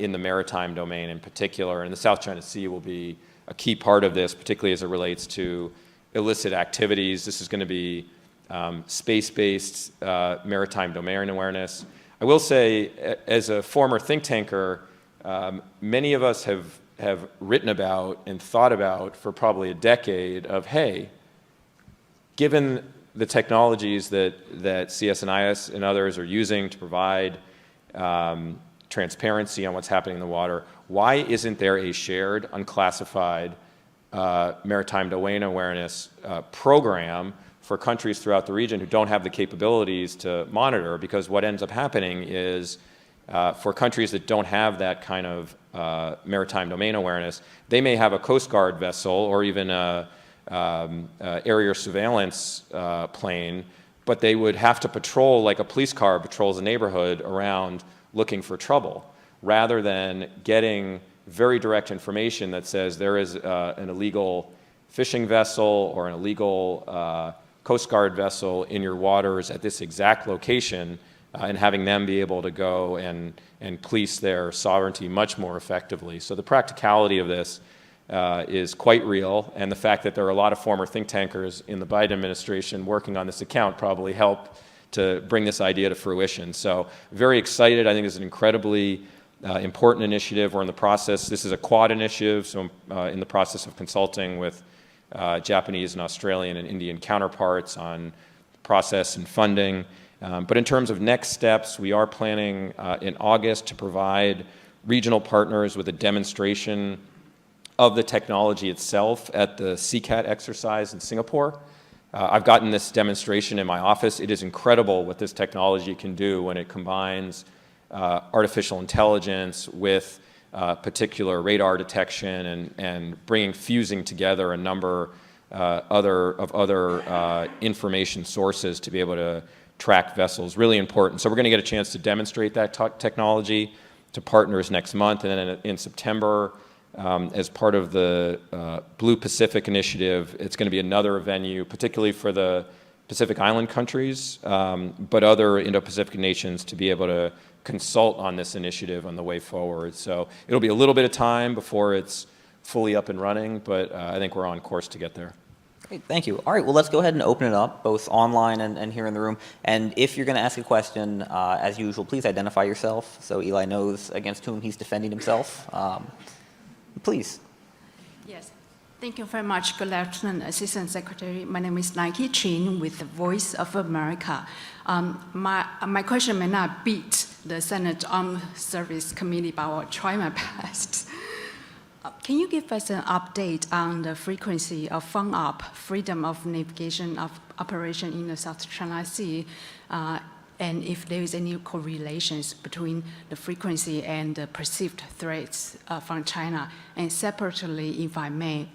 in the maritime domain in particular, and the South China Sea will be a key part of this, particularly as it relates to illicit activities. This is going to be space-based maritime domain awareness. I will say, as a former think tanker, many of us have written about and thought about for probably a decade of, hey, given the technologies that CSIS and others are using to provide transparency on what's happening in the water. Why isn't there a shared, unclassified maritime domain awareness program for countries throughout the region who don't have the capabilities to monitor? Because what ends up happening is for countries that don't have that kind of maritime domain awareness, they may have a Coast Guard vessel or even a area surveillance plane, but they would have to patrol like a police car patrols a neighborhood around looking for trouble, rather than getting very direct information that says there is an illegal fishing vessel or an illegal Coast Guard vessel in your waters at this exact location, and having them be able to go and police their sovereignty much more effectively. So the practicality of this is quite real, and the fact that there are a lot of former think tankers in the Biden administration working on this account probably helped to bring this idea to fruition. So very excited. I think it's an incredibly important initiative. We're in the process. This is a Quad initiative, so in the process of consulting with Japanese and Australian and Indian counterparts on process and funding. But in terms of next steps, we are planning in August to provide regional partners with a demonstration of the technology itself at the CCAT exercise in Singapore. I've gotten this demonstration in my office. It is incredible what this technology can do when it combines artificial intelligence with particular radar detection and fusing together a number of other information sources to be able to track vessels. Really important. So we're going to get a chance to demonstrate that technology to partners next month, and then in September, as part of the Blue Pacific Initiative, it's going to be another venue, particularly for the Pacific Island countries, but other Indo-Pacific nations to be able to consult on this initiative on the way forward. So it'll be a little bit of time before it's fully up and running, but I think we're on course to get there. Great, thank you. All right, well, let's go ahead and open it up, both online and here in the room. And if you're going to ask a question, as usual, please identify yourself so Eli knows against whom he's defending himself. Please. Yes. Thank you very much. Good afternoon, Assistant Secretary. My name is Nike Chin with the Voice of America. My question may not beat the Senate Armed Service Committee, but I will try my best. Can you give us an update on the frequency of FUNOP, Freedom of Navigation of Operation in the South China Sea, and if there is any correlations between the frequency and the perceived threats from China? And separately, if I may,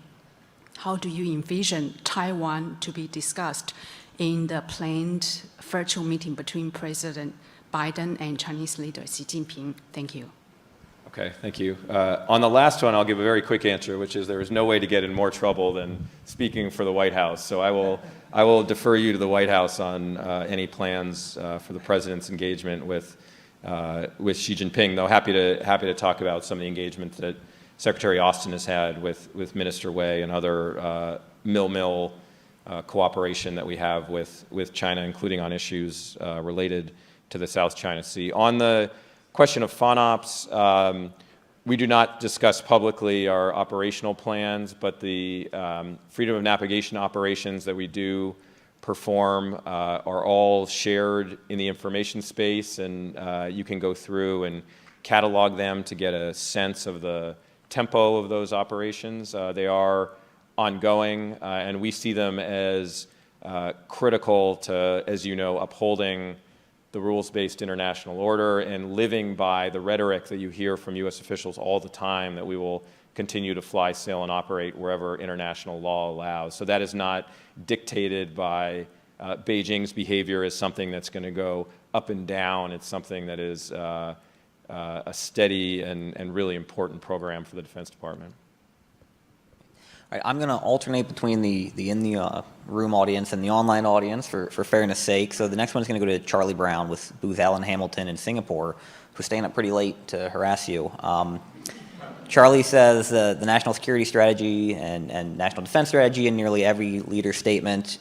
how do you envision Taiwan to be discussed in the planned virtual meeting between President Biden and Chinese leader Xi Jinping? Thank you. Okay, thank you. On the last one, I'll give a very quick answer, which is there is no way to get in more trouble than speaking for the White House. So I will defer you to the White House on any plans for the president's engagement with Xi Jinping. Though happy to talk about some of the engagement that Secretary Austin has had with Minister Wei and other mill cooperation that we have with China, including on issues related to the South China Sea. On the question of FONOPS, we do not discuss publicly our operational plans, but the freedom of navigation operations that we do perform are all shared in the information space, and you can go through and catalog them to get a sense of the tempo of those operations. They are ongoing, and we see them as critical to, as you know, upholding the rules-based international order and living by the rhetoric that you hear from U.S. officials all the time that we will continue to fly, sail, and operate wherever international law allows. So that is not dictated by Beijing's behavior as something that's going to go up and down. It's something that is a steady and really important program for the Defense Department. All right, I'm going to alternate between the in-the-room audience and the online audience for fairness sake. So the next one is going to go to Charlie Brown with Booth Allen Hamilton in Singapore, who's staying up pretty late to harass you. Charlie says the national security strategy and national defense strategy in nearly every leader statement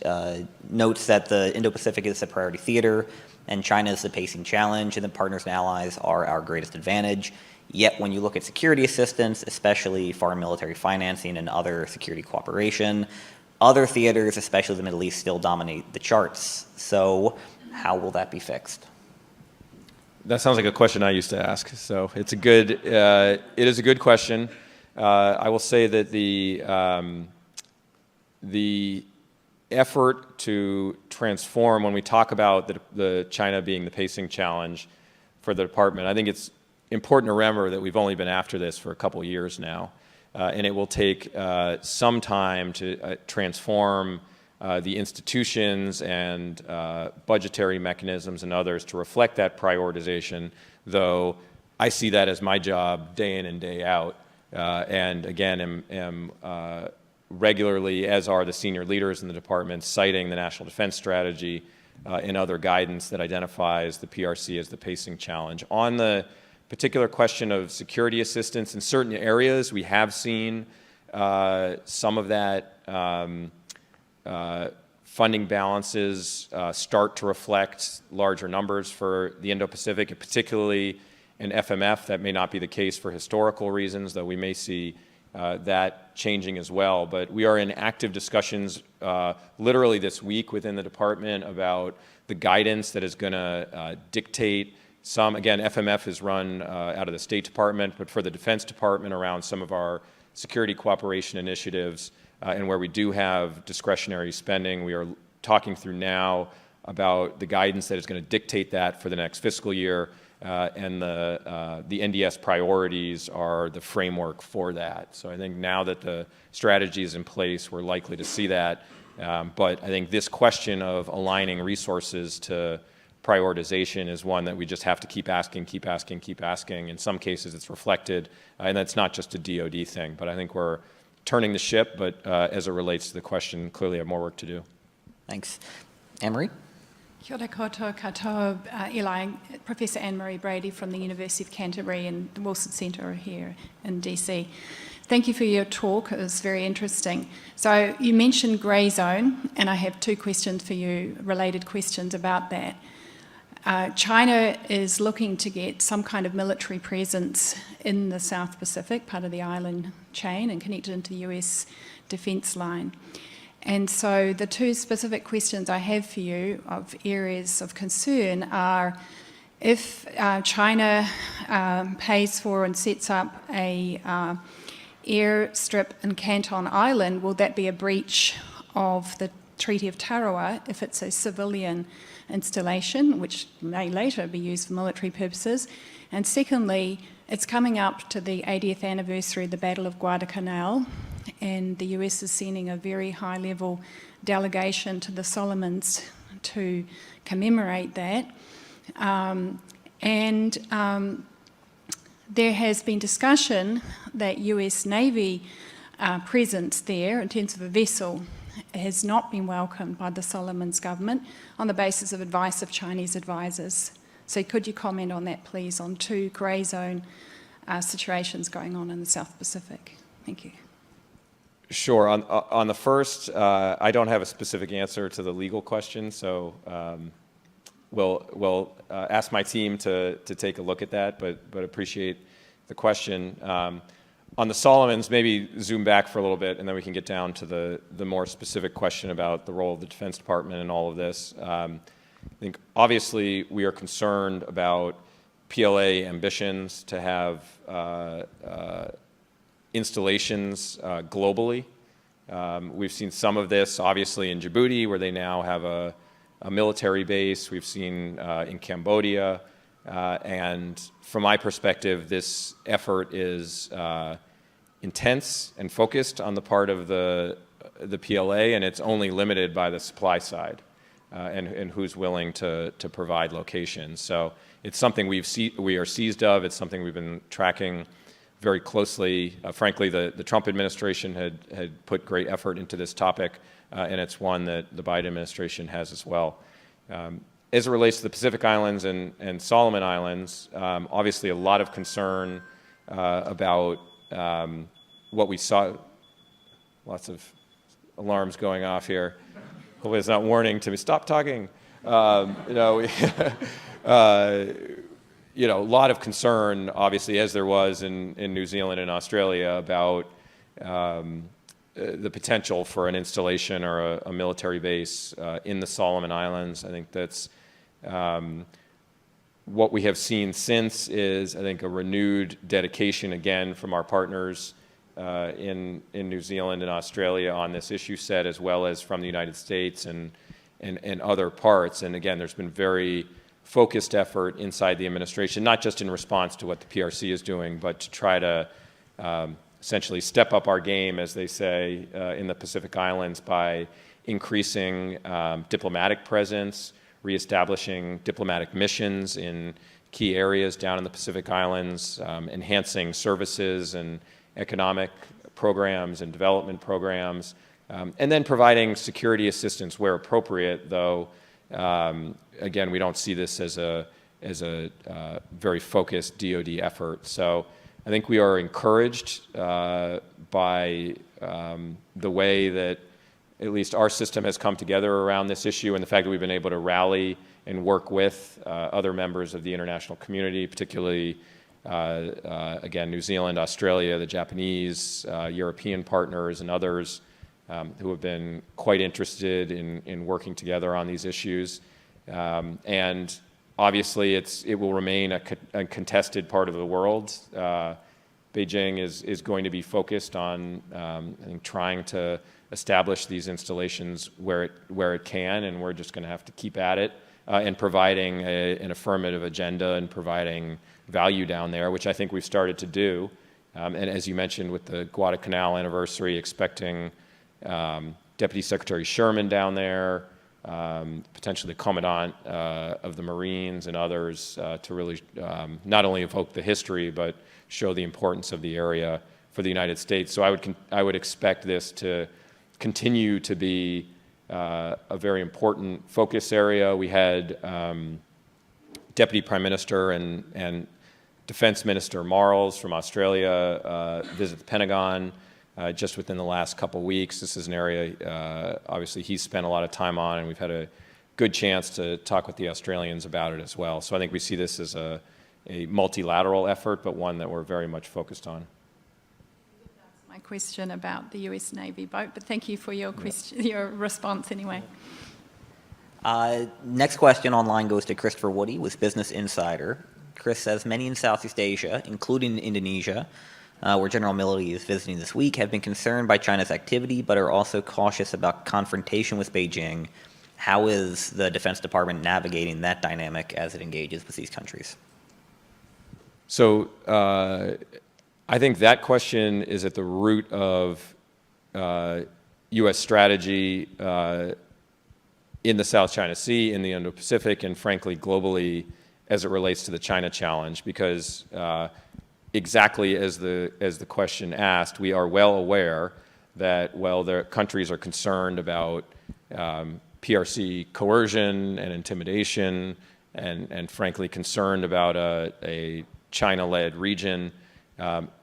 notes that the Indo-Pacific is a priority theater and China is the pacing challenge and the partners and allies are our greatest advantage. Yet when you look at security assistance, especially foreign military financing and other security cooperation, other theaters, especially the Middle East, still dominate the charts. So how will that be fixed? That sounds like a question I used to ask. So it's a good. It is a good question. I will say that the effort to transform, when we talk about the China being the pacing challenge for the department, I think it's important to remember that we've only been after this for a couple years now, and it will take some time to transform the institutions and budgetary mechanisms and others to reflect that prioritization, though I see that as my job day in and day out, and again am regularly, as are the senior leaders in the department, citing the National Defense Strategy and other guidance that identifies the PRC as the pacing challenge. On the particular question of security assistance, in certain areas we have seen some of that funding balances start to reflect larger numbers for the Indo-Pacific, and particularly in FMF. That may not be the case for historical reasons, though we may see that changing as well. But we are in active discussions literally this week within the department about the guidance that is going to dictate some. Again, FMF is run out of the State Department, but for the Defense Department around some of our security cooperation initiatives and where we do have discretionary spending, we are talking through now about the guidance that is going to dictate that for the next fiscal year. And the NDS priorities are the framework for that. So I think now that the strategy is in place, we're likely to see that. But I think this question of aligning resources to prioritization is one that we just have to keep asking, keep asking, keep asking. In some cases it's reflected, and that's not just a DoD thing, but I think we're turning the ship, but as it relates to the question, clearly have more work to do. Thanks. Anne-Marie? Kia ora koutou, katoa, Eli, Professor Anne-Marie Brady from the University of Canterbury and the Wilson Centre here in DC. Thank you for your talk, it was very interesting. So you mentioned grey zone, and I have two questions for you, related questions about that. China is looking to get some kind of military presence in the South Pacific, part of the island chain, and connected into the US defence line. And so the two specific questions I have for you of areas of concern are, if China pays for and sets up a airstrip in Canton Island, will that be a breach of the Treaty of Tarawa if it's a civilian installation, which may later be used for military purposes? And secondly, it's coming up to the 80th anniversary of the Battle of Guadalcanal, and the US is sending a very high-level delegation to the Solomons to commemorate that. There has been discussion that US Navy presence there, in terms of a vessel, has not been welcomed by the Solomons government on the basis of advice of Chinese advisors. So could you comment on that, please, on two grey zone situations going on in the South Pacific? Thank you. Sure. On the first, I don't have a specific answer to the legal question, so we'll ask my team to take a look at that, but appreciate the question. On the Solomons, maybe zoom back for a little bit, and then we can get down to the more specific question about the role of the Defense Department in all of this. I think obviously we are concerned about PLA ambitions to have installations globally. We've seen some of this obviously in Djibouti, where they now have a military base. We've seen in Cambodia, and from my perspective, this effort is intense and focused on the part of the PLA, and it's only limited by the supply side and who's willing to provide locations. So it's something we are seized of. It's something we've been tracking very closely. Frankly, the Trump administration had put great effort into this topic, and it's one that the Biden administration has as well. As it relates to the Pacific Islands and Solomon Islands, obviously a lot of concern about what we saw. Lots of alarms going off here. Hopefully it's not warning to me, stop talking. A lot of concern, obviously, as there was in New Zealand and Australia, about the potential for an installation or a military base in the Solomon Islands. I think that's what we have seen since is, I think, a renewed dedication again from our partners in New Zealand and Australia on this issue set, as well as from the United States and other parts. And again, there's been very focused effort inside the administration, not just in response to what the PRC is doing, but to try to essentially step up our game, as they say, in the Pacific Islands by increasing diplomatic presence, reestablishing diplomatic missions in key areas down in the Pacific Islands, enhancing services and economic programs and development programs, and then providing security assistance where appropriate, though, again, we don't see this as a very focused DoD effort. So I think we are encouraged by the way that at least our system has come together around this issue, and the fact that we've been able to rally and work with other members of the international community, particularly, again, New Zealand, Australia, the Japanese, European partners, and others who have been quite interested in working together on these issues. And obviously, it will remain a contested part of the world. Beijing is going to be focused on I think, trying to establish these installations where it can, and we're just going to have to keep at it and providing an affirmative agenda and providing value down there, which I think we've started to do. And as you mentioned, with the Guadalcanal anniversary, expecting Deputy Secretary Sherman down there, potentially the Commandant of the Marines and others to really not only evoke the history, but show the importance of the area for the United States. So I would expect this to continue to be a very important focus area. We had Deputy Prime Minister and Defense Minister Marles from Australia visit the Pentagon just within the last couple weeks. This is an area, obviously, he's spent a lot of time on, and we've had a good chance to talk with the Australians about it as well. So I think we see this as a multilateral effort, but one that we're very much focused on. My question about the US Navy boat, but thank you for your question, your response anyway. Next question online goes to Christopher Woody with Business Insider. Chris says, many in Southeast Asia, including Indonesia, where General Milley is visiting this week, have been concerned by China's activity, but are also cautious about confrontation with Beijing. How is the Defense Department navigating that dynamic as it engages with these countries? So I think that question is at the root of U.S. strategy in the South China Sea, in the Indo-Pacific, and frankly, globally, as it relates to the China challenge, because exactly as the question asked, we are well aware that while the countries are concerned about PRC coercion and intimidation, and frankly concerned about a China-led region,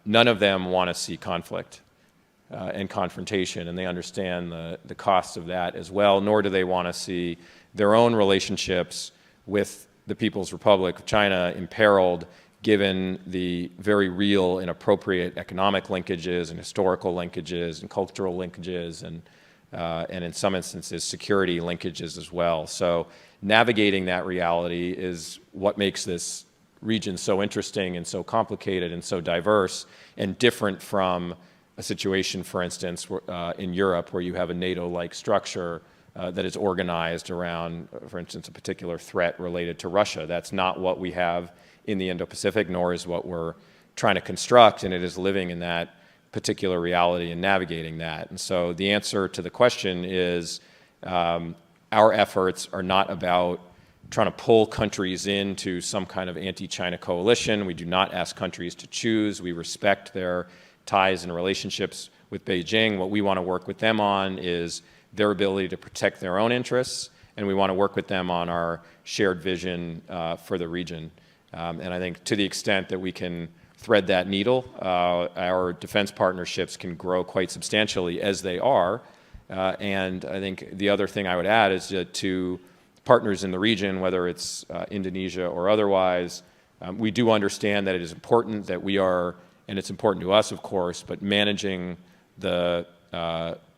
none of them want to see conflict and confrontation, and they understand the costs of that as well, nor do they want to see their own relationships with the People's Republic of China imperiled, given the very real and appropriate economic linkages and historical linkages and cultural linkages and in some instances security linkages as well. So navigating that reality is what makes this region so interesting and so complicated and so diverse and different from a situation, for instance, in Europe, where you have a NATO-like structure that is organized around, for instance, a particular threat related to Russia. That's not what we have in the Indo-Pacific, nor is what we're trying to construct, and it is living in that particular reality and navigating that. And so the answer to the question is our efforts are not about trying to pull countries into some kind of anti-China coalition. We do not ask countries to choose. We respect their ties and relationships with Beijing. What we want to work with them on is their ability to protect their own interests, and we want to work with them on our shared vision for the region. And I think to the extent that we can thread that needle, our defense partnerships can grow quite substantially, as they are. And I think the other thing I would add is to partners in the region, whether it's Indonesia or otherwise, we do understand that it is important that we are, and it's important to us, of course, but managing the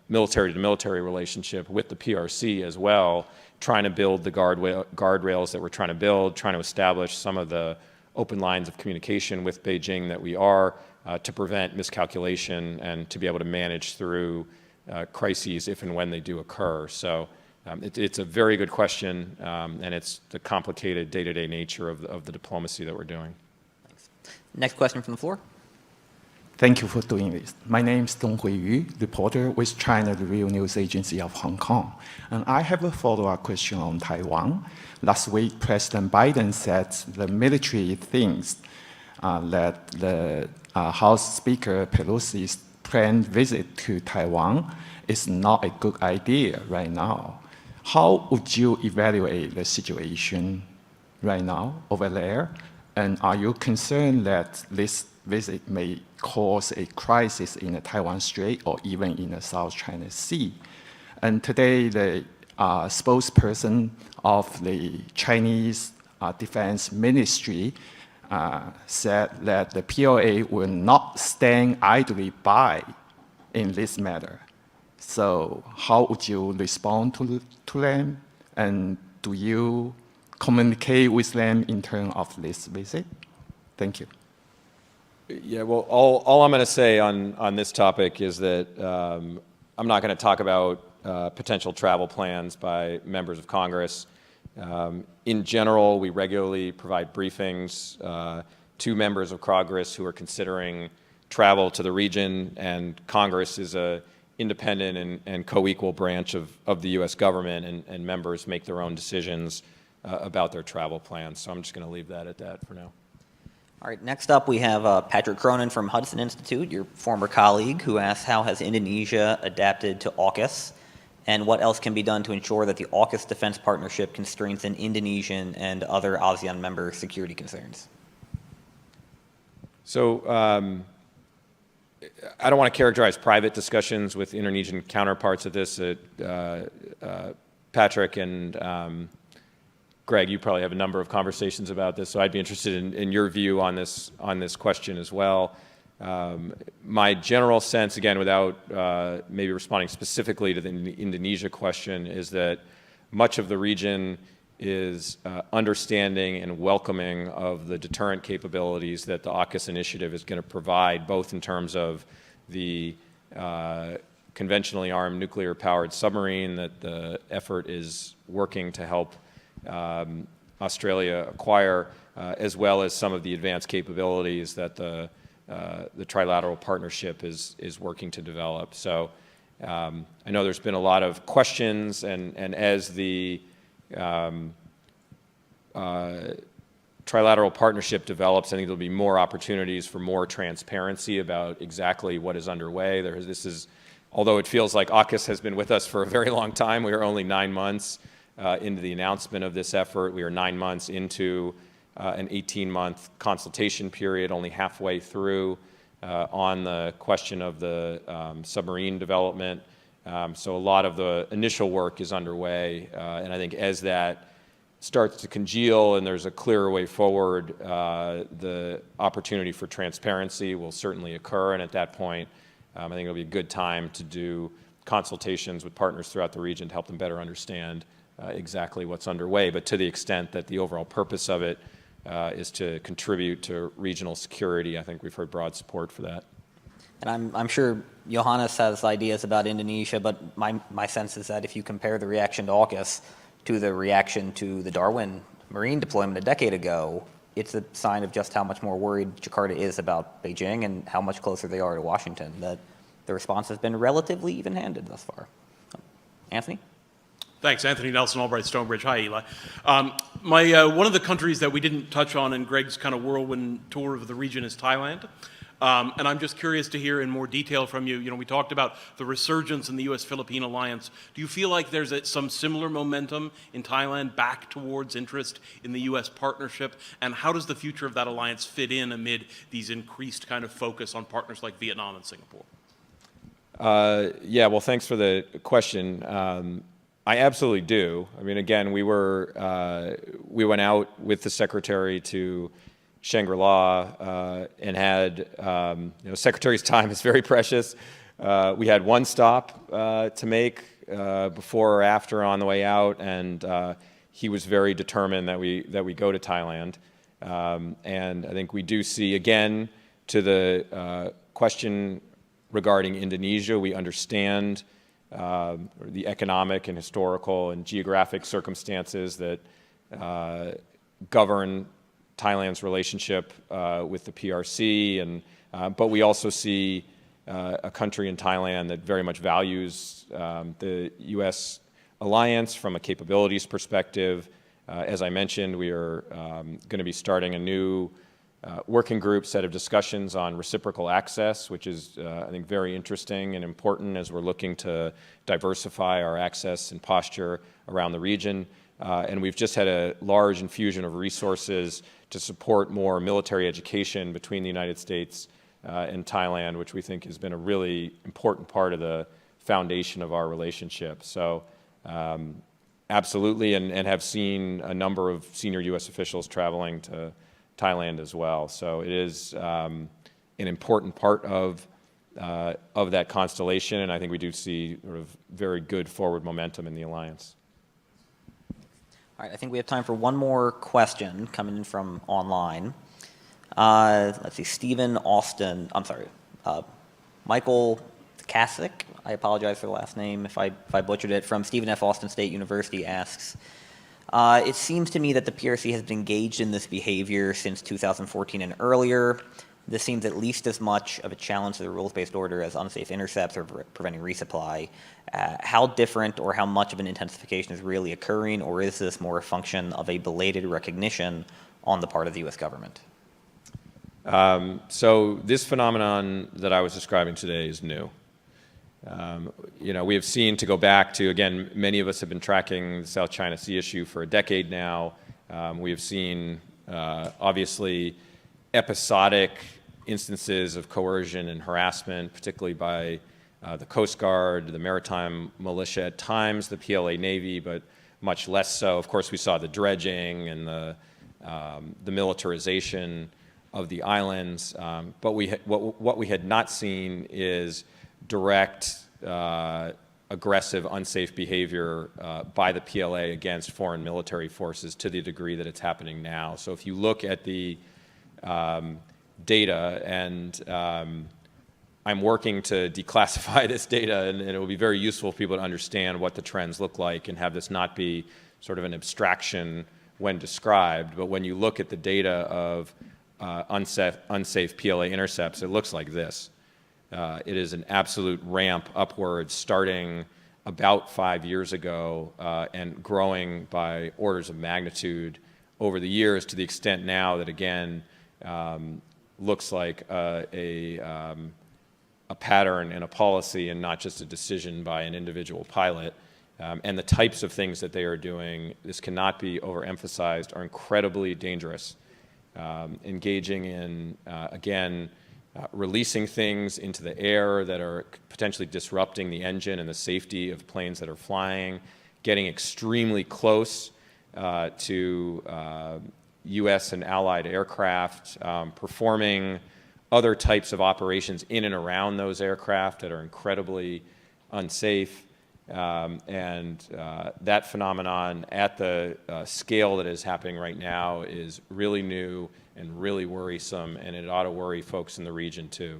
military-to-military relationship with the PRC as well, trying to build the guardrails that we're trying to build, trying to establish some of the open lines of communication with Beijing that we are to prevent miscalculation and to be able to manage through crises if and when they do occur. So it's a very good question, and it's the complicated day-to-day nature of the diplomacy that we're doing. Thanks. Next question from the floor. Thank you for doing this. My name is Dong Huiyu, reporter with China, the Real News Agency of Hong Kong. And I have a follow-up question on Taiwan. Last week, President Biden said the military thinks that the House Speaker Pelosi's planned visit to Taiwan is not a good idea right now. How would you evaluate the situation right now over there? And are you concerned that this visit may cause a crisis in the Taiwan Strait or even in the South China Sea? And today, the spokesperson of the Chinese Defense Ministry said that the PLA will not stand idly by in this matter. So how would you respond to them? And do you communicate with them in terms of this visit? Thank you. Yeah, well, all I'm going to say on this topic is that I'm not going to talk about potential travel plans by members of Congress. In general, we regularly provide briefings to members of Congress who are considering travel to the region, and Congress is an independent and co-equal branch of the U.S. government, and members make their own decisions about their travel plans. So I'm just going to leave that at that for now. All right, next up we have Patrick Cronin from Hudson Institute, your former colleague, who asks, how has Indonesia adapted to AUKUS, and what else can be done to ensure that the AUKUS defense partnership can strengthen Indonesian and other ASEAN member security concerns? So I don't want to characterize private discussions with Indonesian counterparts of this. Patrick and Greg, you probably have a number of conversations about this, so I'd be interested in your view on this question as well. My general sense, again, without maybe responding specifically to the Indonesia question, is that much of the region is understanding and welcoming of the deterrent capabilities that the AUKUS initiative is going to provide, both in terms of the conventionally armed nuclear-powered submarine that the effort is working to help Australia acquire, as well as some of the advanced capabilities that the trilateral partnership is working to develop. So I know there's been a lot of questions, and as the trilateral partnership develops, I think there'll be more opportunities for more transparency about exactly what is underway. Although it feels like AUKUS has been with us for a very long time, we are only 9 months into the announcement of this effort. We are 9 months into an 18-month consultation period, only halfway through on the question of the submarine development. So a lot of the initial work is underway, and I think as that starts to congeal and there's a clearer way forward, the opportunity for transparency will certainly occur, and at that point, I think it'll be a good time to do consultations with partners throughout the region to help them better understand exactly what's underway. But to the extent that the overall purpose of it is to contribute to regional security, I think we've heard broad support for that. And I'm sure Johannes has ideas about Indonesia, but my sense is that if you compare the reaction to AUKUS to the reaction to the Darwin Marine deployment a decade ago, it's a sign of just how much more worried Jakarta is about Beijing and how much closer they are to Washington, that the response has been relatively even-handed thus far. Anthony? Thanks, Anthony Nelson, Albright Stonebridge. Hi, Eli. One of the countries that we didn't touch on in Greg's kind of whirlwind tour of the region is Thailand. And I'm just curious to hear in more detail from you. You know, we talked about the resurgence in the U.S.-Philippine alliance. Do you feel like there's some similar momentum in Thailand back towards interest in the U.S. partnership? And how does the future of that alliance fit in amid these increased kind of focus on partners like Vietnam and Singapore? Yeah, well, thanks for the question. I absolutely do. I mean, again, we went out with the secretary to Shangri-La and had, Secretary's time is very precious. we had one stop to make before or after on the way out, and he was very determined that we go to Thailand. And I think we do see, again, to the question regarding Indonesia, we understand the economic and historical and geographic circumstances that govern Thailand's relationship with the PRC, and but we also see a country in Thailand that very much values the U.S. alliance from a capabilities perspective. As I mentioned, we are going to be starting a new working group set of discussions on reciprocal access, which is, I think, very interesting and important as we're looking to diversify our access and posture around the region. And we've just had a large infusion of resources to support more military education between the United States and Thailand, which we think has been a really important part of the foundation of our relationship. So absolutely, and have seen a number of senior U.S. officials traveling to Thailand as well. So it is an important part of that constellation, and I think we do see sort of very good forward momentum in the alliance. All right, I think we have time for one more question coming in from online. Let's see, Michael Kasich, I apologize for the last name if I butchered it, from Stephen F. Austin State University asks, it seems to me that the PRC has been engaged in this behavior since 2014 and earlier. This seems at least as much of a challenge to the rules-based order as unsafe intercepts or preventing resupply. How different or how much of an intensification is really occurring, or is this more a function of a belated recognition on the part of the U.S. government? So this phenomenon that I was describing today is new. You know, we have seen, to go back to, again, many of us have been tracking the South China Sea issue for a decade now. We have seen, obviously, episodic instances of coercion and harassment, particularly by the Coast Guard, the maritime militia, at times the PLA Navy, but much less so. Of course, we saw the dredging and the militarization of the islands, but what we had not seen is direct, aggressive, unsafe behavior by the PLA against foreign military forces to the degree that it's happening now. So if you look at the data, and I'm working to declassify this data, and it will be very useful for people to understand what the trends look like and have this not be sort of an abstraction when described. But when you look at the data of unsafe PLA intercepts, it looks like this. It is an absolute ramp upwards starting about 5 years ago and growing by orders of magnitude over the years, to the extent now that, again, looks like a pattern and a policy and not just a decision by an individual pilot. And the types of things that they are doing, this cannot be overemphasized, are incredibly dangerous. Engaging in, again, releasing things into the air that are potentially disrupting the engine and the safety of planes that are flying, getting extremely close to U.S. and allied aircraft, performing other types of operations in and around those aircraft that are incredibly unsafe. And that phenomenon at the scale that is happening right now is really new and really worrisome, and it ought to worry folks in the region too.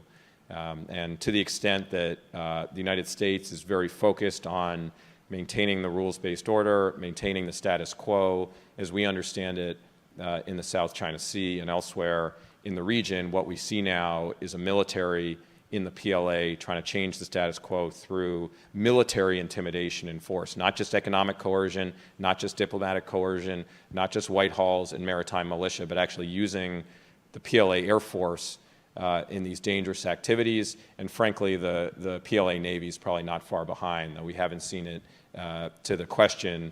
And to the extent that the United States is very focused on maintaining the rules-based order, maintaining the status quo as we understand it in the South China Sea and elsewhere in the region, what we see now is a military in the PLA trying to change the status quo through military intimidation and force, not just economic coercion, not just diplomatic coercion, not just Whitehalls and maritime militia, but actually using the PLA Air Force in these dangerous activities. And frankly, the PLA Navy is probably not far behind, though we haven't seen it, to the question,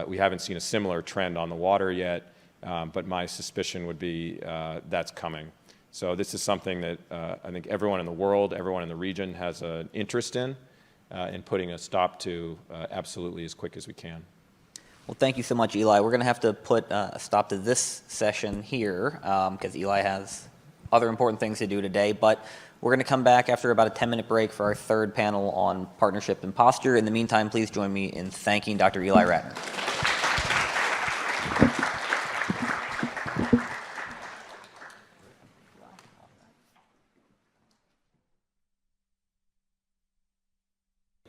we haven't seen a similar trend on the water yet, but my suspicion would be that's coming. So this is something that I think everyone in the world, everyone in the region has an interest in putting a stop to absolutely as quick as we can. Well, thank you so much, Eli. We're going to have to put a stop to this session here because Eli has other important things to do today, but we're going to come back after about a 10-minute break for our third panel on partnership and posture. In the meantime, please join me in thanking Dr. Eli Ratner.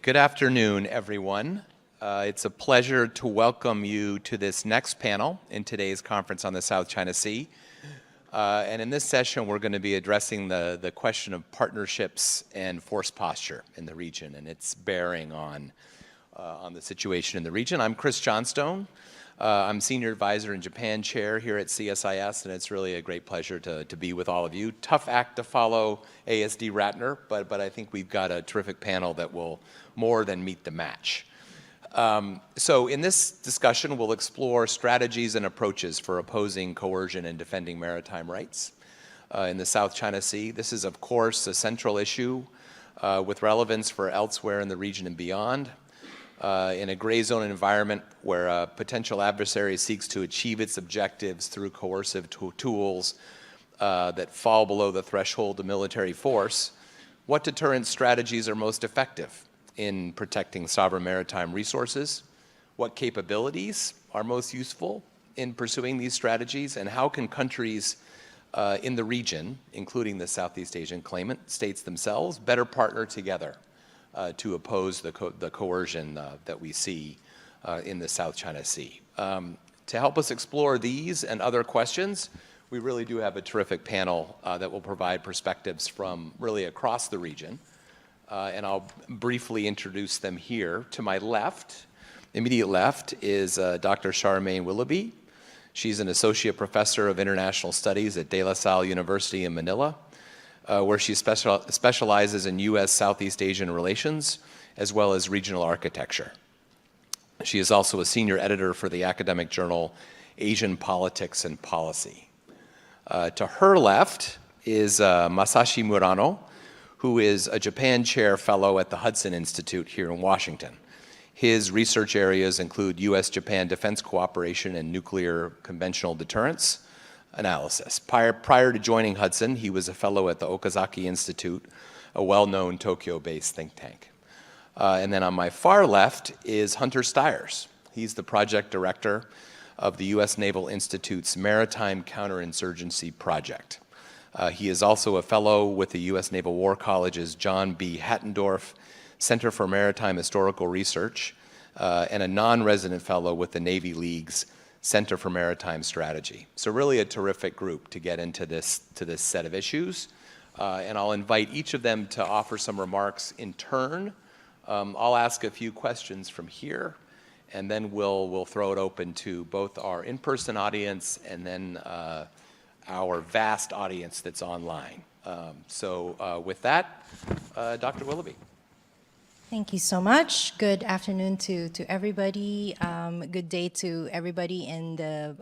Good afternoon, everyone. It's a pleasure to welcome you to this next panel in today's conference on the South China Sea. And in this session, we're going to be addressing the question of partnerships and force posture in the region and its bearing on the situation in the region. I'm Chris Johnstone. I'm Senior Advisor and Japan Chair here at CSIS, and it's really a great pleasure to be with all of you. Tough act to follow ASD Ratner, but I think we've got a terrific panel that will more than meet the match. So in this discussion, we'll explore strategies and approaches for opposing coercion and defending maritime rights in the South China Sea. This is, of course, a central issue with relevance for elsewhere in the region and beyond. In a gray zone environment where a potential adversary seeks to achieve its objectives through coercive tools that fall below the threshold of military force, what deterrent strategies are most effective in protecting sovereign maritime resources? What capabilities are most useful in pursuing these strategies? And how can countries in the region, including the Southeast Asian claimant states themselves, better partner together to oppose the coercion that we see in the South China Sea? To help us explore these and other questions, we really do have a terrific panel that will provide perspectives from really across the region. And I'll briefly introduce them here. To my left, immediate left, is Dr. Charmaine Willoughby. She's an Associate Professor of International Studies at De La Salle University in Manila, where she specializes in U.S. Southeast Asian relations, as well as regional architecture. She is also a senior editor for the academic journal Asian Politics and Policy. To her left is Masashi Murano, who is a Japan Chair Fellow at the Hudson Institute here in Washington. His research areas include U.S.-Japan defense cooperation and nuclear conventional deterrence analysis. Prior to joining Hudson, he was a fellow at the Okazaki Institute, a well-known Tokyo-based think tank. And then on my far left is Hunter Stiers. He's the project director of the U.S. Naval Institute's Maritime Counterinsurgency Project. He is also a fellow with the U.S. Naval War College's John B. Hattendorf Center for Maritime Historical Research, and a non-resident fellow with the Navy League's Center for Maritime Strategy. So really a terrific group to get into this set of issues. And I'll invite each of them to offer some remarks in turn. I'll ask a few questions from here, and then we'll throw it open to both our in-person audience and then our vast audience that's online. So with that, Dr. Willoughby. Thank you so much. Good afternoon to everybody. Good day to everybody in the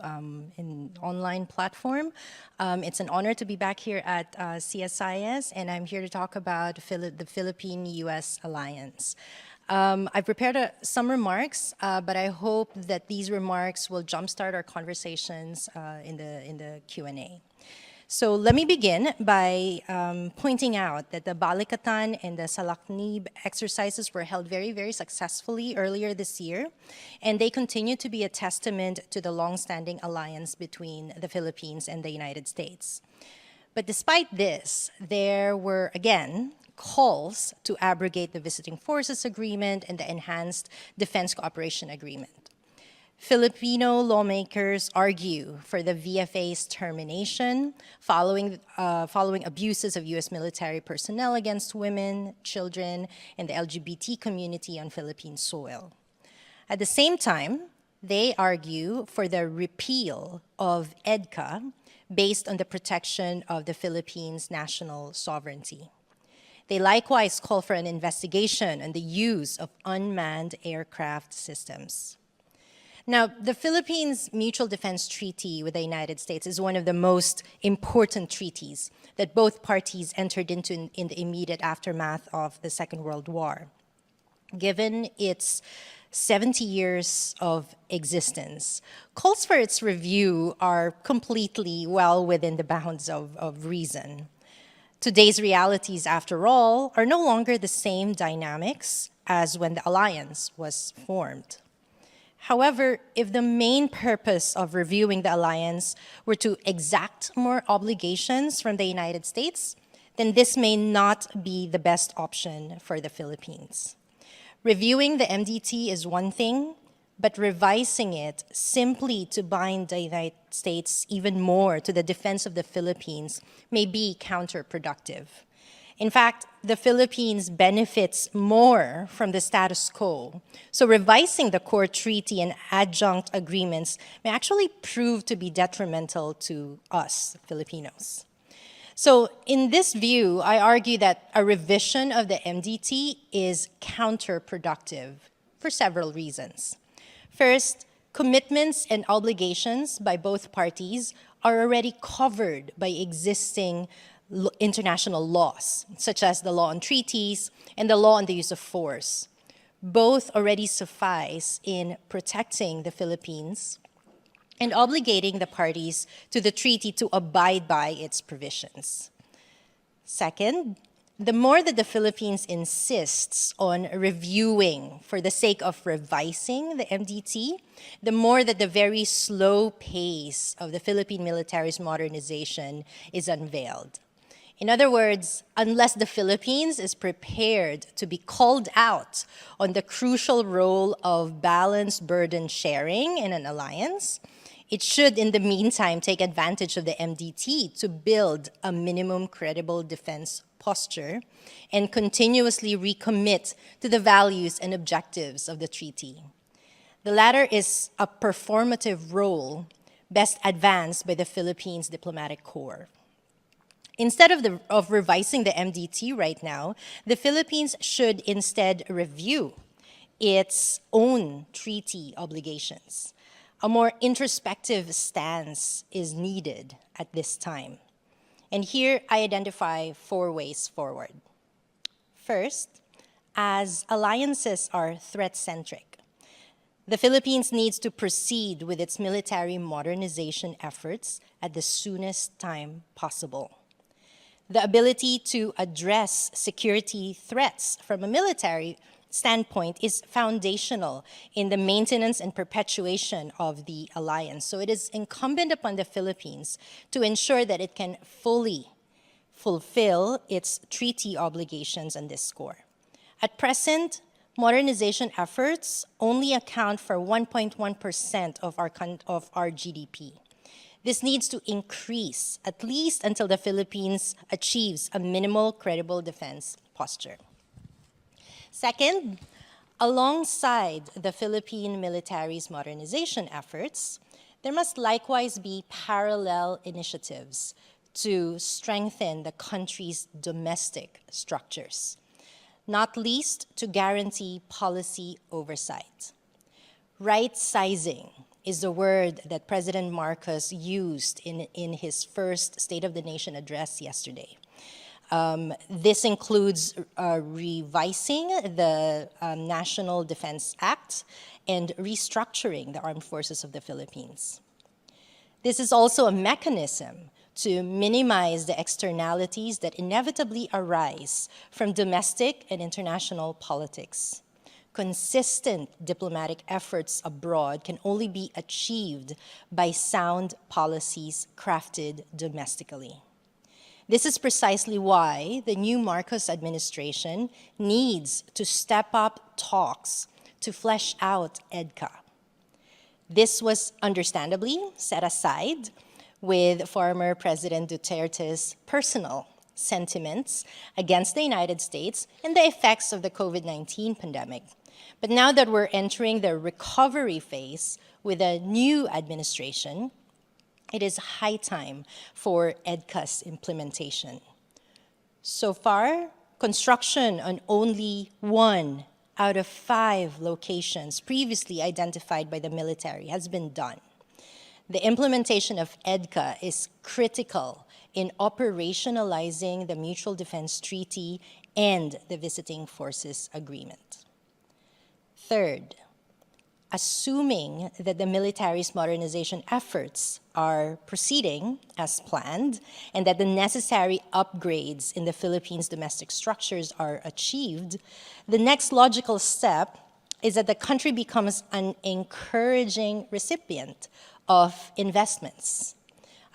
online platform. It's an honor to be back here at CSIS, and I'm here to talk about the Philippine-U.S. alliance. I've prepared some remarks, but I hope that these remarks will jumpstart our conversations in the Q&A. So let me begin by pointing out that the Balikatan and the Salaknib exercises were held very, very successfully earlier this year, and they continue to be a testament to the long-standing alliance between the Philippines and the United States. But despite this, there were, again, calls to abrogate the Visiting Forces Agreement and the Enhanced Defense Cooperation Agreement. Filipino lawmakers argue for the VFA's termination following abuses of U.S. military personnel against women, children, and the LGBT community on Philippine soil. At the same time, they argue for the repeal of EDCA based on the protection of the Philippines' national sovereignty. They likewise call for an investigation on the use of unmanned aircraft systems. Now, the Philippines Mutual Defense Treaty with the United States is one of the most important treaties that both parties entered into in the immediate aftermath of the Second World War. Given its 70 years of existence, calls for its review are completely well within the bounds of reason. Today's realities, after all, are no longer the same dynamics as when the alliance was formed. However, if the main purpose of reviewing the alliance were to exact more obligations from the United States, then this may not be the best option for the Philippines. Reviewing the MDT is one thing, but revising it simply to bind the United States even more to the defense of the Philippines may be counterproductive. In fact, the Philippines benefits more from the status quo, so revising the core treaty and adjunct agreements may actually prove to be detrimental to us, Filipinos. So in this view, I argue that a revision of the MDT is counterproductive for several reasons. First, commitments and obligations by both parties are already covered by existing international laws, such as the law on treaties and the law on the use of force. Both already suffice in protecting the Philippines and obligating the parties to the treaty to abide by its provisions. Second, the more that the Philippines insists on reviewing for the sake of revising the MDT, the more that the very slow pace of the Philippine military's modernization is unveiled. In other words, unless the Philippines is prepared to be called out on the crucial role of balanced burden sharing in an alliance, it should, in the meantime, take advantage of the MDT to build a minimum credible defense posture and continuously recommit to the values and objectives of the treaty. The latter is a performative role best advanced by the Philippines diplomatic corps. Instead of revising the MDT right now, the Philippines should instead review its own treaty obligations. A more introspective stance is needed at this time. And here I identify 4 ways forward. First, as alliances are threat-centric, the Philippines needs to proceed with its military modernization efforts at the soonest time possible. The ability to address security threats from a military standpoint is foundational in the maintenance and perpetuation of the alliance. So it is incumbent upon the Philippines to ensure that it can fully fulfill its treaty obligations on this score. At present, modernization efforts only account for 1.1% of our GDP. This needs to increase at least until the Philippines achieves a minimal credible defense posture. Second, alongside the Philippine military's modernization efforts, there must likewise be parallel initiatives to strengthen the country's domestic structures, not least to guarantee policy oversight. Right-sizing is the word that President Marcos used in his first State of the Nation address yesterday. This includes revising the National Defense Act and restructuring the armed forces of the Philippines. This is also a mechanism to minimize the externalities that inevitably arise from domestic and international politics. Consistent diplomatic efforts abroad can only be achieved by sound policies crafted domestically. This is precisely why the new Marcos administration needs to step up talks to flesh out EDCA. This was understandably set aside with former President Duterte's personal sentiments against the United States and the effects of the COVID-19 pandemic. But now that we're entering the recovery phase with a new administration, it is high time for EDCA's implementation. So far, construction on only 1 out of 5 locations previously identified by the military has been done. The implementation of EDCA is critical in operationalizing the Mutual Defense Treaty and the Visiting Forces Agreement. Third, assuming that the military's modernization efforts are proceeding as planned and that the necessary upgrades in the Philippines' domestic structures are achieved, the next logical step is that the country becomes an encouraging recipient of investments.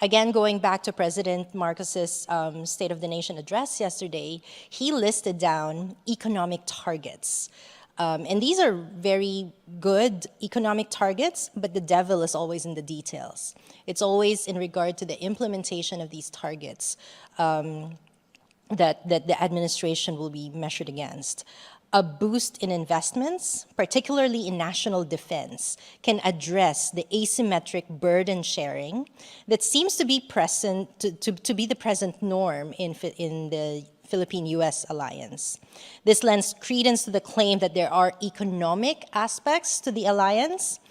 Again, going back to President Marcos's State of the Nation address yesterday, he listed down economic targets. And these are very good economic targets, but the devil is always in the details. It's always in regard to the implementation of these targets that the administration will be measured against. A boost in investments, particularly in national defense, can address the asymmetric burden sharing that seems to be present to be the present norm in the Philippine-US alliance. This lends credence to the claim that there are economic aspects to the alliance,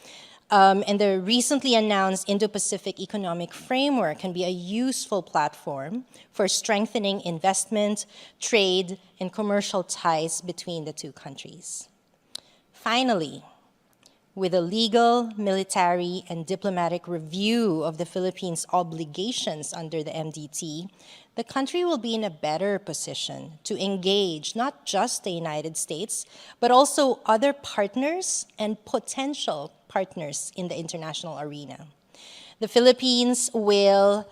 and the recently announced Indo-Pacific Economic Framework can be a useful platform for strengthening investment, trade, and commercial ties between the two countries. Finally, with a legal, military, and diplomatic review of the Philippines' obligations under the MDT, the country will be in a better position to engage not just the United States, but also other partners and potential partners in the international arena. The Philippines will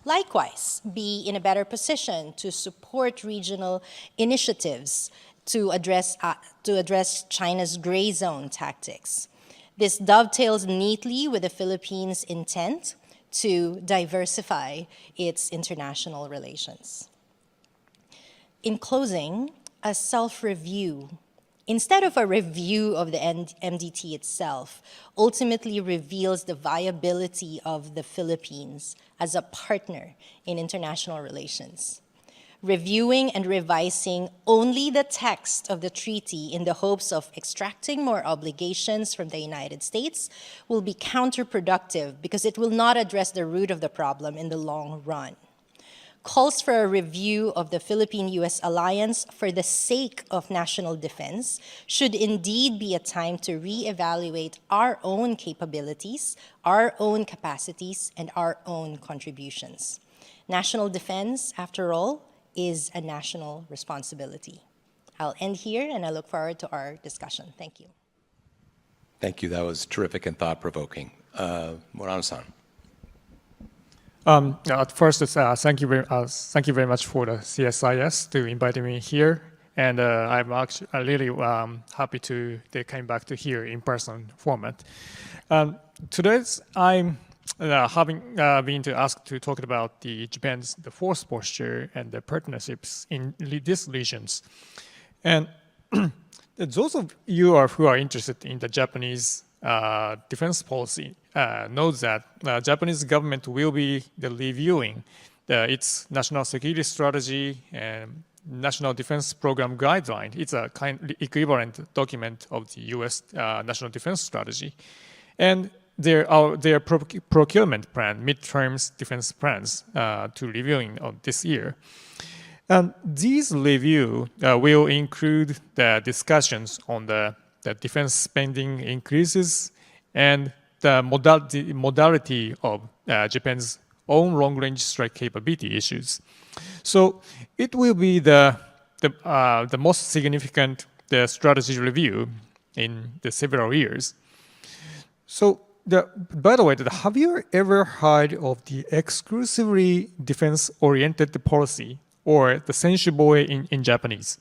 likewise be in a better position to support regional initiatives to address China's gray zone tactics. This dovetails neatly with the Philippines' intent to diversify its international relations. In closing, a self-review, instead of a review of the MDT itself, ultimately reveals the viability of the Philippines as a partner in international relations. Reviewing and revising only the text of the treaty in the hopes of extracting more obligations from the United States will be counterproductive because it will not address the root of the problem in the long run. Calls for a review of the Philippine-US alliance for the sake of national defense should indeed be a time to reevaluate our own capabilities, our own capacities, and our own contributions. National defense, after all, is a national responsibility. I'll end here, and I look forward to our discussion. Thank you. Thank you. That was terrific and thought-provoking. Morano-san. At first, thank you very much for the CSIS to invite me here, and I'm actually really happy they came back to here in person format. Today, I'm having been asked to talk about Japan's force posture and the partnerships in these regions. And those of you who are interested in the Japanese defense policy know that the Japanese government will be reviewing its national security strategy and national defense program guideline. It's a kind of equivalent document of the U.S. national defense strategy. And their procurement plan, midterms defense plans, to reviewing this year. And these review will include the discussions on the defense spending increases and the modality of Japan's own long-range strike capability issues. So it will be the most significant strategy review in the several years. So by the way, have you ever heard of the exclusively defense-oriented policy, or the senshiboi in Japanese?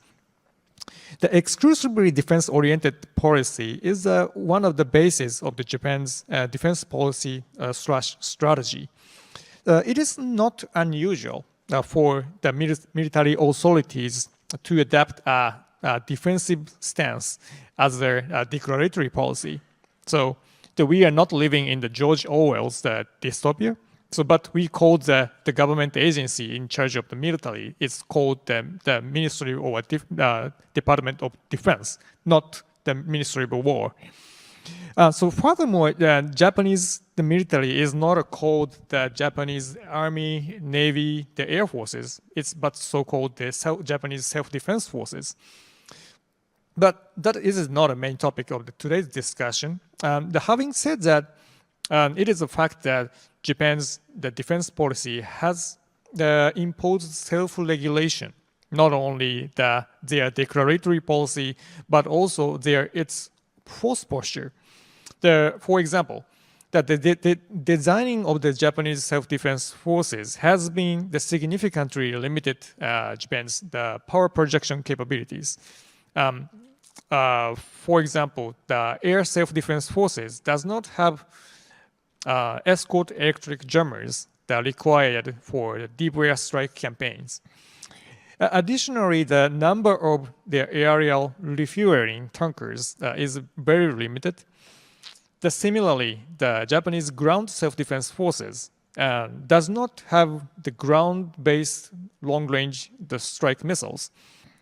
The exclusively defense-oriented policy is one of the bases of the Japan's defense policy strategy. It is not unusual for the military authorities to adopt a defensive stance as their declaratory policy. So we are not living in the George Orwell's dystopia. But we call the government agency in charge of the military, it's called the Ministry or Department of Defense, not the Ministry of War. So furthermore, the military is not called the Japanese Army, Navy, the Air Forces, but so-called the Japanese Self-Defense Forces. But that is not a main topic of today's discussion. Having said that, it is a fact that Japan's defense policy has imposed self-regulation, not only their declaratory policy, but also its force posture. For example, that the designing of the Japanese self-defense forces has been significantly limited Japan's power projection capabilities. For example, the air self-defense forces does not have escort electric jammers that are required for deep air strike campaigns. Additionally, the number of the aerial refueling tankers is very limited. Similarly, the Japanese ground self-defense forces does not have the ground-based long-range strike missiles.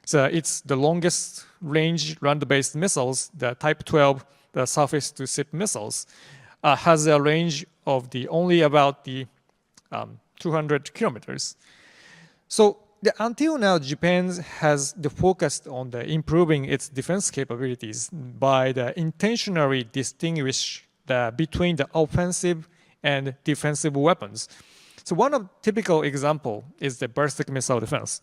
So it's the longest range land-based missiles, the Type 12, the surface-to-ship missiles, has a range of only about 200 kilometers. So until now, Japan has focused on improving its defense capabilities by intentionally distinguish between the offensive and defensive weapons. So one typical example is the ballistic missile defense.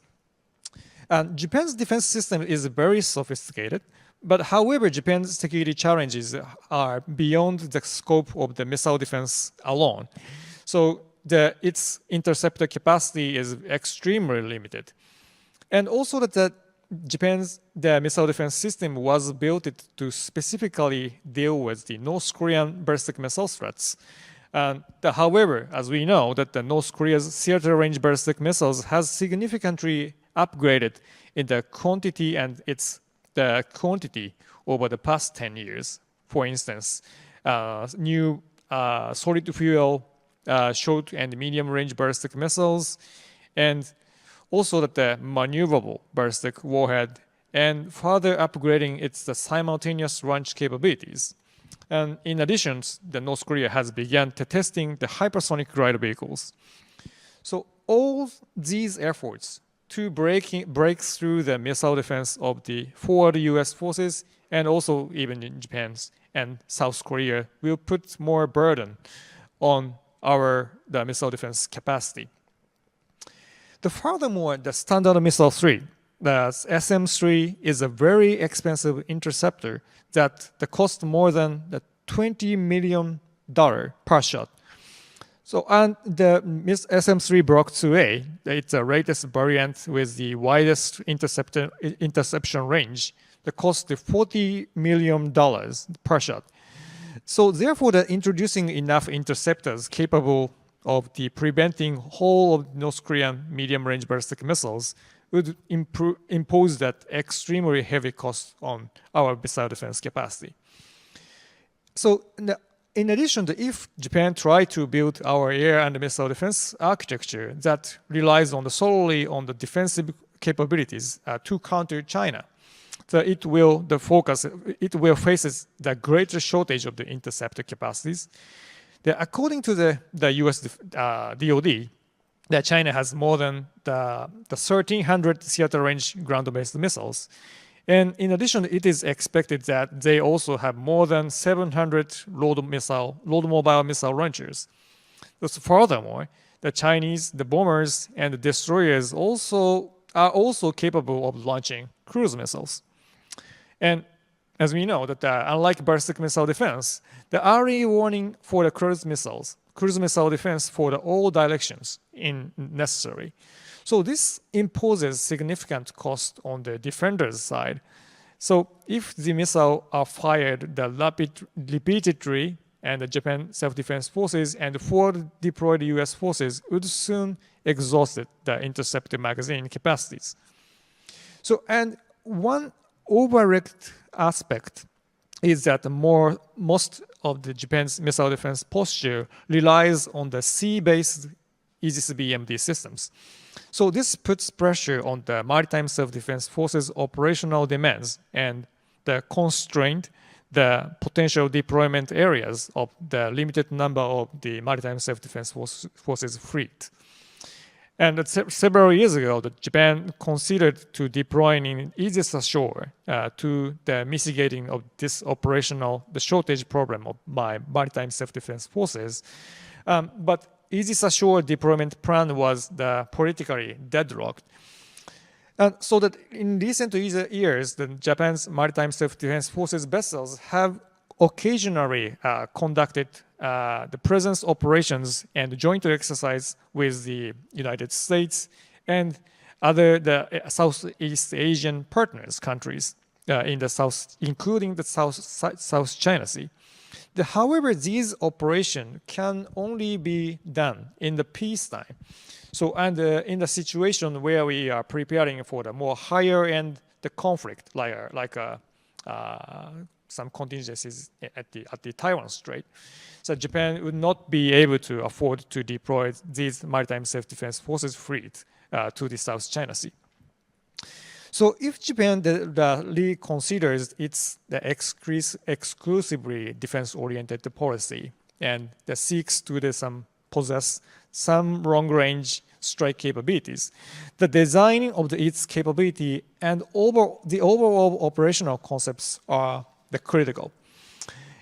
Japan's defense system is very sophisticated, but however, Japan's security challenges are beyond the scope of the missile defense alone. So its interceptor capacity is extremely limited. And also that Japan's missile defense system was built to specifically deal with the North Korean ballistic missile threats. However, as we know, that the North Korea's theater range ballistic missiles has significantly upgraded in the quantity and the quantity over the past 10 years. For instance, new solid fuel short and medium range ballistic missiles, and also the maneuverable ballistic warhead, and further upgrading its simultaneous launch capabilities. And in addition, North Korea has begun testing the hypersonic glide vehicles. So all these efforts to break through the missile defense of for the U.S. forces, and also even in Japan and South Korea, will put more burden on the missile defense capacity. Furthermore, the Standard Missile 3, the SM-3, is a very expensive interceptor that costs more than $20 million per shot. So, and the SM-3 Block 2A, it's the latest variant with the widest interception range. The cost is $40 million per shot. So therefore, introducing enough interceptors capable of preventing whole of North Korean medium-range ballistic missiles would impose that extremely heavy cost on our missile defense capacity. So in addition, if Japan tried to build our air and missile defense architecture that relies solely on the defensive capabilities to counter China, so it will face the greater shortage of the interceptor capacities. According to the U.S. DoD, that China has more than 1,300 theater range ground-based missiles. And in addition, it is expected that they also have more than 700 load mobile missile launchers. Furthermore, the Chinese, the bombers and the destroyers are also capable of launching cruise missiles. And as we know, that unlike ballistic missile defense, the early warning for the cruise missile defense for all directions is necessary. So this imposes significant cost on the defender's side. So if the missiles are fired repeatedly, and the Japan self-defense forces and forward deployed U.S. forces would soon exhaust the interceptor magazine capacities. So, and one overlooked aspect is that most of the Japan's missile defense posture relies on the sea-based Aegis BMD systems. So this puts pressure on the maritime self-defense forces' operational demands and constraint the potential deployment areas of the limited number of the maritime self-defense forces fleet. And several years ago, Japan considered to deploying Aegis Ashore to the mitigating of this the shortage problem by maritime self-defense forces. But Aegis Ashore deployment plan was politically deadlocked. So that in recent years, Japan's maritime self-defense forces vessels have occasionally conducted the presence operations and joint exercise with the United States and the Southeast Asian partners countries in the South, including the South China Sea. However, these operations can only be done in the peacetime. So, and in the situation where we are preparing for the more higher end the conflict, like some contingencies at the Taiwan Strait, so Japan would not be able to afford to deploy these maritime self-defense forces fleet to the South China Sea. So if Japan really considers the exclusively defense-oriented policy and that seeks to possess some long-range strike capabilities, the designing of its capability and the overall operational concepts are the critical.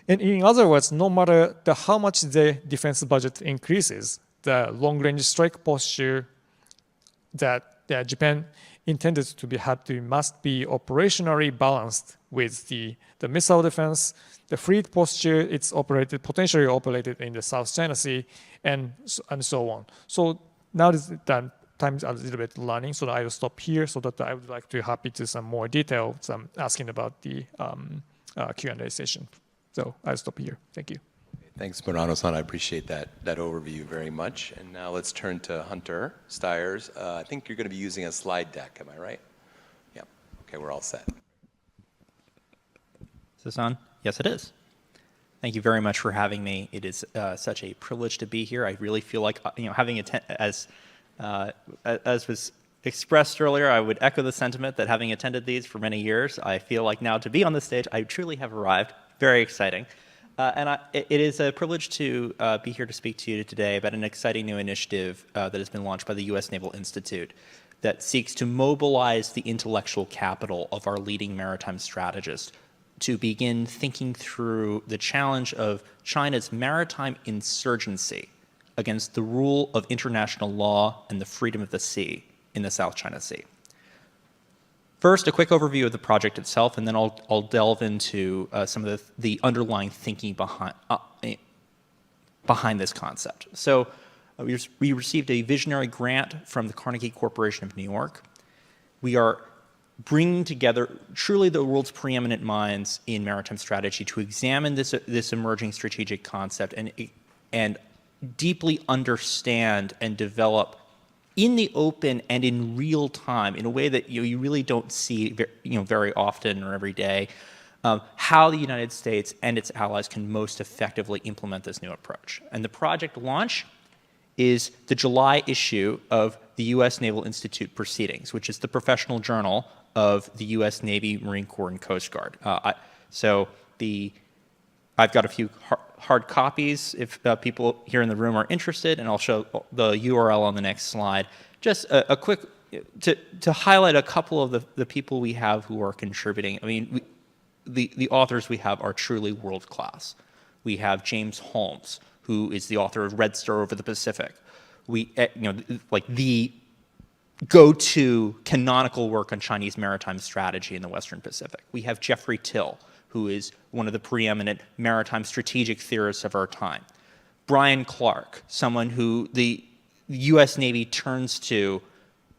And in other words, no matter how much the defense budget increases, the long-range strike posture that Japan intended to must be operationally balanced with the missile defense, the fleet posture it's potentially operated in the South China Sea, and so on. So now that time's a little bit running, so I will stop here. So that I would like to happy to some more detail, some asking about the Q&A session. So I'll stop here. Thank you. Thanks, Murano-san. I appreciate that overview very much. And now let's turn to Hunter Stiers. I think you're going to be using a slide deck. Am I right? Yeah. Okay, we're all set. Is this on? Yes, it is. Thank you very much for having me. It is such a privilege to be here. I really feel like, having as was expressed earlier, I would echo the sentiment that having attended these for many years, I feel like now to be on the stage, I truly have arrived. Very exciting. It is a privilege to be here to speak to you today about an exciting new initiative that has been launched by the U.S. Naval Institute that seeks to mobilize the intellectual capital of our leading maritime strategists to begin thinking through the challenge of China's maritime insurgency against the rule of international law and the freedom of the sea in the South China Sea. First, a quick overview of the project itself, and then I'll delve into some of the underlying thinking behind this concept. So we received a visionary grant from the Carnegie Corporation of New York. We are bringing together truly the world's preeminent minds in maritime strategy to examine this emerging strategic concept and deeply understand and develop in the open and in real time, in a way that you really don't see very often or every day, how the United States and its allies can most effectively implement this new approach. And the project launch is the July issue of the U.S. Naval Institute Proceedings, which is the professional journal of the U.S. Navy, Marine Corps, and Coast Guard. I've got a few hard copies if people here in the room are interested, and I'll show the URL on the next slide. Just a quick, to highlight a couple of the people we have who are contributing. I mean, the authors we have are truly world-class. We have James Holmes, who is the author of Red Star Over the Pacific. Like the go-to canonical work on Chinese maritime strategy in the Western Pacific. We have Jeffrey Till, who is one of the preeminent maritime strategic theorists of our time. Brian Clark, someone who the U.S. Navy turns to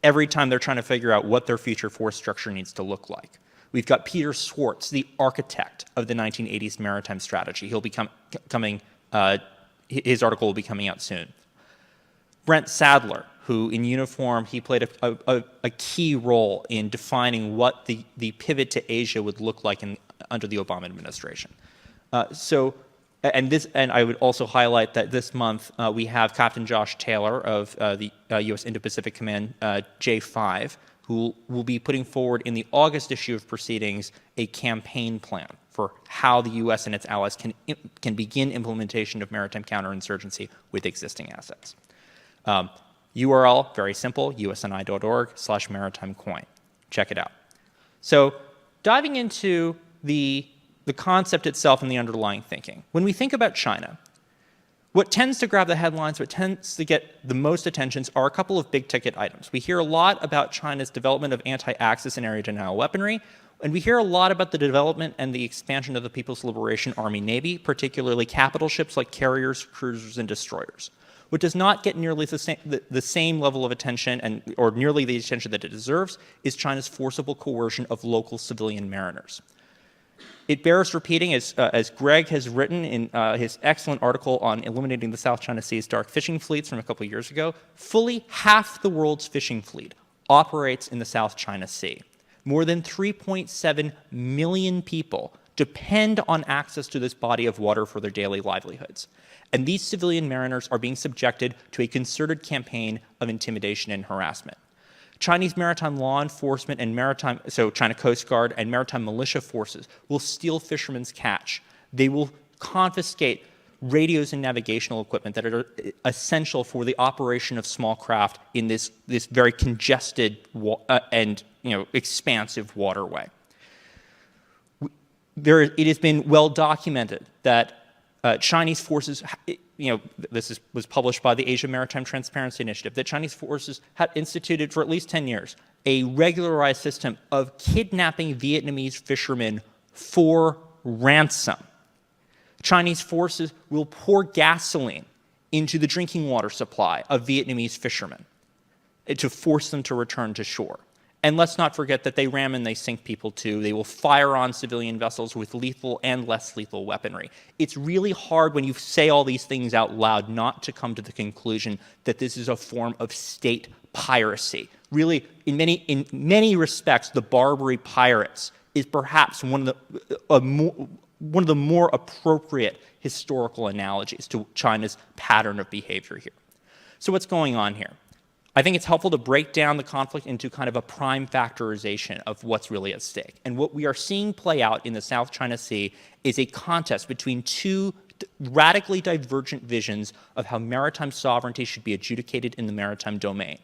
every time they're trying to figure out what their future force structure needs to look like. We've got Peter Swartz, the architect of the 1980s maritime strategy. He'll be his article will be coming out soon. Brent Sadler, who in uniform, he played a key role in defining what the pivot to Asia would look like under the Obama administration. And I would also highlight that this month we have Captain Josh Taylor of the U.S. Indo-Pacific Command J5, who will be putting forward in the August issue of Proceedings a campaign plan for how the U.S. and its allies can begin implementation of maritime counterinsurgency with existing assets. URL, very simple, usni.org/maritimecoin. Check it out. So diving into the concept itself and the underlying thinking. When we think about China, what tends to grab the headlines, what tends to get the most attentions are a couple of big ticket items. We hear a lot about China's development of anti-Axis and area denial weaponry, and we hear a lot about the development and the expansion of the People's Liberation Army Navy, particularly capital ships like carriers, cruisers, and destroyers. What does not get nearly the same level of attention or nearly the attention that it deserves is China's forcible coercion of local civilian mariners. It bears repeating, as Greg has written in his excellent article on eliminating the South China Sea's dark fishing fleets from a couple of years ago, fully half the world's fishing fleet operates in the South China Sea. More than 3.7 million people depend on access to this body of water for their daily livelihoods. And these civilian mariners are being subjected to a concerted campaign of intimidation and harassment. Chinese maritime law enforcement and China Coast Guard and maritime militia forces will steal fishermen's catch. They will confiscate radios and navigational equipment that are essential for the operation of small craft in this very congested and expansive waterway. It has been well documented that Chinese forces, this was published by the Asia Maritime Transparency Initiative, that Chinese forces had instituted for at least 10 years a regularized system of kidnapping Vietnamese fishermen for ransom. Chinese forces will pour gasoline into the drinking water supply of Vietnamese fishermen to force them to return to shore. And let's not forget that they ram and they sink people too. They will fire on civilian vessels with lethal and less lethal weaponry. It's really hard when you say all these things out loud not to come to the conclusion that this is a form of state piracy. Really, in many respects, the Barbary pirates is perhaps one of the more appropriate historical analogies to China's pattern of behavior here. So what's going on here? I think it's helpful to break down the conflict into kind of a prime factorization of what's really at stake. And what we are seeing play out in the South China Sea is a contest between two radically divergent visions of how maritime sovereignty should be adjudicated in the maritime domain.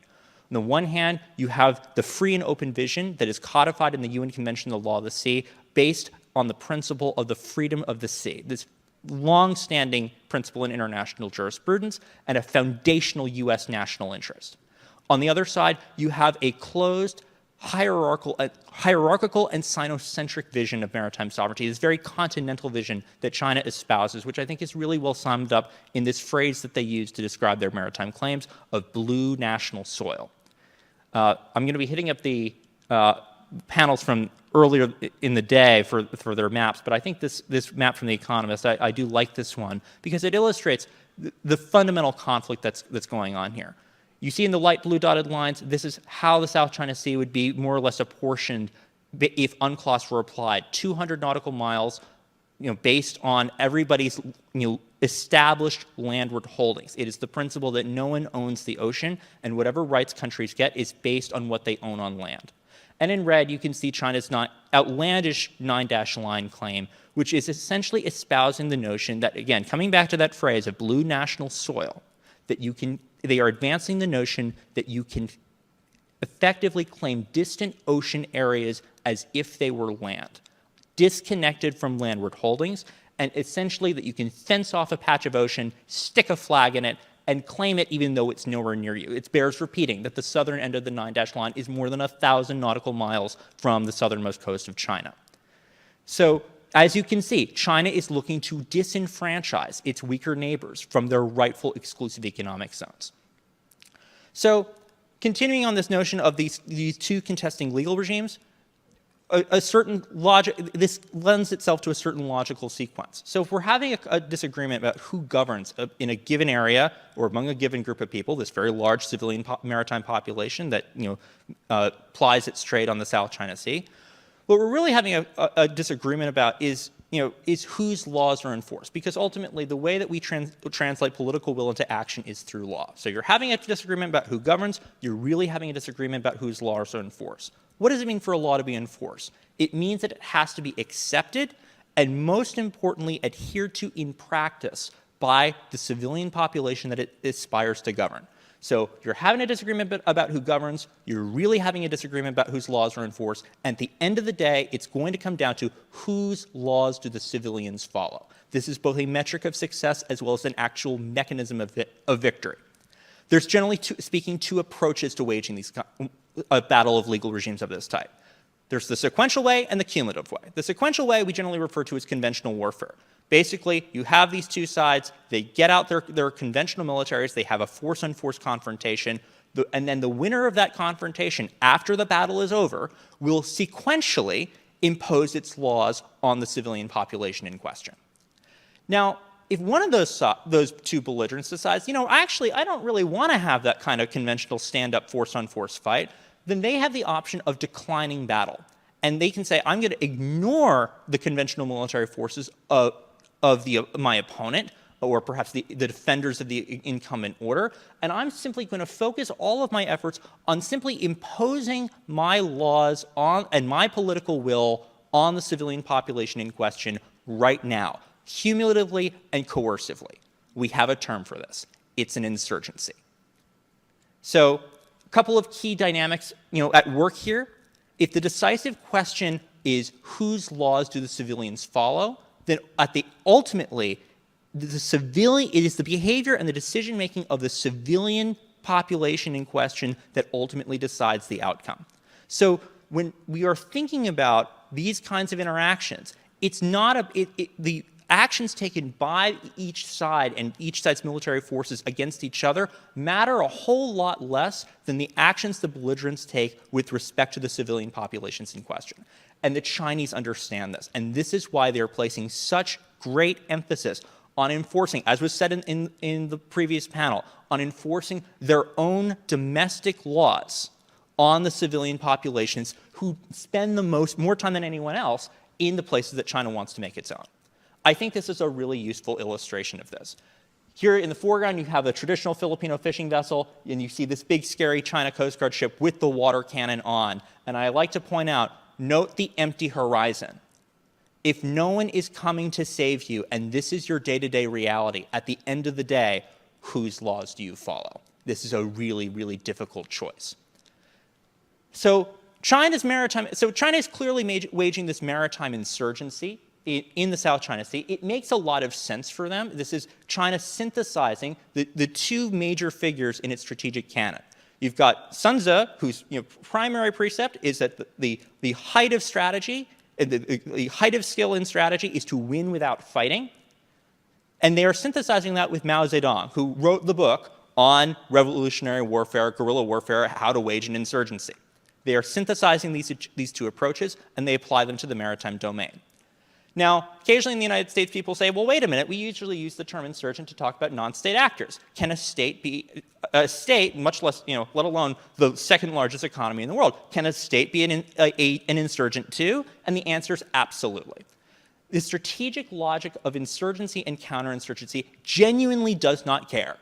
On the one hand, you have the free and open vision that is codified in the UN Convention on the Law of the Sea based on the principle of the freedom of the sea, this long-standing principle in international jurisprudence and a foundational U.S. national interest. On the other side, you have a closed, hierarchical and sinocentric vision of maritime sovereignty, this very continental vision that China espouses, which I think is really well summed up in this phrase that they use to describe their maritime claims of blue national soil. I'm going to be hitting up the panels from earlier in the day for their maps, but I think this map from The Economist, I do like this one because it illustrates the fundamental conflict that's going on here. You see in the light blue dotted lines, this is how the South China Sea would be more or less apportioned if UNCLOS were applied. 200 nautical miles, based on everybody's established landward holdings. It is the principle that no one owns the ocean, and whatever rights countries get is based on what they own on land. And in red, you can see China's outlandish 9-line claim, which is essentially espousing the notion that, again, coming back to that phrase of blue national soil, that they are advancing the notion that you can effectively claim distant ocean areas as if they were land, disconnected from landward holdings, and essentially that you can fence off a patch of ocean, stick a flag in it, and claim it even though it's nowhere near you. It bears repeating that the southern end of the 9-line is more than 1,000 nautical miles from the southernmost coast of China. So, as you can see, China is looking to disenfranchise its weaker neighbors from their rightful exclusive economic zones. So, continuing on this notion of these two contesting legal regimes, a certain logic, this lends itself to a certain logical sequence. So if we're having a disagreement about who governs in a given area or among a given group of people, this very large civilian maritime population that plies its trade on the South China Sea, what we're really having a disagreement about is whose laws are enforced. Because ultimately, the way that we translate political will into action is through law. So you're having a disagreement about who governs. You're really having a disagreement about whose laws are enforced. What does it mean for a law to be enforced? It means that it has to be accepted and, most importantly, adhered to in practice by the civilian population that it aspires to govern. So you're having a disagreement about who governs, you're really having a disagreement about whose laws are enforced, and at the end of the day, it's going to come down to whose laws do the civilians follow. This is both a metric of success as well as an actual mechanism of victory. There's generally speaking two approaches to waging a battle of legal regimes of this type. There's the sequential way and the cumulative way. The sequential way we generally refer to as conventional warfare. Basically, you have these two sides, they get out their conventional militaries, they have a force-on-force confrontation, and then the winner of that confrontation, after the battle is over, will sequentially impose its laws on the civilian population in question. Now, if one of those two belligerents decides, actually, I don't really want to have that kind of conventional stand-up force-on-force fight, then they have the option of declining battle. And they can say, I'm going to ignore the conventional military forces of my opponent, or perhaps the defenders of the incumbent order, and I'm simply going to focus all of my efforts on simply imposing my laws and my political will on the civilian population in question right now, cumulatively and coercively. We have a term for this. It's an insurgency. So a couple of key dynamics at work here. If the decisive question is whose laws do the civilians follow, then ultimately, it is the behavior and the decision-making of the civilian population in question that ultimately decides the outcome. So when we are thinking about these kinds of interactions, it's not the actions taken by each side and each side's military forces against each other matter a whole lot less than the actions the belligerents take with respect to the civilian populations in question. And the Chinese understand this. And this is why they're placing such great emphasis on enforcing, as was said in the previous panel, on enforcing their own domestic laws on the civilian populations who spend more time than anyone else in the places that China wants to make its own. I think this is a really useful illustration of this. Here in the foreground, you have a traditional Filipino fishing vessel, and you see this big, scary China Coast Guard ship with the water cannon on. And I like to point out, note the empty horizon. If no one is coming to save you, and this is your day-to-day reality, at the end of the day, whose laws do you follow? This is a really, really difficult choice. So China is clearly waging this maritime insurgency in the South China Sea. It makes a lot of sense for them. This is China synthesizing the two major figures in its strategic canon. You've got Sun Tzu, whose primary precept is that the height of strategy, the height of skill in strategy is to win without fighting. And they are synthesizing that with Mao Zedong, who wrote the book on revolutionary warfare, guerrilla warfare, how to wage an insurgency. They are synthesizing these two approaches, and they apply them to the maritime domain. Now, occasionally in the United States, people say, well, wait a minute, we usually use the term insurgent to talk about non-state actors. Can a state be a state, much less, let alone the second largest economy in the world? Can a state be an insurgent too? And the answer is absolutely. The strategic logic of insurgency and counterinsurgency genuinely does not care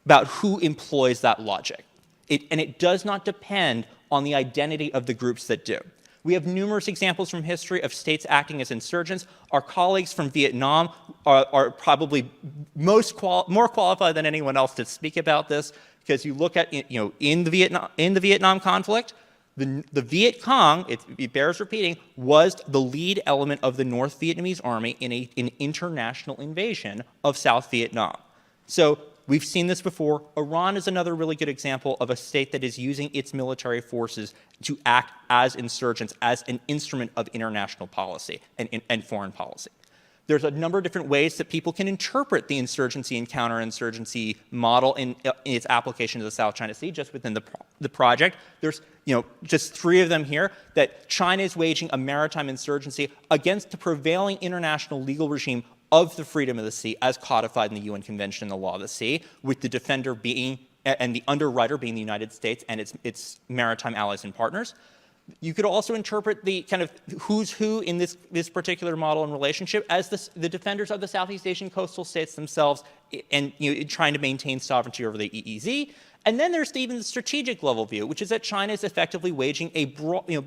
about who employs that logic. And it does not depend on the identity of the groups that do. We have numerous examples from history of states acting as insurgents. Our colleagues from Vietnam are probably more qualified than anyone else to speak about this, because you look at in the Vietnam conflict, the Viet Cong, it bears repeating, was the lead element of the North Vietnamese army in an international invasion of South Vietnam. So we've seen this before. Iran is another really good example of a state that is using its military forces to act as insurgents, as an instrument of international policy and foreign policy. There's a number of different ways that people can interpret the insurgency and counterinsurgency model in its application to the South China Sea, just within the project. There's just three of them here, that China is waging a maritime insurgency against the prevailing international legal regime of the freedom of the sea as codified in the UN Convention and the Law of the Sea, with the defender being, and the underwriter being the United States and its maritime allies and partners. You could also interpret the kind of who's who in this particular model and relationship as the defenders of the Southeast Asian coastal states themselves, and trying to maintain sovereignty over the EEZ. And then there's even the strategic level view, which is that China is effectively waging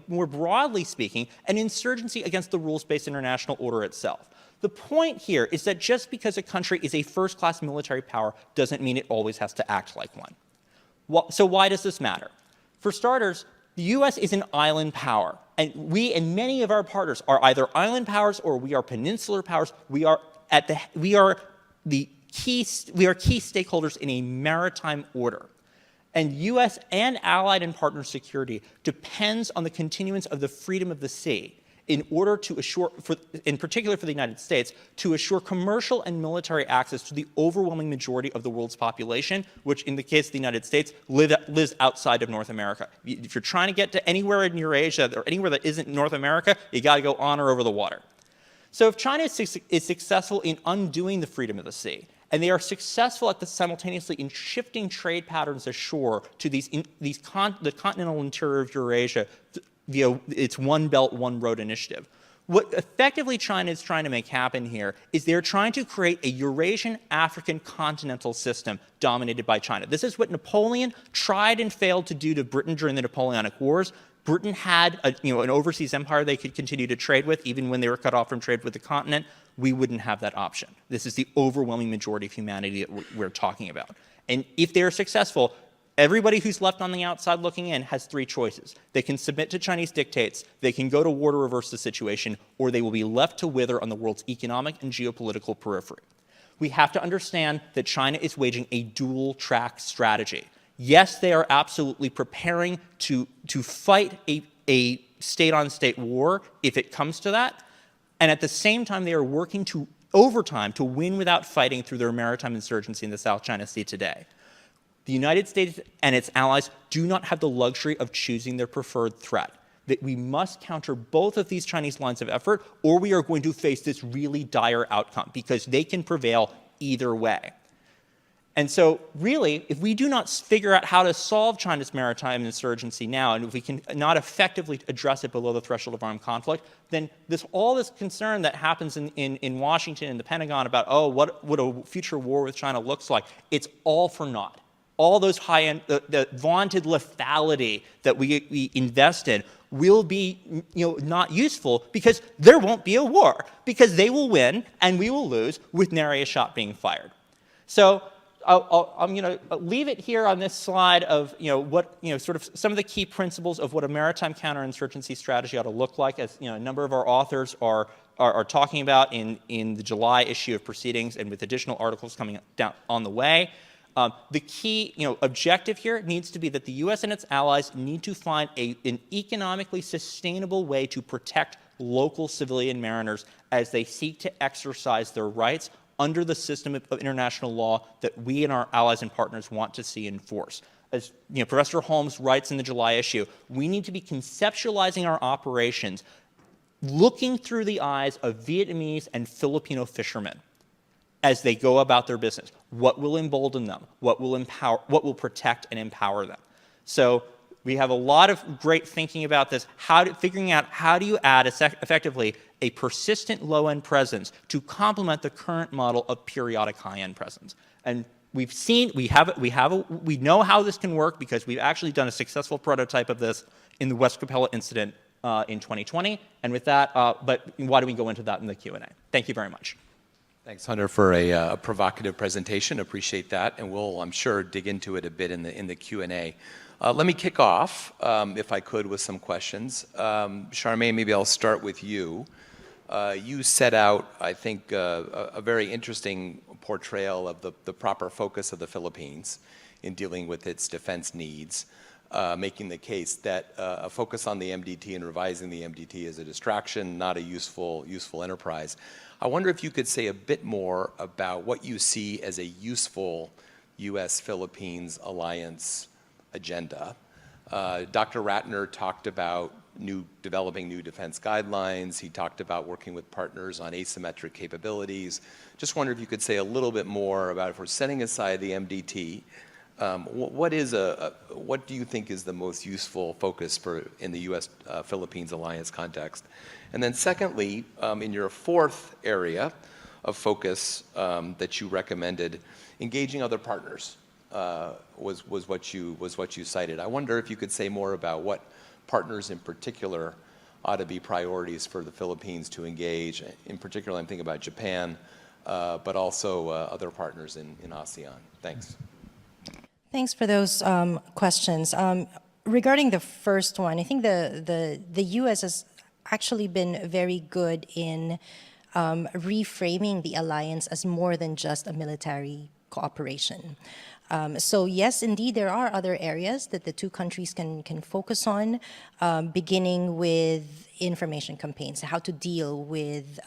more broadly speaking, an insurgency against the rules-based international order itself. The point here is that just because a country is a first-class military power doesn't mean it always has to act like one. So why does this matter? For starters, the U.S. is an island power, and we and many of our partners are either island powers or we are peninsular powers. We are key stakeholders in a maritime order. And U.S. and allied and partner security depends on the continuance of the freedom of the sea in order to assure, in particular for the United States, to assure commercial and military access to the overwhelming majority of the world's population, which in the case of the United States lives outside of North America. If you're trying to get to anywhere in Eurasia or anywhere that isn't North America, you got to go on or over the water. So if China is successful in undoing the freedom of the sea, and they are successful simultaneously in shifting trade patterns ashore to the continental interior of Eurasia via its One Belt, One Road initiative. What effectively China is trying to make happen here is they're trying to create a Eurasian African continental system dominated by China. This is what Napoleon tried and failed to do to Britain during the Napoleonic Wars. Britain had an overseas empire they could continue to trade with even when they were cut off from trade with the continent. We wouldn't have that option. This is the overwhelming majority of humanity that we're talking about. And if they're successful, everybody who's left on the outside looking in has three choices. They can submit to Chinese dictates, they can go to war to reverse the situation, or they will be left to wither on the world's economic and geopolitical periphery. We have to understand that China is waging a dual-track strategy. Yes, they are absolutely preparing to fight a state-on-state war if it comes to that, and at the same time, they are working overtime to win without fighting through their maritime insurgency in the South China Sea today. The United States and its allies do not have the luxury of choosing their preferred threat. That we must counter both of these Chinese lines of effort, or we are going to face this really dire outcome, because they can prevail either way. And so, really, if we do not figure out how to solve China's maritime insurgency now, and if we can not effectively address it below the threshold of armed conflict, then all this concern that happens in Washington and the Pentagon about, what a future war with China looks like, it's all for naught. All those high-end, the vaunted lethality that we invest in will be not useful because there won't be a war, because they will win and we will lose with nary a shot being fired. So I'm going to leave it here on this slide of sort of some of the key principles of what a maritime counterinsurgency strategy ought to look like, as a number of our authors are talking about in the July issue of Proceedings, and with additional articles coming down on the way. The key objective here needs to be that the U.S. and its allies need to find an economically sustainable way to protect local civilian mariners as they seek to exercise their rights under the system of international law that we and our allies and partners want to see enforced. As Professor Holmes writes in the July issue, we need to be conceptualizing our operations looking through the eyes of Vietnamese and Filipino fishermen as they go about their business. What will embolden them? What will protect and empower them? So we have a lot of great thinking about this, figuring out how do you add effectively a persistent low-end presence to complement the current model of periodic high-end presence. And we know how this can work because we've actually done a successful prototype of this in the West Capella incident in 2020. And with that, but why don't we go into that in the Q&A? Thank you very much. Thanks, Hunter, for a provocative presentation. Appreciate that, and we'll, I'm sure, dig into it a bit in the Q&A. Let me kick off, if I could, with some questions. Charmaine, maybe I'll start with you. You set out, I think, a very interesting portrayal of the proper focus of the Philippines in dealing with its defense needs, making the case that a focus on the MDT and revising the MDT is a distraction, not a useful enterprise. I wonder if you could say a bit more about what you see as a useful U.S.-Philippines alliance agenda. Dr. Ratner talked about developing new defense guidelines. He talked about working with partners on asymmetric capabilities. Just wonder if you could say a little bit more about, if we're setting aside the MDT, what do you think is the most useful focus in the U.S.-Philippines alliance context? And then secondly, in your fourth area of focus that you recommended, engaging other partners was what you cited. I wonder if you could say more about what partners in particular ought to be priorities for the Philippines to engage. In particular, I'm thinking about Japan, but also other partners in ASEAN. Thanks. Thanks for those questions. Regarding the first one, I think the U.S. has actually been very good in reframing the alliance as more than just a military cooperation. So yes, indeed, there are other areas that the two countries can focus on, beginning with information campaigns, how to deal with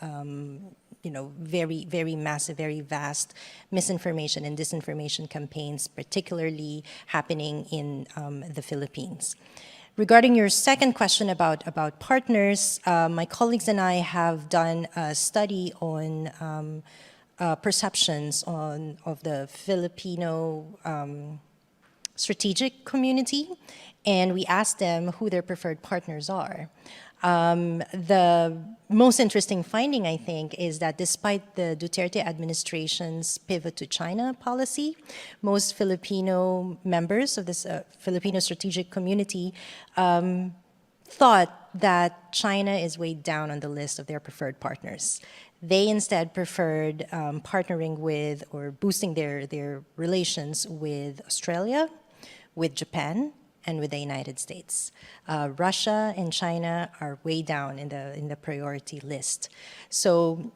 very massive, very vast misinformation and disinformation campaigns, particularly happening in the Philippines. Regarding your second question about partners, my colleagues and I have done a study on perceptions of the Filipino strategic community, and we asked them who their preferred partners are. The most interesting finding, I think, is that despite the Duterte administration's pivot to China policy, most Filipino members of this Filipino strategic community thought that China is way down on the list of their preferred partners. They instead preferred partnering with or boosting their relations with Australia, with Japan, and with the United States. Russia and China are way down in the priority list. So,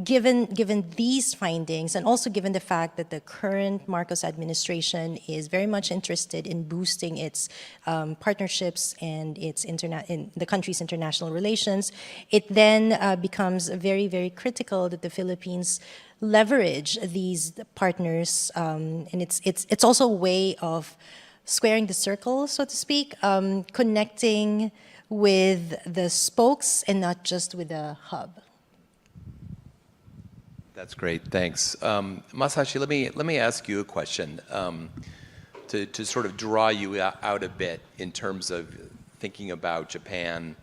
given these findings, and also given the fact that the current Marcos administration is very much interested in boosting its partnerships and in the country's international relations, it then becomes very, very critical that the Philippines leverage these partners, and it's also a way of squaring the circle, so to speak, connecting with the spokes and not just with the hub. That's great, thanks. Masashi, let me ask you a question to sort of draw you out a bit in terms of thinking about Japan,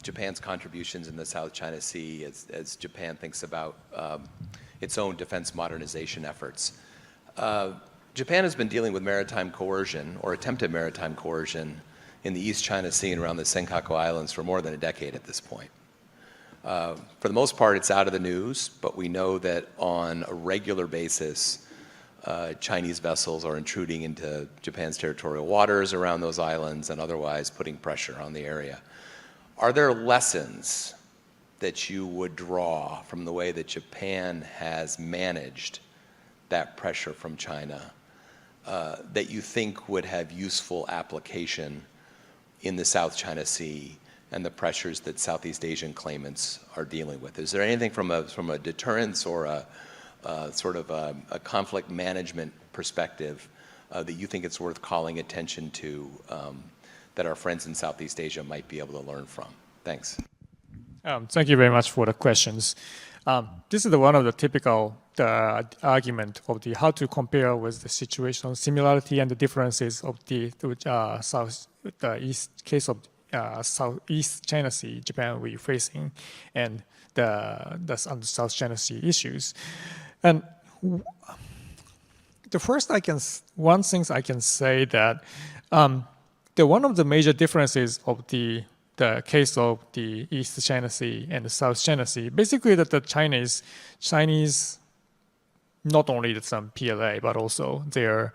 Japan's contributions in the South China Sea as Japan thinks about its own defense modernization efforts. Japan has been dealing with maritime coercion, or attempted maritime coercion, in the East China Sea and around the Senkaku Islands for more than a decade at this point. For the most part, it's out of the news, but we know that on a regular basis, Chinese vessels are intruding into Japan's territorial waters around those islands and otherwise putting pressure on the area. Are there lessons that you would draw from the way that Japan has managed that pressure from China that you think would have useful application in the South China Sea and the pressures that Southeast Asian claimants are dealing with? Is there anything from a deterrence or a sort of a conflict management perspective that you think it's worth calling attention to that our friends in Southeast Asia might be able to learn from? Thanks. Thank you very much for the questions. This is one of the typical argument of how to compare with the situational similarity and the differences of the case of Southeast China Sea, Japan we're facing, and the South China Sea issues. And one thing I can say that one of the major differences of the case of the East China Sea and the South China Sea, basically that the Chinese, not only some PLA, but also the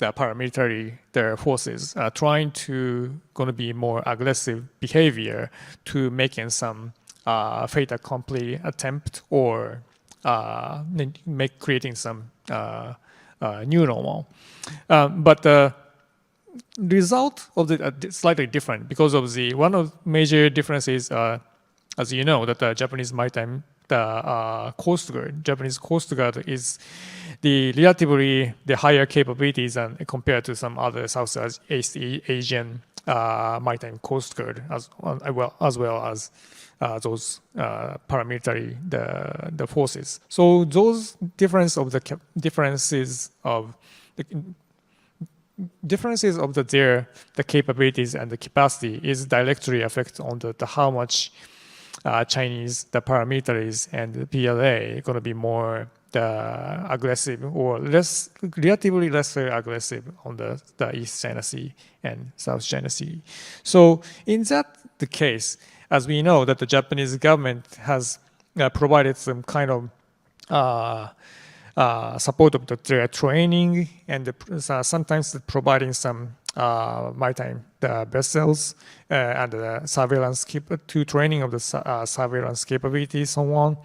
paramilitary, their forces are trying to going to be more aggressive behavior to making some fait accompli attempt or creating some new normal. But the result of the slightly different because of one of major differences, as you know, that the Japanese maritime Coast Guard, Japanese Coast Guard is the relatively the higher capabilities and compared to some other Southeast Asian maritime Coast Guard as well as those paramilitary the forces. So those differences of the capabilities and the capacity is directly affect on the how much Chinese the paramilitaries and the PLA going to be more aggressive or relatively lesser aggressive on the East China Sea and South China Sea. So in the case, as we know that the Japanese government has provided some kind of support of their training and sometimes providing some maritime vessels and surveillance to training of the surveillance capabilities, so on.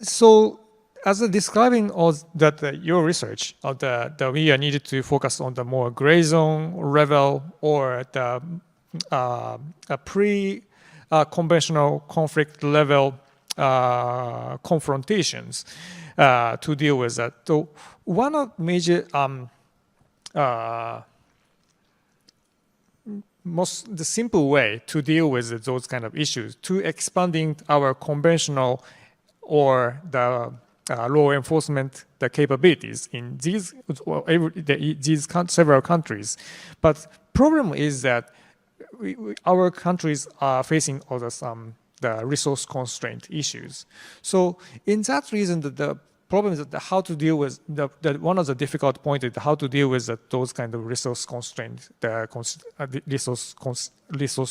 So, as describing all that your research, that we are needed to focus on the more gray zone level or the pre-conventional conflict level confrontations to deal with that. So one of major the simple way to deal with those kind of issues to expanding our conventional or the law enforcement the capabilities in these several countries. But problem is that our countries are facing also some the resource constraint issues. So in that reason, the problem is that how to deal with one of the difficult points is how to deal with those kind of resource constraint, resource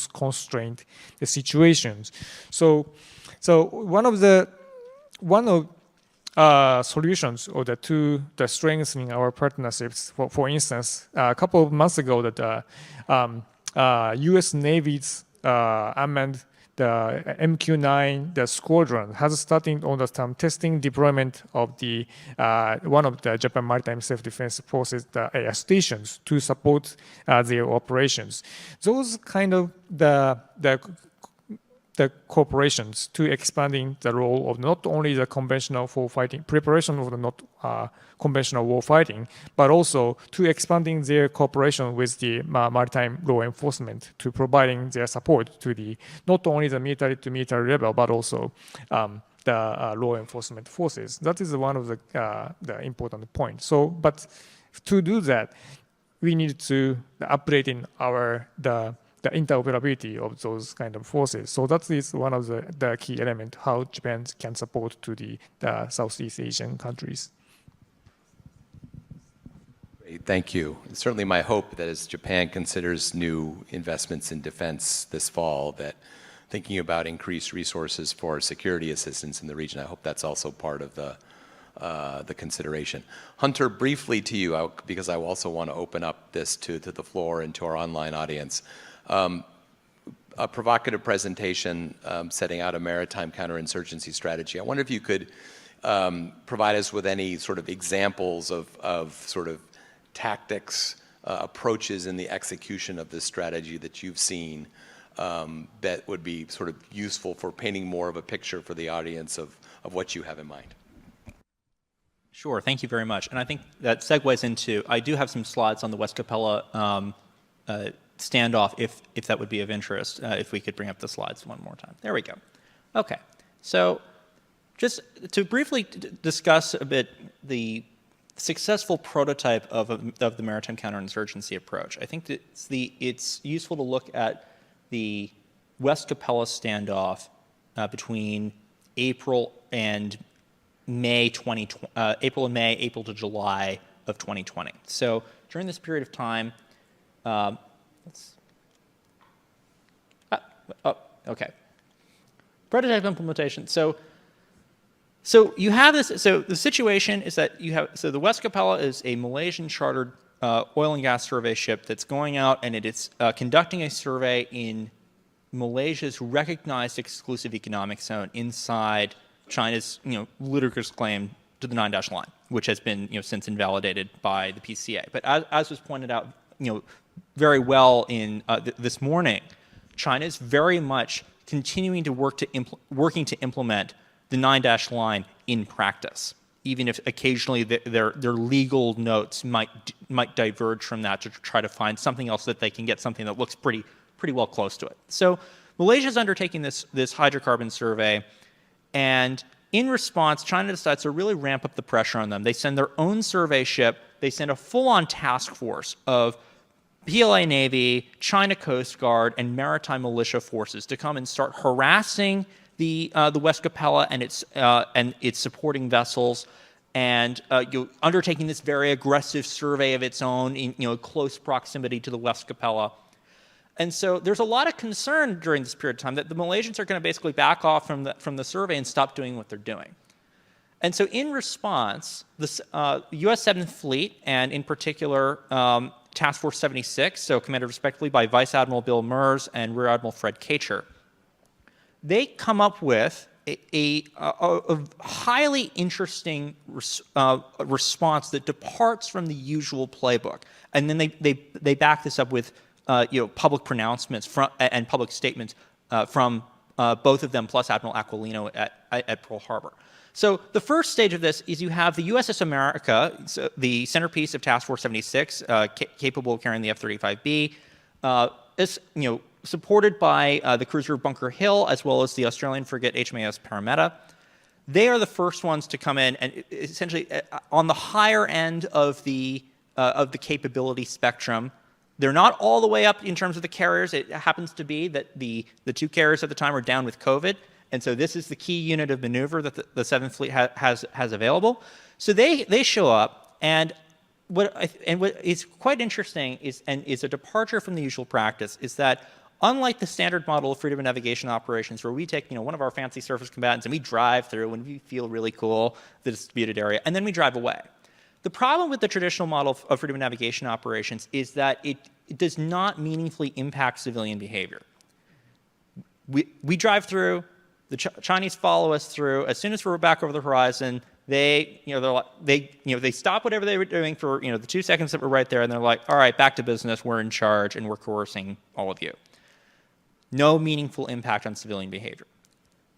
constraint situations. So one of solutions or the strengthening our partnerships. For instance, a couple of months ago, that U.S. Navy's unmanned the MQ-9, the squadron, has started on the testing deployment of the one of the Japan Maritime Self-Defense Forces, the air stations, to support their operations. Those kind of the corporations to expanding the role of not only the conventional war fighting preparation of the not conventional war fighting, but also to expanding their cooperation with the maritime law enforcement to providing their support to the not only the military to military level, but also the law enforcement forces. That is one of the important points. So, but to do that, we need to upgrade in the interoperability of those kind of forces. So that is one of the key elements how Japan can support to the Southeast Asian countries. Great, thank you. It's certainly my hope that as Japan considers new investments in defense this fall, that thinking about increased resources for security assistance in the region, I hope that's also part of the consideration. Hunter, briefly to you, because I also want to open up this to the floor and to our online audience. A provocative presentation setting out a maritime counterinsurgency strategy. I wonder if you could provide us with any sort of examples of sort of tactics, approaches in the execution of this strategy that you've seen that would be sort of useful for painting more of a picture for the audience of what you have in mind. Sure, thank you very much. And I think that segues into, I do have some slides on the West Capella standoff, if that would be of interest, if we could bring up the slides one more time. There we go. Okay, so just to briefly discuss a bit the successful prototype of the maritime counterinsurgency approach. I think that it's useful to look at the West Capella standoff between April and May, April to July of 2020. So during this period of time, okay. Prototype implementation. So you have this. So the situation is that you have. So the West Capella is a Malaysian chartered oil and gas survey ship that's going out and it's conducting a survey in Malaysia's recognized exclusive economic zone inside China's ludicrous claim to the 9-dash line, which has been since invalidated by the PCA. But as was pointed out, very well in this morning, China is very much continuing to working to implement the 9-dash line in practice, even if occasionally their legal notes might diverge from that to try to find something else that they can get something that looks pretty well close to it. So Malaysia is undertaking this hydrocarbon survey, and in response, China decides to really ramp up the pressure on them. They send their own survey ship. They send a full-on task force of PLA Navy, China Coast Guard, and maritime militia forces to come and start harassing the West Capella and its supporting vessels, and undertaking this very aggressive survey of its own in close proximity to the West Capella. And so there's a lot of concern during this period of time that the Malaysians are going to basically back off from the survey and stop doing what they're doing. And so in response, the U.S. 7th Fleet, and in particular Task Force 76, so commanded respectively by Vice Admiral Bill Merz and Rear Admiral Fred Kacher, they come up with a highly interesting response that departs from the usual playbook. And then they back this up with public pronouncements and public statements from both of them, plus Admiral Aquilino at Pearl Harbor. So the first stage of this is you have the USS America, so the centerpiece of Task Force 76, capable of carrying the F-35B, is supported by the cruiser Bunker Hill, as well as the Australian frigate HMAS Parramatta. They are the first ones to come in and essentially on the higher end of the capability spectrum. They're not all the way up in terms of the carriers. It happens to be that the two carriers at the time are down with COVID, and so this is the key unit of maneuver that the 7th Fleet has available. So they show up, and what is quite interesting is a departure from the usual practice is that unlike the standard model of freedom of navigation operations, where we take one of our fancy surface combatants and we drive through and we feel really cool, the disputed area, and then we drive away. The problem with the traditional model of freedom of navigation operations is that it does not meaningfully impact civilian behavior. We drive through, the Chinese follow us through. As soon as we're back over the horizon, they stop whatever they were doing for the 2 seconds that we're right there, and they're like, all right, back to business. We're in charge, and we're coercing all of you. No meaningful impact on civilian behavior.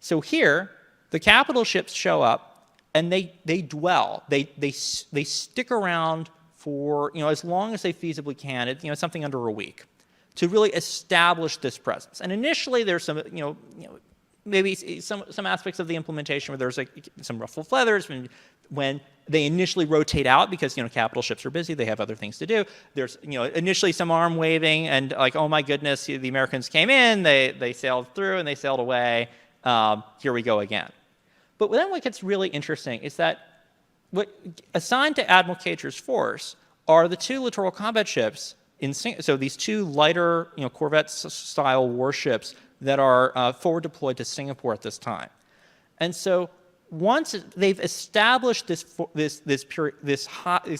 So here, the capital ships show up, and they dwell. They stick around for as long as they feasibly can. It's something under a week, to really establish this presence. And initially, there's some maybe some aspects of the implementation where there's some ruffled feathers when they initially rotate out because capital ships are busy, they have other things to do. There's initially some arm waving and like, oh my goodness, the Americans came in, they sailed through and they sailed away. Here we go again. But then what gets really interesting is that what assigned to Admiral Kacher's force are the 2 littoral combat ships. So these 2 lighter Corvette-style warships that are forward deployed to Singapore at this time. And so once they've established this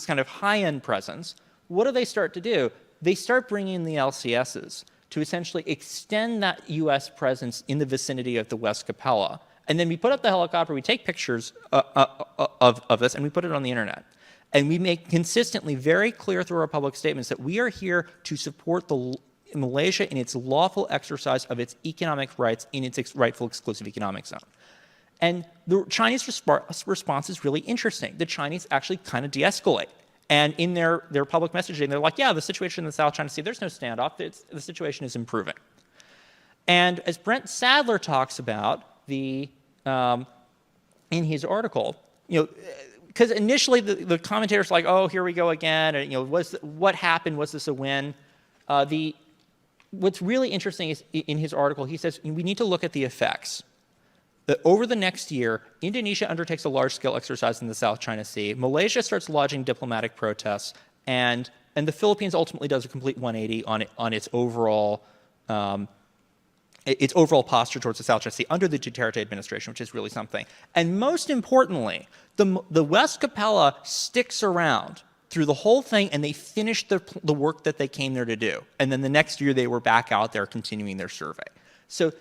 kind of high-end presence, what do they start to do? They start bringing in the LCSs to essentially extend that U.S. presence in the vicinity of the West Capella. And then we put up the helicopter, we take pictures of this, and we put it on the internet. And we make consistently very clear through our public statements that we are here to support Malaysia in its lawful exercise of its economic rights in its rightful exclusive economic zone. And the Chinese response is really interesting. The Chinese actually kind of de-escalate. And in their public messaging, they're like, yeah, the situation in the South China Sea, there's no standoff. The situation is improving. And as Brent Sadler talks about in his article, because initially the commentators are like, oh, here we go again. And, what happened? Was this a win? What's really interesting is in his article, he says we need to look at the effects. That over the next year, Indonesia undertakes a large-scale exercise in the South China Sea. Malaysia starts lodging diplomatic protests, and the Philippines ultimately does a complete 180 on its overall posture towards the South China Sea under the Duterte administration, which is really something. And most importantly, the West Capella sticks around through the whole thing, and they finish the work that they came there to do. And then the next year, they were back out there continuing their survey. So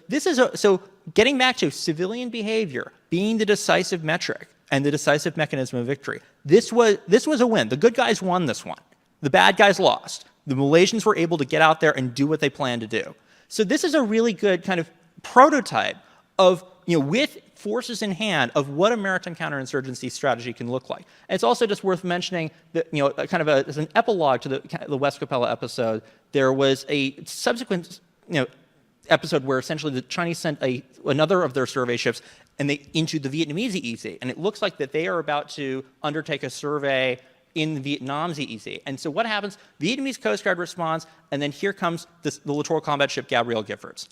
getting back to civilian behavior being the decisive metric and the decisive mechanism of victory, this was a win. The good guys won this one. The bad guys lost. The Malaysians were able to get out there and do what they planned to do. So this is a really good kind of prototype of, with forces in hand, of what a maritime counterinsurgency strategy can look like. And it's also just worth mentioning that, as an epilogue to the West Capella episode, there was a subsequent, episode where essentially the Chinese sent another of their survey ships into the Vietnamese EEZ, and it looks like that they are about to undertake a survey in Vietnam's EEZ. And so what happens? The Vietnamese Coast Guard responds, and then here comes the littoral combat ship Gabriel Giffords,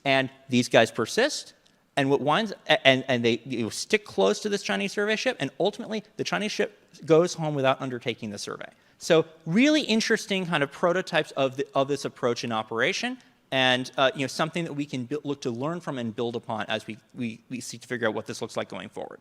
and these guys persist, and they stick close to this Chinese survey ship, and ultimately the Chinese ship goes home without undertaking the survey. So really interesting kind of prototypes of this approach in operation. And something that we can look to learn from and build upon as we seek to figure out what this looks like going forward.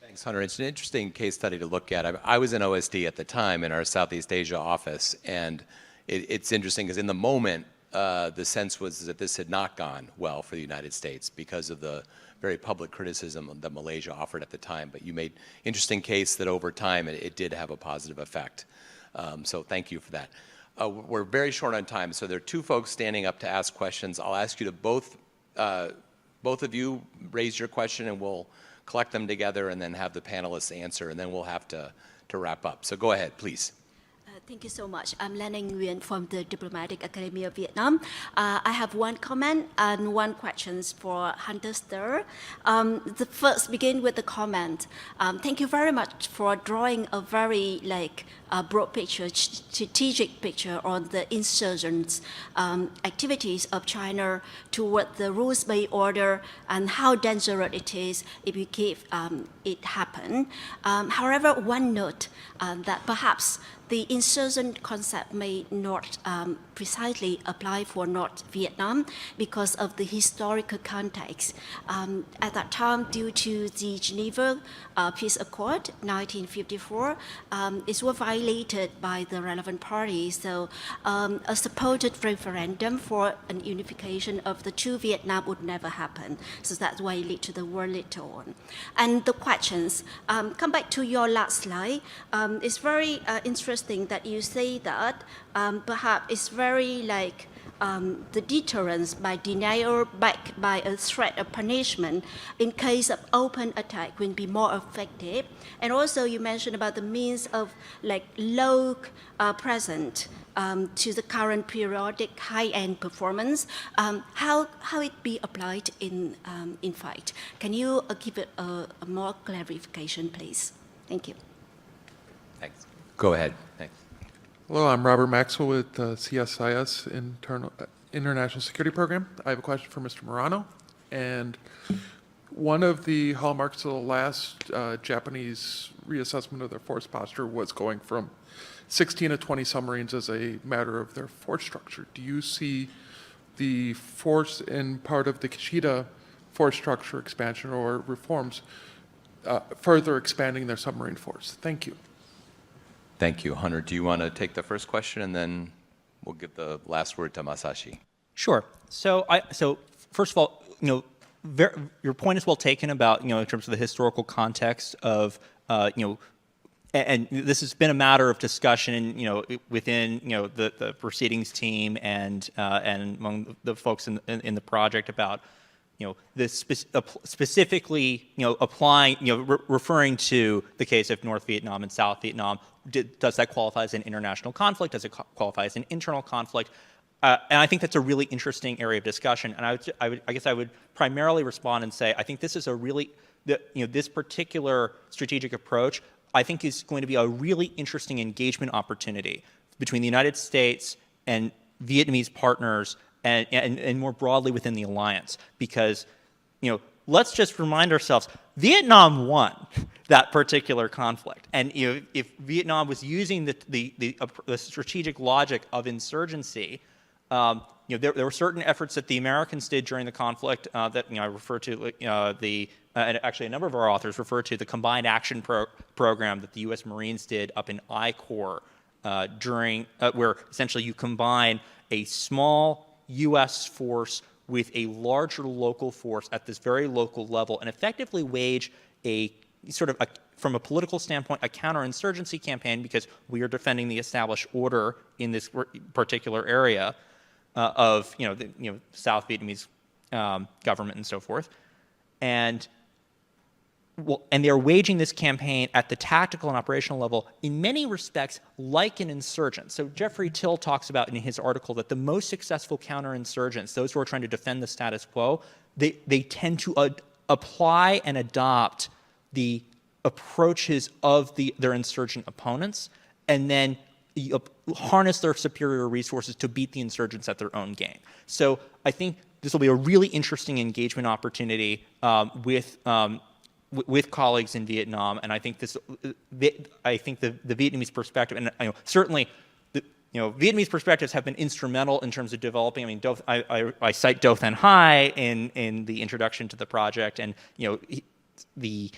Thanks, Hunter. It's an interesting case study to look at. I was in OSD at the time in our Southeast Asia office, and it's interesting because in the moment, the sense was that this had not gone well for the United States because of the very public criticism that Malaysia offered at the time. But you made interesting case that over time it did have a positive effect. So thank you for that. We're very short on time, so there are two folks standing up to ask questions. I'll ask you to both of you raise your question, and we'll collect them together and then have the panelists answer, and then we'll have to wrap up. So go ahead, please. Thank you so much. I'm Lan Nguyen from the Diplomatic Academy of Vietnam. I have one comment and one question for Hunter Stir. The first begin with the comment. Thank you very much for drawing a very broad picture, strategic picture on the insurgents activities of China toward the rules-based order and how dangerous it is if we keep it happen. However, one note that perhaps the insurgent concept may not precisely apply for North Vietnam because of the historical context. At that time, due to the Geneva Peace Accord, 1954, it was violated by the relevant parties. So a supported referendum for an unification of the two Vietnam would never happen. So that's why it led to the war later on. And the questions, come back to your last slide. It's very interesting that you say that perhaps it's very the deterrence by denial backed by a threat of punishment in case of open attack will be more effective. And also you mentioned about the means of low present to the current periodic high-end performance. How it be applied in fight? Can you give it a more clarification, please? Thank you. Thanks. Go ahead. Thanks. Hello, I'm Robert Maxwell with CSIS International Security Program. I have a question for Mr. Murano. And one of the hallmarks of the last Japanese reassessment of their force posture was going from 16 to 20 submarines as a matter of their force structure. Do you see the force in part of the Kishida force structure expansion or reforms further expanding their submarine force? Thank you. Thank you. Hunter, do you want to take the first question, and then we'll give the last word to Masashi? Sure. So first of all, your point is well taken about, in terms of the historical context of, and this has been a matter of discussion, within, the proceedings team and among the folks in the project about, this specifically, applying, referring to the case of North Vietnam and South Vietnam. Does that qualify as an international conflict? Does it qualify as an internal conflict? And I think that's a really interesting area of discussion. And I guess I would primarily respond and say, I think this is a really, this particular strategic approach, I think is going to be a really interesting engagement opportunity between the United States and Vietnamese partners and more broadly within the alliance. Because, let's just remind ourselves, Vietnam won that particular conflict. And if Vietnam was using the strategic logic of insurgency, there were certain efforts that the Americans did during the conflict that I refer to and actually a number of our authors refer to the combined action program that the U.S. Marines did up in I Corps during where essentially you combine a small U.S. force with a larger local force at this very local level and effectively wage a sort of, from a political standpoint, a counterinsurgency campaign because we are defending the established order in this particular area of, the South Vietnamese government and so forth. And they're waging this campaign at the tactical and operational level in many respects like an insurgent. So Jeffrey Till talks about in his article that the most successful counterinsurgents, those who are trying to defend the status quo, they tend to apply and adopt the approaches of their insurgent opponents and then harness their superior resources to beat the insurgents at their own game. So I think this will be a really interesting engagement opportunity with colleagues in Vietnam, and I think the Vietnamese perspective, and certainly, Vietnamese perspectives have been instrumental in terms of developing. I mean, I cite Do Thanh Hai in the introduction to the project, and the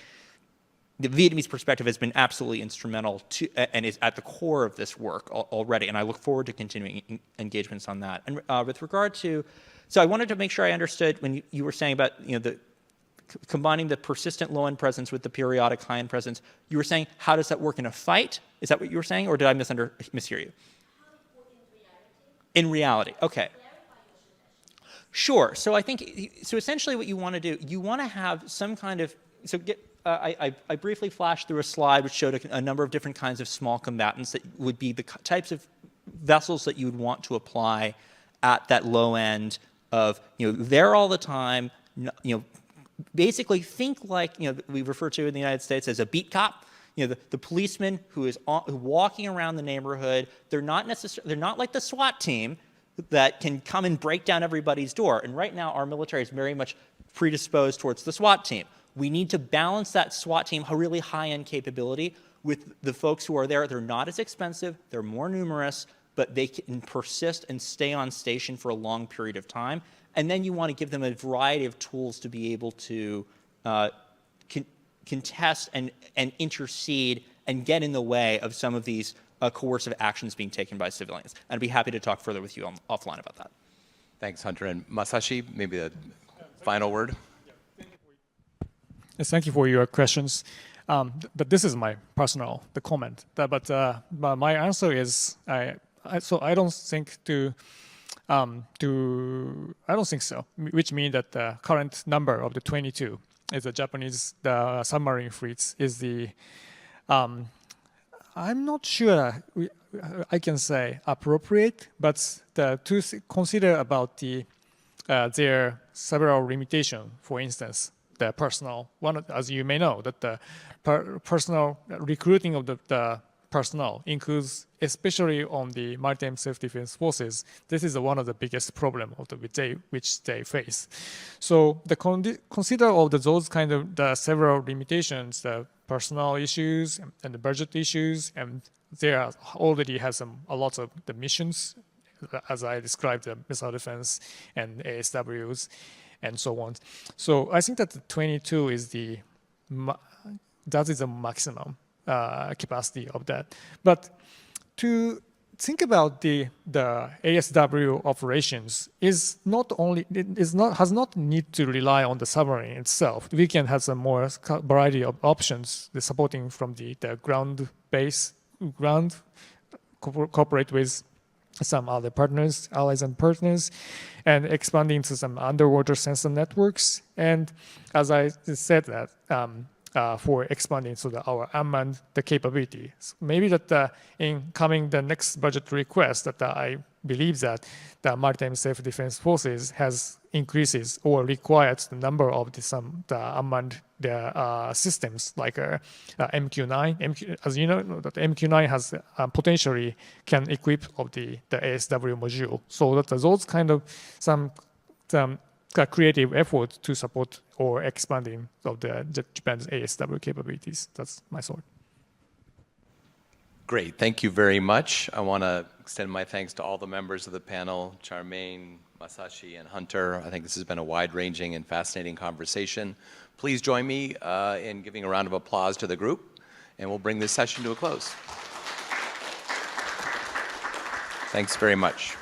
the Vietnamese perspective has been absolutely instrumental to, and is at the core of this work already, and I look forward to continuing engagements on that. And with regard to, so I wanted to make sure I understood when you were saying about, combining the persistent low-end presence with the periodic high-end presence, you were saying, how does that work in a fight? Is that what you were saying, or did I mishear you? In reality, okay. Sure, so I think, so essentially what you want to do, you want to have some kind of, I briefly flashed through a slide which showed a number of different kinds of small combatants that would be the types of vessels that you would want to apply at that low end of, there all the time, basically think like, we refer to in the United States as a beat cop. The policeman who is walking around the neighborhood, they're not like the SWAT team that can come and break down everybody's door. And right now, our military is very much predisposed towards the SWAT team. We need to balance that SWAT team, a really high-end capability, with the folks who are there. They're not as expensive, they're more numerous, but they can persist and stay on station for a long period of time. And then you want to give them a variety of tools to be able to contest and intercede and get in the way of some of these coercive actions being taken by civilians. And I'd be happy to talk further with you offline about that. Thanks, Hunter. And Masashi, maybe the final word? Yes, thank you for your questions. But this is my personal comment. But my answer is, I don't think I don't think so. Which means that the current number of the 22 is the Japanese submarine fleets is the. I'm not sure I can say appropriate, but to consider about their several limitations. For instance, the personnel. As you may know, that the personal recruiting of the personnel includes, especially on the maritime self-defense forces. This is one of the biggest problems which they face. So consider all those kind of the several limitations, the personnel issues and the budget issues, and there already has a lot of the missions, as I described, the missile defense and ASWs and so on. So I think that the 22 is the maximum capacity of that. But to think about the ASW operations has not need to rely on the submarine itself. We can have some more variety of options, the supporting from the ground cooperate with some other partners, allies and partners, and expanding to some underwater sensor networks. And as I said that, for expanding our unmanned capability. So maybe that in coming the next budget request that I believe that the maritime self-defense forces has increases or requires the number of the unmanned systems like MQ-9. As you know, that MQ-9 has potentially can equip of the ASW module. So that those kind of some creative effort to support or expanding of the Japan's ASW capabilities. That's my thought. Great, thank you very much. I want to extend my thanks to all the members of the panel, Charmaine, Masashi, and Hunter. I think this has been a wide-ranging and fascinating conversation. Please join me in giving a round of applause to the group, and we'll bring this session to a close. Thanks very much.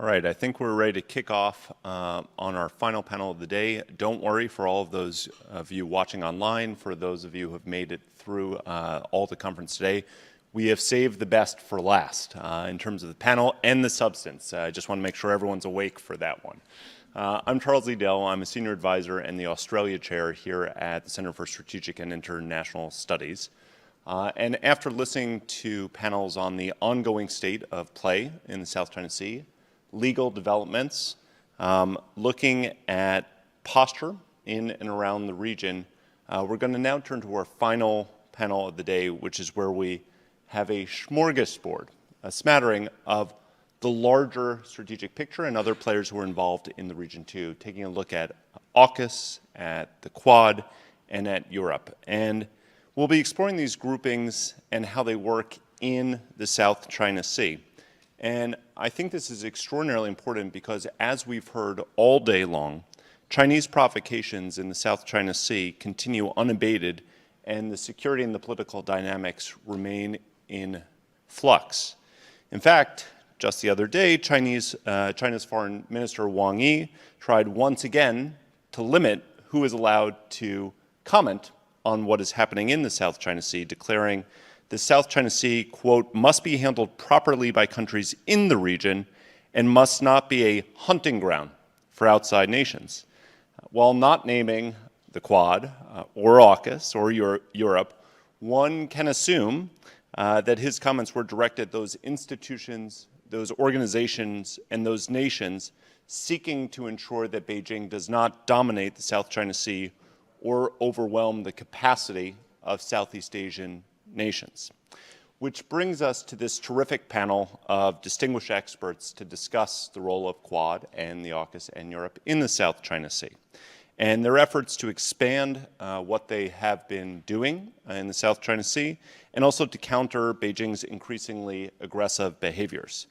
All right, I think we're ready to kick off on our final panel of the day. Don't worry, for all of those of you watching online, for those of you who have made it through all the conference today, we have saved the best for last in terms of the panel and the substance. I just want to make sure everyone's awake for that one. I'm Charles Liddell. I'm a senior advisor and the Australia chair here at the Center for Strategic and International Studies. And after listening to panels on the ongoing state of play in the South China Sea, legal developments, looking at posture in and around the region, we're going to now turn to our final panel of the day, which is where we have a smorgasbord, a smattering of the larger strategic picture and other players who are involved in the region too, taking a look at AUKUS, at the Quad, and at Europe. And we'll be exploring these groupings and how they work in the South China Sea. And I think this is extraordinarily important because, as we've heard all day long, Chinese provocations in the South China Sea continue unabated, and the security and the political dynamics remain in flux. In fact, just the other day, China's Foreign Minister Wang Yi tried once again to limit who is allowed to comment on what is happening in the South China Sea, declaring the South China Sea, quote, must be handled properly by countries in the region and must not be a hunting ground for outside nations. While not naming the Quad or AUKUS or Europe, one can assume that his comments were directed at those institutions, those organizations, and those nations seeking to ensure that Beijing does not dominate the South China Sea or overwhelm the capacity of Southeast Asian nations. Which brings us to this terrific panel of distinguished experts to discuss the role of Quad and the AUKUS and Europe in the South China Sea, and their efforts to expand what they have been doing in the South China Sea, and also to counter Beijing's increasingly aggressive behaviors.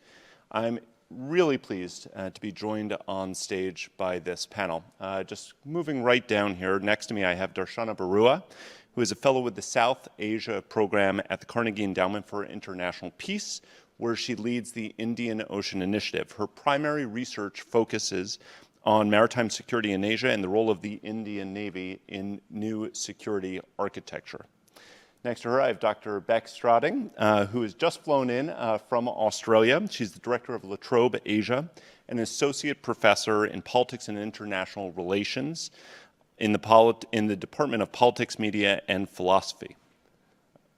I'm really pleased to be joined on stage by this panel. Just moving right down here, next to me I have Darshana Barua, who is a fellow with the South Asia program at the Carnegie Endowment for International Peace, where she leads the Indian Ocean Initiative. Her primary research focuses on maritime security in Asia and the role of the Indian Navy in new security architecture. Next to her, I have Dr. Beck Strading, who has just flown in from Australia. She's the director of La Trobe Asia, an associate professor in politics and international relations in the Department of Politics, Media, and Philosophy.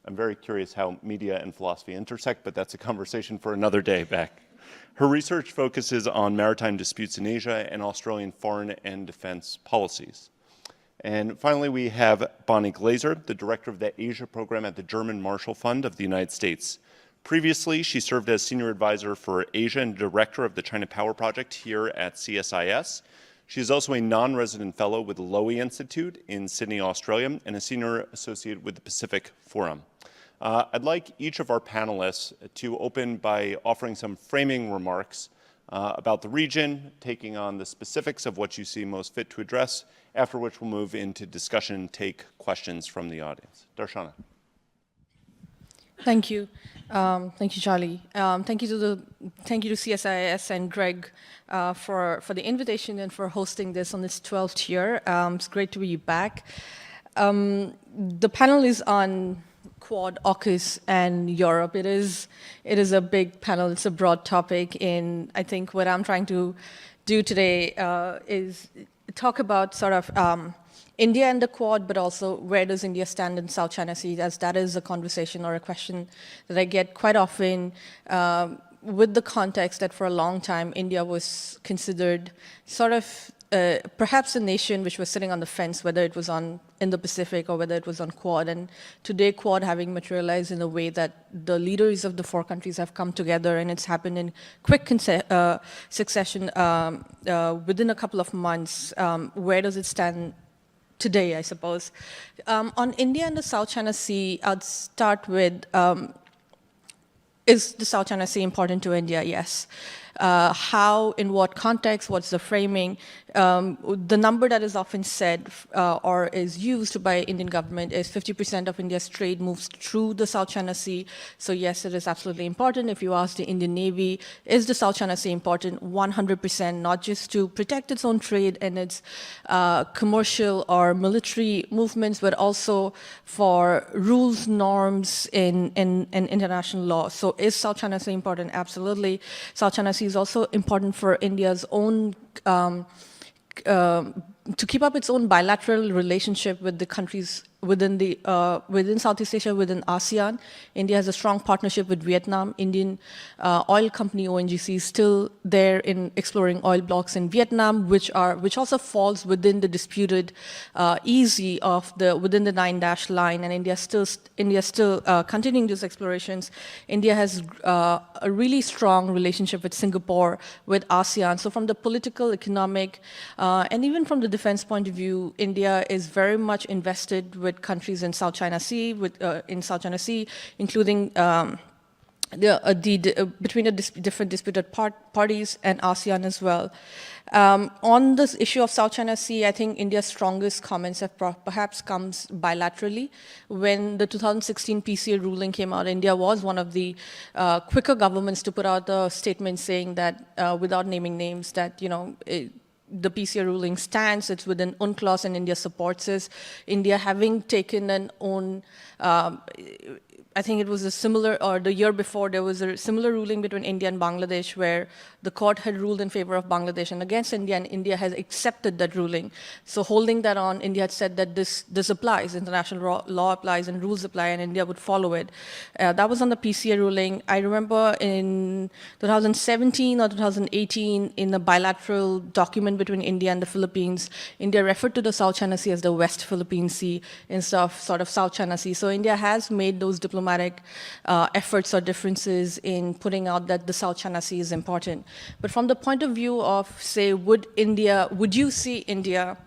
I'm very curious how media and philosophy intersect, but that's a conversation for another day, Beck. Her research focuses on maritime disputes in Asia and Australian foreign and defense policies. And finally, we have Bonnie Glaser, the director of the Asia program at the German Marshall Fund of the United States. Previously, she served as senior advisor for Asia and director of the China Power Project here at CSIS. She is also a non-resident fellow with the Lowy Institute in Sydney, Australia, and a senior associate with the Pacific Forum. I'd like each of our panelists to open by offering some framing remarks about the region, taking on the specifics of what you see most fit to address, after which we'll move into discussion and take questions from the audience. Darshana. Thank you. Thank you, Charlie. Thank you to CSIS and Greg for the invitation and for hosting this on its 12th year. It's great to be back. The panel is on Quad, AUKUS, and Europe. It is a big panel. It's a broad topic, and I think what I'm trying to do today is talk about sort of India and the Quad, but also where does India stand in South China Sea, as that is a conversation or a question that I get quite often with the context that for a long time India was considered sort of perhaps a nation which was sitting on the fence, whether it was in the Pacific or whether it was on Quad. And today Quad having materialized in a way that the leaders of the four countries have come together, and it's happened in quick succession within a couple of months. Where does it stand today, I suppose? On India and the South China Sea, I'd start with, is the South China Sea important to India? Yes. How, in what context, what's the framing? The number that is often said or is used by Indian government is 50% of India's trade moves through the South China Sea. So yes, it is absolutely important. If you ask the Indian Navy, is the South China Sea important? 100%, not just to protect its own trade and its commercial or military movements, but also for rules, norms in international law. So is South China Sea important? Absolutely. South China Sea is also important for India's own to keep up its own bilateral relationship with the countries within Southeast Asia, within ASEAN. India has a strong partnership with Vietnam. Indian oil company ONGC is still there in exploring oil blocks in Vietnam, which also falls within the disputed EEZ of within the 9-dash line, and India still continuing these explorations. India has a really strong relationship with Singapore, with ASEAN. So from the political, economic, and even from the defense point of view, India is very much invested with countries in South China Sea, including between the different disputed parties and ASEAN as well. On this issue of South China Sea, I think India's strongest comments have perhaps comes bilaterally. When the 2016 PCA ruling came out, India was one of the quicker governments to put out a statement saying that, without naming names, that the PCA ruling stands, it's within UNCLOS and India supports it. India having taken an own, I think it was a similar, or the year before, there was a similar ruling between India and Bangladesh where the court had ruled in favor of Bangladesh and against India, and India has accepted that ruling. So holding that on, India had said that this applies, international law applies and rules apply, and India would follow it. That was on the PCA ruling. I remember in 2017 or 2018, in a bilateral document between India and the Philippines, India referred to the South China Sea as the West Philippine Sea instead of sort of South China Sea. So India has made those diplomatic efforts or differences in putting out that the South China Sea is important. But from the point of view of, say, would you see India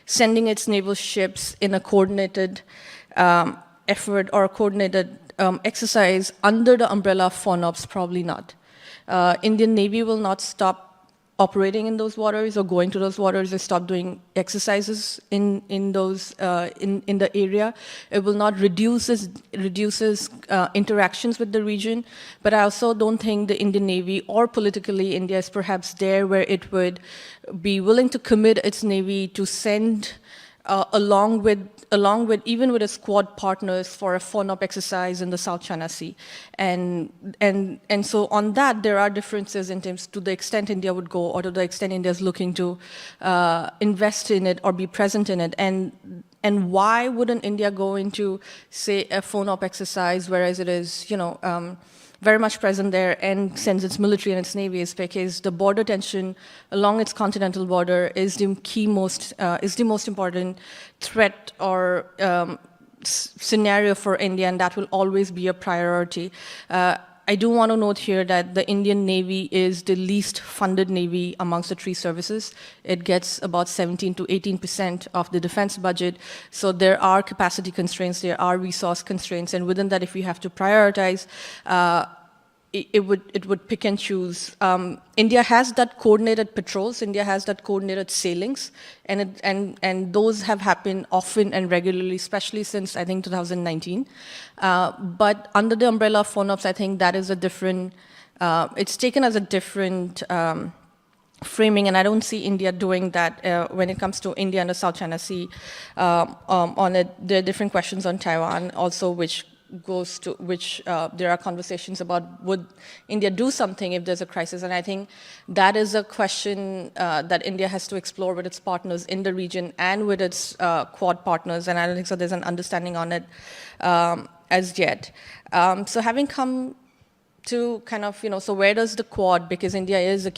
sending its naval ships in a coordinated effort or a coordinated exercise under the umbrella of FONOPS? Probably not. Indian Navy will not stop operating in those waters or going to those waters or stop doing exercises in the area. It will not reduces interactions with the region, but I also don't think the Indian Navy or politically India is perhaps there where it would be willing to commit its Navy to send along with even with its Quad partners for a FONOP exercise in the South China Sea. And so on that, there are differences in terms to the extent India would go or to the extent India is looking to invest in it or be present in it. And why wouldn't India go into, say, a FONOP exercise, whereas it is, very much present there and sends its military and its navy, is because the border tension along its continental border is the most important threat or scenario for India, and that will always be a priority. I do want to note here that the Indian Navy is the least funded Navy amongst the three services. It gets about 17 to 18% of the defense budget. So there are capacity constraints, there are resource constraints, and within that, if we have to prioritize, it would pick and choose. India has that coordinated patrols, India has that coordinated sailings, and those have happened often and regularly, especially since, I think, 2019. But under the umbrella of FONOPS, I think that is a different, it's taken as a different framing, and I don't see India doing that when it comes to India and the South China Sea. On it, there are different questions on Taiwan also, which there are conversations about would India do something if there's a crisis, and I think that is a question that India has to explore with its partners in the region and with its Quad partners, and I don't think so there's an understanding on it as yet. So having come to kind of, so where does the Quad, because India is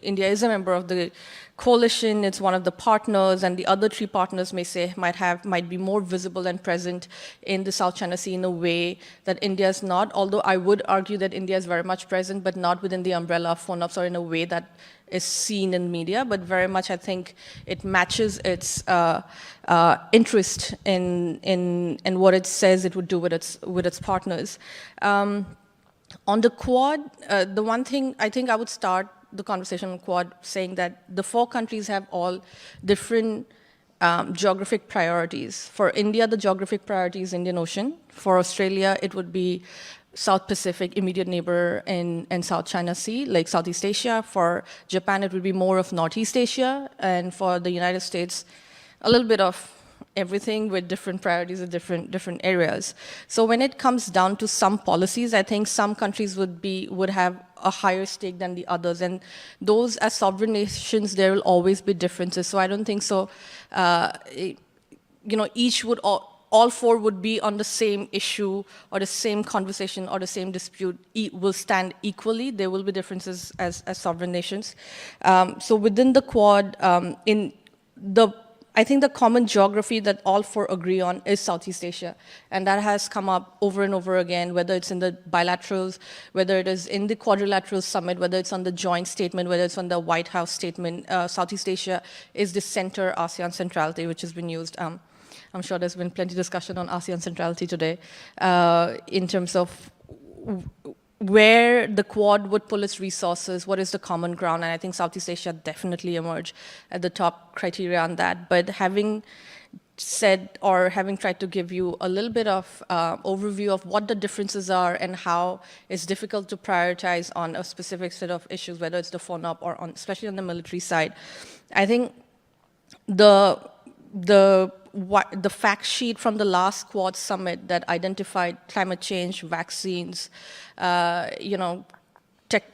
India is a member of the coalition, it's one of the partners, and the other three partners might be more visible and present in the South China Sea in a way that India is not, although I would argue that India is very much present, but not within the umbrella of FONOPS or in a way that is seen in media, but very much I think it matches its interest in what it says it would do with its partners. On the Quad, the one thing I think I would start the conversation on Quad saying that the four countries have all different geographic priorities. For India, the geographic priority is Indian Ocean. For Australia, it would be South Pacific, immediate neighbor, and South China Sea, like Southeast Asia. For Japan, it would be more of Northeast Asia. And for the United States, a little bit of everything with different priorities in different areas. So when it comes down to some policies, I think some countries would have a higher stake than the others, and those as sovereign nations, there will always be differences. So I don't think so. Each would all four would be on the same issue or the same conversation or the same dispute will stand equally. There will be differences as sovereign nations. So within the Quad, I think the common geography that all four agree on is Southeast Asia, and that has come up over and over again, whether it's in the bilaterals, whether it is in the quadrilateral summit, whether it's on the joint statement, whether it's on the White House statement. Southeast Asia is the center ASEAN centrality, which has been used. I'm sure there's been plenty of discussion on ASEAN centrality today in terms of where the Quad would pull its resources, what is the common ground, and I think Southeast Asia definitely emerged at the top criteria on that. But having said or having tried to give you a little bit of overview of what the differences are and how it's difficult to prioritize on a specific set of issues, whether it's the FONOP or on, especially on the military side, I think the fact sheet from the last Quad summit that identified climate change, vaccines,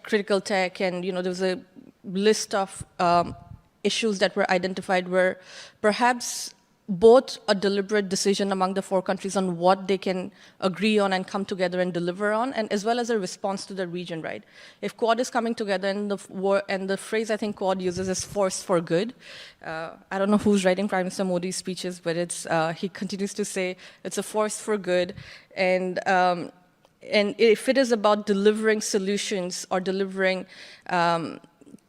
critical tech, and there was a list of issues that were identified were perhaps both a deliberate decision among the 4 countries on what they can agree on and come together and deliver on, and as well as a response to the region, right? If Quad is coming together, and the phrase I think Quad uses is force for good. I don't know who's writing Prime Minister Modi's speeches, but he continues to say it's a force for good, and if it is about delivering solutions or delivering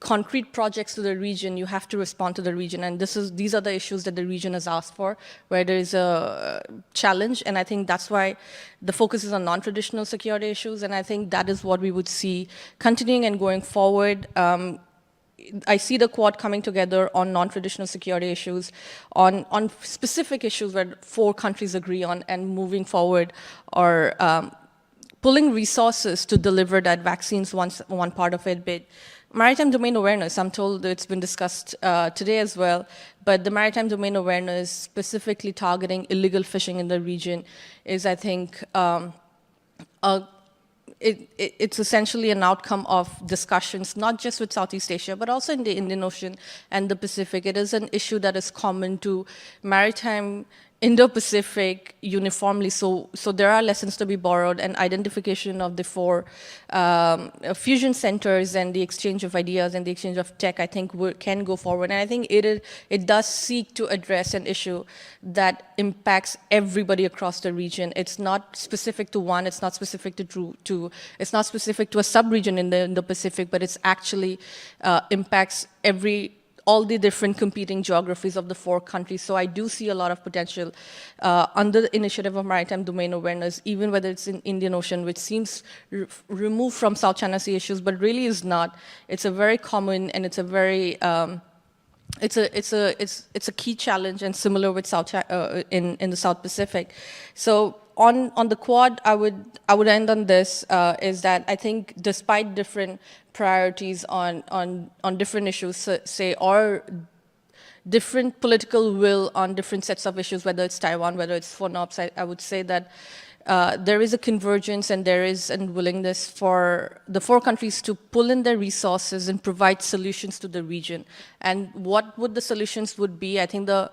concrete projects to the region, you have to respond to the region, and these are the issues that the region has asked for, where there is a challenge, and I think that's why the focus is on non-traditional security issues, and I think that is what we would see continuing and going forward. I see the Quad coming together on non-traditional security issues, on specific issues where 4 countries agree on, and moving forward, or pulling resources to deliver that. Vaccines, one part of it, but maritime domain awareness, I'm told that it's been discussed today as well, but the maritime domain awareness, specifically targeting illegal fishing in the region, is, I think, it's essentially an outcome of discussions, not just with Southeast Asia, but also in the Indian Ocean and the Pacific. It is an issue that is common to maritime Indo-Pacific uniformly, so there are lessons to be borrowed, and identification of the 4 fusion centers and the exchange of ideas and the exchange of tech, I think, can go forward. And I think it does seek to address an issue that impacts everybody across the region. It's not specific to one, it's not specific to it's not specific to a sub-region in the Indo-Pacific, but it's actually impacts all the different competing geographies of the 4 countries. So I do see a lot of potential under the initiative of maritime domain awareness, even whether it's in Indian Ocean, which seems removed from South China Sea issues, but really is not. It's a very common, and it's a very it's a key challenge, and similar with in the South Pacific. So on the Quad, I would end on this, is that I think despite different priorities on different issues, say, or different political will on different sets of issues, whether it's Taiwan, whether it's FONOPS, I would say that there is a convergence, and there is a willingness for the 4 countries to pull in their resources and provide solutions to the region. And what would the solutions would be? I think the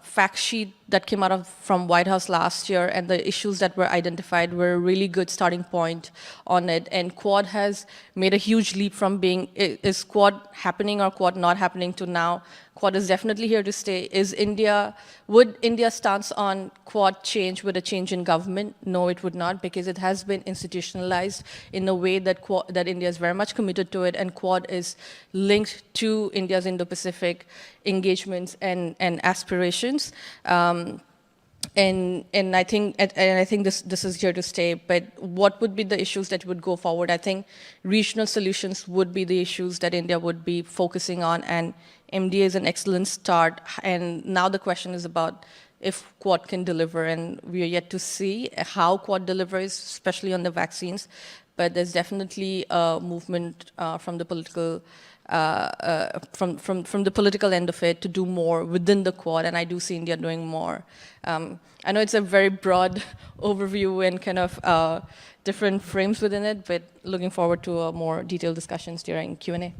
fact sheet that came out from White House last year and the issues that were identified were a really good starting point on it. And Quad has made a huge leap from being, is Quad happening or Quad not happening, to now Quad is definitely here to stay. Would India's stance on Quad change with a change in government? No, it would not, because it has been institutionalized in a way that India is very much committed to it, and Quad is linked to India's Indo-Pacific engagements and aspirations. And I think this is here to stay. But what would be the issues that would go forward? I think regional solutions would be the issues that India would be focusing on, and MDA is an excellent start. And now the question is about if Quad can deliver, and we are yet to see how Quad delivers, especially on the vaccines. But there's definitely a movement from the political from the political end of it to do more within the Quad, and I do see India doing more. I know it's a very broad overview and kind of different frames within it, but looking forward to more detailed discussions during Q&A.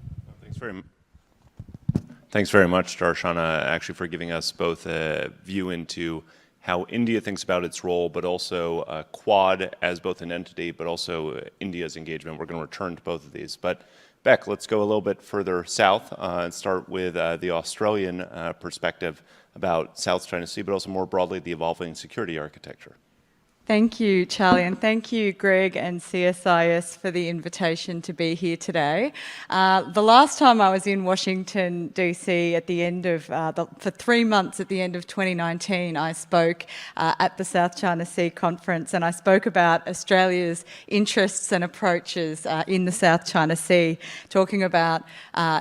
Thanks very much, Darshana, actually, for giving us both a view into how India thinks about its role, but also Quad as both an entity, but also India's engagement. We're going to return to both of these. But Beck, let's go a little bit further south and start with the Australian perspective about South China Sea, but also more broadly the evolving security architecture. Thank you, Charlie, and thank you, Greg and CSIS, for the invitation to be here today. The last time I was in Washington, DC, at the end of, for 3 months at the end of 2019, I spoke at the South China Sea Conference, and I spoke about Australia's interests and approaches in the South China Sea, talking about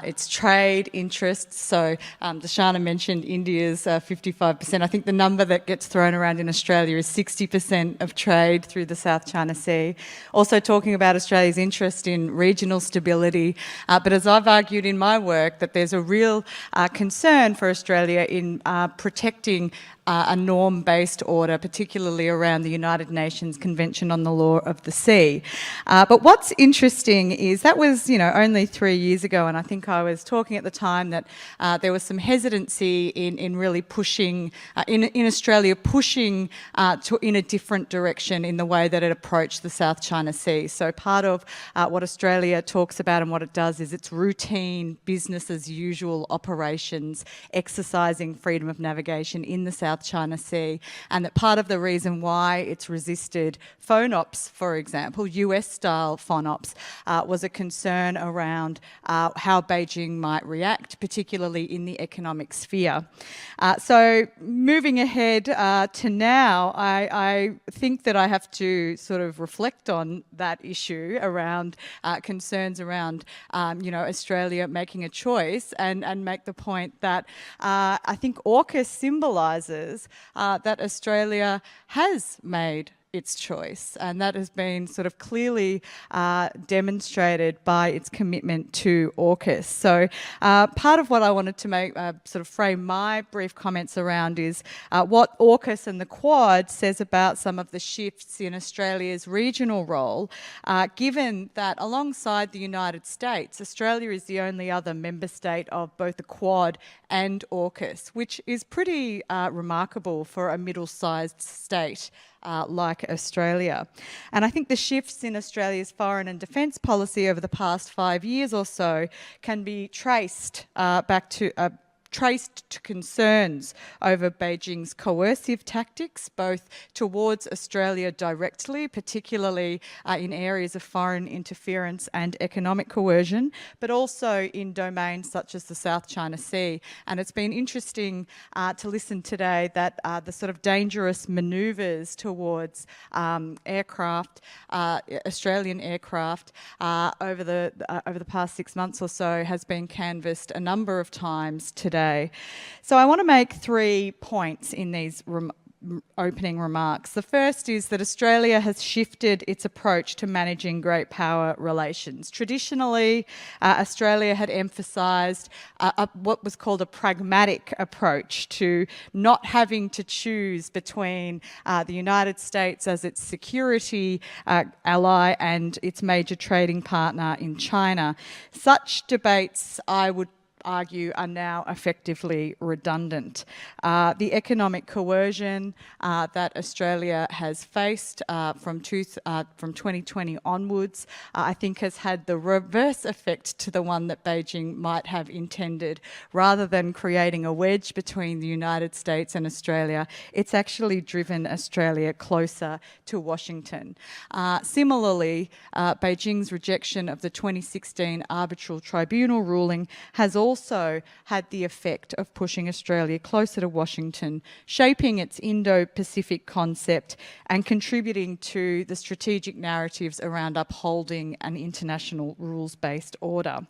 its trade interests. So Dashana mentioned India's 55%. I think the number that gets thrown around in Australia is 60% of trade through the South China Sea. Also talking about Australia's interest in regional stability. But as I've argued in my work, that there's a real concern for Australia in protecting a norm-based order, particularly around the United Nations Convention on the Law of the Sea. But what's interesting is that was, only 3 years ago, and I think I was talking at the time that there was some hesitancy in really pushing, in Australia, pushing in a different direction in the way that it approached the South China Sea. So part of what Australia talks about and what it does is its routine, business as usual operations, exercising freedom of navigation in the South China Sea, and that part of the reason why it's resisted FONOPS, for example, US-style FONOPS, was a concern around how Beijing might react, particularly in the economic sphere. So moving ahead to now, I think that I have to sort of reflect on that issue around concerns around, Australia making a choice and make the point that I think AUKUS symbolises that Australia has made its choice, and that has been sort of clearly demonstrated by its commitment to AUKUS. So part of what I wanted to make, sort of frame my brief comments around is what AUKUS and the Quad says about some of the shifts in Australia's regional role, given that alongside the United States, Australia is the only other member state of both the Quad and AUKUS, which is pretty remarkable for a middle-sized state like Australia. And I think the shifts in Australia's foreign and defence policy over the past 5 years or so can be traced back to concerns over Beijing's coercive tactics, both towards Australia directly, particularly in areas of foreign interference and economic coercion, but also in domains such as the South China Sea. And it's been interesting to listen today that the sort of dangerous manoeuvres towards aircraft, Australian aircraft, over the past 6 months or so has been canvassed a number of times today. So I want to make 3 points in these opening remarks. The first is that Australia has shifted its approach to managing great power relations. Traditionally, Australia had emphasised what was called a pragmatic approach to not having to choose between the United States as its security ally and its major trading partner in China. Such debates, I would argue, are now effectively redundant. The economic coercion that Australia has faced from 2020 onwards, I think has had the reverse effect to the one that Beijing might have intended. Rather than creating a wedge between the United States and Australia, it's actually driven Australia closer to Washington. Similarly, Beijing's rejection of the 2016 arbitral tribunal ruling has also had the effect of pushing Australia closer to Washington, shaping its Indo-Pacific concept and contributing to the strategic narratives around upholding an international rules-based order.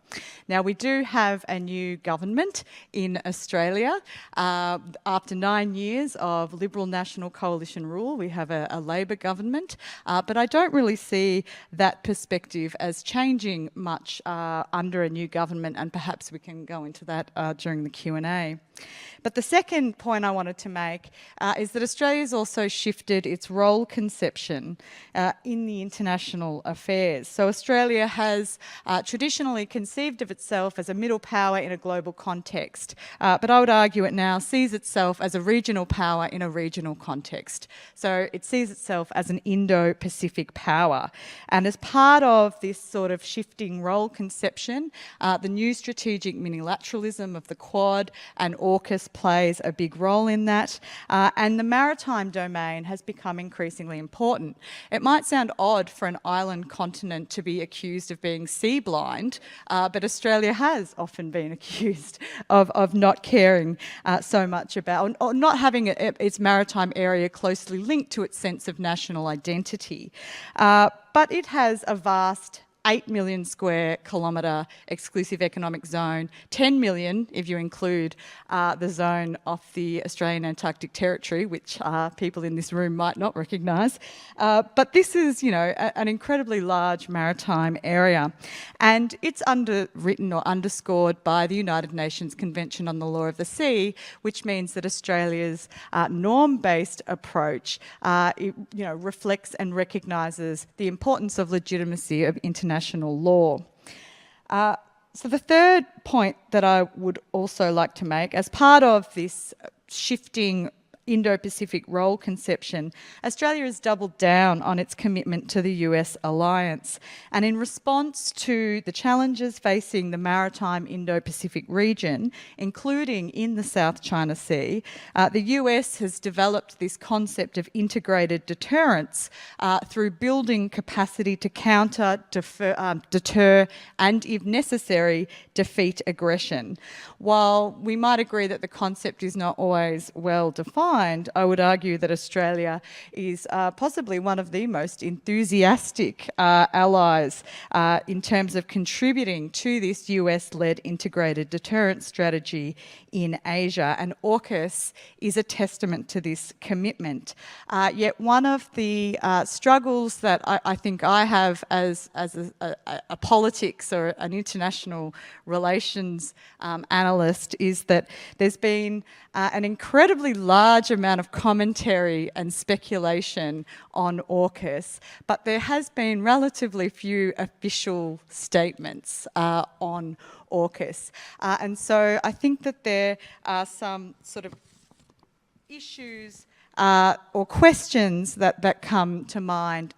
Now, we do have a new government in Australia. After 9 years of Liberal National Coalition rule, we have a Labor government, but I don't really see that perspective as changing much under a new government, and perhaps we can go into that during the Q&A. But the second point I wanted to make is that Australia's also shifted its role conception in the international affairs. So Australia has traditionally conceived of itself as a middle power in a global context, but I would argue it now sees itself as a regional power in a regional context. So it sees itself as an Indo-Pacific power. And as part of this sort of shifting role conception, the new strategic multilateralism of the Quad and AUKUS plays a big role in that, and the maritime domain has become increasingly important. It might sound odd for an island continent to be accused of being sea blind, but Australia has often been accused of not caring so much about, or not having its maritime area closely linked to its sense of national identity. But it has a vast 8 million square kilometre exclusive economic zone, 10 million if you include the zone off the Australian Antarctic Territory, which people in this room might not recognise. But this is, you know, an incredibly large maritime area. And it's underwritten or underscored by the United Nations Convention on the Law of the Sea, which means that Australia's norm-based approach reflects and recognises the importance of legitimacy of international law. So the third point that I would also like to make, as part of this shifting Indo-Pacific role conception, Australia has doubled down on its commitment to the US alliance. And in response to the challenges facing the maritime Indo-Pacific region, including in the South China Sea, the US has developed this concept of integrated deterrence through building capacity to counter, deter, and if necessary, defeat aggression. While we might agree that the concept is not always well defined, I would argue that Australia is possibly one of the most enthusiastic allies in terms of contributing to this US-led integrated deterrence strategy in Asia, and AUKUS is a testament to this commitment. Yet one of the struggles that I think I have as a politics or an international relations analyst is that there's been an incredibly large amount of commentary and speculation on AUKUS, but there has been relatively few official statements on AUKUS. And so I think that there are some sort of issues or questions that come to mind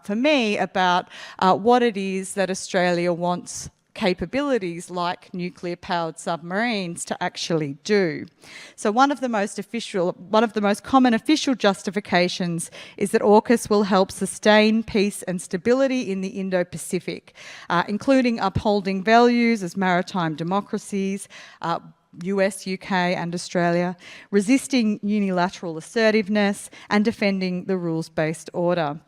for me about what it is that Australia wants capabilities like nuclear-powered submarines to actually do. So one of the most common official justifications is that AUKUS will help sustain peace and stability in the Indo-Pacific, including upholding values as maritime democracies, US, UK and Australia, resisting unilateral assertiveness and defending the rules-based order.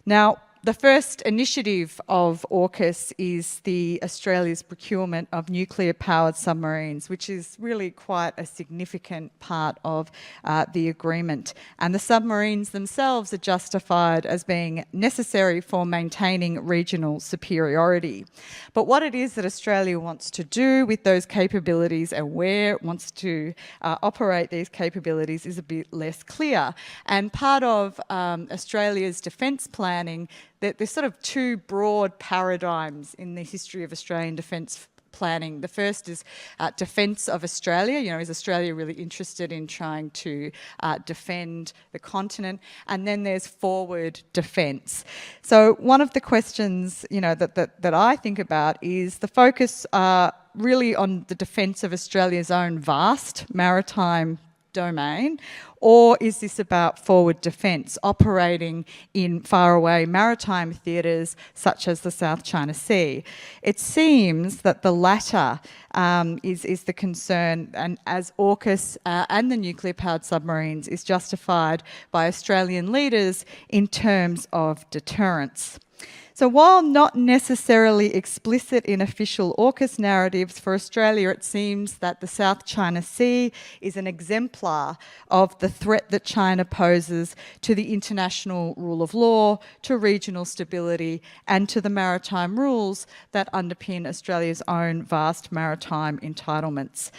Now, the first initiative of AUKUS is the Australia's procurement of nuclear-powered submarines, which is really quite a significant part of the agreement. And the submarines themselves are justified as being necessary for maintaining regional superiority. But what it is that Australia wants to do with those capabilities and where it wants to operate these capabilities is a bit less clear. And part of Australia's defence planning, there's sort of two broad paradigms in the history of Australian defence planning. The first is defence of Australia. You know, is Australia really interested in trying to defend the continent? And then there's forward defence. So one of the questions, you know, that I think about is the focus really on the defence of Australia's own vast maritime domain, or is this about forward defence operating in faraway maritime theatres such as the South China Sea? It seems that the latter is the concern, and as AUKUS and the nuclear-powered submarines is justified by Australian leaders in terms of deterrence. So while not necessarily explicit in official AUKUS narratives, for Australia it seems that the South China Sea is an exemplar of the threat that China poses to the international rule of law, to regional stability, and to the maritime rules that underpin Australia's own vast maritime entitlements.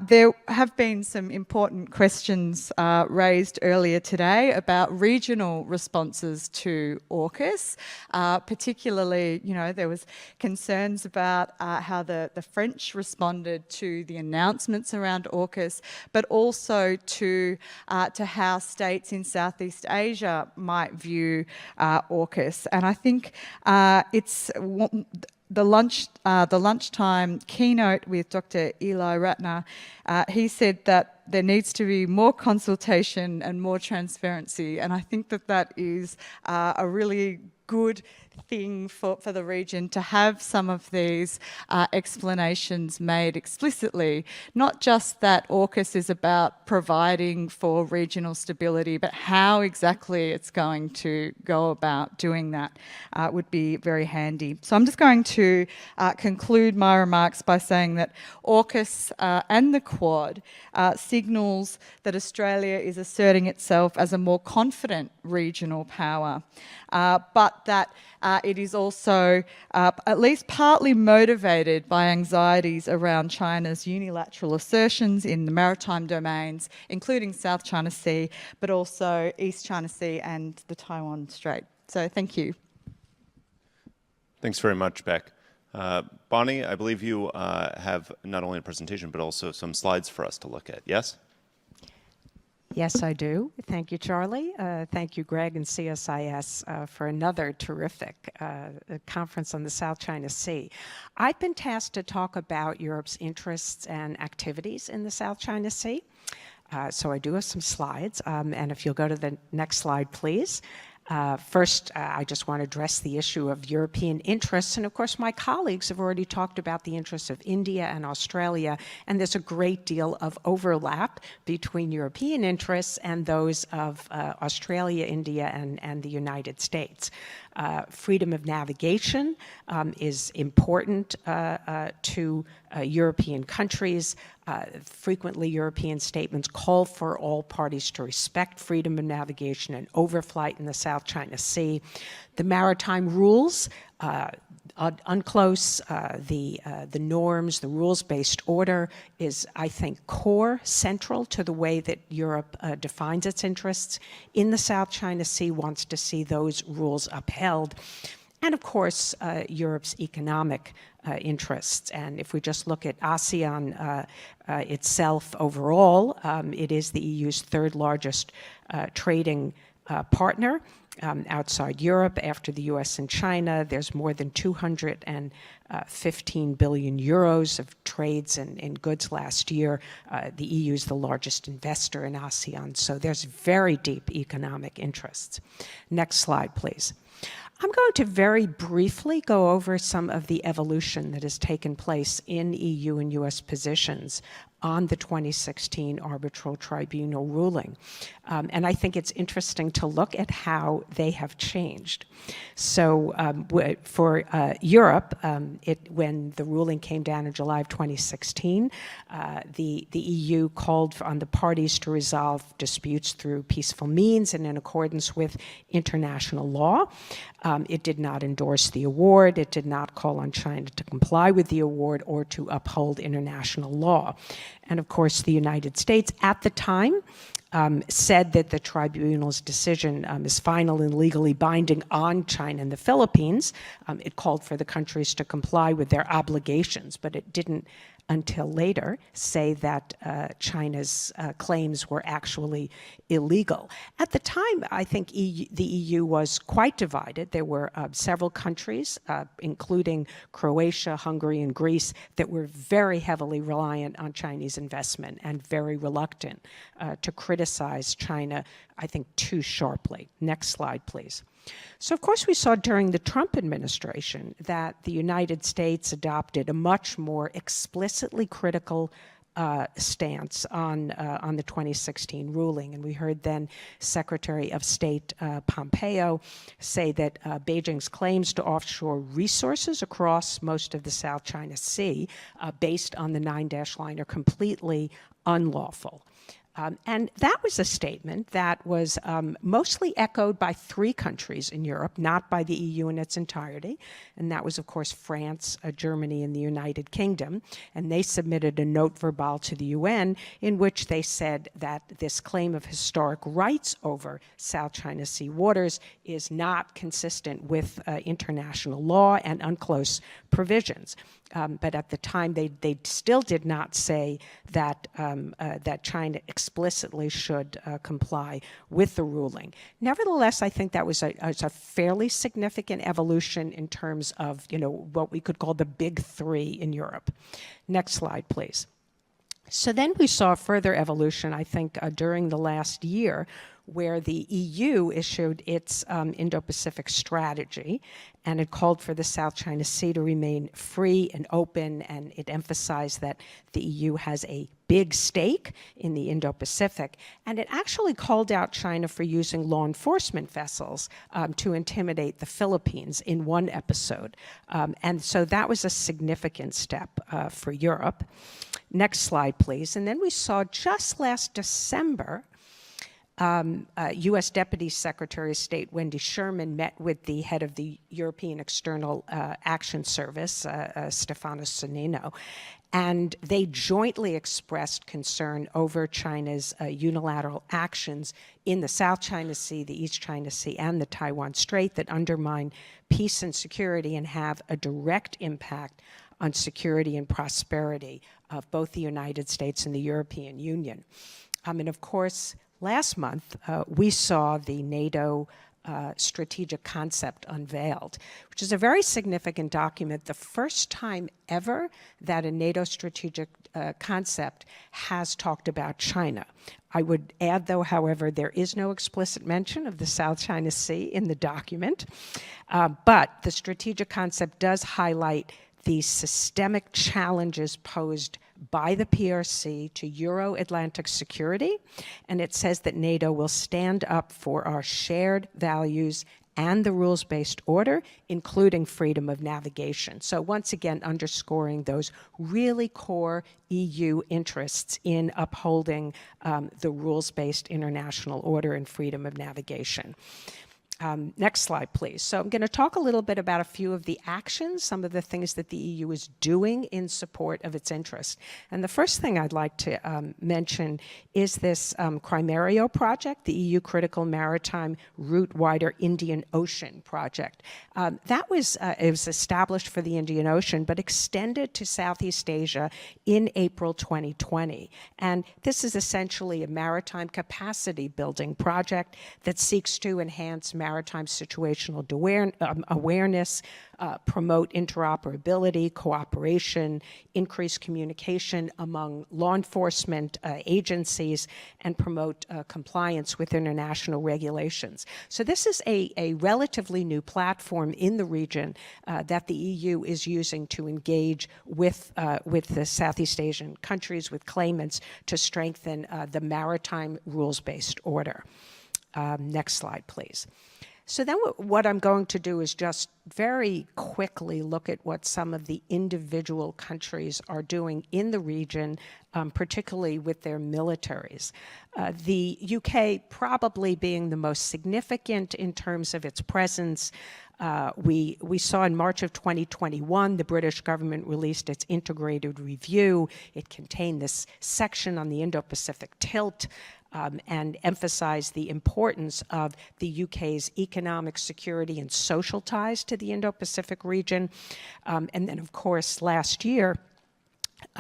There have been some important questions raised earlier today about regional responses to AUKUS. Particularly, you know, there was concerns about how the French responded to the announcements around AUKUS, but also to how states in Southeast Asia might view AUKUS. And I think the lunchtime keynote with Dr. Eli Ratner, he said that there needs to be more consultation and more transparency, and I think that that is a really good thing for the region to have some of these explanations made explicitly. Not just that AUKUS is about providing for regional stability, but how exactly it's going to go about doing that would be very handy. So I'm just going to conclude my remarks by saying that AUKUS and the Quad signals that Australia is asserting itself as a more confident regional power, but that it is also at least partly motivated by anxieties around China's unilateral assertions in the maritime domains, including South China Sea, but also East China Sea and the Taiwan Strait. So thank you. Thanks very much, Beck. Bonnie, I believe you have not only a presentation, but also some slides for us to look at. Yes? Yes, I do. Thank you, Charlie. Thank you, Greg and CSIS, for another terrific conference on the South China Sea. I've been tasked to talk about Europe's interests and activities in the South China Sea. So I do have some slides, and if you'll go to the next slide, please. First, I just want to address the issue of European interests. And of course, my colleagues have already talked about the interests of India and Australia. And there's a great deal of overlap between European interests and those of Australia, India, and the United States. Freedom of navigation is important to European countries. Frequently, European statements call for all parties to respect freedom of navigation and overflight in the South China Sea. The maritime rules, UNCLOS, the norms, the rules-based order is, I think, core, central to the way that Europe defines its interests in the South China Sea, wants to see those rules upheld. And of course, Europe's economic interests. And if we just look at ASEAN itself overall, it is the EU's third largest trading partner outside Europe after the US and China. There's more than 215 billion euros of trades in goods last year. The EU is the largest investor in ASEAN, so there's very deep economic interests. Next slide, please. I'm going to very briefly go over some of the evolution that has taken place in EU and US positions on the 2016 Arbitral Tribunal ruling. And I think it's interesting to look at how they have changed. So for Europe, when the ruling came down in July of 2016, the EU called on the parties to resolve disputes through peaceful means and in accordance with international law. It did not endorse the award. It did not call on China to comply with the award or to uphold international law. And of course, the United States at the time said that the tribunal's decision is final and legally binding on China and the Philippines. It called for the countries to comply with their obligations, but it didn't until later say that China's claims were actually illegal. At the time, I think the EU was quite divided. There were several countries, including Croatia, Hungary, and Greece, that were very heavily reliant on Chinese investment and very reluctant to criticize China, I think, too sharply. Next slide, please. So, of course, we saw during the Trump administration that the United States adopted a much more explicitly critical stance on the 2016 ruling. And we heard then Secretary of State Pompeo say that Beijing's claims to offshore resources across most of the South China Sea based on the 9-dash line are completely unlawful. And that was a statement that was mostly echoed by 3 countries in Europe, not by the EU in its entirety. And that was, of course, France, Germany, and the United Kingdom. And they submitted a note verbal to the UN in which they said that this claim of historic rights over South China Sea waters is not consistent with international law and UNCLOS provisions. But at the time, they still did not say that, that China explicitly should comply with the ruling. Nevertheless, I think that was a fairly significant evolution in terms of, what we could call the big three in Europe. Next slide, please. So then we saw further evolution, I think, during the last year, where the EU issued its Indo-Pacific strategy, and it called for the South China Sea to remain free and open, and it emphasized that the EU has a big stake in the Indo-Pacific, and it actually called out China for using law enforcement vessels to intimidate the Philippines in one episode. And so that was a significant step for Europe. Next slide, please. And then we saw just last December, U.S. Deputy Secretary of State Wendy Sherman met with the head of the European External Action Service, Stefanos Sonino, and they jointly expressed concern over China's unilateral actions in the South China Sea, the East China Sea, and the Taiwan Strait that undermine peace and security and have a direct impact on security and prosperity of both the United States and the European Union. And of course, last month, we saw the NATO strategic concept unveiled, which is a very significant document, the first time ever that a NATO strategic concept has talked about China. I would add, though, however, there is no explicit mention of the South China Sea in the document, but the strategic concept does highlight the systemic challenges posed by the PRC to Euro-Atlantic security, and it says that NATO will stand up for our shared values and the rules-based order, including freedom of navigation. So once again, underscoring those really core EU interests in upholding the rules-based international order and freedom of navigation. Next slide, please. So I'm going to talk a little bit about a few of the actions, some of the things that the EU is doing in support of its interests. And the first thing I'd like to mention is this Crimerio project, the EU Critical Maritime Route Wider Indian Ocean project. That was it was established for the Indian Ocean, but extended to Southeast Asia in April 2020. And this is essentially a maritime capacity building project that seeks to enhance maritime situational awareness, promote interoperability, cooperation, increase communication among law enforcement agencies, and promote compliance with international regulations. So this is a relatively new platform in the region that the EU is using to engage with the Southeast Asian countries, with claimants, to strengthen the maritime rules-based order. Next slide, please. So then what I'm going to do is just very quickly look at what some of the individual countries are doing in the region, particularly with their militaries. The UK probably being the most significant in terms of its presence. We saw in March of 2021, the British government released its integrated review. It contained this section on the Indo-Pacific tilt, and emphasized the importance of the UK's economic, security, and social ties to the Indo-Pacific region. And then, of course, last year,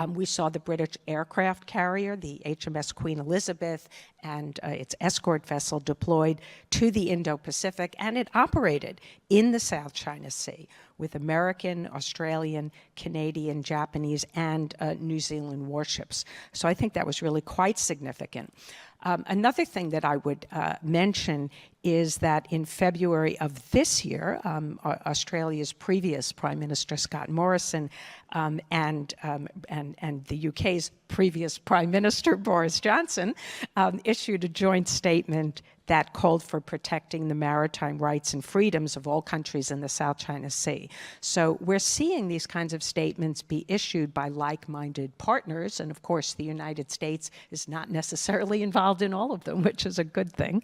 we saw the British aircraft carrier, the HMS Queen Elizabeth, and its escort vessel deployed to the Indo-Pacific, and it operated in the South China Sea with American, Australian, Canadian, Japanese, and New Zealand warships. So I think that was really quite significant. Another thing that I would mention is that in February of this year, Australia's previous Prime Minister Scott Morrison and the UK's previous Prime Minister Boris Johnson issued a joint statement that called for protecting the maritime rights and freedoms of all countries in the South China Sea. So we're seeing these kinds of statements be issued by like-minded partners, and of course the United States is not necessarily involved in all of them, which is a good thing.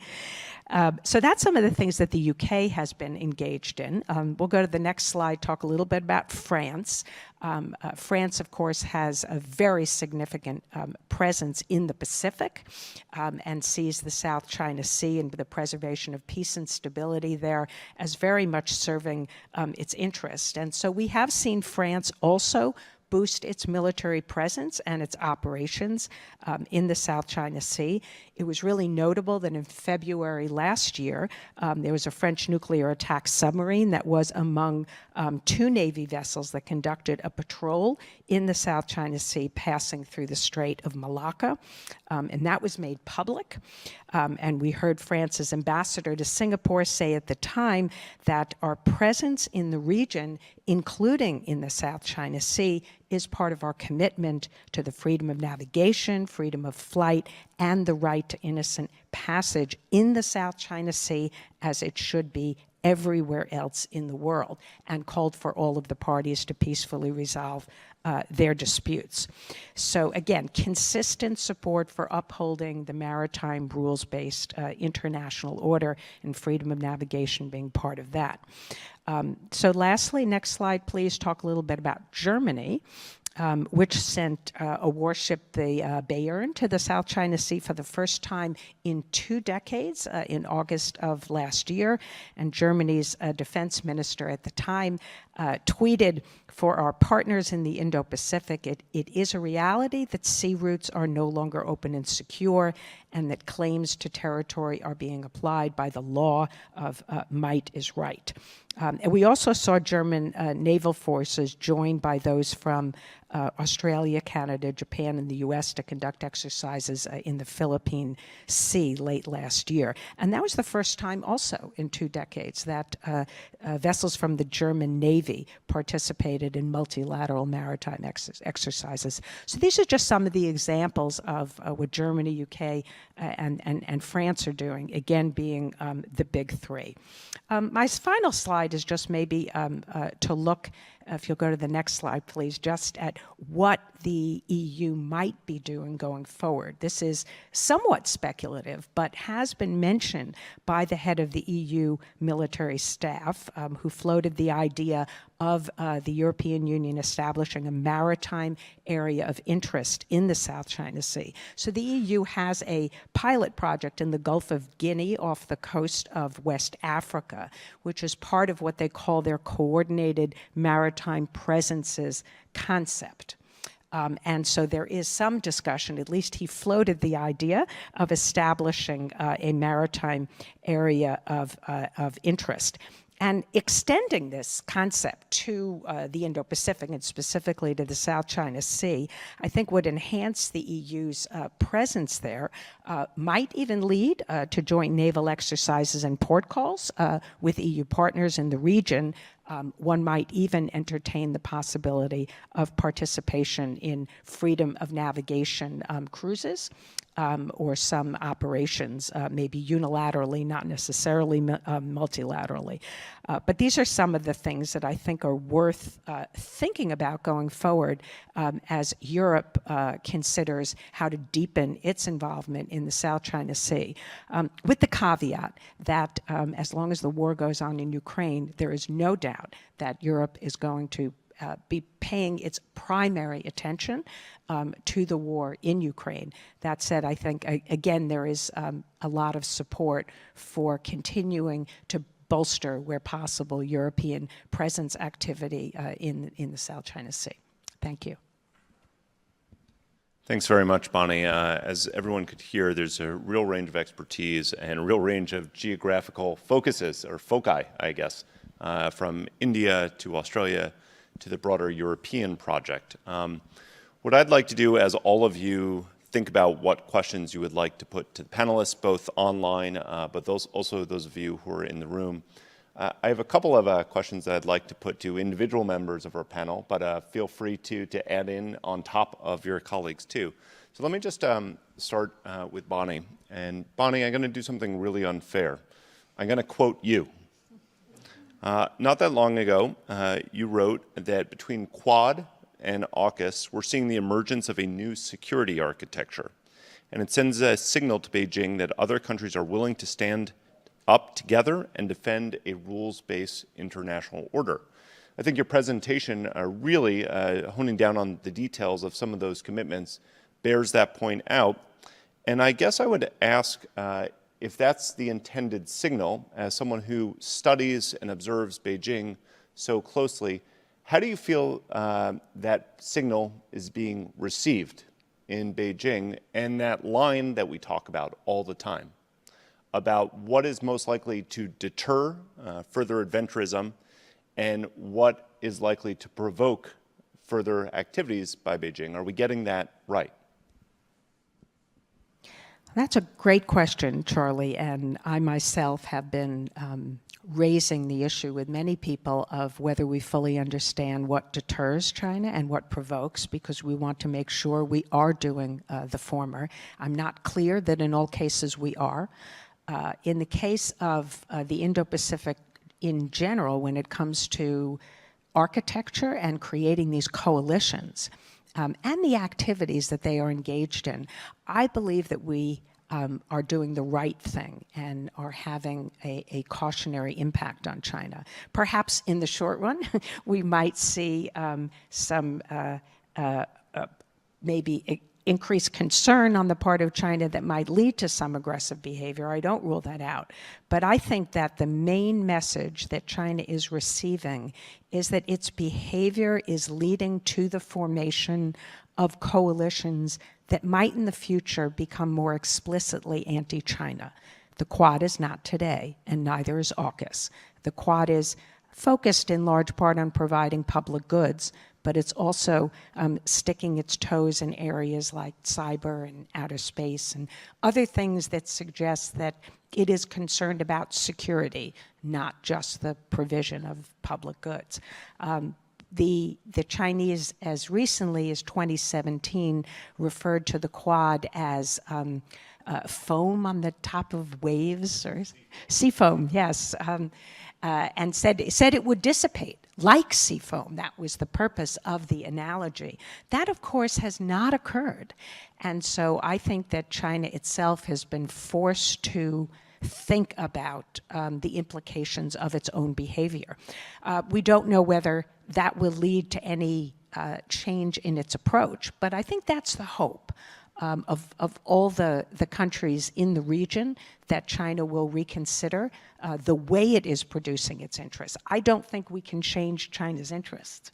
So that's some of the things that the UK has been engaged in. We'll go to the next slide, talk a little bit about France. France, of course, has a very significant presence in the Pacific and sees the South China Sea and the preservation of peace and stability there as very much serving its interest. And so we have seen France also boost its military presence and its operations in the South China Sea. It was really notable that in February last year, there was a French nuclear attack submarine that was among 2 Navy vessels that conducted a patrol in the South China Sea, passing through the Strait of Malacca, and that was made public. And we heard France's ambassador to Singapore say at the time that our presence in the region, including in the South China Sea, is part of our commitment to the freedom of navigation, freedom of flight, and the right to innocent passage in the South China Sea, as it should be everywhere else in the world, and called for all of the parties to peacefully resolve their disputes. So again, consistent support for upholding the maritime rules-based international order, and freedom of navigation being part of that. So lastly, next slide, please, talk a little bit about Germany, which sent a warship, the Bayern, to the South China Sea for the first time in 2 decades in August of last year. And Germany's defense minister at the time tweeted, "For our partners in the Indo-Pacific, it is a reality that sea routes are no longer open and secure, and that claims to territory are being applied by the law of might is right." And we also saw German naval forces joined by those from Australia, Canada, Japan, and the US to conduct exercises in the Philippine Sea late last year. And that was the first time also in 2 decades that vessels from the German Navy participated in multilateral maritime exercises. So these are just some of the examples of what Germany, UK, and France are doing, again being the big 3. My final slide is just maybe to look, if you'll go to the next slide, please, just at what the EU might be doing going forward. This is somewhat speculative, but has been mentioned by the head of the EU military staff, who floated the idea of the European Union establishing a maritime area of interest in the South China Sea. So the EU has a pilot project in the Gulf of Guinea off the coast of West Africa, which is part of what they call their coordinated maritime presences concept. And so there is some discussion, at least he floated the idea of establishing a maritime area of interest. And extending this concept to the Indo-Pacific, and specifically to the South China Sea, I think would enhance the EU's presence there, might even lead to joint naval exercises and port calls with EU partners in the region. One might even entertain the possibility of participation in freedom of navigation cruises, or some operations, maybe unilaterally, not necessarily multilaterally. But these are some of the things that I think are worth thinking about going forward as Europe considers how to deepen its involvement in the South China Sea, with the caveat that as long as the war goes on in Ukraine, there is no doubt that Europe is going to be paying its primary attention to the war in Ukraine. That said, I think, again, there is a lot of support for continuing to bolster, where possible, European presence activity in the South China Sea. Thank you. Thanks very much, Bonnie. As everyone could hear, there's a real range of expertise and a real range of geographical focuses, or foci, I guess, from India to Australia to the broader European project. What I'd like to do, as all of you think about what questions you would like to put to the panelists, both online, but also those of you who are in the room, I have a couple of questions that I'd like to put to individual members of our panel, but feel free to add in on top of your colleagues too. So let me just start with Bonnie. And Bonnie, I'm going to do something really unfair. I'm going to quote you. Not that long ago, you wrote that between Quad and AUKUS, we're seeing the emergence of a new security architecture. And it sends a signal to Beijing that other countries are willing to stand up together and defend a rules-based international order. I think your presentation, really honing down on the details of some of those commitments, bears that point out. And I guess I would ask if that's the intended signal, as someone who studies and observes Beijing so closely, How do you feel that signal is being received in Beijing, and that line that we talk about all the time about what is most likely to deter further adventurism and what is likely to provoke further activities by Beijing? Are we getting that right? That's a great question, Charlie, and I myself have been raising the issue with many people of whether we fully understand what deters China and what provokes, because we want to make sure we are doing the former. I'm not clear that in all cases we are. In the case of the Indo-Pacific in general, when it comes to architecture and creating these coalitions, and the activities that they are engaged in, I believe that we are doing the right thing and are having a cautionary impact on China. Perhaps in the short run, we might see some maybe increased concern on the part of China that might lead to some aggressive behavior. I don't rule that out. But I think that the main message that China is receiving is that its behavior is leading to the formation of coalitions that might in the future become more explicitly anti-China. The Quad is not today, and neither is AUKUS. The Quad is focused in large part on providing public goods, but it's also sticking its toes in areas like cyber and outer space and other things that suggest that it is concerned about security, not just the provision of public goods. The Chinese, as recently as 2017, referred to the Quad as foam on the top of waves, or sea foam, yes, and said it would dissipate like sea foam. That was the purpose of the analogy. That, of course, has not occurred. And so I think that China itself has been forced to think about the implications of its own behavior. We don't know whether that will lead to any change in its approach, but I think that's the hope of all the countries in the region, that China will reconsider the way it is producing its interests. I don't think we can change China's interests,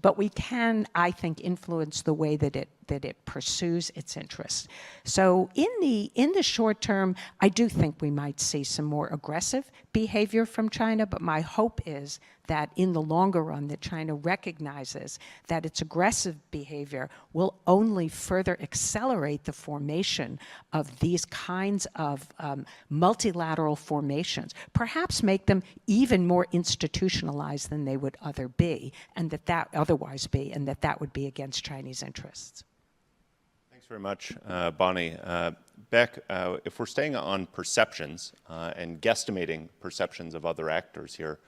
but we can, I think, influence the way that it pursues its interests. So in the short term, I do think we might see some more aggressive behavior from China, but my hope is that in the longer run that China recognizes that its aggressive behavior will only further accelerate the formation of these kinds of multilateral formations, perhaps make them even more institutionalized than they would otherwise be, and that would be against Chinese interests. Thanks very much, Bonnie. Beck, if we're staying on perceptions and guesstimating perceptions of other actors here,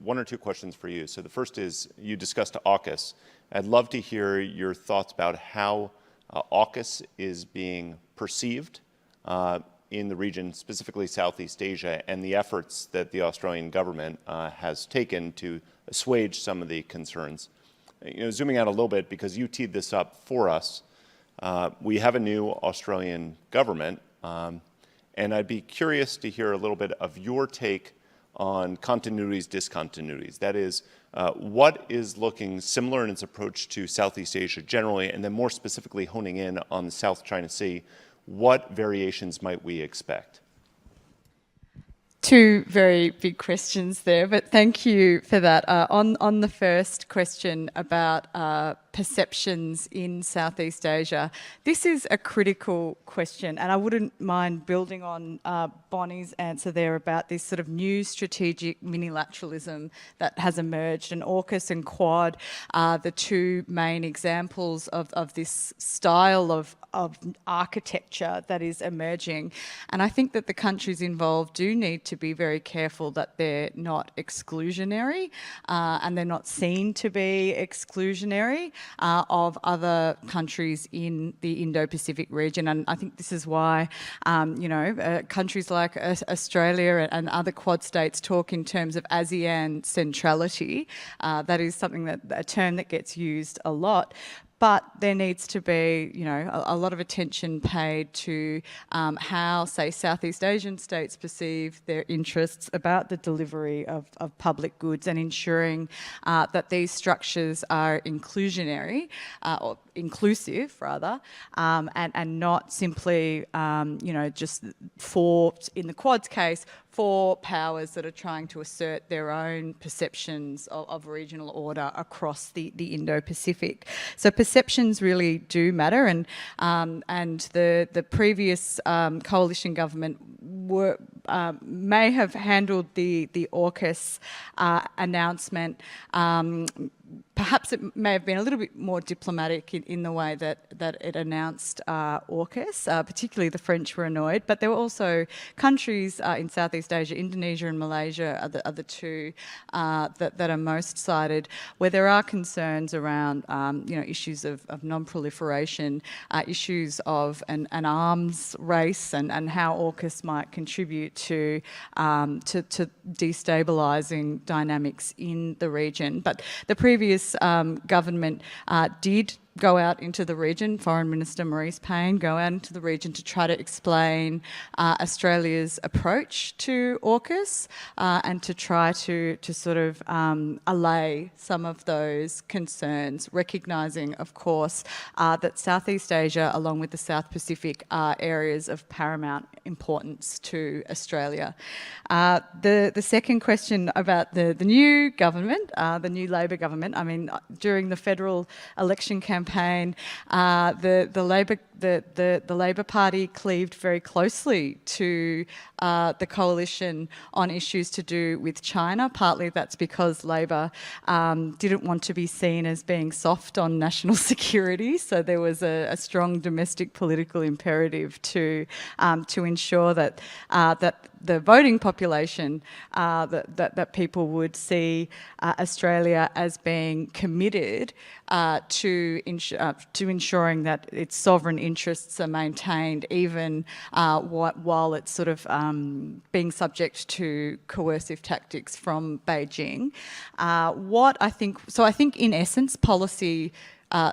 one or two questions for you. So the first is, you discussed AUKUS. I'd love to hear your thoughts about how AUKUS is being perceived in the region, specifically Southeast Asia, and the efforts that the Australian government has taken to assuage some of the concerns. Zooming out a little bit, because you teed this up for us, we have a new Australian government, and I'd be curious to hear a little bit of your take on continuities, discontinuities. That is, what is looking similar in its approach to Southeast Asia generally, and then more specifically honing in on the South China Sea, what variations might we expect? Two very big questions there, but thank you for that. On the first question about perceptions in Southeast Asia, this is a critical question, and I wouldn't mind building on Bonnie's answer there about this sort of new strategic minilateralism that has emerged, and AUKUS and Quad are the two main examples of this style of architecture that is emerging. And I think that the countries involved do need to be very careful that they're not exclusionary and they're not seen to be exclusionary of other countries in the Indo-Pacific region. And I think this is why, countries like Australia and other Quad states talk in terms of ASEAN centrality. That is something a term that gets used a lot. but there needs to be, you know, a lot of attention paid to how, say, Southeast Asian states perceive their interests about the delivery of public goods, and ensuring that these structures are inclusionary, or inclusive rather, and not simply, you know, just for, in the Quad's case, for powers that are trying to assert their own perceptions of regional order across the Indo-Pacific. So perceptions really do matter, and the previous coalition government may have handled the AUKUS announcement. Perhaps it may have been a little bit more diplomatic in the way that it announced AUKUS. Particularly the French were annoyed, but there were also countries in Southeast Asia, Indonesia and Malaysia are the two that are most cited, where there are concerns around you know, issues of non-proliferation, issues of an arms race, and how AUKUS might contribute to destabilising dynamics in the region. But the previous government did go out into the region, Foreign Minister Maurice Payne go out into the region to try to explain Australia's approach to AUKUS and to try to sort of allay some of those concerns, recognising, of course, that Southeast Asia, along with the South Pacific, are areas of paramount importance to Australia. The second question about the new government, the new Labor government, I mean, during the federal election campaign, the Labor Party cleaved very closely to the coalition on issues to do with China. Partly that's because Labor didn't want to be seen as being soft on national security, so there was a strong domestic political imperative to ensure that the voting population, that people would see Australia as being committed to ensuring that its sovereign interests are maintained, even while it's sort of being subject to coercive tactics from Beijing. I think in essence, policy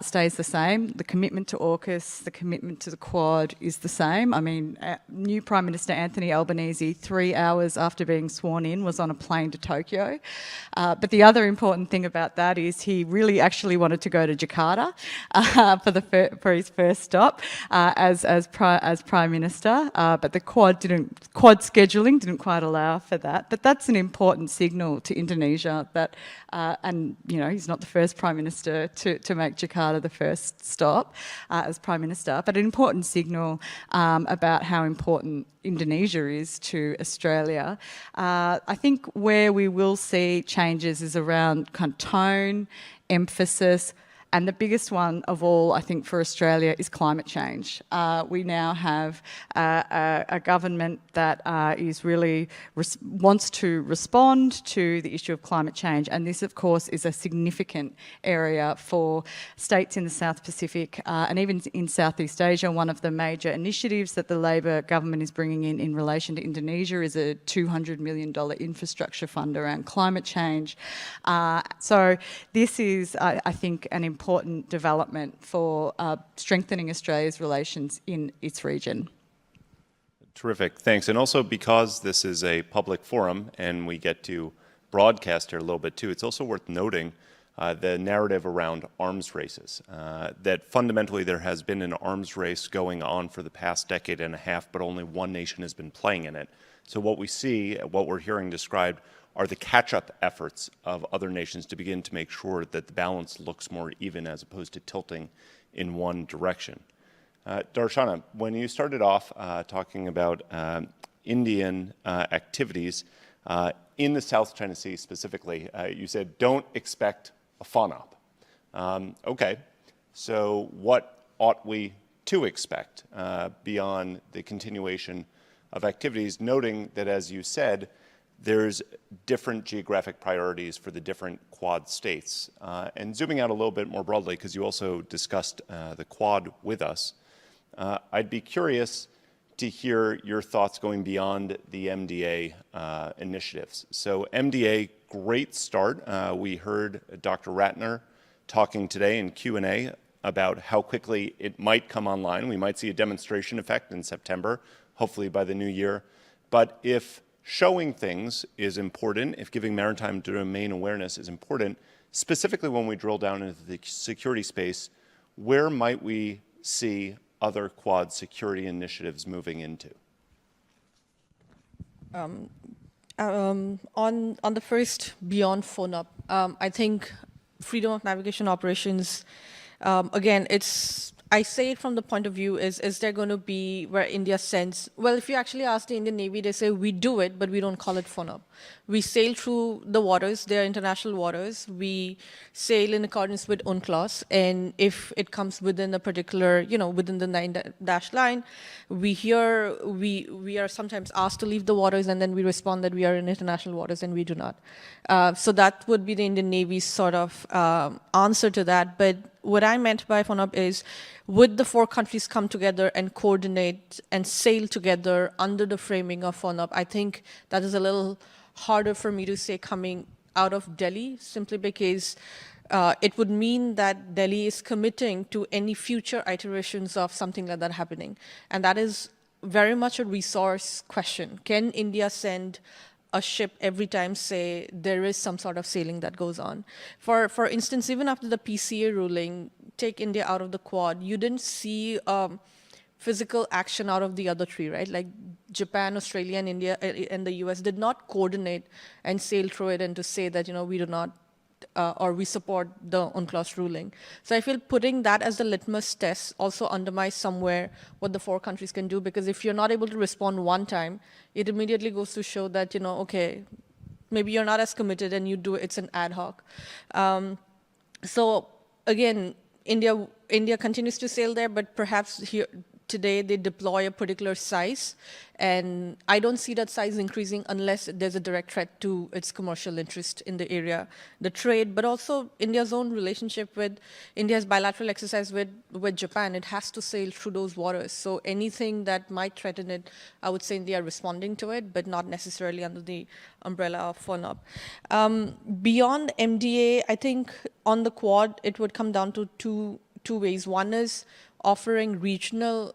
stays the same. The commitment to AUKUS, the commitment to the Quad is the same. I mean, new Prime Minister Anthony Albanese, 3 hours after being sworn in, was on a plane to Tokyo. But the other important thing about that is he really actually wanted to go to Jakarta for his first stop as Prime Minister. But the Quad scheduling didn't quite allow for that. But that's an important signal to Indonesia that, and you know, he's not the first Prime Minister to make Jakarta the first stop as Prime Minister, but an important signal about how important Indonesia is to Australia. I think where we will see changes is around kind of tone, emphasis, and the biggest one of all, I think, for Australia is climate change. We now have a government that is really wants to respond to the issue of climate change, and this, of course, is a significant area for states in the South Pacific and even in Southeast Asia. One of the major initiatives that the Labor government is bringing in relation to Indonesia is a $200 million infrastructure fund around climate change. So this is, I think, an important development for strengthening Australia's relations in its region. Terrific, thanks. And also because this is a public forum and we get to broadcast here a little bit too, it's also worth noting the narrative around arms races, that fundamentally there has been an arms race going on for the past decade and a half, but only one nation has been playing in it. So what we see, what we're hearing described, are the catch-up efforts of other nations to begin to make sure that the balance looks more even as opposed to tilting in one direction. Darshana, when you started off talking about Indian activities in the South China Sea specifically, you said, don't expect a FONOP. Okay, so what ought we to expect beyond the continuation of activities, noting that, as you said, there's different geographic priorities for the different Quad states. And zooming out a little bit more broadly, because you also discussed the Quad with us, I'd be curious to hear your thoughts going beyond the MDA initiatives. So MDA, great start. We heard Dr. Ratner talking today in Q&A about how quickly it might come online. We might see a demonstration effect in September, hopefully by the new year. But if showing things is important, if giving maritime domain awareness is important, specifically when we drill down into the security space, where might we see other Quad security initiatives moving into? On the first, beyond FONUP, I think freedom of navigation operations, again, I say it from the point of view, is there going to be where India sends, well, if you actually ask the Indian Navy, they say we do it, but we don't call it FONUP. We sail through the waters, they're international waters. We sail in accordance with UNCLOS, and if it comes within a particular, within the 9-dash line, we are sometimes asked to leave the waters, and then we respond that we are in international waters, and we do not. So that would be the Indian Navy's sort of answer to that. But what I meant by FONUP is, would the 4 countries come together and coordinate and sail together under the framing of FONUP? I think that is a little harder for me to say coming out of Delhi, simply because it would mean that Delhi is committing to any future iterations of something like that happening. And that is very much a resource question. Can India send a ship every time, say, there is some sort of sailing that goes on? For instance, even after the PCA ruling, take India out of the Quad, you didn't see physical action out of the other 3, right? Like Japan, Australia, and India, and the US did not coordinate and sail through it and to say that, we do not, or we support the UNCLOS ruling. So I feel putting that as the litmus test also undermines somewhere what the 4 countries can do, because if you're not able to respond one time, it immediately goes to show that, okay, maybe you're not as committed and you do it's an ad hoc. So again, India continues to sail there, but perhaps here today they deploy a particular size, and I don't see that size increasing unless there's a direct threat to its commercial interest in the area, the trade, but also India's own relationship with India's bilateral exercise with Japan. It has to sail through those waters. So anything that might threaten it, I would say India are responding to it, but not necessarily under the umbrella of FONUP. Beyond MDA, I think on the Quad, it would come down to two ways. One is offering regional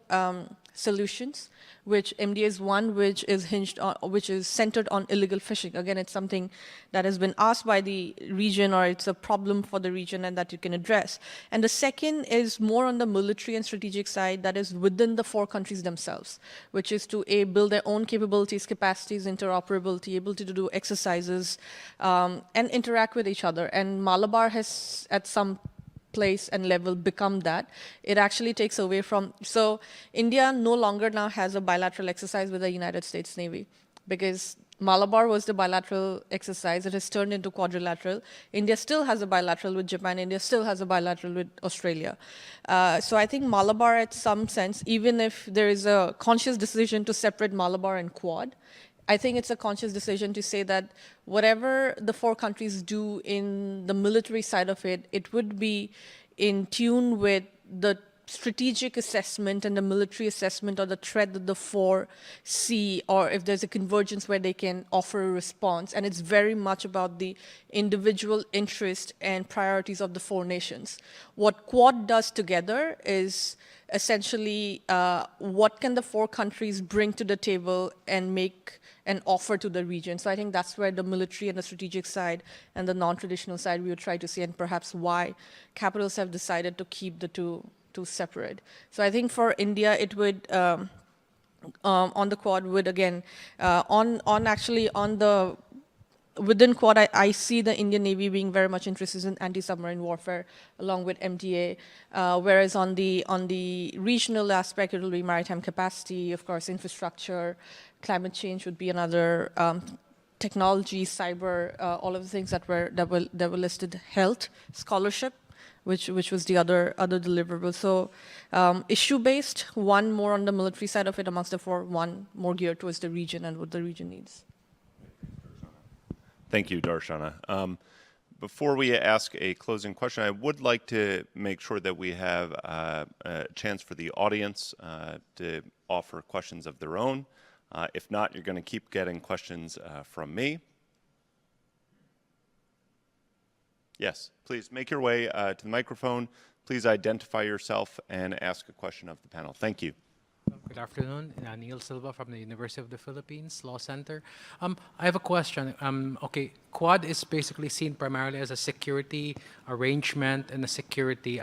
solutions, which MDA is one, which is centered on illegal fishing. Again, it's something that has been asked by the region, or it's a problem for the region and that you can address. And the second is more on the military and strategic side, that is within the 4 countries themselves, which is to build their own capabilities, capacities, interoperability, ability to do exercises, and interact with each other. And Malabar has, at some place and level, become that. It actually takes away from, so India no longer now has a bilateral exercise with the United States Navy, because Malabar was the bilateral exercise. It has turned into quadrilateral. India still has a bilateral with Japan. India still has a bilateral with Australia. So I think Malabar, at some sense, even if there is a conscious decision to separate Malabar and Quad, I think it's a conscious decision to say that whatever the 4 countries do in the military side of it, it would be in tune with the strategic assessment and the military assessment of the threat that the 4 see, or if there's a convergence where they can offer a response. And it's very much about the individual interest and priorities of the 4 nations. What Quad does together is essentially what can the 4 countries bring to the table and make an offer to the region. So I think that's where the military and the strategic side and the non-traditional side we would try to see, and perhaps why capitals have decided to keep the two separate. So I think for India, it would, on the Quad, would again, within Quad, I see the Indian Navy being very much interested in anti-submarine warfare along with MDA, whereas on the regional aspect, it will be maritime capacity, of course, infrastructure, climate change would be another, technology, cyber, all of the things that were listed, health, scholarship, which was the other deliverable. So issue-based, one more on the military side of it amongst the 4, one more geared towards the region and what the region needs. Thank you, Darshana. Before we ask a closing question, I would like to make sure that we have a chance for the audience to offer questions of their own. If not, you're going to keep getting questions from me. Yes, please make your way to the microphone. Please identify yourself and ask a question of the panel. Thank you. Good afternoon. Neil Silva from the University of the Philippines Law Center. I have a question. Okay, Quad is basically seen primarily as a security arrangement and a security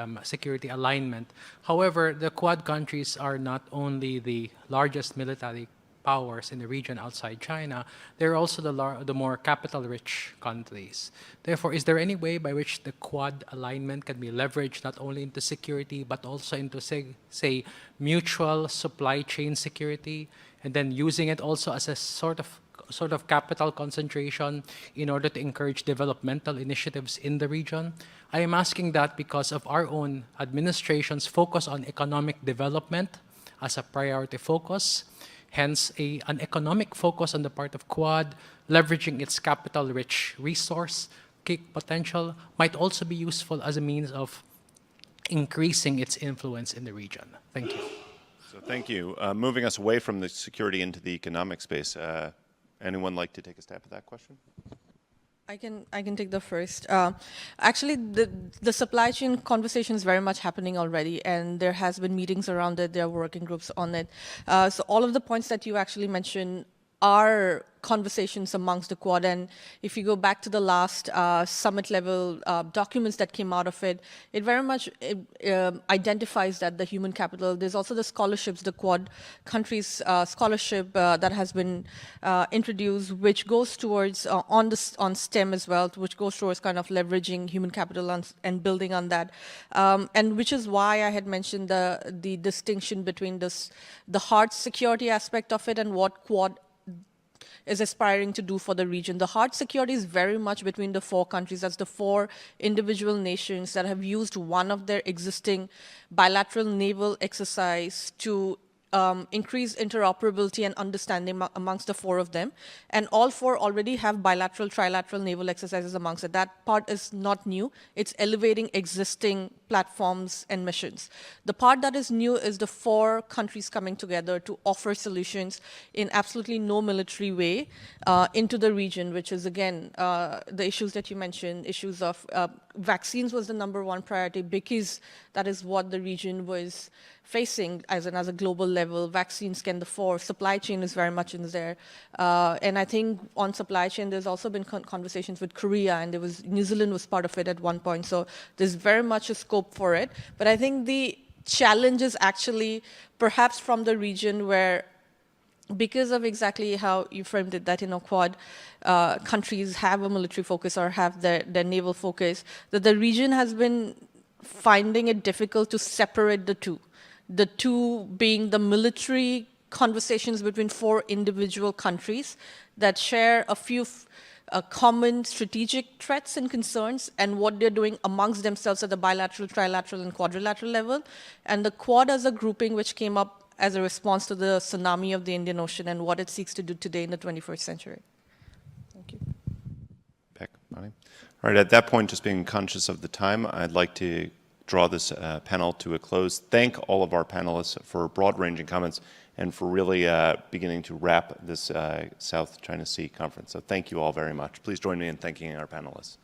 alignment. However, the Quad countries are not only the largest military powers in the region outside China, they're also the more capital-rich countries. Therefore, is there any way by which the Quad alignment can be leveraged not only into security, but also into, say mutual supply chain security, and then using it also as a sort of capital concentration in order to encourage developmental initiatives in the region? I am asking that because of our own administration's focus on economic development as a priority focus. Hence, an economic focus on the part of Quad, leveraging its capital-rich resource potential, might also be useful as a means of increasing its influence in the region. Thank you. So thank you. Moving us away from the security into the economic space. Anyone like to take a stab at that question? I can take the first. Actually, the supply chain conversation is very much happening already, and there has been meetings around it. There are working groups on it. So all of the points that you actually mentioned are conversations amongst the Quad, and if you go back to the last summit level documents that came out of it, it very much identifies that the human capital. There's also the scholarships, the Quad countries scholarship that has been introduced, which goes towards on STEM as well, which goes towards kind of leveraging human capital and building on that, and which is why I had mentioned the distinction between the hard security aspect of it and what Quad is aspiring to do for the region. The hard security is very much between the four countries. That's the four individual nations that have used one of their existing bilateral naval exercise to increase interoperability and understanding amongst the four of them. And all four already have bilateral, trilateral naval exercises amongst it. That part is not new. It's elevating existing platforms and missions. The part that is new is the four countries coming together to offer solutions in absolutely no military way into the region, which is, again, the issues that you mentioned, issues of vaccines was the #1 priority because that is what the region was facing as a global level. Vaccines can the four. Supply chain is very much in there. And I think on supply chain, there's also been conversations with Korea, and New Zealand was part of it at one point. So there's very much a scope for it. But I think the challenge is actually perhaps from the region where, because of exactly how you framed it, that Quad countries have a military focus or have their naval focus, that the region has been finding it difficult to separate the two. The two being the military conversations between four individual countries that share a few common strategic threats and concerns, and what they're doing amongst themselves at the bilateral, trilateral, and quadrilateral level. And the Quad as a grouping which came up as a response to the tsunami of the Indian Ocean and what it seeks to do today in the 21st century. Thank you. Beck, Bonnie. All right, at that point, just being conscious of the time, I'd like to draw this panel to a close. Thank all of our panelists for broad-ranging comments and for really beginning to wrap this South China Sea conference. So thank you all very much. Please join me in thanking our panelists.